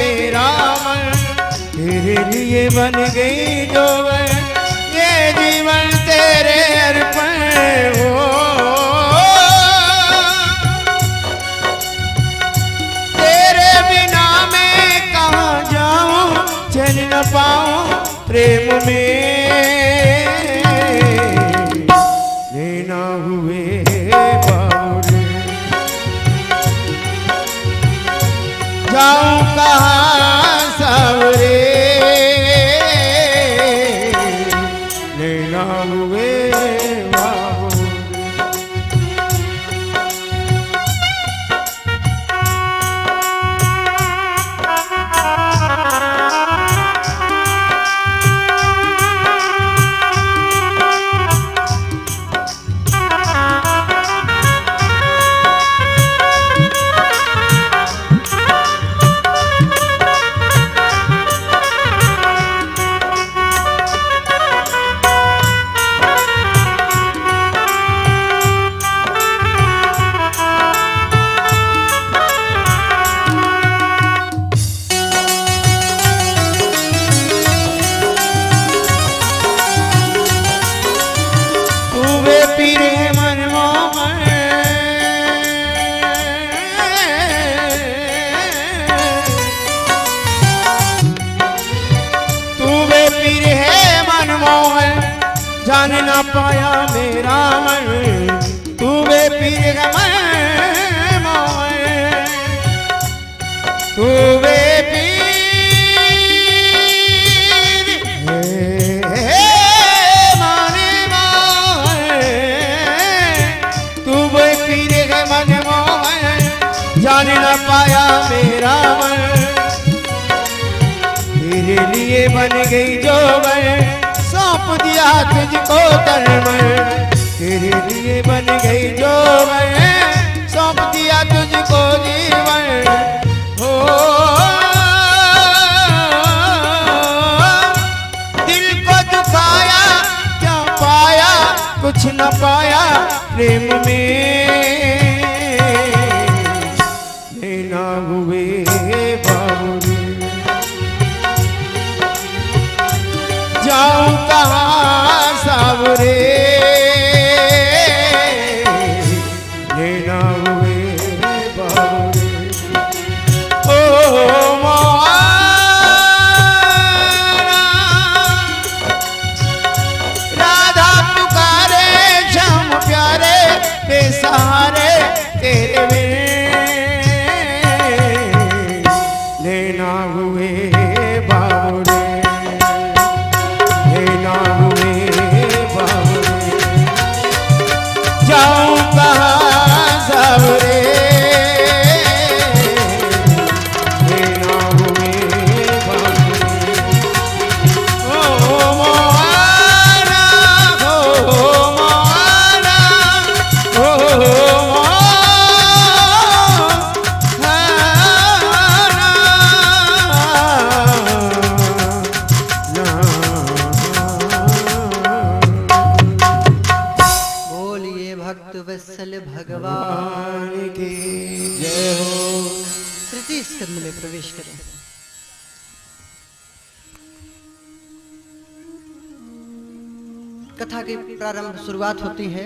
Speaker 2: मेरा मन तेरे लिए बन गई जो ये जीवन तेरे अर्पण हो। तेरे बिना मैं कहाँ जाऊं, चैन न पाऊं प्रेम में, नैना हुए बाबुल। जाऊं कहाँ सावरे, नैना हुए बाबुल। ना पाया मेरा मन, तू वे पीर मैं मोए, तू वे जान न पाया मेरा मन, तेरे लिए बन गई जो मैं, सौंप दिया तुझको तन मन, तेरे लिए बन गई जो मैं, सौंप दिया तुझको जीवन। हो दिल को दुखाया क्या पाया, कुछ न पाया प्रेम में, ना हुए बाबू जाऊं कहाँ सावरे, ना हुए बाबू ओ मोहरा, राधा पुकारे श्याम प्यारे बेसहारे तेरे में, ना हुए बाबरे, ना हुए बाबरे, जाऊं कहाँ सावरे, ना हुए बाबरे, ओ मोहरा, ओ मोहरा, ओ
Speaker 4: भगवान
Speaker 2: की जय हो।
Speaker 4: तृतीय स्कंद में प्रवेश करें। कथा की प्रारंभ शुरुआत होती है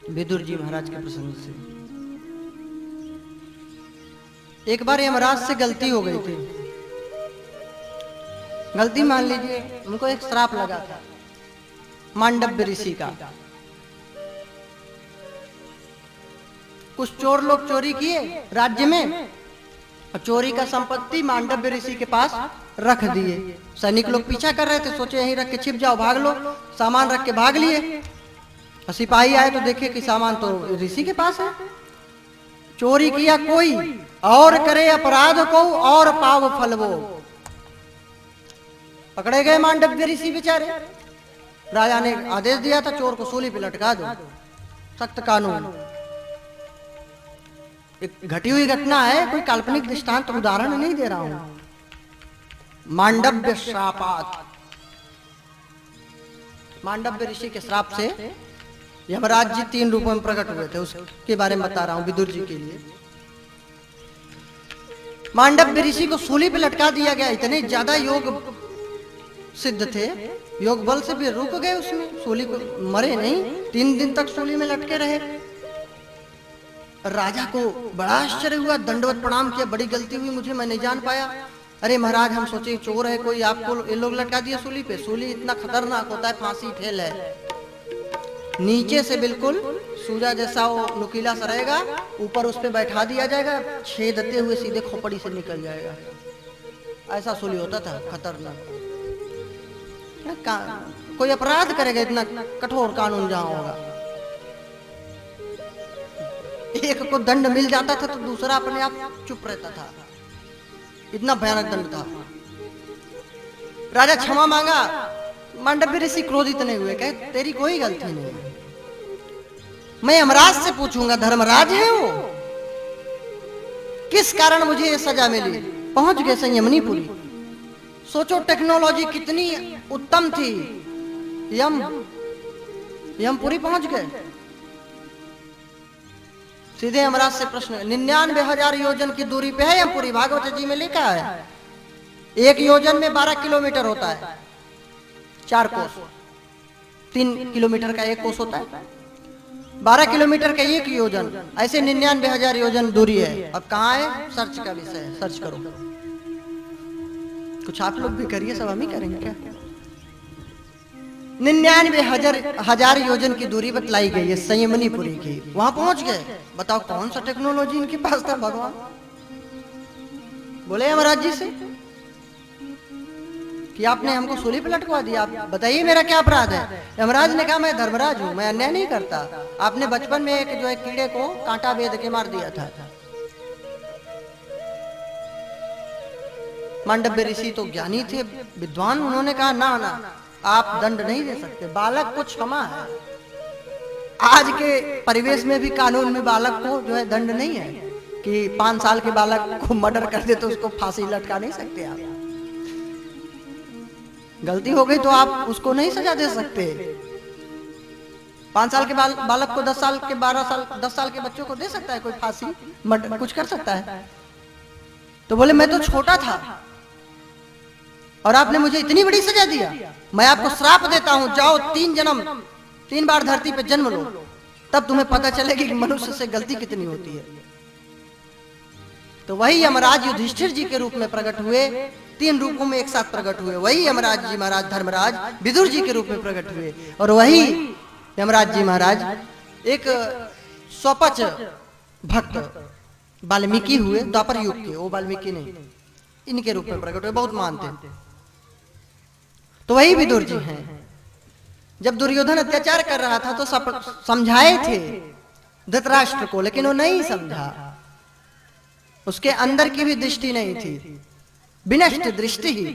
Speaker 4: विदुर जी महाराज के प्रसंग से। एक बार यमराज से गलती हो गई थी, गलती मान लीजिए, उनको एक श्राप लगा था मांडव्य ऋषि का। कुछ चोर लोग चोरी किए राज्य में और चोरी का संपत्ति मांडव्य ऋषि के पास रख दिए। सैनिक लोग पीछा कर रहे थे, सोचे यहीं रख के छिप जाओ, भाग लो, सामान रख के भाग लिए। सिपाही आए तो देखे कि सामान तो ऋषि के पास है। चोरी किया कोई और करे अपराध को और पाव फल वो। पकड़े गए मांडव्य ऋषि बेचारे। राजा ने आदेश दिया था चोर को सूली पे लटका दो, सख्त कानून। एक घटी हुई घटना है, कोई काल्पनिक दृष्टांत उदाहरण नहीं दे रहा हूं। मांडव्य श्रापात, मांडव्य ऋषि के श्राप से यमराज जी 3 रूपों में प्रकट हुए थे, उसके बारे में बता रहा हूं विदुर जी के लिए। मांडव्य ऋषि को सूली पे लटका दिया गया। इतने ज्यादा योग सिद्ध थे, योग बल से भी रुक गए उसमें, सूली को मरे नहीं, 3 दिन तक सूली में लटके रहे। राजा को बड़ा आश्चर्य हुआ, दंडवत प्रणाम किया, बड़ी गलती हुई मुझे, मैं नहीं जान पाया। अरे महाराज, हम सोचे चोर है कोई, आपको ये लोग लटका दिया सूली पे। सूली इतना खतरनाक होता है, फांसी ठेल है। नीचे से बिल्कुल सूजा जैसा वो नुकीला सा रहेगा, ऊपर उस पे बैठा दिया जाएगा, छेदते हुए सीधे खोपड़ी से निकल जाएगा। ऐसा सूली होता था, खतरनाक। कोई अपराध करेगा, इतना कठोर कानून जहां होगा। एक को दंड मिल जाता था तो दूसरा अपने आप चुप रहता था, इतना भयानक दंड था। राजा क्षमा मांगा, मांडव्य ऋषि क्रोधित नहीं हुए, कहे तेरी कोई गलती नहीं, मैं यमराज से पूछूंगा, धर्मराज है वो, किस कारण मुझे ये सजा मिली। पहुंच गए संयमनीपुरी। सोचो टेक्नोलॉजी कितनी उत्तम थी, यमपुरी पहुंच गए। सीधे यमराज से प्रश्न, 99,000 योजन की दूरी पे है यमपुरी, भागवत जी में लिखा है। 1 योजन में 12 किलोमीटर होता है, 4 कोस, 3 किलोमीटर का 1 कोस होता है, 12 किलोमीटर का 1 योजन, ऐसे 99,000 योजन दूरी है। अब कहाँ है, सर्च का विषय है, सर्च करो। कुछ आप लोग भी करिए, सब हम ही करेंगे क्या? 99,000 योजन की दूरी बतलाई गई है संयमनीपुरी की। वहां पहुंच गए। बताओ कौन सा टेक्नोलॉजी इनके पास था। भगवान बोले यमराज जी से कि आपने हमको सूली पे लटकवा दिया, आप बताइए मेरा क्या अपराध है। यमराज ने कहा मैं धर्मराज हूं, मैं अन्याय नहीं करता। आपने बचपन में एक जो है कीड़े को कांटा बेध के मार दिया था। मांडव्य ऋषि तो ज्ञानी थे, विद्वान, उन्होंने कहा ना ना आप दंड नहीं दे सकते, बालक को क्षमा है। आज के परिवेश में भी कानून में बालक को जो है दंड नहीं है कि 5 साल के बालक को मर्डर कर दे तो उसको फांसी लटका नहीं सकते। आप गलती हो गई तो आप उसको नहीं सजा दे सकते। 5 साल के बालक को 10 साल के 12 साल 10 साल के बच्चों को दे सकता है कोई फांसी, मर्डर कुछ कर सकता है। तो बोले मैं तो छोटा था और आपने मुझे इतनी बड़ी सजा दिया, मैं आपको श्राप देता हूं, जाओ 3 बार धरती पे जन्म लो, तब तुम्हें पता चलेगी कि मनुष्य से गलती कितनी होती है। तो वही यमराज युधिष्ठिर जी के रूप में प्रकट हुए, 3 रूपों में एक साथ प्रकट हुए। वही यमराज जी महाराज धर्मराज विदुर जी के रूप में प्रकट हुए। और वही यमराज जी महाराज एक स्वपच भक्त वाल्मीकि हुए, द्वापर युग के, वो वाल्मीकि नहीं, इनके रूप में प्रकट हुए, बहुत मानते। तो वही विदुर जी हैं। जब दुर्योधन अत्याचार कर रहा था तो समझाए थे धृतराष्ट्र को, लेकिन वो नहीं समझा। उसके अंदर की भी दृष्टि नहीं थी, विनष्ट दृष्टि ही।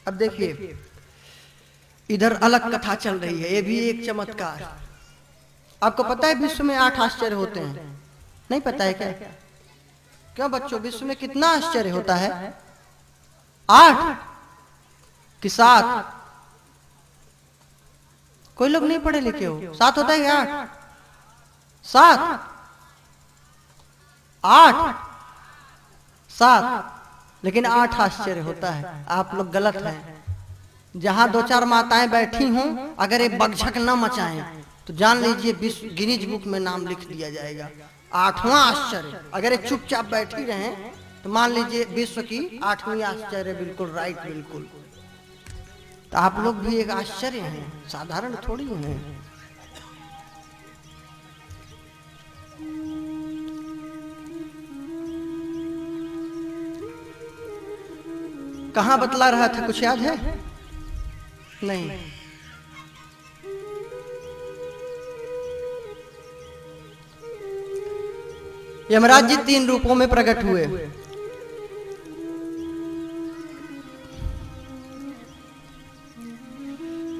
Speaker 4: अब देखिए इधर अलग कथा चल रही है, ये भी एक चमत्कार। आपको पता है विश्व में 8 आश्चर्य होते हैं? नहीं पता है क्या? क्यों बच्चों, विश्व में कितना आश्चर्य होता है? 8 कि 7? कोई लोग नहीं पढ़े लिखे हो। 7 होता है क्या? 7 लेकिन 8 आश्चर्य होता है। आप लोग गलत हैं। जहां 2-4 माताएं बैठी हों, अगर ये बगझक न मचाएं तो जान लीजिए विश्व गिनीज बुक में नाम लिख दिया जाएगा। 8वां आश्चर्य। अगर ये चुपचाप बैठी रहें तो मान लीजिए विश्व की 8वीं आश्चर्य। बिल्कुल राइट, बिल्कुल। तो आप लोग भी एक आश्चर्य हैं, साधारण थोड़ी हैं। कहां बतला रहा था, कुछ याद है? नहीं। यमराज जी 3 रूपों में प्रकट हुए।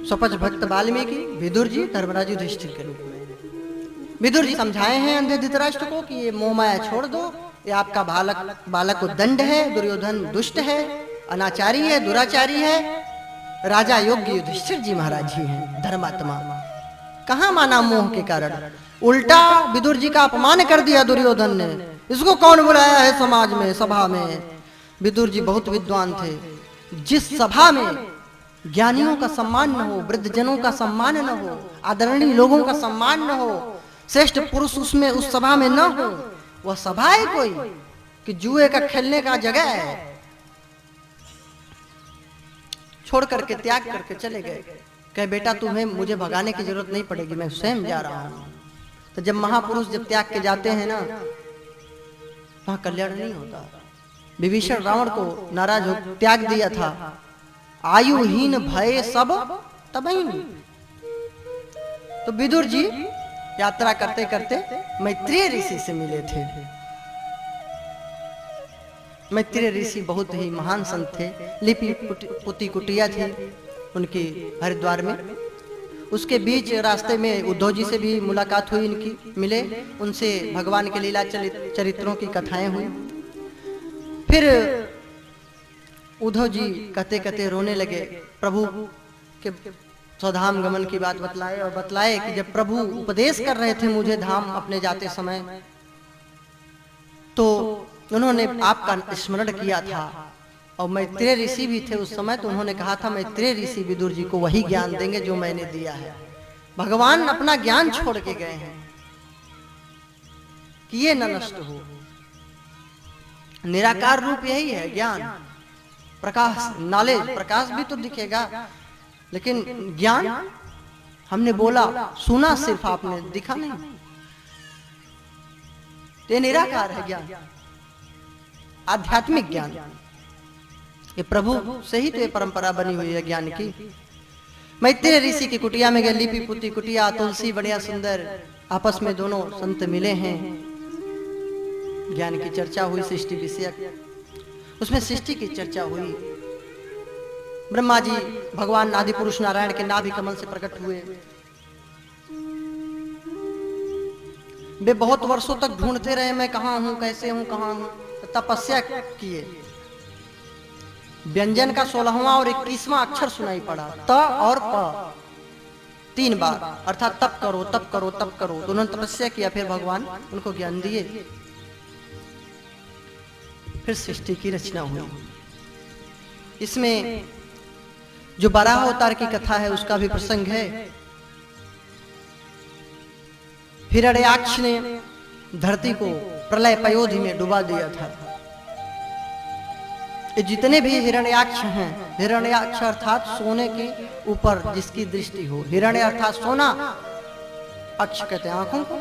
Speaker 4: स्वपच भक्त वाल्मीकि, विदुर जी, धर्मराज युधिष्ठिर के रूप में। विदुर जी समझाए हैं अंधे धृतराष्ट्र को कि ये मोह माया छोड़ दो, ये आपका बालक को दंड है, दुर्योधन दुष्ट है, अनाचारी है, दुराचारी है। राजा योग्य युधिष्ठिर जी महाराज जी हैं, धर्मात्मा। कहां माना मोह के कारण, उल्टा विदुर जी का अपमान कर दिया दुर्योधन ने। इसको कौन बुलाया है समाज में, सभा में? विदुर जी बहुत विद्वान थे। जिस सभा में ज्ञानियों का सम्मान न हो, वृद्धजनों का सम्मान न हो, आदरणीय लोगों का सम्मान न हो, श्रेष्ठ पुरुष उसमें उस सभा में न हो, वह सभा है कोई कि जुए का खेलने का जगह है। छोड़ करके, त्याग करके चले गए। कहे बेटा तुम्हें मुझे भगाने की जरूरत नहीं पड़ेगी, मैं स्वयं जा रहा हूं। तो जब महापुरुष जब त्याग के जाते हैं ना, वहां कल्याण नहीं होता। विभीषण रावण को नाराज हो त्याग दिया था। आयुहीन भय सब तबई। तो विदुर जी यात्रा करते करते मैत्रेय ऋषि से मिले थे। मैत्रेय ऋषि बहुत ही महान संत थे। लिपि पुती कुटिया थी उनकी हरिद्वार में। उसके बीच रास्ते में उद्धव जी से भी मुलाकात हुई इनकी, मिले उनसे, भगवान के लीला चरित्रों की कथाएं हुई। फिर उद्धव जी कहते कहते रोने लगे। प्रभु के स्वधाम गमन की बात बतलाए और बतलाए कि जब प्रभु उपदेश कर रहे थे मुझे धाम अपने जाते समय, तो उन्होंने आपका स्मरण किया था। और मैत्रेय ऋषि भी थे उस समय, तो उन्होंने कहा था मैत्रेय ऋषि विदुर जी को वही ज्ञान देंगे जो मैंने दिया है। भगवान अपना ज्ञान छोड़ के गए हैं कि ये न नष्ट हो। निराकार रूप यही है ज्ञान। प्रकाश, नॉलेज, प्रकाश भी तो दिखेगा, लेकिन ज्ञान हमने बोला, सुना सिर्फ, आपने दिखा नहीं। ये निराकार है ज्ञान, आध्यात्मिक ज्ञान। ये प्रभु से ही तो ये परंपरा बनी हुई है ज्ञान की। मैत्रेय ऋषि की कुटिया में गए, लिपि पुती कुटिया, तुलसी बढ़िया सुंदर, आपस में दोनों संत मिले हैं, ज्ञान की चर्चा हुई, सृष्टि विषयक। उसमें सृष्टि की चर्चा हुई। ब्रह्मा जी भगवान आदि पुरुष नारायण के नाभि कमल से प्रकट हुए। वे बहुत वर्षों तक ढूंढते रहे, मैं कहां हूं, कैसे हूं, कहां हूं, तपस्या किए। व्यंजन का 16वां और 21वां अक्षर सुनाई पड़ा, त और प, 3 बार, अर्थात तप करो, तप करो, तप करो। तो उन्होंने तपस्या किया, फिर भगवान उनको ज्ञान दिए, फिर सृष्टि की रचना हुई। इसमें जो बराह अवतार की कथा है उसका भी प्रसंग है। हिरण्याक्ष ने धरती को प्रलय पयोधि में डुबा दिया था। ये जितने भी हिरण्याक्ष हैं, हिरण्याक्ष अर्थात सोने के ऊपर जिसकी दृष्टि हो, हिरण्य अर्थात सोना, अक्ष कहते हैं आंखों को।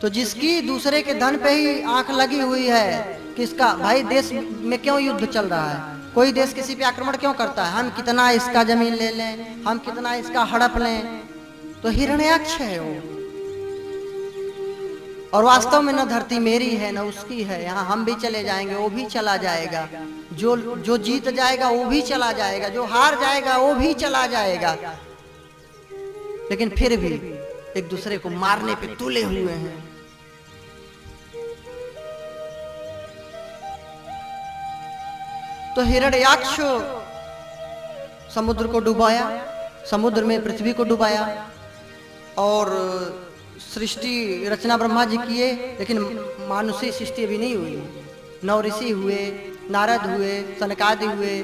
Speaker 4: तो जिसकी दूसरे के धन पे ही आंख लगी हुई है, किसका भाई देश में क्यों युद्ध चल रहा है, कोई देश किसी पे आक्रमण क्यों करता है, हम कितना इसका जमीन ले लें, हम कितना इसका हड़प लें, तो हिरण्याक्ष है वो। और वास्तव में न धरती मेरी है न उसकी है, यहाँ हम भी चले जाएंगे, वो भी चला जाएगा, जो जीत जाएगा वो भी चला जाएगा, जो हार जाएगा वो भी चला जाएगा, लेकिन फिर भी एक दूसरे को मारने पे तुले हुए हैं। तो हिरण्याक्ष समुद्र को डुबाया, समुद्र में पृथ्वी को डुबाया, और सृष्टि रचना ब्रह्मा जी किए, लेकिन मानुषी सृष्टि अभी नहीं हुई। 9 ऋषि हुए, नारद हुए, सनकादि हुए,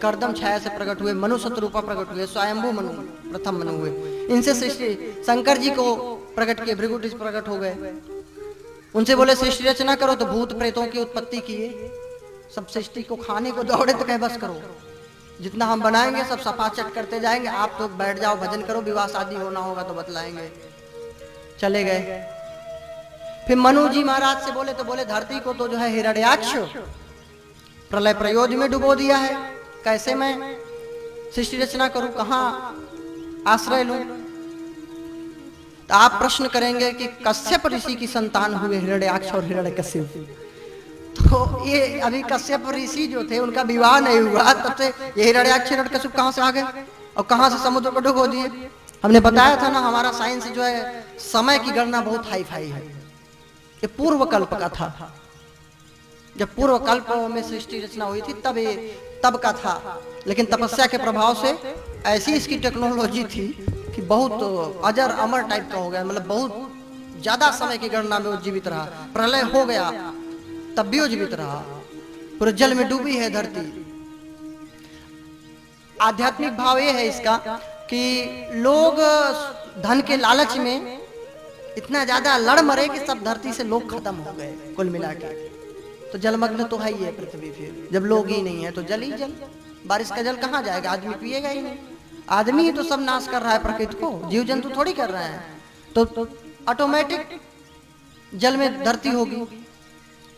Speaker 4: कर्दम छाया से प्रकट हुए, मनु शतरूपा प्रकट हुए, स्वयंभू मनु प्रथम मनु हुए। इनसे सृष्टि, शंकर जी को प्रकट किए, भृगु ऋषि प्रकट हो गए, उनसे बोले सृष्टि रचना करो, तो भूत प्रेतों की उत्पत्ति किए। सब सृष्टि को खाने को दौड़े तो कहे बस करो, जितना हम बनाएंगे सब सफाचट करते जाएंगे, आप तो बैठ जाओ भजन करो, विवाह शादी होना होगा तो बतलाएंगे। चले गए। फिर मनु जी महाराज से बोले, तो बोले धरती को तो जो है हिरण्याक्ष प्रलय प्रयोज में डुबो दिया है, कैसे मैं सृष्टि रचना करूं, कहां आश्रय लूं। तो आप प्रश्न करेंगे कि कश्यप ऋषि की संतान हुए हिरण्याक्ष और हिरण्यकश्यप, तो ये अभी कश्यप ऋषि जो थे उनका विवाह नहीं हुआ, तब से ये हिरण्याक्ष हिरण्यकश्यप कहां से आ गए और कहां से समुद्र को डुबो दिए। हमने बताया था ना, हमारा साइंस जो है समय की गणना बहुत हाई फाई है। ये पूर्व कल्प का था, जब पूर्व कल्प में सृष्टि रचना हुई थी तब का था, लेकिन तपस्या के प्रभाव से ऐसी इसकी टेक्नोलॉजी थी कि बहुत अजर अमर टाइप का हो गया, मतलब बहुत ज्यादा समय की गणना में वो जीवित रहा। प्रलय हो गया तब भी वो जीवित रहा, पूरे जल में डूबी है धरती। आध्यात्मिक भाव ये है इसका कि लोग धन के लालच में इतना ज्यादा लड़ मरे कि सब धरती से लोग खत्म हो गए कुल मिला के। तो जलमग्न तो है ही है पृथ्वी, फिर जब लोग ही नहीं है तो जल ही जल, बारिश का जल कहाँ जाएगा, आदमी पिएगा ही नहीं। आदमी ही तो सब नाश कर रहा है प्रकृति को, जीव जंतु थोड़ी कर रहे हैं। तो ऑटोमेटिक जल में धरती होगी।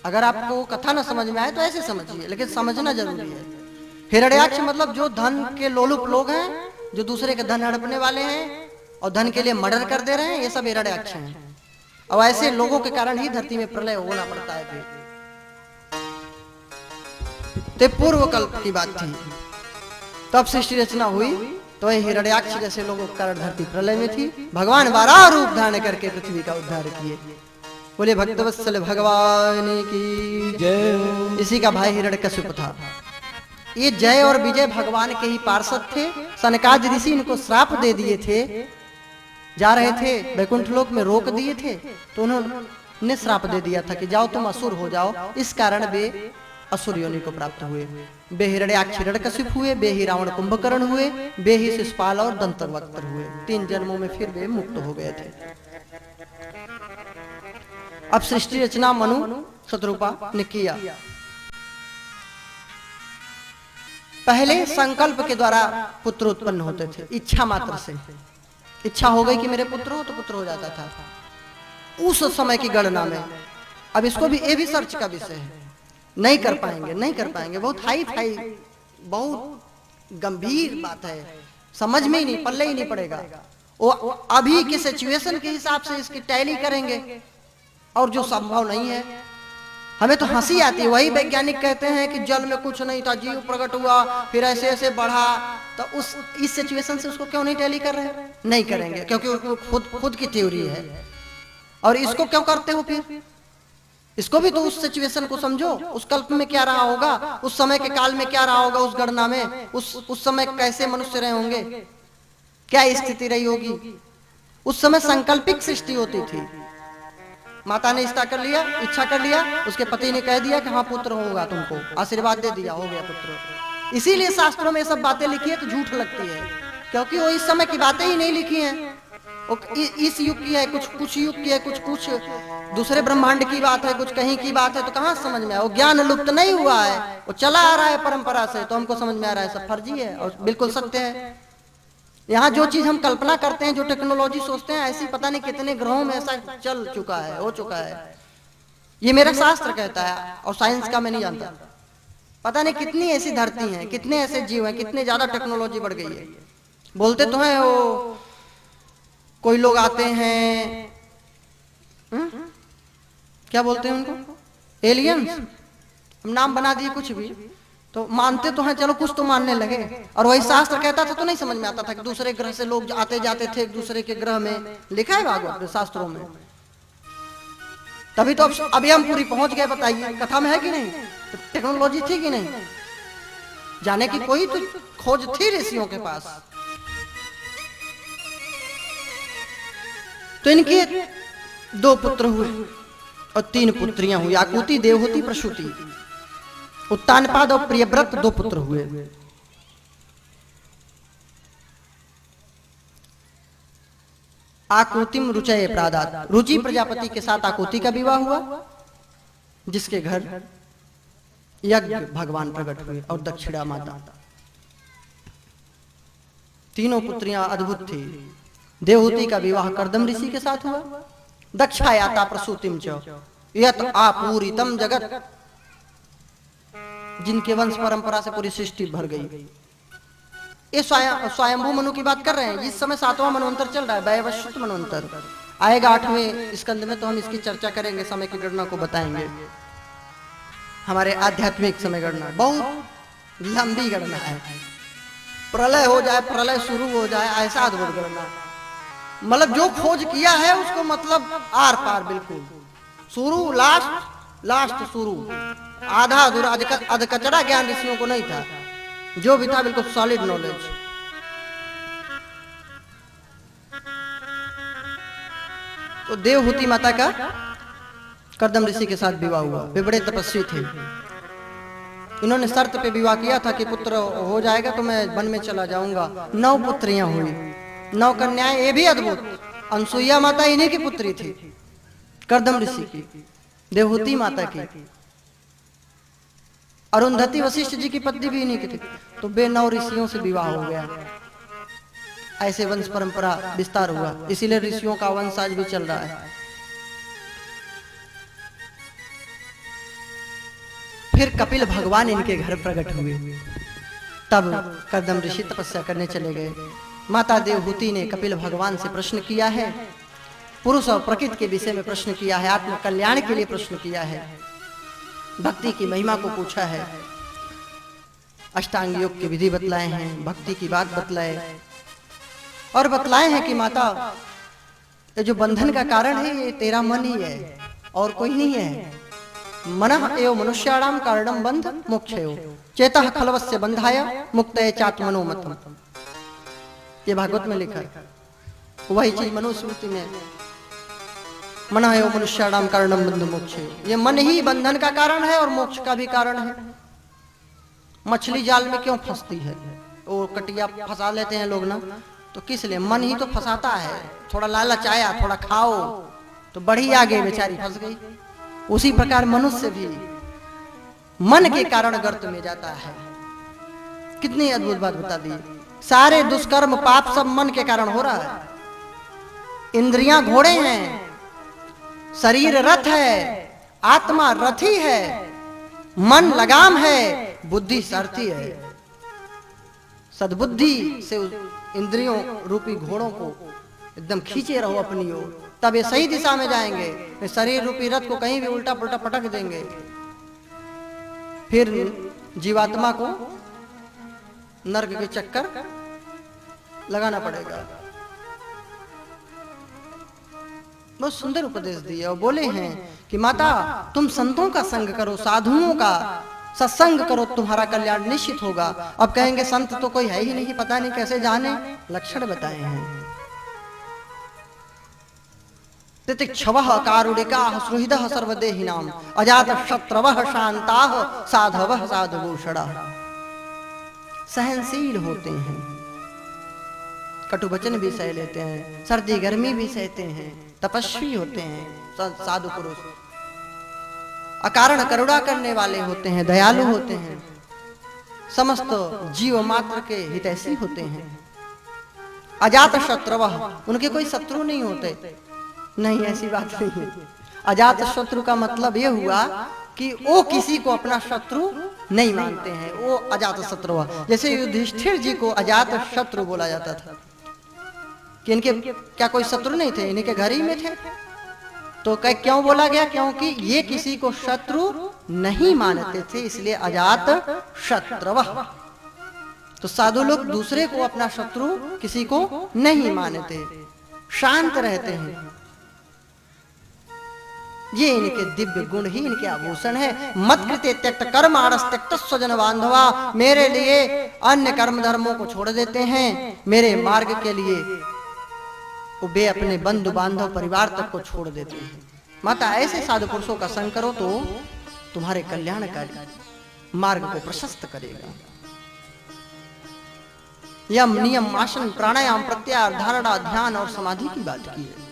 Speaker 4: अगर आपको कथा ना समझ में आए तो ऐसे समझिए, लेकिन समझना जरूरी है। हिरण्याक्ष मतलब जो धन के लोलुप लोग हैं, जो दूसरे के धन हड़पने वाले हैं और धन के लिए मर्डर कर दे रहे हैं, ये सब हिरण्याक्ष हैं। और ऐसे लोगों के कारण ही धरती में प्रलय होना पड़ता है। फिर तो पूर्व कल्प की बात थी, तब सृष्टि रचना हुई, तो ये हिरण्याक्ष जैसे लोगों के कारण धरती प्रलय में थी। भगवान वराह रूप धारण करके पृथ्वी का उद्धार किए। बोले भक्तवत्सल भगवान की जय। इसी का भाई हिरण्यकश्यप था। ये जय और विजय भगवान के ही पार्षद थे। सनकादि ऋषि इनको श्राप दे दिए थे, जा रहे थे वैकुंठ लोक में, रोक दिए थे, तो उन्होंने श्राप दे दिया था कि जाओ तुम असुर हो जाओ। इस कारण वे असुर योनि को प्राप्त हुए। वे हिरण्याक्ष हिरण्यकश्यप हुए, वे ही रावण कुंभकर्ण हुए, वे ही शिशुपाल और दंतवक्त्र हुए। 3 जन्मों में फिर वे मुक्त हो गए थे। अब सृष्टि रचना मनु शतरूपा ने किया। पहले संकल्प के द्वारा पुत्र उत्पन्न होते थे, इच्छा मात्र से। इच्छा हो गई कि मेरे पुत्र हो तो पुत्र हो जाता था उस समय की गणना में। अब इसको भी ये भी सर्च का विषय है, नहीं कर पाएंगे, नहीं कर पाएंगे। बहुत हाई फाई, बहुत गंभीर बात है, समझ में ही नहीं, पल्ले ही नहीं पड़ेगा। वो अभी के सिचुएशन के हिसाब से इसकी टैली करेंगे और जो संभव नहीं है। हमें तो हंसी आती है, वही वैज्ञानिक कहते हैं कि जल में कुछ नहीं था, जीव प्रकट हुआ, फिर ऐसे ऐसे बढ़ा। तो इस सिचुएशन से उसको क्यों नहीं टैली कर रहे हैं? नहीं करेंगे, क्योंकि खुद की थ्योरी है। और इसको क्यों करते हो फिर? इसको भी तो उस सिचुएशन को समझो, उस कल्प में क्या रहा होगा, उस समय के काल में क्या रहा होगा, उस गणना में उस समय कैसे मनुष्य रहे होंगे, क्या स्थिति रही होगी। उस समय संकल्पिक सृष्टि होती थी। माता ने इच्छा कर लिया, इच्छा कर लिया, उसके पति ने कह दिया कि हाँ पुत्र होगा, तुमको आशीर्वाद दे दिया, हो गया पुत्र। इसीलिए शास्त्रों में सब बातें लिखी है तो झूठ लगती है, क्योंकि वो इस समय की बातें ही नहीं लिखी हैं। इस युग की है, कुछ युग की है, कुछ दूसरे ब्रह्मांड की बात है, कुछ कहीं की बात है, तो कहाँ समझ में आए? वो ज्ञान लुप्त नहीं हुआ है, वो चला आ रहा है परंपरा से, तो हमको समझ में आ रहा है सब फर्जी है और बिल्कुल सत्य है। यहाँ जो चीज हम कल्पना करते हैं, जो टेक्नोलॉजी सोचते हैं, ऐसी पता नहीं कितने ग्रहों में ऐसा चल चुका है, हो चुका है। ये मेरा शास्त्र कहता है और साइंस का मैं नहीं जानता। पता नहीं कितनी ऐसी धरती हैं, कितने ऐसे जीव हैं, कितने ज्यादा टेक्नोलॉजी बढ़ गई है। बोलते तो हैं वो कोई लोग आते हैं, क्या बोलते हैं उनको, एलियंस, हम नाम बना दिए कुछ भी, तो मानते तो हैं, चलो कुछ तो मानने लगे। और वही शास्त्र कहता था तो नहीं समझ में आता था कि दूसरे ग्रह से लोग आते जाते थे एक दूसरे के ग्रह में, लिखा है भागवत शास्त्रों में। तभी तो अभी हम पूरी पहुंच गए, बताइए कथा में है कि नहीं? तो टेक्नोलॉजी थी कि नहीं? जाने की कोई तो खोज थी ऋषियों के पास। तो इनके 2 पुत्र हुए और 3 पुत्रियां हुई, आकुति, देवहूति, प्रसूति। उत्तानपाद और प्रियव्रत 2 पुत्र हुए। आकुतिम रुचये प्रादात, रुचि प्रजापति के साथ आकुति का विवाह हुआ, जिसके घर यज्ञ भगवान प्रकट हुए और दक्षिणा माता। तीनों पुत्रियां अद्भुत थी। देवहूति का विवाह कर्दम ऋषि के साथ हुआ। दक्षायाता प्रसूतिम च यत आपूरितम जगत, जिनके वंश परंपरा से पूरी सृष्टि भर गई। ये स्वयंभू मनु की बात कर रहे हैं। इस समय 7वां मनवंतर चल रहा है, वैवस्वत मनवंतर आएगा 8वें स्कंद में, तो हम इसकी चर्चा करेंगे, समय की गणना को बताएंगे। हमारे आध्यात्मिक समय गणना बहुत लंबी गणना है, प्रलय हो जाए, प्रलय शुरू हो जाए, ऐसा अद्भुत गणना। मतलब जो खोज किया है उसको मतलब आर पार, बिल्कुल शुरू लास्ट शुरू, आधा अधूरा अध कचरा ज्ञान ऋषियों को नहीं था, जो भी था बिल्कुल सॉलिड नॉलेज। तो देवहूति माता का कर्दम ऋषि के साथ विवाह हुआ। वे बड़े तपस्वी थे। इन्होंने शर्त पे विवाह किया था कि पुत्र हो जाएगा तो मैं वन में चला जाऊंगा। 9 पुत्रियां हुई, 9 कन्याएं। ये भी अद्भुत, अनसुईया माता इन्हीं की पुत्री थी, कर्दम ऋषि की, देवहूति माता की। अरुंधति वशिष्ठ जी की पत्नी भी इन्हीं की थी। तो वे 9 ऋषियों से विवाह हो गया। ऐसे वंश परंपरा विस्तार हुआ, इसीलिए ऋषियों का वंश आज भी चल रहा है। फिर कपिल भगवान इनके घर प्रकट हुए। तब कर्दम ऋषि तपस्या करने चले गए। माता देवहूति ने कपिल भगवान से प्रश्न किया है, पुरुष और प्रकृति के विषय में प्रश्न किया है, आत्म कल्याण के लिए प्रश्न किया है, भक्ति की महिमा को पूछा है, अष्टांग योग की विधि बतलाए हैं, भक्ति की बात बतलाए और बतलाए हैं कि माता ये जो बंधन का कारण है ये तेरा मन ही है और कोई नहीं है। मनः एव मनुष्याणाम कारणम बंध मोक्षयो चेतः खलवस्य बंधाय मुक्तये चात्मनोमतम। ये भागवत में लिखा है। वही चीज मनुस्मृति में, मनः एव मनुष्याणाम कारणम बंध मोक्षयो। ये मन ही बंधन का कारण है और मोक्ष का भी कारण है। मछली जाल में क्यों फंसती है? वो कटिया फंसा लेते हैं लोग ना, तो किस लिए? मन ही तो फंसाता है। थोड़ा लालच आया, थोड़ा खाओ तो बढ़ी आगे, बेचारी फंस गई। उसी प्रकार मनुष्य भी मन के कारण गर्त में जाता है। कितनी अद्भुत बात बता दी। सारे दुष्कर्म पाप सब मन के कारण हो रहा है। इंद्रियां घोड़े हैं, शरीर रथ है, आत्मा रथी है, मन लगाम है, बुद्धि सारथी है। सद्बुद्धि से इंद्रियों रूपी घोड़ों को एकदम खींचे रहो अपनी ओर, तब ये सही दिशा में जाएंगे। शरीर रूपी रथ को कहीं भी उल्टा पुल्टा पटक देंगे, फिर जीवात्मा को नर्क के चक्कर लगाना पड़ेगा। बहुत सुंदर उपदेश दिए और बोले हैं कि माता तुम संतों का संग करो, साधुओं का सत्संग करो, तुम्हारा कल्याण निश्चित होगा। अब कहेंगे संत तो कोई है ही नहीं, पता नहीं कैसे जाने, लक्षण बताए हैं। तितिक्षवः कारुणिकाः सुहृदः सर्वदेहिनां अजातशत्रवः शान्ताः साधवः साधुभूषणाः। सहनशील होते हैं, कटु वचन भी सह लेते हैं, सर्दी गर्मी भी सहते हैं, तपस्वी होते हैं साधु पुरुष, अकारण करुणा करने वाले होते हैं, दयालु होते हैं, समस्त जीव मात्र के हितैषी होते हैं। अजात शत्रुवः, उनके कोई शत्रु नहीं होते। नहीं, ऐसी बात नहीं है। अजात शत्रु का मतलब यह हुआ कि वो किसी को अपना शत्रु नहीं मानते हैं, वो अजात शत्रु। जैसे युधिष्ठिर जी को अजात शत्रु बोला जाता था कि इनके क्या कोई शत्रु नहीं थे, इनके घर ही में थे। तो क्यों बोला गया? क्योंकि ये किसी को शत्रु नहीं मानते थे, इसलिए अजात शत्रु। तो साधु लोग दूसरे को अपना शत्रु किसी को नहीं मानते, शांत रहते हैं। ये इनके दिव्य गुण ही इनके आभूषण है। मत कृते त्यक्त कर्म आरस त्यक्त स्वजन बांधवा, मेरे लिए अन्य कर्म धर्मों को छोड़ देते हैं, मेरे मार्ग के लिए वे अपने बंधु बांधव परिवार तक को छोड़ देते हैं। माता ऐसे साधु पुरुषों का संग करो तो तुम्हारे कल्याणकारी मार्ग को प्रशस्त करेगा। यम नियम आसन प्राणायाम प्रत्याहार धारणा ध्यान और समाधि की बात की है।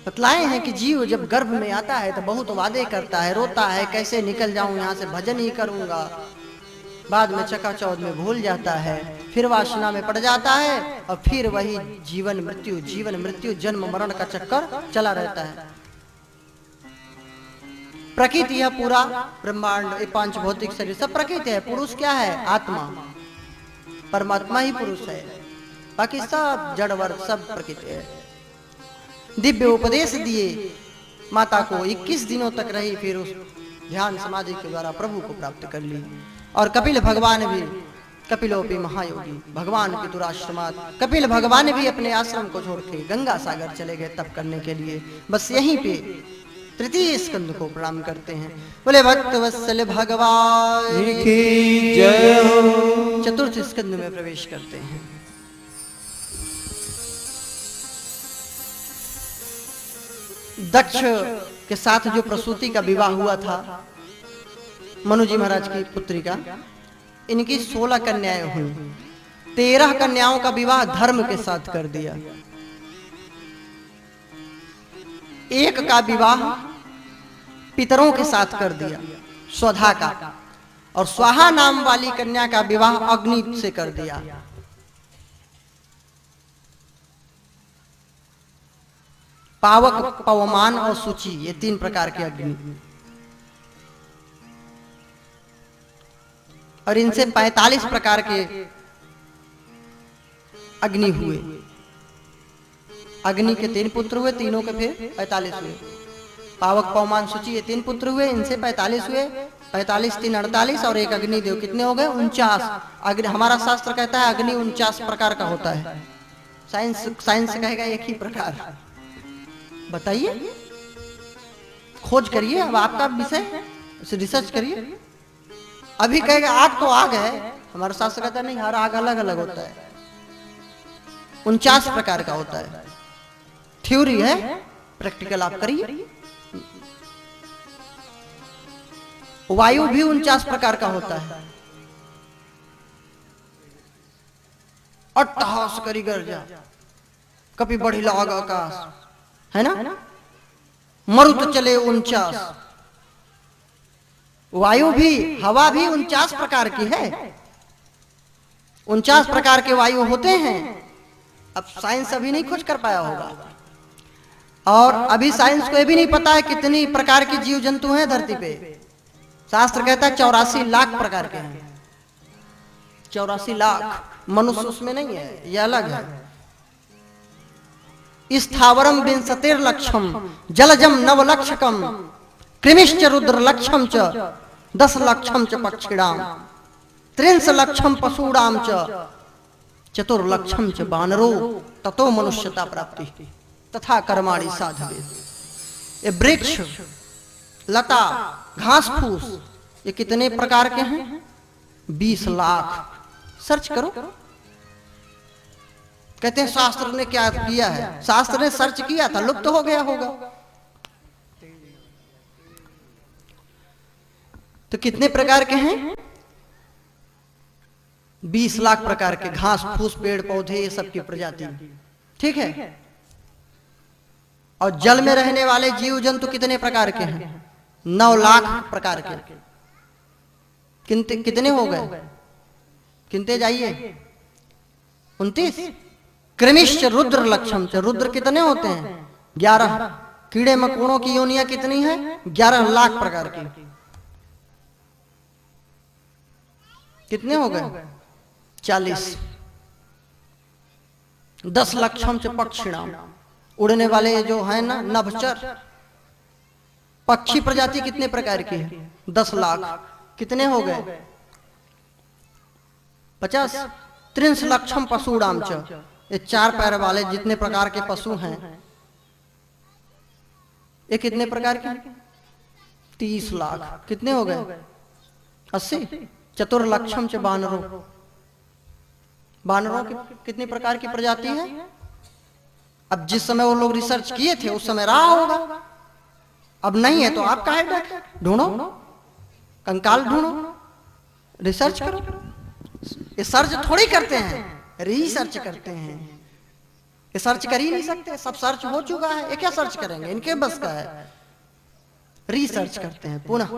Speaker 4: बतलाए हैं कि जीव जब गर्भ में आता है तो बहुत वादे करता है, रोता है, कैसे निकल जाऊं यहाँ से, भजन ही करूंगा। बाद में चकाचौंध में भूल जाता है, फिर वासना में पड़ जाता है और फिर वही जीवन मृत्यु जन्म मरण का चक्कर चला रहता है। प्रकृति है पूरा ब्रह्मांड, ये पांच भौतिक शरीर सब प्रकृति है। पुरुष क्या है? आत्मा, परमात्मा ही पुरुष है, बाकी सब जड़ वर्ग सब प्रकृति है। दिव्य उपदेश दिए माता को, 21 दिनों तक रही, फिर उस ध्यान समाधि के द्वारा प्रभु को प्राप्त कर ली। और कपिल भगवान भी, कपिलोपि महायोगी भगवान पितुराश्रमात्, कपिल भगवान भी अपने आश्रम को छोड़ के गंगा सागर चले गए तप करने के लिए। बस यहीं पे तृतीय स्कंद को प्रणाम करते हैं। बोले भक्त वत्सल भगवान की जय हो। चतुर्थ स्कंद में प्रवेश करते हैं। दक्ष के साथ जो प्रसूति का विवाह हुआ था मनु जी महाराज की पुत्री का, इनकी 16 कन्याएं हुई। 13 कन्याओं का विवाह धर्म के साथ कर दिया। एक का विवाह पितरों के साथ कर दिया, स्वधा का, और स्वाहा नाम वाली कन्या का विवाह अग्नि से कर दिया। पावक, पवमान और सूची, ये 3 प्रकार के अग्नि। और इनसे 45 प्रकार के अग्नि हुए। अग्नि के 3 पुत्र हुए, तीनों के फिर 45 हुए। पावक, पवमान, सूची, ये 3 पुत्र हुए, इनसे 45 हुए। 45 3 48 और एक अग्निदेव, कितने हो गए? 49 अग्नि। हमारा शास्त्र कहता है अग्नि 49 प्रकार का होता है, साइंस कहेगा एक ही प्रकार। बताइए, खोज करिए, अब आपका विषय है, रिसर्च करिए। अभी कहेगा आग तो आग है, हमारा शास्त्र कहता नहीं, हर आग अलग अलग होता है। 49 प्रकार का होता है। थ्योरी है, प्रैक्टिकल आप करिए। वायु भी 49 प्रकार का होता है। अट्टहास करी गर्जा, कभी बढ़ी लाग आकाश, है ना। मरुत चले 49, वायु भी, हवा भी 49 प्रकार की है। 49 प्रकार के वायु होते हैं। अब साइंस अभी नहीं खोज कर पाया होगा, और अभी साइंस को यह भी नहीं पता है कितनी प्रकार के जीव जंतु हैं धरती पे। शास्त्र कहता है 84 लाख प्रकार के हैं। 84 लाख। मनुष्य उसमें नहीं है, यह अलग है। स्थावरम विंशतिर्लक्षम जलजम नवलक्षकम कृमिश्च रुद्रलक्षम च 10 लक्षम च पक्षिणाम 30 लक्षम पशूणाम च चतुर्लक्षम च वानरो ततो मनुष्यता प्राप्ति तथा कर्माणि साधवे। ये वृक्ष, लता, घास फूस, ये कितने प्रकार के हैं? 20 लाख। सर्च करो। कहते हैं शास्त्र ने क्या किया है? शास्त्र ने सर्च किया था, लुप्त हो गया होगा। तो कितने प्रकार के हैं? 20 लाख प्रकार के घास फूस, पेड़ पौधे, ये सब की प्रजाति। ठीक है। और जल में रहने वाले जीव जंतु कितने प्रकार के हैं? 9 लाख प्रकार के। कितने हो गए? कितने जाइए? 29। कृमिश्च रुद्र लक्षम च, रुद्र कितने होते हैं? 11। कीड़े मकोड़ों की योनियां कितनी है? 11 लाख प्रकार की। कितने हो गए? 40। 10 लक्षम च पक्षिणाम, उड़ने वाले जो है ना नभचर पक्षी प्रजाति कितने प्रकार की है? 10 लाख। कितने हो गए? 50। 30 लक्षम पशुणाम च, ये 4 पैर वाले जितने प्रकार के पशु हैं, ये कितने प्रकार के? 30 लाख। कितने हो गए? 80। चतुर्लक्षम च वानरों, वानरों की कितनी प्रकार की प्रजाति है? अब जिस समय वो लोग रिसर्च किए थे उस समय रहा होगा, अब नहीं है तो आप काहे बैठे? ढूंढो, कंकाल ढूंढो, रिसर्च करो। ये सर्च थोड़ी करते हैं, रिसर्च करते हैं। ये सर्च कर ही नहीं सकते, सब सर्च हो चुका है, ये क्या सर्च करेंगे? इनके बस का है। रिसर्च करते हैं पुनः,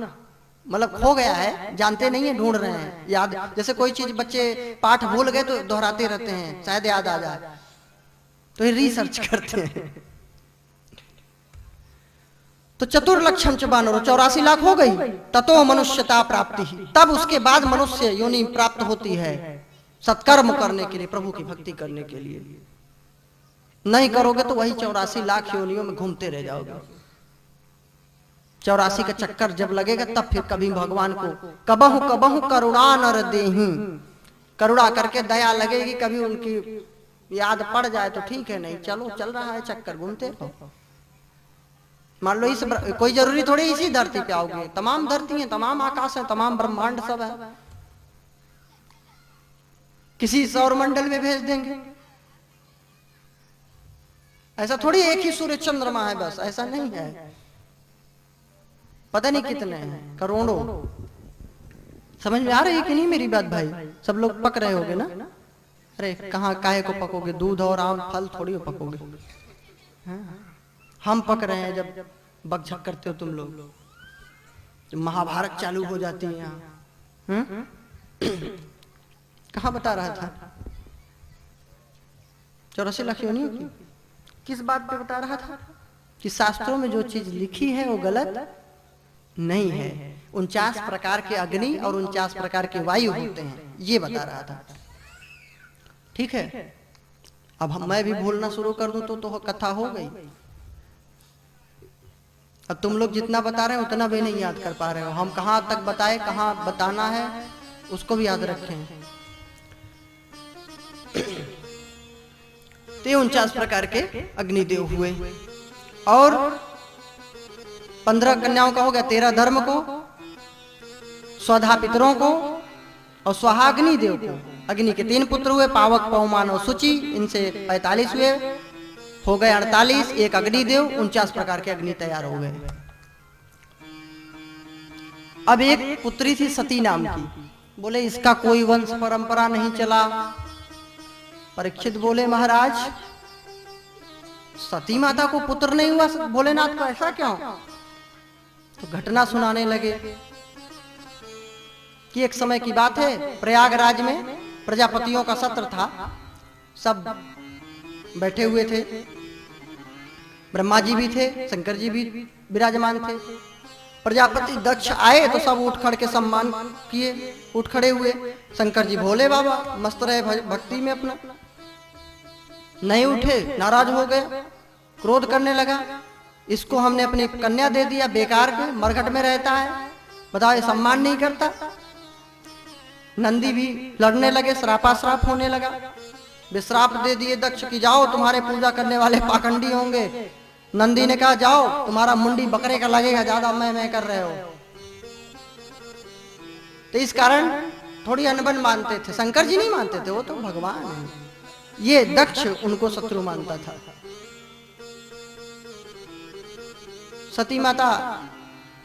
Speaker 4: मतलब खो गया है, जानते नहीं है, ढूंढ रहे हैं। याद, जैसे कोई चीज बच्चे पाठ भूल गए तो दोहराते रहते हैं, शायद याद आ जाए, तो ये रिसर्च करते हैं। तो चतुर्लक्षम च वानरों, 84 लाख हो गई। ततो मनुष्यता प्राप्ति, तब उसके बाद मनुष्य योनि प्राप्त होती है सत्कर्म करने के लिए, प्रभु की भक्ति करने के लिए। नहीं करोगे तो वही 84 लाख योनियों में घूमते रह जाओगे। 84 का चक्कर जब लगेगा तब फिर कभी भगवान को कबहु कबहु करुणा नर देहि, करुणा करके दया लगेगी, कभी उनकी याद पड़ जाए तो ठीक है, नहीं चलो चल रहा है चक्कर, घूमते रहो। मान लो इस कोई जरूरी थोड़ी इसी धरती पे आओगे, तमाम धरती है, तमाम आकाश है, तमाम ब्रह्मांड सब है, किसी सौर मंडल में भेज देंगे। ऐसा थोड़ी एक ही सूर्य चंद्रमा है बस, ऐसा नहीं है। पता नहीं कितने हैं, करोड़ों। समझ में आ रही है कि नहीं मेरी बात भाई? सब लोग पक रहे होगे ना? अरे कहाँ काहे को पकोगे? दूध और आम फल थोड़ी हो पकोगे। हम पक रहे हैं जब बकझक करते हो तुम लोग, जब महाभारत चालू हो जाती है यहाँ। कहाँ बता रहा था? 84 लाख योनियों की किस बात पे बता रहा था? कि शास्त्रों में जो चीज लिखी है वो गलत नहीं है। 49 प्रकार के अग्नि और 49 प्रकार के वायु होते हैं, ये बता रहा था। ठीक है। अब मैं भी भूलना शुरू कर दूं तो कथा हो गई। अब तुम लोग जितना बता रहे हो उतना भी नहीं याद कर पा रहे हो। हम कहाँ तक बताए, कहाँ बताना है उसको भी याद रखें। तो 49 प्रकार के अग्निदेव हुए और 15 कन्याओं का हो गया, 13 धर्म को, स्वधा पितरों को और स्वाहाग्नि देव को। अग्नि के 3 पुत्र हुए, पावक, पवमान और शुचि, इनसे 45 हुए, हो गए 48। एक अग्निदेव, 49 प्रकार के अग्नि तैयार हो गए। अब एक पुत्री थी सती नाम की। बोले इसका कोई वंश परंपरा नहीं चला। परीक्षित बोले महाराज सती माता को पुत्र नहीं हुआ भोलेनाथ को, ऐसा क्यों? तो घटना सुनाने लगे। कि एक समय की बात है, प्रयागराज में प्रजापतियों का सत्र था, सब बैठे हुए थे, ब्रह्मा जी भी थे, शंकर जी भी विराजमान थे। प्रजापति दक्ष आए तो सब उठ खड़ के सम्मान किए, उठ खड़े हुए। शंकर जी भोले बाबा मस्त रहे भक्ति में अपना, नहीं उठे, नाराज हो गए, क्रोध करने लगा, इसको हमने अपनी कन्या दे दिया बेकार के, मरघट में रहता है, बताओ ये सम्मान नहीं करता। नंदी भी लड़ने लगे, श्रापाश्राप होने लगा, विश्राप दे दिए दक्ष की जाओ तुम्हारे पूजा करने वाले पाखंडी होंगे। नंदी ने कहा जाओ तुम्हारा मुंडी बकरे का लगेगा, ज्यादा मैं कर रहे हो। तो इस कारण थोड़ी अनबन मानते थे, शंकर जी नहीं मानते थे, वो तो भगवान है, ये दक्ष उनको शत्रु मानता था। सती माता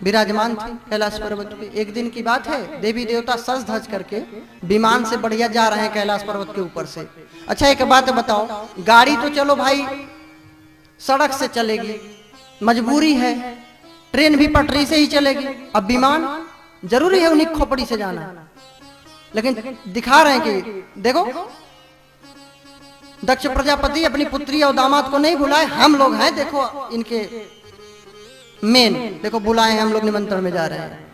Speaker 4: विराजमान थी कैलाश पर्वत पे। एक दिन की बात है, देवी देवता सज धज करके विमान से बढ़िया जा रहे हैं कैलाश पर्वत के ऊपर से। अच्छा एक बात बताओ, गाड़ी तो चलो भाई सड़क से चलेगी, मजबूरी है, ट्रेन भी पटरी से ही चलेगी, अब विमान जरूरी है उन्हीं खोपड़ी से जाना, लेकिन दिखा रहे हैं कि देखो दक्ष प्रजापति अपनी पुत्री और दामाद को नहीं बुलाए, हम लोग हैं, देखो इनके मेन, देखो बुलाए हैं हम लोग, निमंत्रण में जा रहे हैं।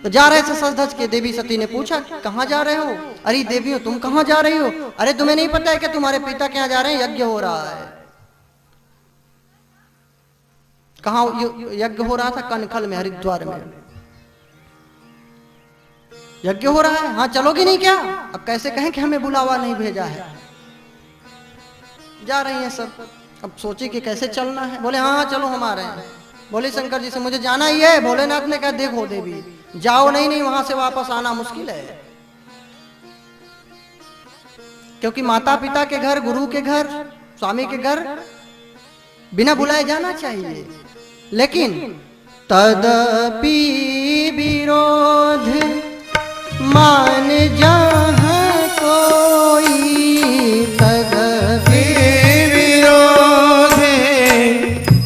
Speaker 4: तो जा रहे थे सज धज के, देवी सती ने पूछा कहाँ जा रहे हो? अरे देवियों तुम कहाँ जा रही हो? अरे तुम्हें नहीं पता है कि तुम्हारे पिता के यहाँ जा रहे हैं, यज्ञ हो रहा है। कहाँ यज्ञ हो रहा था? कनखल में, हरिद्वार में यज्ञ हो रहा है। हाँ चलोगी नहीं क्या? अब कैसे कहें कि हमें बुलावा नहीं भेजा है। जा रही हैं सब, अब सोचे कि कैसे चलना है। बोले हाँ चलो हम आ रहे हैं। बोले शंकर जी से मुझे जाना ही है। भोलेनाथ ने कहा देखो देवी जाओ, नहीं वहां से वापस आना मुश्किल है, क्योंकि माता पिता के घर, गुरु के घर, स्वामी के घर बिना बुलाए जाना चाहिए। लेकिन तदपि विरोध मान जहाँ कोई, तदपि
Speaker 2: विरोध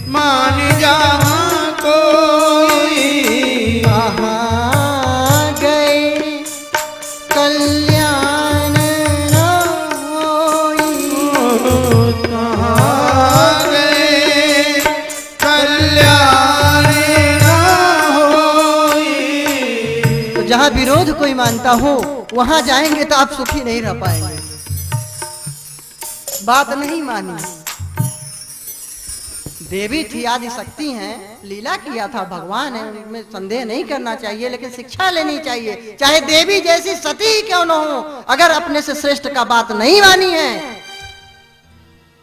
Speaker 2: मान जहाँ कोई,
Speaker 4: कहाँ गए कल्याण न होई,
Speaker 2: कहाँ गए कल्याण न होई।
Speaker 4: तो जहाँ विरोध कोई मानता हो वहां जाएंगे तो आप सुखी नहीं रह पाएंगे। बात नहीं मानी। देवी थी, आदि शक्ति हैं, लीला किया था, भगवान है, उनमें संदेह नहीं करना चाहिए, लेकिन शिक्षा लेनी चाहिए। चाहे देवी जैसी सती क्यों न हो, अगर अपने से श्रेष्ठ का बात नहीं मानी है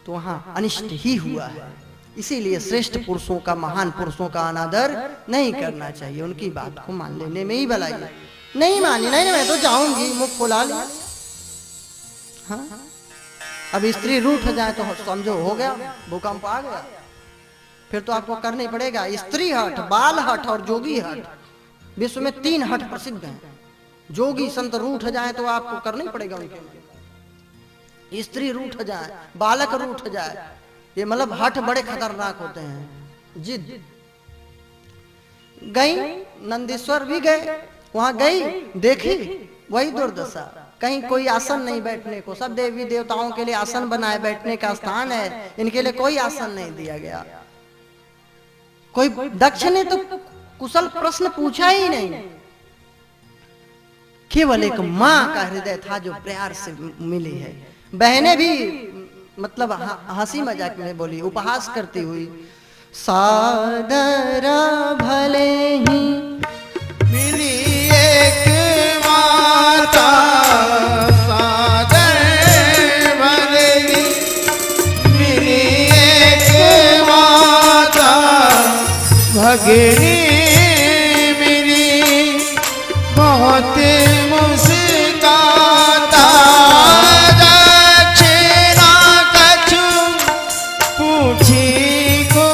Speaker 4: तो वहां अनिष्ट ही हुआ है। इसीलिए श्रेष्ठ पुरुषों का, महान पुरुषों का अनादर नहीं करना चाहिए, उनकी बात को मान लेने में ही भलाई है। नहीं मानी, नहीं मैं तो जाऊंगी, मुख फुला लिया। हाँ अब स्त्री रूठ जाए तो समझो हो गया, भूकंप आ गया, फिर तो आपको करना ही पड़ेगा। स्त्री हठ, बाल हठ और जोगी हठ, विश्व में 3 हठ प्रसिद्ध हैं। जोगी संत रूठ जाए तो आपको करना ही पड़ेगा उनके। स्त्री रूठ जाए, बालक रूठ जाए, ये मतलब हठ बड़े खतरनाक होते हैं। जिद गई, नंदीश्वर भी गए, वहां गई, देखी वही दुर्दशा, कहीं कोई आसन नहीं बैठने को। सब देवी देवताओं के लिए आसन बनाए, बैठने का स्थान है, इनके लिए कोई आसन नहीं दिया गया। कोई दक्ष ने तो कुशल प्रश्न पूछा ही नहीं। केवल एक मां का हृदय था जो प्यार से मिली है। बहनें भी मतलब हंसी मजाक में बोली, उपहास करती हुई, सादर भले ही
Speaker 2: मिली एक माता, सादर भले ही मिली एक माता, भगिनी मेरी बहुत मुस्काता, दक्षिणा कछु पूछी को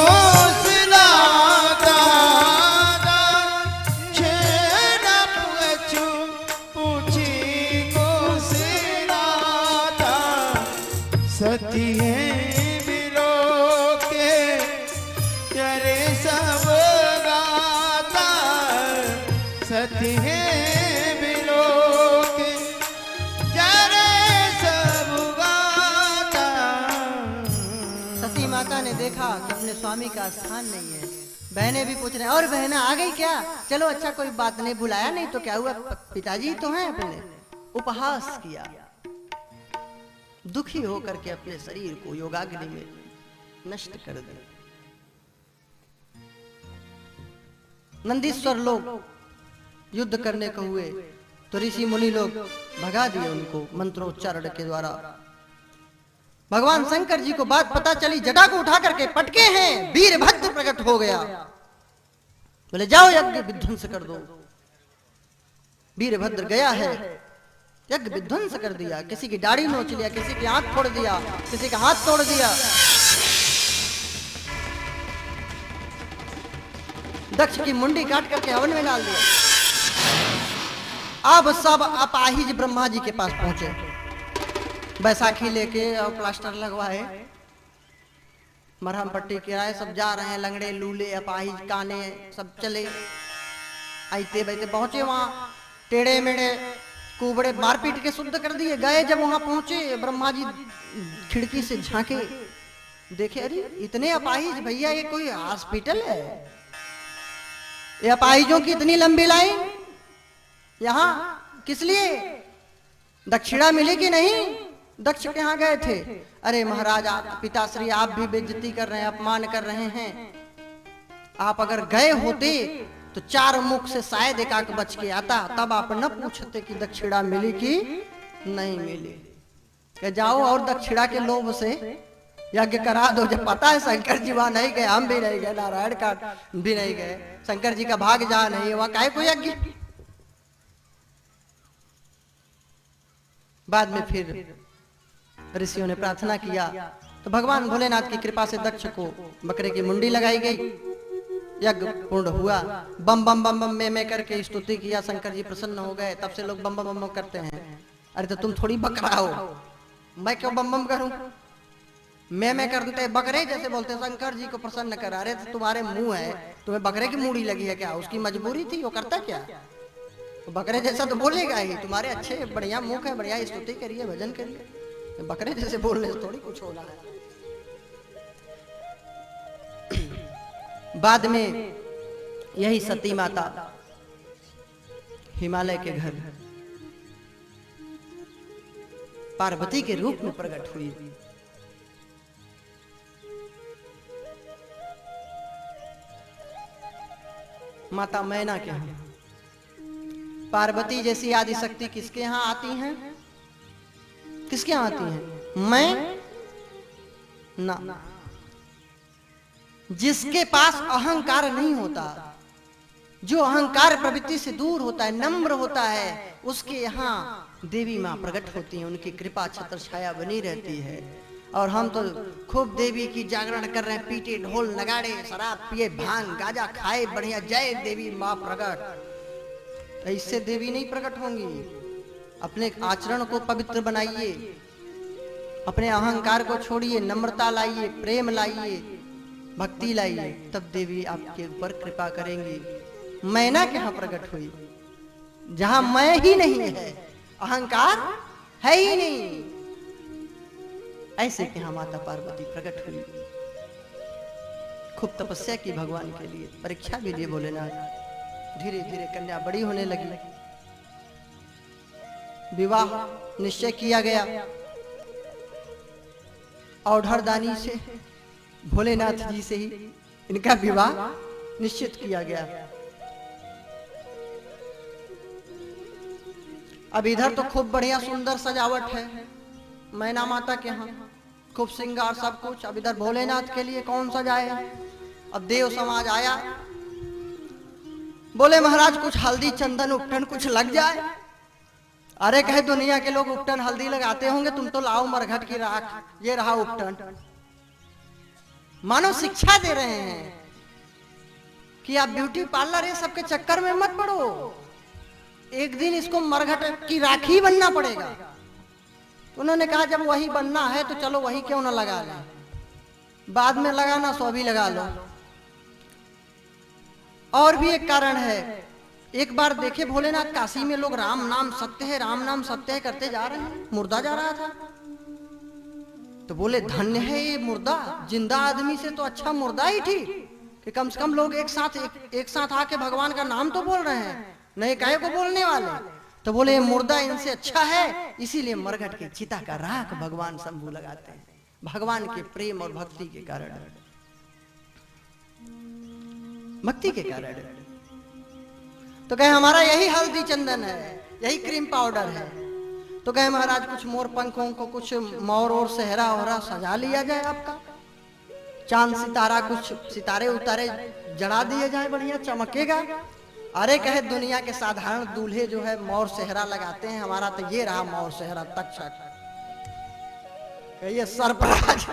Speaker 2: सिलाता, दक्षिणा कछु पूछी को सिलाता, सती है बिलो के तेरे सब गाता, सती है
Speaker 4: देखा कि अपने स्वामी का स्थान नहीं है। बहनें भी पूछ रहे हैं, और बहनें आ गई क्या? चलो अच्छा, कोई बात नहीं, बुलाया नहीं तो क्या हुआ, पिताजी तो हैं अपने। उपहास किया, दुखी होकर के अपने शरीर को योगाग्नि में नष्ट कर दिया। नंदीश्वर लोग युद्ध करने को हुए तो ऋषि मुनि लोग भगा दिए उनको मंत्रोच्चारण के द्वारा। भगवान शंकर जी को बात पता चली, जटा को उठा करके पटके हैं, वीरभद्र प्रकट हो गया। बोले जाओ यज्ञ विध्वंस कर दो। वीरभद्र गया है, यज्ञ विध्वंस कर दिया। किसी की दाढ़ी नोच लिया, किसी की आंख फोड़ दिया, किसी का हाथ तोड़ दिया। दक्ष की मुंडी काट करके हवन में डाल दिया। अब सब अपाहिज ब्रह्मा जी के पास पहुंचे, बैसाखी लेके और प्लास्टर लगवाए, मरहम पट्टी किराए, सब जा रहे हैं। लंगड़े लूले अपाहिज काने सब चले, आईते बैठे पहुंचे वहां। टेढ़े मेढ़े कुबड़े मारपीट के शुद्ध कर दिए। गए जब वहां पहुंचे, ब्रह्मा जी खिड़की से झांके, देखे अरे इतने अपाहिज, भैया ये कोई हॉस्पिटल है? ये अपाहिजों की इतनी लंबी लाइन यहां किस लिए? दक्षिणा मिली कि नहीं? दक्ष के यहाँ गए थे। अरे महाराज, आप पिताश्री, आप भी बेइज्जती कर रहे हैं, अपमान कर रहे हैं। आप अगर गए होते तो 4 मुख से शायद एकाक बच के आता, तब आप न पूछते कि दक्षिणा मिली कि नहीं मिली। कि जाओ और दक्षिणा के लोभ से यज्ञ करा दो। जब पता है शंकर जी वहां नहीं गए, हम भी नहीं गए, नारायण का भी नहीं गए, शंकर जी का भाग जहां नहीं है वहां काहे को यज्ञ। बाद में फिर ऋषियों ने प्रार्थना किया तो भगवान भोलेनाथ की कृपा से दक्ष को बकरे की मुंडी लगाई गई। यज्ञ पूर्ण हुआ। बम बम बम बम में करके स्तुति किया, शंकर जी प्रसन्न हो गए। तब से लोग बम बम बम करते हैं। अरे तो तुम थोड़ी बकरा हो, मैं क्यों बम बम करूं? मैं करते बकरे जैसे बोलते, शंकर जी को प्रसन्न करा रहे। तो तुम्हारे मुंह है, तुम्हें बकरे की मूड़ी लगी है क्या? उसकी मजबूरी थी, वो करता क्या? तो बकरे जैसा तो बोलेगा ही। तुम्हारे अच्छे बढ़िया मुख है, बढ़िया स्तुति करिए, भजन करिए। बकरे जैसे बोलने से थोड़ी कुछ होना है। बाद में यही सती माता हिमालय के घर पार्वती के रूप में प्रकट हुई। माता मैना के यहाँ। पार्वती जैसी आदि शक्ति किसके यहाँ आती हैं? किसके यहाँ आती हैं? मैं ना। जिसके पास अहंकार नहीं होता, जो अहंकार प्रवृत्ति से दूर होता है, नम्र होता है, उसके यहाँ देवी माँ प्रकट होती हैं। उनकी कृपा छत्र छाया बनी रहती है। और हम तो खूब देवी की जागरण कर रहे हैं, पीटे ढोल नगाड़े, शराब पिए, भांग गाजा खाए, बढ़िया जय देवी माँ प्रकट। ऐसे देवी नहीं प्रकट होंगी। अपने आचरण को पवित्र बनाइए, अपने अहंकार को छोड़िए, नम्रता लाइए, प्रेम लाइए, भक्ति लाइए, तब देवी आपके ऊपर कृपा करेंगी। मैना के यहाँ प्रकट हुई, जहां मैं ही नहीं है, अहंकार है ही नहीं, ऐसे के यहाँ माता पार्वती प्रकट हुई। खूब तपस्या की भगवान के लिए, परीक्षा भी लिए भोलेनाथ। धीरे धीरे कन्या बड़ी होने लगी। विवाह निश्चय किया गया। औढ़रदानी से, भोलेनाथ जी से ही इनका विवाह निश्चित किया गया। अब इधर तो खूब बढ़िया सुंदर सजावट है मैना माता के यहाँ, खूब श्रृंगार सब कुछ। अब इधर भोलेनाथ के लिए कौन सजाए? अब देव समाज आया, बोले महाराज कुछ हल्दी चंदन उपटन कुछ लग जाए। अरे कहे दुनिया के लोग उपटन हल्दी लगाते होंगे, तुम तो लाओ मरघट की राख, ये रहा उपटन। मानो शिक्षा दे रहे हैं कि आप ब्यूटी पार्लर ये सबके चक्कर में मत पड़ो, एक दिन इसको मरघट की राखी बनना पड़ेगा। उन्होंने कहा जब वही बनना है तो चलो वही क्यों ना लगा लें, बाद में लगाना सो अभी लगा लो। और भी एक कारण है, एक बार देखे भोलेनाथ काशी में लोग राम नाम सत्य है, राम नाम सत्य है करते जा रहे हैं, मुर्दा जा रहा था। तो बोले धन्य है ये मुर्दा, जिंदा आदमी से तो अच्छा मुर्दा ही ठीक कि कम से कम लोग एक साथ आके भगवान का नाम तो बोल रहे हैं, नहीं काहे को बोलने वाले। तो बोले ये मुर्दा इनसे अच्छा है, इसीलिए मरघट की चिता का राख भगवान शंभू लगाते हैं, भगवान के प्रेम और भक्ति के कारण, भक्ति के कारण। तो कहे हमारा यही हल्दी चंदन है, यही क्रीम पाउडर है। तो कहे महाराज कुछ मोर पंखों को, कुछ मोर और सेहरा ओहरा सजा लिया जाए आपका, चांद सितारा कुछ सितारे उतारे जड़ा दिए जाए, बढ़िया चमकेगा। अरे कहे दुनिया के साधारण दूल्हे जो है मोर सेहरा लगाते हैं, हमारा तो ये रहा मोर सेहरा तक्षक, कहिए सरपराज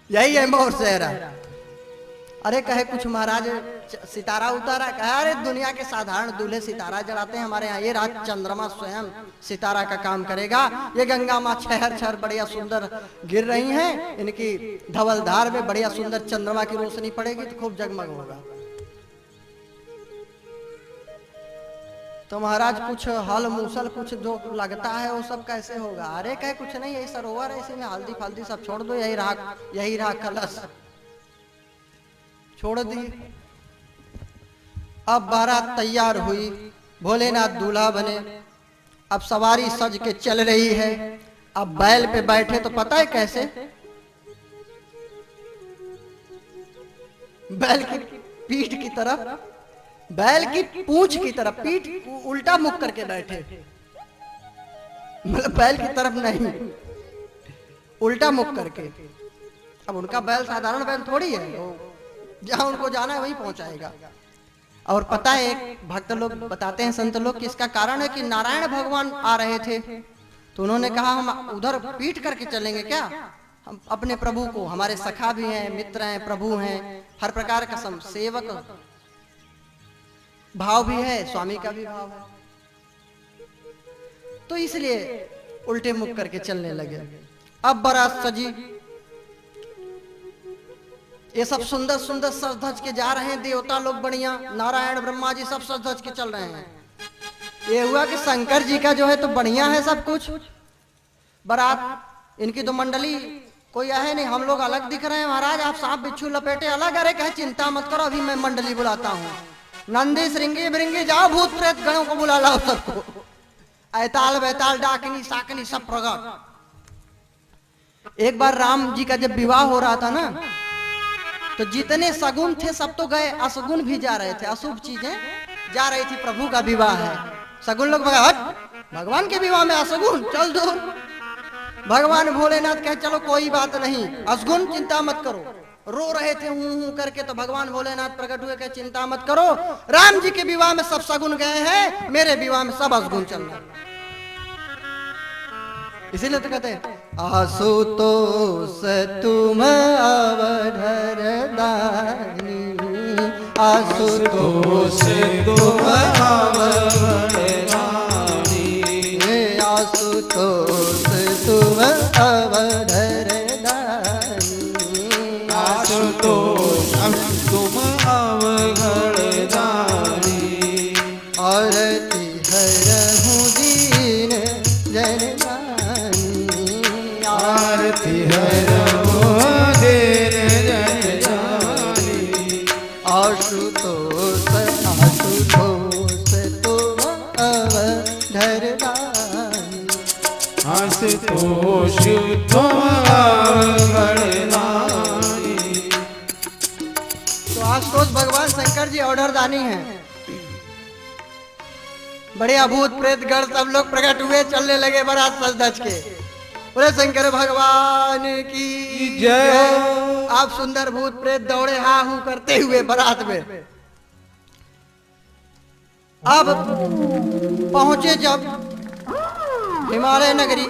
Speaker 4: यही है मोर सेहरा। अरे कहे कुछ महाराज सितारा उतारा, कहे अरे दुनिया के साधारण दूल्हे सितारा जलाते हैं, हमारे यहाँ ये रात चंद्रमा स्वयं सितारा का काम करेगा। ये गंगा माँ छहर छहर बढ़िया सुंदर गिर रही हैं, इनकी धवलधार में बढ़िया सुंदर चंद्रमा की रोशनी पड़ेगी तो खूब जगमग होगा। तो महाराज कुछ हल मूसल कुछ जो लगता है वो सब कैसे होगा। अरे कहे कुछ नहीं, यही सरोवर है, इसी में हल्दी फल्दी सब छोड़ दो, यही रहा कलश, छोड़ दी। अब बारात तैयार हुई, भोलेनाथ दूल्हा बने, अब सवारी सज के चल रही है। अब बैल पे बैठे तो पता है कैसे, बैल की पीठ की तरफ, बैल की पूंछ की तरफ, पीठ उल्टा मुख करके बैठे, मतलब बैल की तरफ नहीं, उल्टा मुख करके। अब उनका बैल साधारण बैल थोड़ी है, जहां उनको जाना है वहीं पहुंचाएगा। और पता है एक भक्त लोग बताते हैं, संत लोग, कि इसका कारण है कि नारायण भगवान आ रहे थे, तो उन्होंने कहा हम उधर पीट करके चलेंगे क्या, हम अपने प्रभु को, हमारे सखा भी हैं, मित्र हैं, प्रभु हैं, हर प्रकार का सेवक भाव भी है, स्वामी का भी भाव है, तो इसलिए उल्टे मुख करके चलने लगे। अब बारात सजी, ये सब सुंदर सुंदर सज धज के जा रहे हैं, देवता लोग बढ़िया, नारायण ब्रह्मा जी सब सज धज के चल रहे हैं। ये हुआ कि शंकर जी का जो है तो बढ़िया है सब कुछ, बारात इनकी तो मंडली कोई है नहीं, हम लोग अलग दिख रहे हैं। महाराज आप सांप बिच्छू लपेटे अलग, अरे कहे चिंता मत करो, अभी मैं मंडली बुलाता हूँ, नंदी श्रृंगी भृंगी जाओ, भूत प्रेत गणों को बुला लाओ सबको, ऐताल बैताल डाकनी साकनी सब प्रगट। एक बार राम जी का जब विवाह हो रहा था ना, तो जितने सगुन थे सब तो गए, असगुन भी जा रहे थे, अशुभ चीजें जा रही थी, प्रभु का विवाह है, सगुन लोग भगवान के विवाह में असगुन चल दूर। भगवान भोलेनाथ कहे चलो कोई बात नहीं, असगुन चिंता मत करो, रो रहे थे हूं करके, तो भगवान भोलेनाथ प्रकट हुए, कहे चिंता मत करो, राम जी के विवाह में सब सगुन गए हैं, मेरे विवाह में सब असगुन चल रहे। इसीलिए तो कहते हैं आशुतोष तुम अवधर दानी, आशुतोष तुम अवधर दानी, आशुतोष तुम अवधर दानी,
Speaker 3: आशुतोष तुम अवधर दानी,
Speaker 4: आरती हरहु दीन जन
Speaker 3: आरती हरहु दीन जन जानी,
Speaker 4: आशुतोष आशुतोष तुम अवधर दानी,
Speaker 3: आशुतोष तुम अवधर दानी।
Speaker 4: तो आशुतोष भगवान शंकर जी अवधर दानी हैं, बड़े अभूत प्रेत गण सब लोग प्रकट हुए, चलने लगे बारात सज धज के, बोले शंकर भगवान की जय। आप सुंदर भूत प्रेत दौड़े हा हूं करते हुए बारात में। अब पहुंचे जब हिमालय नगरी,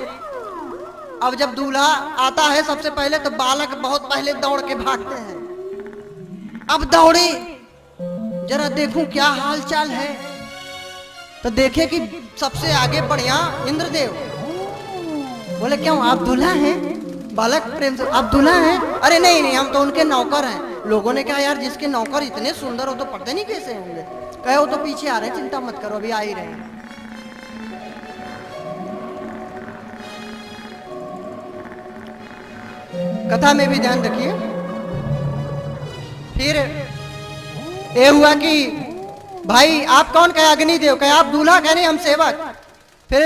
Speaker 4: अब जब दूल्हा आता है सबसे पहले तो बालक बहुत पहले दौड़ के भागते हैं। अब दौड़े जरा देखूं क्या हाल चाल है, तो देखे कि सबसे आगे बढ़िया इंद्रदेव। बोले क्यों आप दूल्हा हैं? बालक प्रेम से आप दूल्हा हैं? अरे नहीं नहीं हम तो उनके नौकर हैं। लोगों ने कहा यार जिसके नौकर इतने सुंदर हो तो पढ़ते नहीं कैसे होंगे? कहे वो तो पीछे आ रहे हैं, चिंता मत करो अभी आ ही रहे हैं। कथा में भी ध्यान रखिए। फिर ये हुआ कि भाई आप कौन? कहे अग्निदेव। कहे आप दूल्हा? कहे नहीं हम सेवक। फिर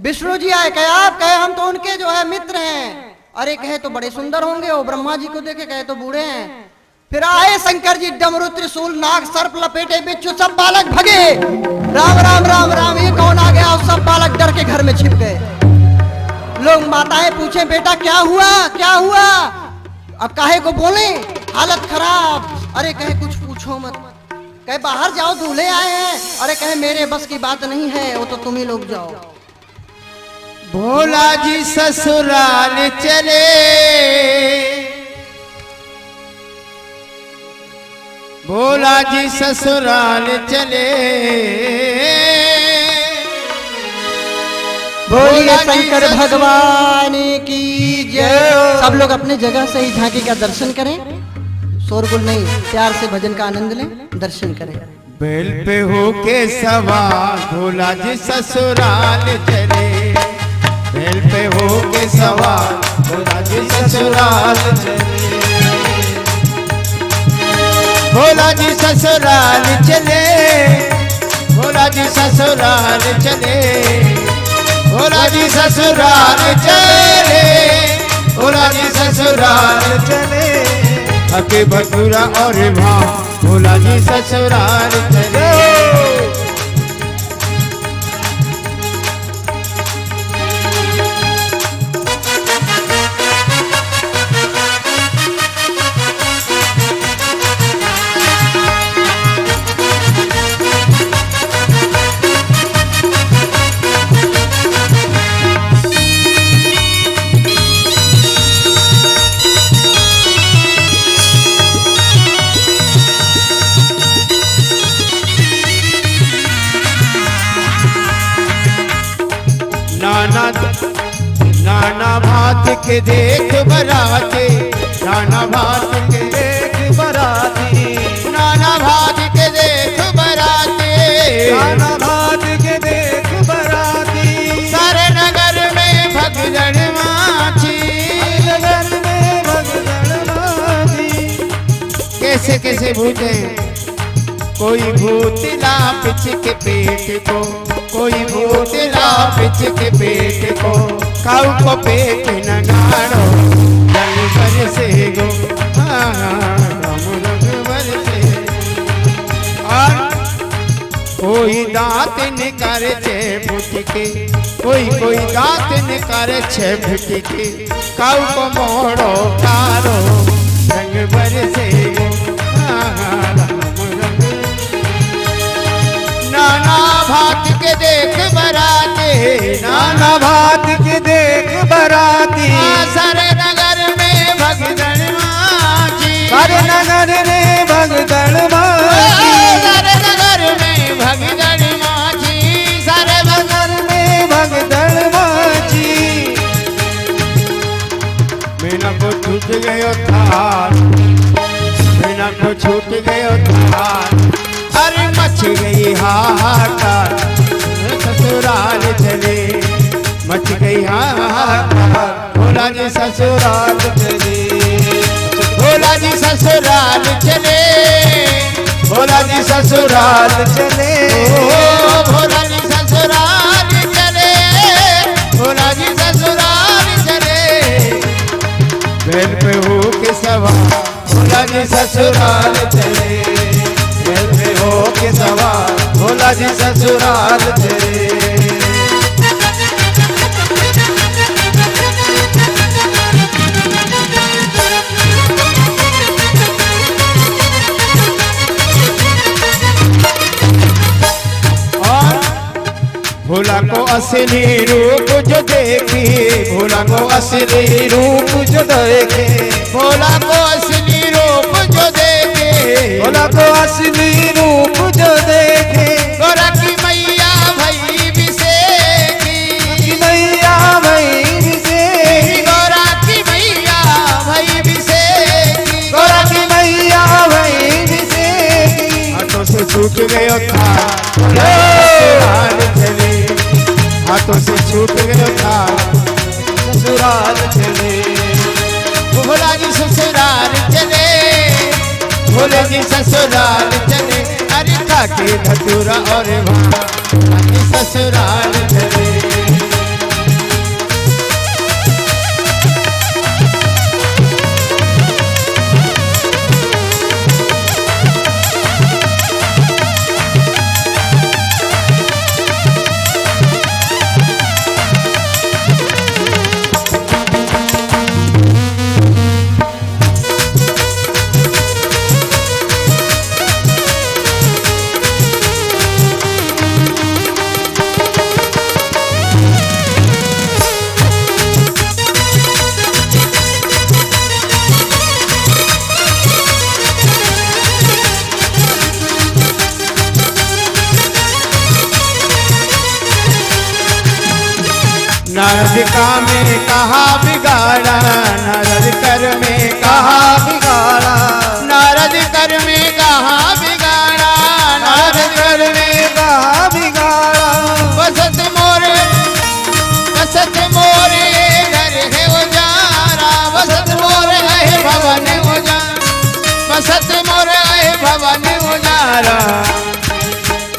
Speaker 4: विष्णु जी आए। कहे आप? कहे हम तो उनके जो है मित्र हैं। अरे कहे तो बड़े सुंदर होंगे। वो ब्रह्मा जी को देखे, कहे तो बूढ़े हैं। फिर आए शंकर जी, डमरू त्रिशूल नाग सर्प लपेटे बिच्छू, सब बालक भगे। राम राम राम राम, ये कौन आ गया? और सब बालक डर के घर में छिप गए। लोग माताएं पूछे बेटा क्या हुआ क्या हुआ? अब काहे को बोले? हालत खराब। अरे कहे कुछ पूछो मत। कहे बाहर जाओ दूल्हे आए हैं। अरे कहे मेरे बस की बात नहीं है, वो तो तुम ही लोग जाओ।
Speaker 2: भोला जी ससुराल चले, भोला जी ससुराल चले।
Speaker 4: बोलिए शंकर भगवान की जय। सब लोग अपने जगह से ही झांकी का दर्शन करें, शोरगुल नहीं, प्यार से भजन का आनंद लें, दर्शन करें।
Speaker 2: बैल पे होके सवार भोला जी ससुराल चले, बैल पे होके सवार भोला जी ससुराल चले, भोला जी ससुराल चले, भोला जी ससुराल चले, भोला जी ससुराल चले, भोला जी ससुराल चले। हके भटूरा और भाव भोला जी ससुराल चले। नाना भात के देख बराते, नाना भात के देख बराती, नाना भात के देख बराते, नाना भात के देख बराती। सारे नगर में भगदड़ माची, नगर में भगदड़ माची। कैसे कैसे भूते, कोई भूत लापिच के पेट को, कोई भूत लापिच के पेट को, काऊ को पेट न गाड़ो रंग बरसे गो, रंग बरसे। और कोई दांत निकारे छे फुट के, कोई दांत निकारे छे फुट के, काऊ को मोड़ो कारो रंग बरसे गो, नाना भात के देख बराते, नाना भात के देख बराती। सारे नगर में भगदड़ माची, सारे नगर में भगदड़ माची, सारे नगर में भगदड़ माची, सारे नगर में भगदड़ माची। मीना को छूट गयो थार, मीना को छूट गयो थार। अरे मच गई हाहाकार ससुराल चले, मच गई हाहाकार भोला जी ससुराल चले, भोला जी ससुराल चले, भोला जी ससुराल चले, भोला जी ससुराल चले, भोला जी ससुराल चले। बैल पे हो के सवार भोला जी ससुराल चले, बैल पे हो के सवार भोला जी ससुराल चले। और भोला को असली रूप जो देखी, भोला को असली रूप जो देखे, भोला को असली रूप जो देखे, भोला को असली रूप जो देखे। गोरा की मैया भई बिसेकी, मैया भई बिसेकी, गोरा की मैया भई बिसेकी, गोरा की मैया भई बिसेकी। हाथों से छूट गयो था ससुराल चले, हाथों से छूट गयो था ससुराल चले, भोला जी ससुराल चले, भोले जी ससुराल चले, अरे खाके धतूरा और भांग ससुराल चले। नारद का में कहा बिगाड़ा, नारद कर में कहा बिगाड़ा, नारद कर में कहा बिगाड़ा, नारद कर में कहा बिगाड़ा। बसत मोरे घर है उजारा, बसत मोरे है भवन उजारा, बसत मोरे है भवन उजारा।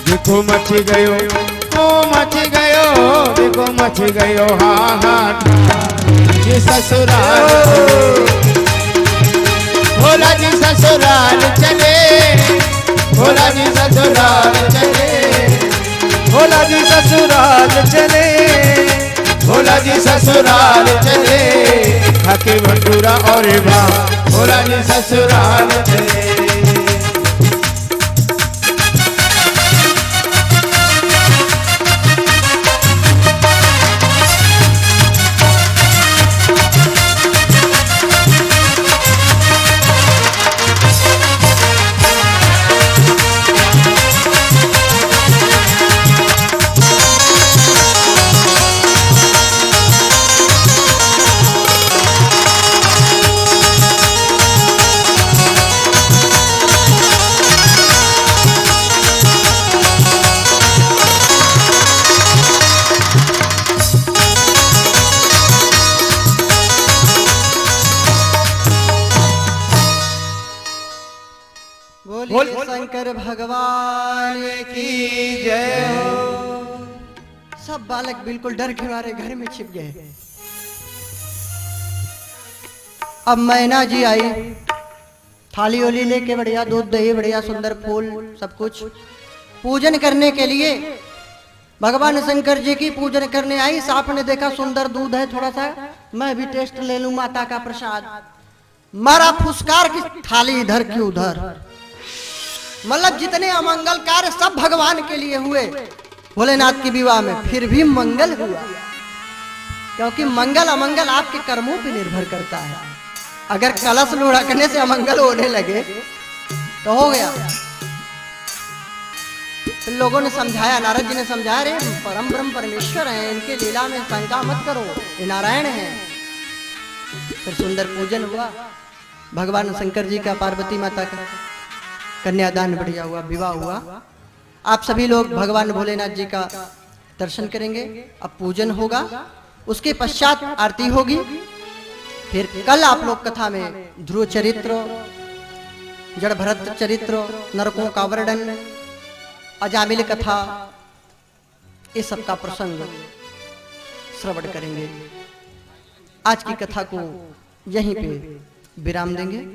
Speaker 2: देखो मच गयो, मच गयो, देखो मच गयो हाहाकार जी ससुराल। भोला जी ससुराल चले, भोला जी ससुराल चले, भोला जी ससुराल चले, भोला जी ससुराल चले, खाके भटूरा और भांग भोला जी ससुराल चले।
Speaker 4: बोलिए शंकर भगवान की जय हो। सब बालक बिल्कुल डर के मारे घर में छिप गए। अब मैना जी आई, थाली ओली लेके बढ़िया दूध दही बढ़िया सुंदर फूल सब कुछ पूजन करने के लिए भगवान शंकर जी की पूजन करने आई। सांप ने देखा सुंदर दूध है, थोड़ा सा मैं भी टेस्ट ले लूं माता का प्रसाद। मारा फुसकार की थाली इधर की उधर। मतलब जितने अमंगल कार्य सब भगवान के लिए हुए भोलेनाथ की विवाह में, फिर भी मंगल हुआ, क्योंकि मंगल अमंगल आपके कर्मों पर निर्भर करता है। अगर कलश लुढ़कने से अमंगल होने लगे तो हो गया। फिर लोगों ने समझाया, नारद जी ने समझाया, रे परम ब्रह्म परमेश्वर हैं, इनके लीला में शंका मत करो, ये नारायण हैं। फिर सुंदर पूजन हुआ भगवान शंकर जी का, पार्वती माता का कन्यादान बढ़िया हुआ, विवाह हुआ। आप सभी लोग भगवान भोलेनाथ जी का दर्शन करेंगे। अब पूजन होगा, उसके पश्चात आरती होगी। फिर कल आप लोग कथा में ध्रुव चरित्र, जड़ भरत चरित्र, नरकों का वर्णन, अजामिल कथा, ये सब का प्रसंग श्रवण करेंगे। आज की कथा को यहीं पे विराम देंगे।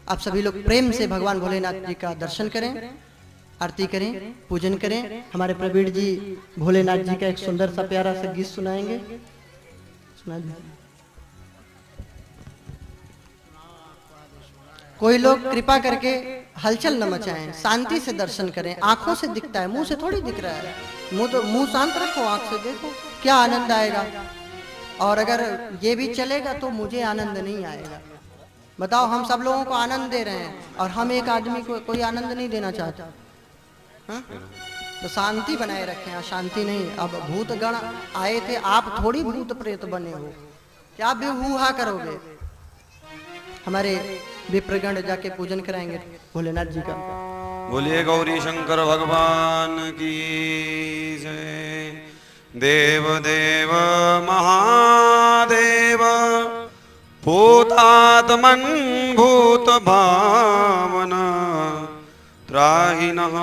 Speaker 4: आप सभी लोग प्रेम से भगवान भोलेनाथ जी का दर्शन करें, आरती करें, पूजन करें। हमारे प्रवीण जी भोलेनाथ जी का एक सुंदर सा प्यारा सा गीत सुनाएंगे। सुना दीजिए। कोई लोग कृपा करके हलचल न मचाएं, शांति से दर्शन करें। आंखों से दिखता है, मुंह से थोड़ी दिख रहा है। मुंह शांत रखो, आंख से देखो, क्या आनंद आएगा। और अगर ये भी चलेगा तो मुझे आनंद नहीं आएगा। बताओ, हम सब लोगों को आनंद दे रहे हैं और हम एक आदमी को कोई आनंद नहीं देना चाहता। हा? तो शांति बनाए रखें, अशांति नहीं। अब भूत गण आए थे, आप थोड़ी भूत प्रेत बने हो, क्या भी हुआ करोगे। हमारे विप्रगण जाके पूजन कराएंगे भोलेनाथ जी का।
Speaker 1: बोलिए गौरी शंकर भगवान की जय। देव देव महादेव भूतात्मन् भूत भावना त्राहि नः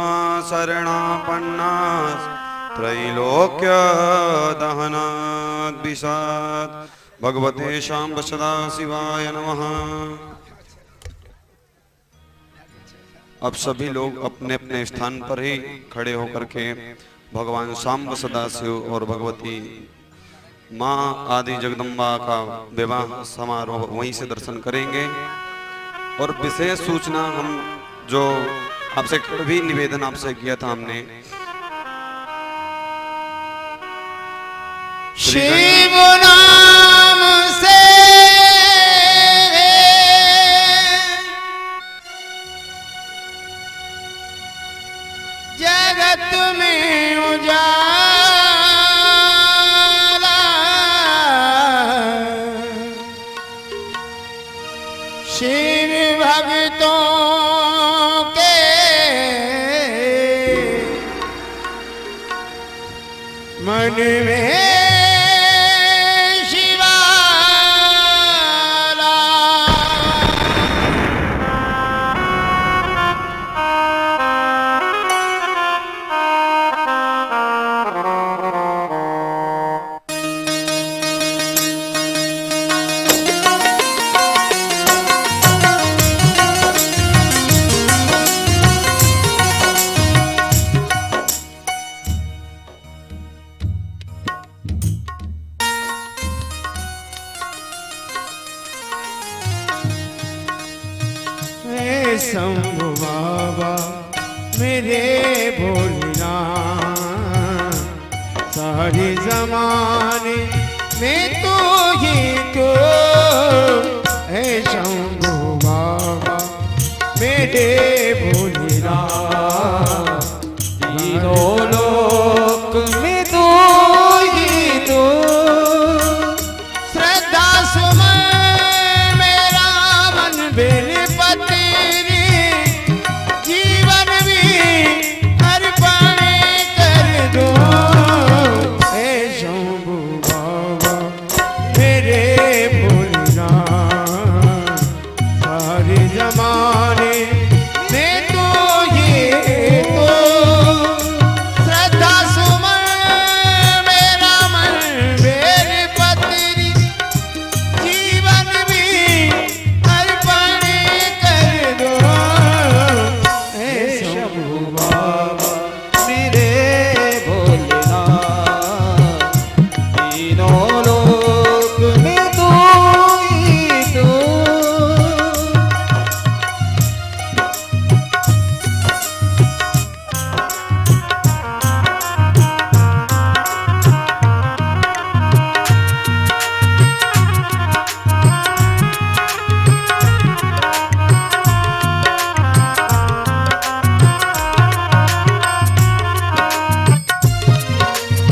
Speaker 1: शरणापन्नास त्रैलोक्य दहनात् विषाद। भगवते शाम्ब सदा शिवाय नमः। अब सभी लोग अपने अपने स्थान पर ही खड़े होकर के भगवान शाम्ब सदाशिव और भगवती माँ आदि जगदम्बा का विवाह समारोह वहीं से दर्शन करेंगे। और विशेष सूचना हम जो आपसे भी निवेदन आपसे किया था हमने,
Speaker 2: शिव नाम से जगत में उजाला, शिव भक्तों के मन में शंभु बाबा मेरे भोलेनाथ, सारे जमाने में तू ही तो है। शंभु बाबा मेरे भोलेनाथ,
Speaker 3: तीनों लोक में तू ही तो।
Speaker 2: श्रद्धा सुमन मेरा मन बेलपति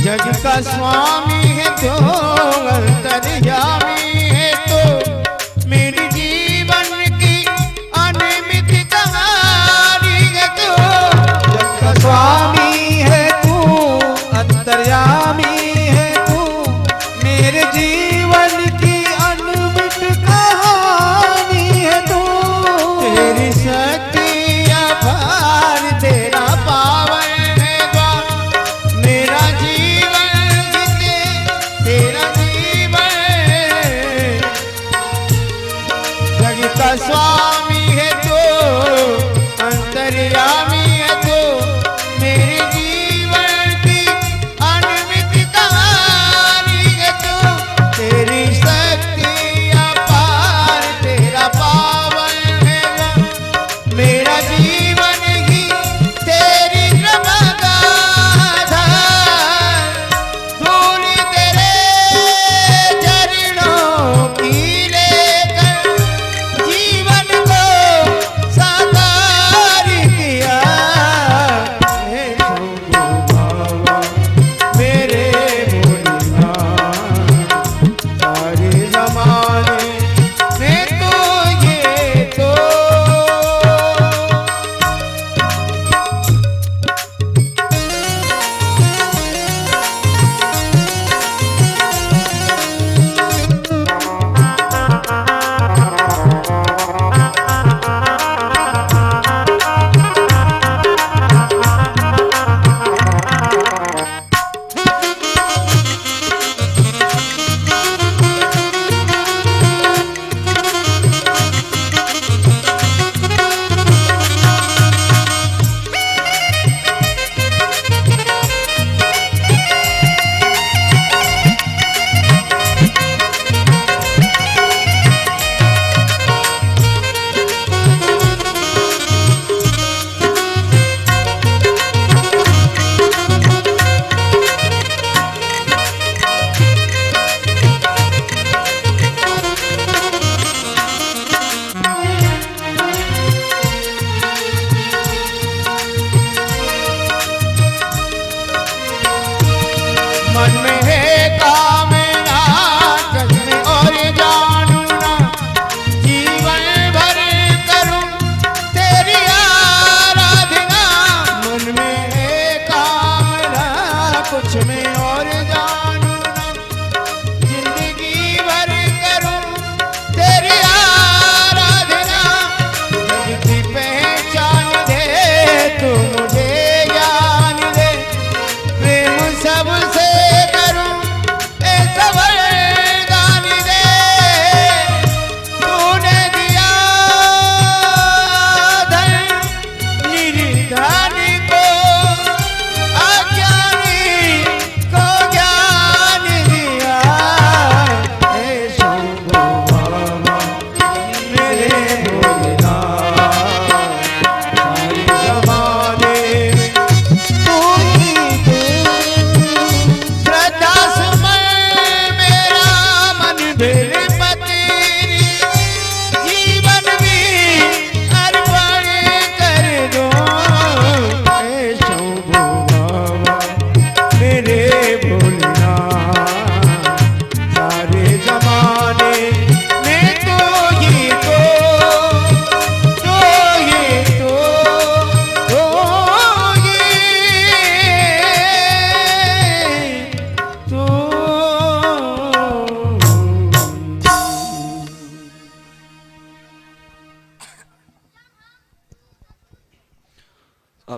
Speaker 2: जग का स्वामी है तो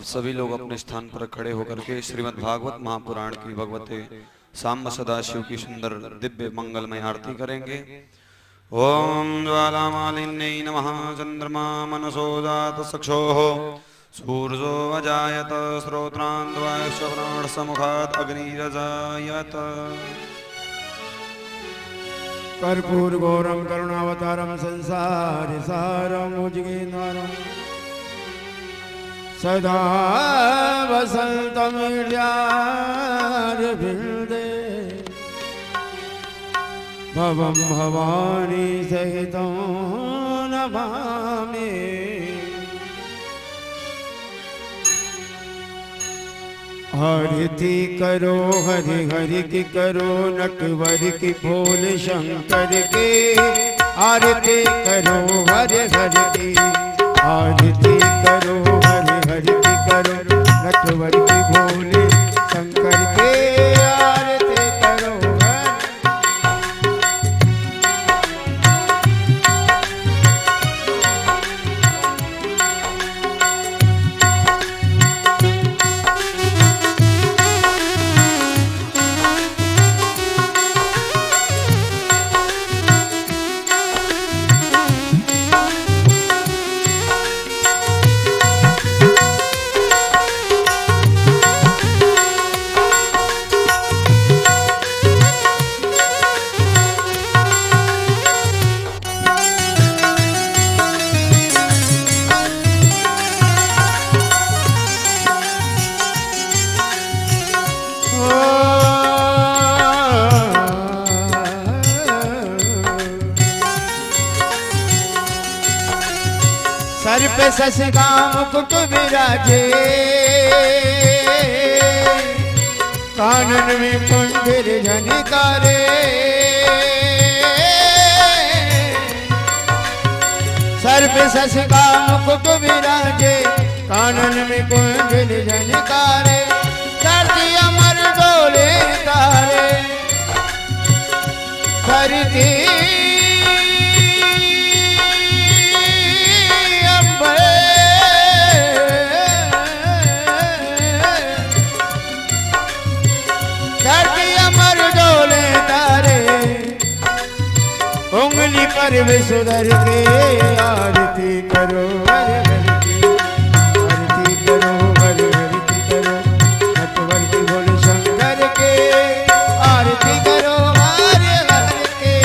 Speaker 1: अब सभी लोग अपने स्थान पर खड़े होकर के श्रीमद् भागवत महापुराण की भगवते सांब सदाशिव की सुंदर दिव्य मंगलमय आरती करेंगे। ओम ज्वालामालिन्यै नमः। चंद्रमा मनसो जात चक्षोः सूर्यो अजायत श्रोत्रान्ध्वाश्रवणात् अग्निरजायत।
Speaker 2: कर्पूर गौरम करुणावतारम संसार सारम भुजगेन्द्रम सदा वसंतम हृदे भवम भवानी सहितं नमामि। आरती करो हरि हरि की करो नटवर की भोले शंकर के। आरती करो हरि हरि की आरती करो हरि हरि की करो नटवर की भोले शंकर के। आरती करो सर पे शशिका मुकुट विराजे कानन में कुंडल झनकारे। सर पे शशिका मुकुट विराजे कानन में कुंडल झनकारे। धरती अमर डोले तारे धरती उंगली पर विसुधर के। आरती करो हरि हरि की आरती करो हरि हरि की करो नटवर की भोले शंकर के। आरती करो हरि हरि के।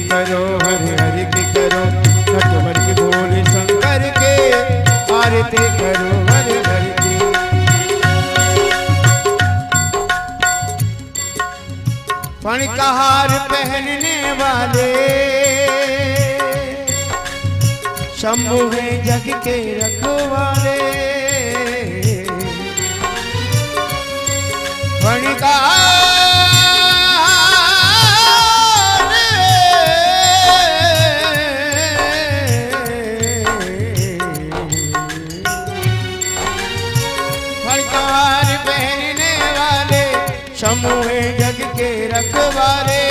Speaker 2: करो हरि हरि की करो नटवर की भोले शंकर के। आरती करो हरि हरि की। फण का हार पहनने वाले शंभु है जग के रखवाले। फण का समूह जग के रखवाले।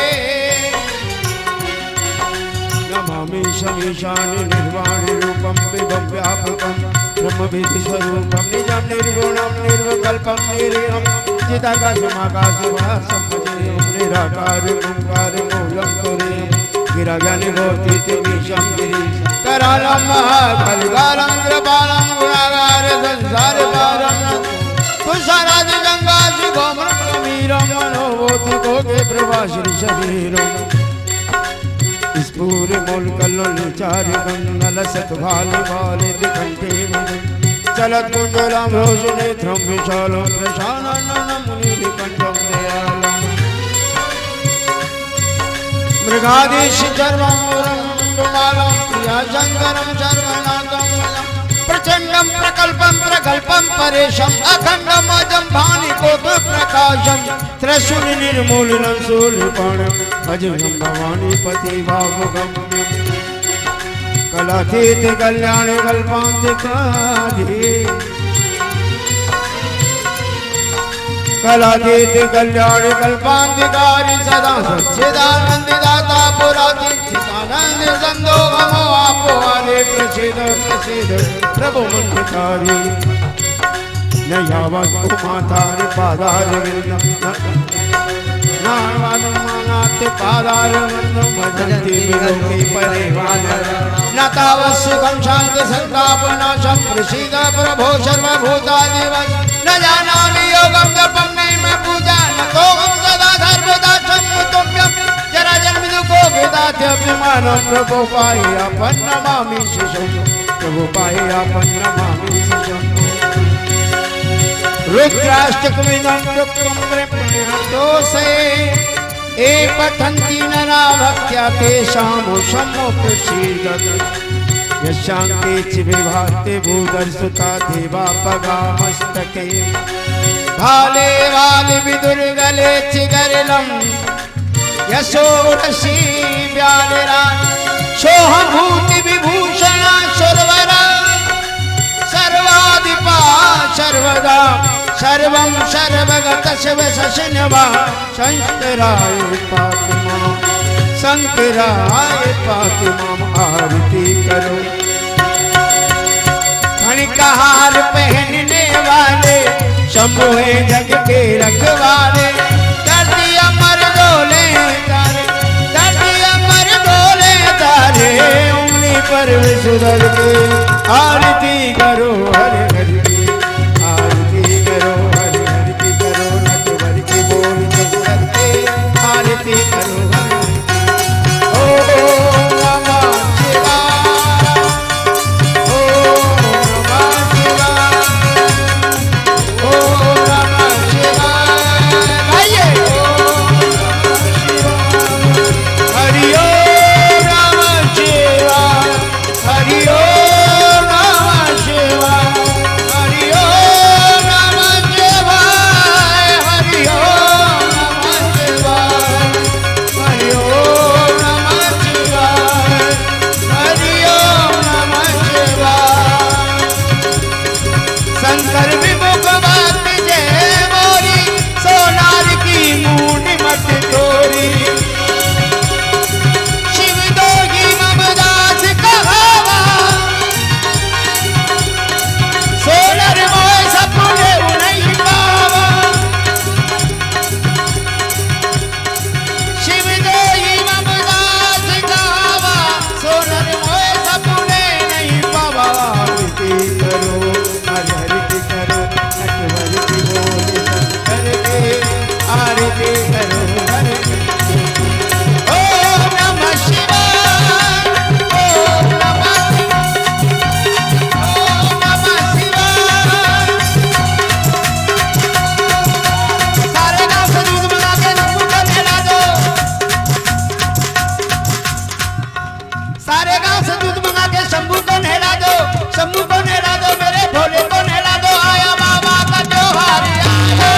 Speaker 2: नमामि शमीशान निर्वाण रूपम विभव व्यापकम ब्रह्म विधि स्वरूपम निजम निर्गुणम निर्विकल्पम निरीहम चिदाकाशमाकाशवासम निराकार ओंकार मूलम तुरीयम गिराज्ञानि भवति तिमीशं गिरि करालम महाकलिकालम कृपालम गुणागार संसार पारम तुषाराज गंगा शिखोमर मीरम मनोभूति को के प्रभा श्री शरीरम। इस पूरे मूल कल्लोल चार गंगल सत भाले भाले दिखंते चलत कुंडलम रोशने त्रम विशालो प्रशानन मुनि कंठम दयालम। मृगाधीश चर्वम मुरम दुमालम प्रिया शंकरम सर्वनाथम प्रचंडम प्रकल्पम प्रकल्पम परेशम अखंडम अजम भानि कोट प्रकाशम त्रिशूल निर्मूलनम शूलपाणम भजनम भवानी पति भावगम्यम कलातीत कल्याण कल्पांतिकारी कलातीत कल्याण कल्पांतिकारी सदा सच्चिदानंद दाता पुराचितानंद संदोगमो आपो आले प्रसिद्ध प्रसिद्ध प्रभु मंत्रकारी न यावत मातार पादार विंदम नावादमानात पादार विंदम भजन्ति विलोके परिवार न तावत् सुखं शांति संताप नाशं प्रसीद प्रभो सर्वभूतादिवत् न जानामि योगं जपं नैव पूजा न तोहं सदा सर्वदासं तुभ्यं जरा जन्म दुःखो वेदात्यभिमानं प्रभो पाह्यापं नमामि शिशुं प्रभो पाह्यापं नमामि शिशुं रुद्राष्टकमिदं रुक्तं ब्रह्मणोऽसे ए पठन्ति नरा भक्त्या तेषां समुपसीदत् यशान्ते च विभाते भूदर्शुता देवापगामस्तके भाले वालि विदुर्गले च गरिलं यशोरसि व्यालिरा सोऽहं भूति विभूषणा सुरवरा सर्वाधिपा सर्वदा सर्वं सर्वगत शिव शशिनवा शंकराय पातु मां शंकराय पातु मां आरती करो मणिहार पहनने वाले शंभु है जग के रखवाले धरती अमर डोले तारे धरती अमर डोले तारे उंगली पर विसुदर के आरती करो हरे हरि आरती करो हरे हरि करो नटवर की बोल करके आरती करो ओम नमः शिवाय ओम नमः शिवाय ओम नमः शिवाय गाइए हरि ओम नमः शिवाय हरि ओम नमः शिवाय हरि ओम नमः शिवाय हरि ओम नमः शिवाय हरि ओम नमः शिवाय हरि ओम नमः शिवाय शंकर विमुख बात जय मोरी सोनार की मूंड मत तोरी शिव दोगी ममदास कहावा सोनर मोय सपने नहीं पावा शिव दोगी ममदास कहावा सोनर मोय सपने नहीं पावा आरती करो हरि हरि करो नटवर की बोल शंकर के आरती करो हरि ओम नमः शिवाय ओम नमः ओम नमः शिवाय सारे गांव से दूध मंगा के शंभू को नहला दो सारे गांव से दूध मंगा के शंभू को नहला दो शंभू को नहला दो मेरे भोले को नहला दो आया बाबा का त्योहार आया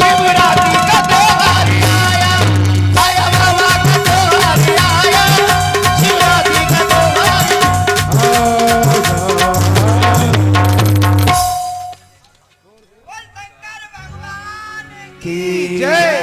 Speaker 2: शिवरात्रि का त्योहार आया आया बाबा का त्योहार आया शिवरात्रि का त्योहार की जय।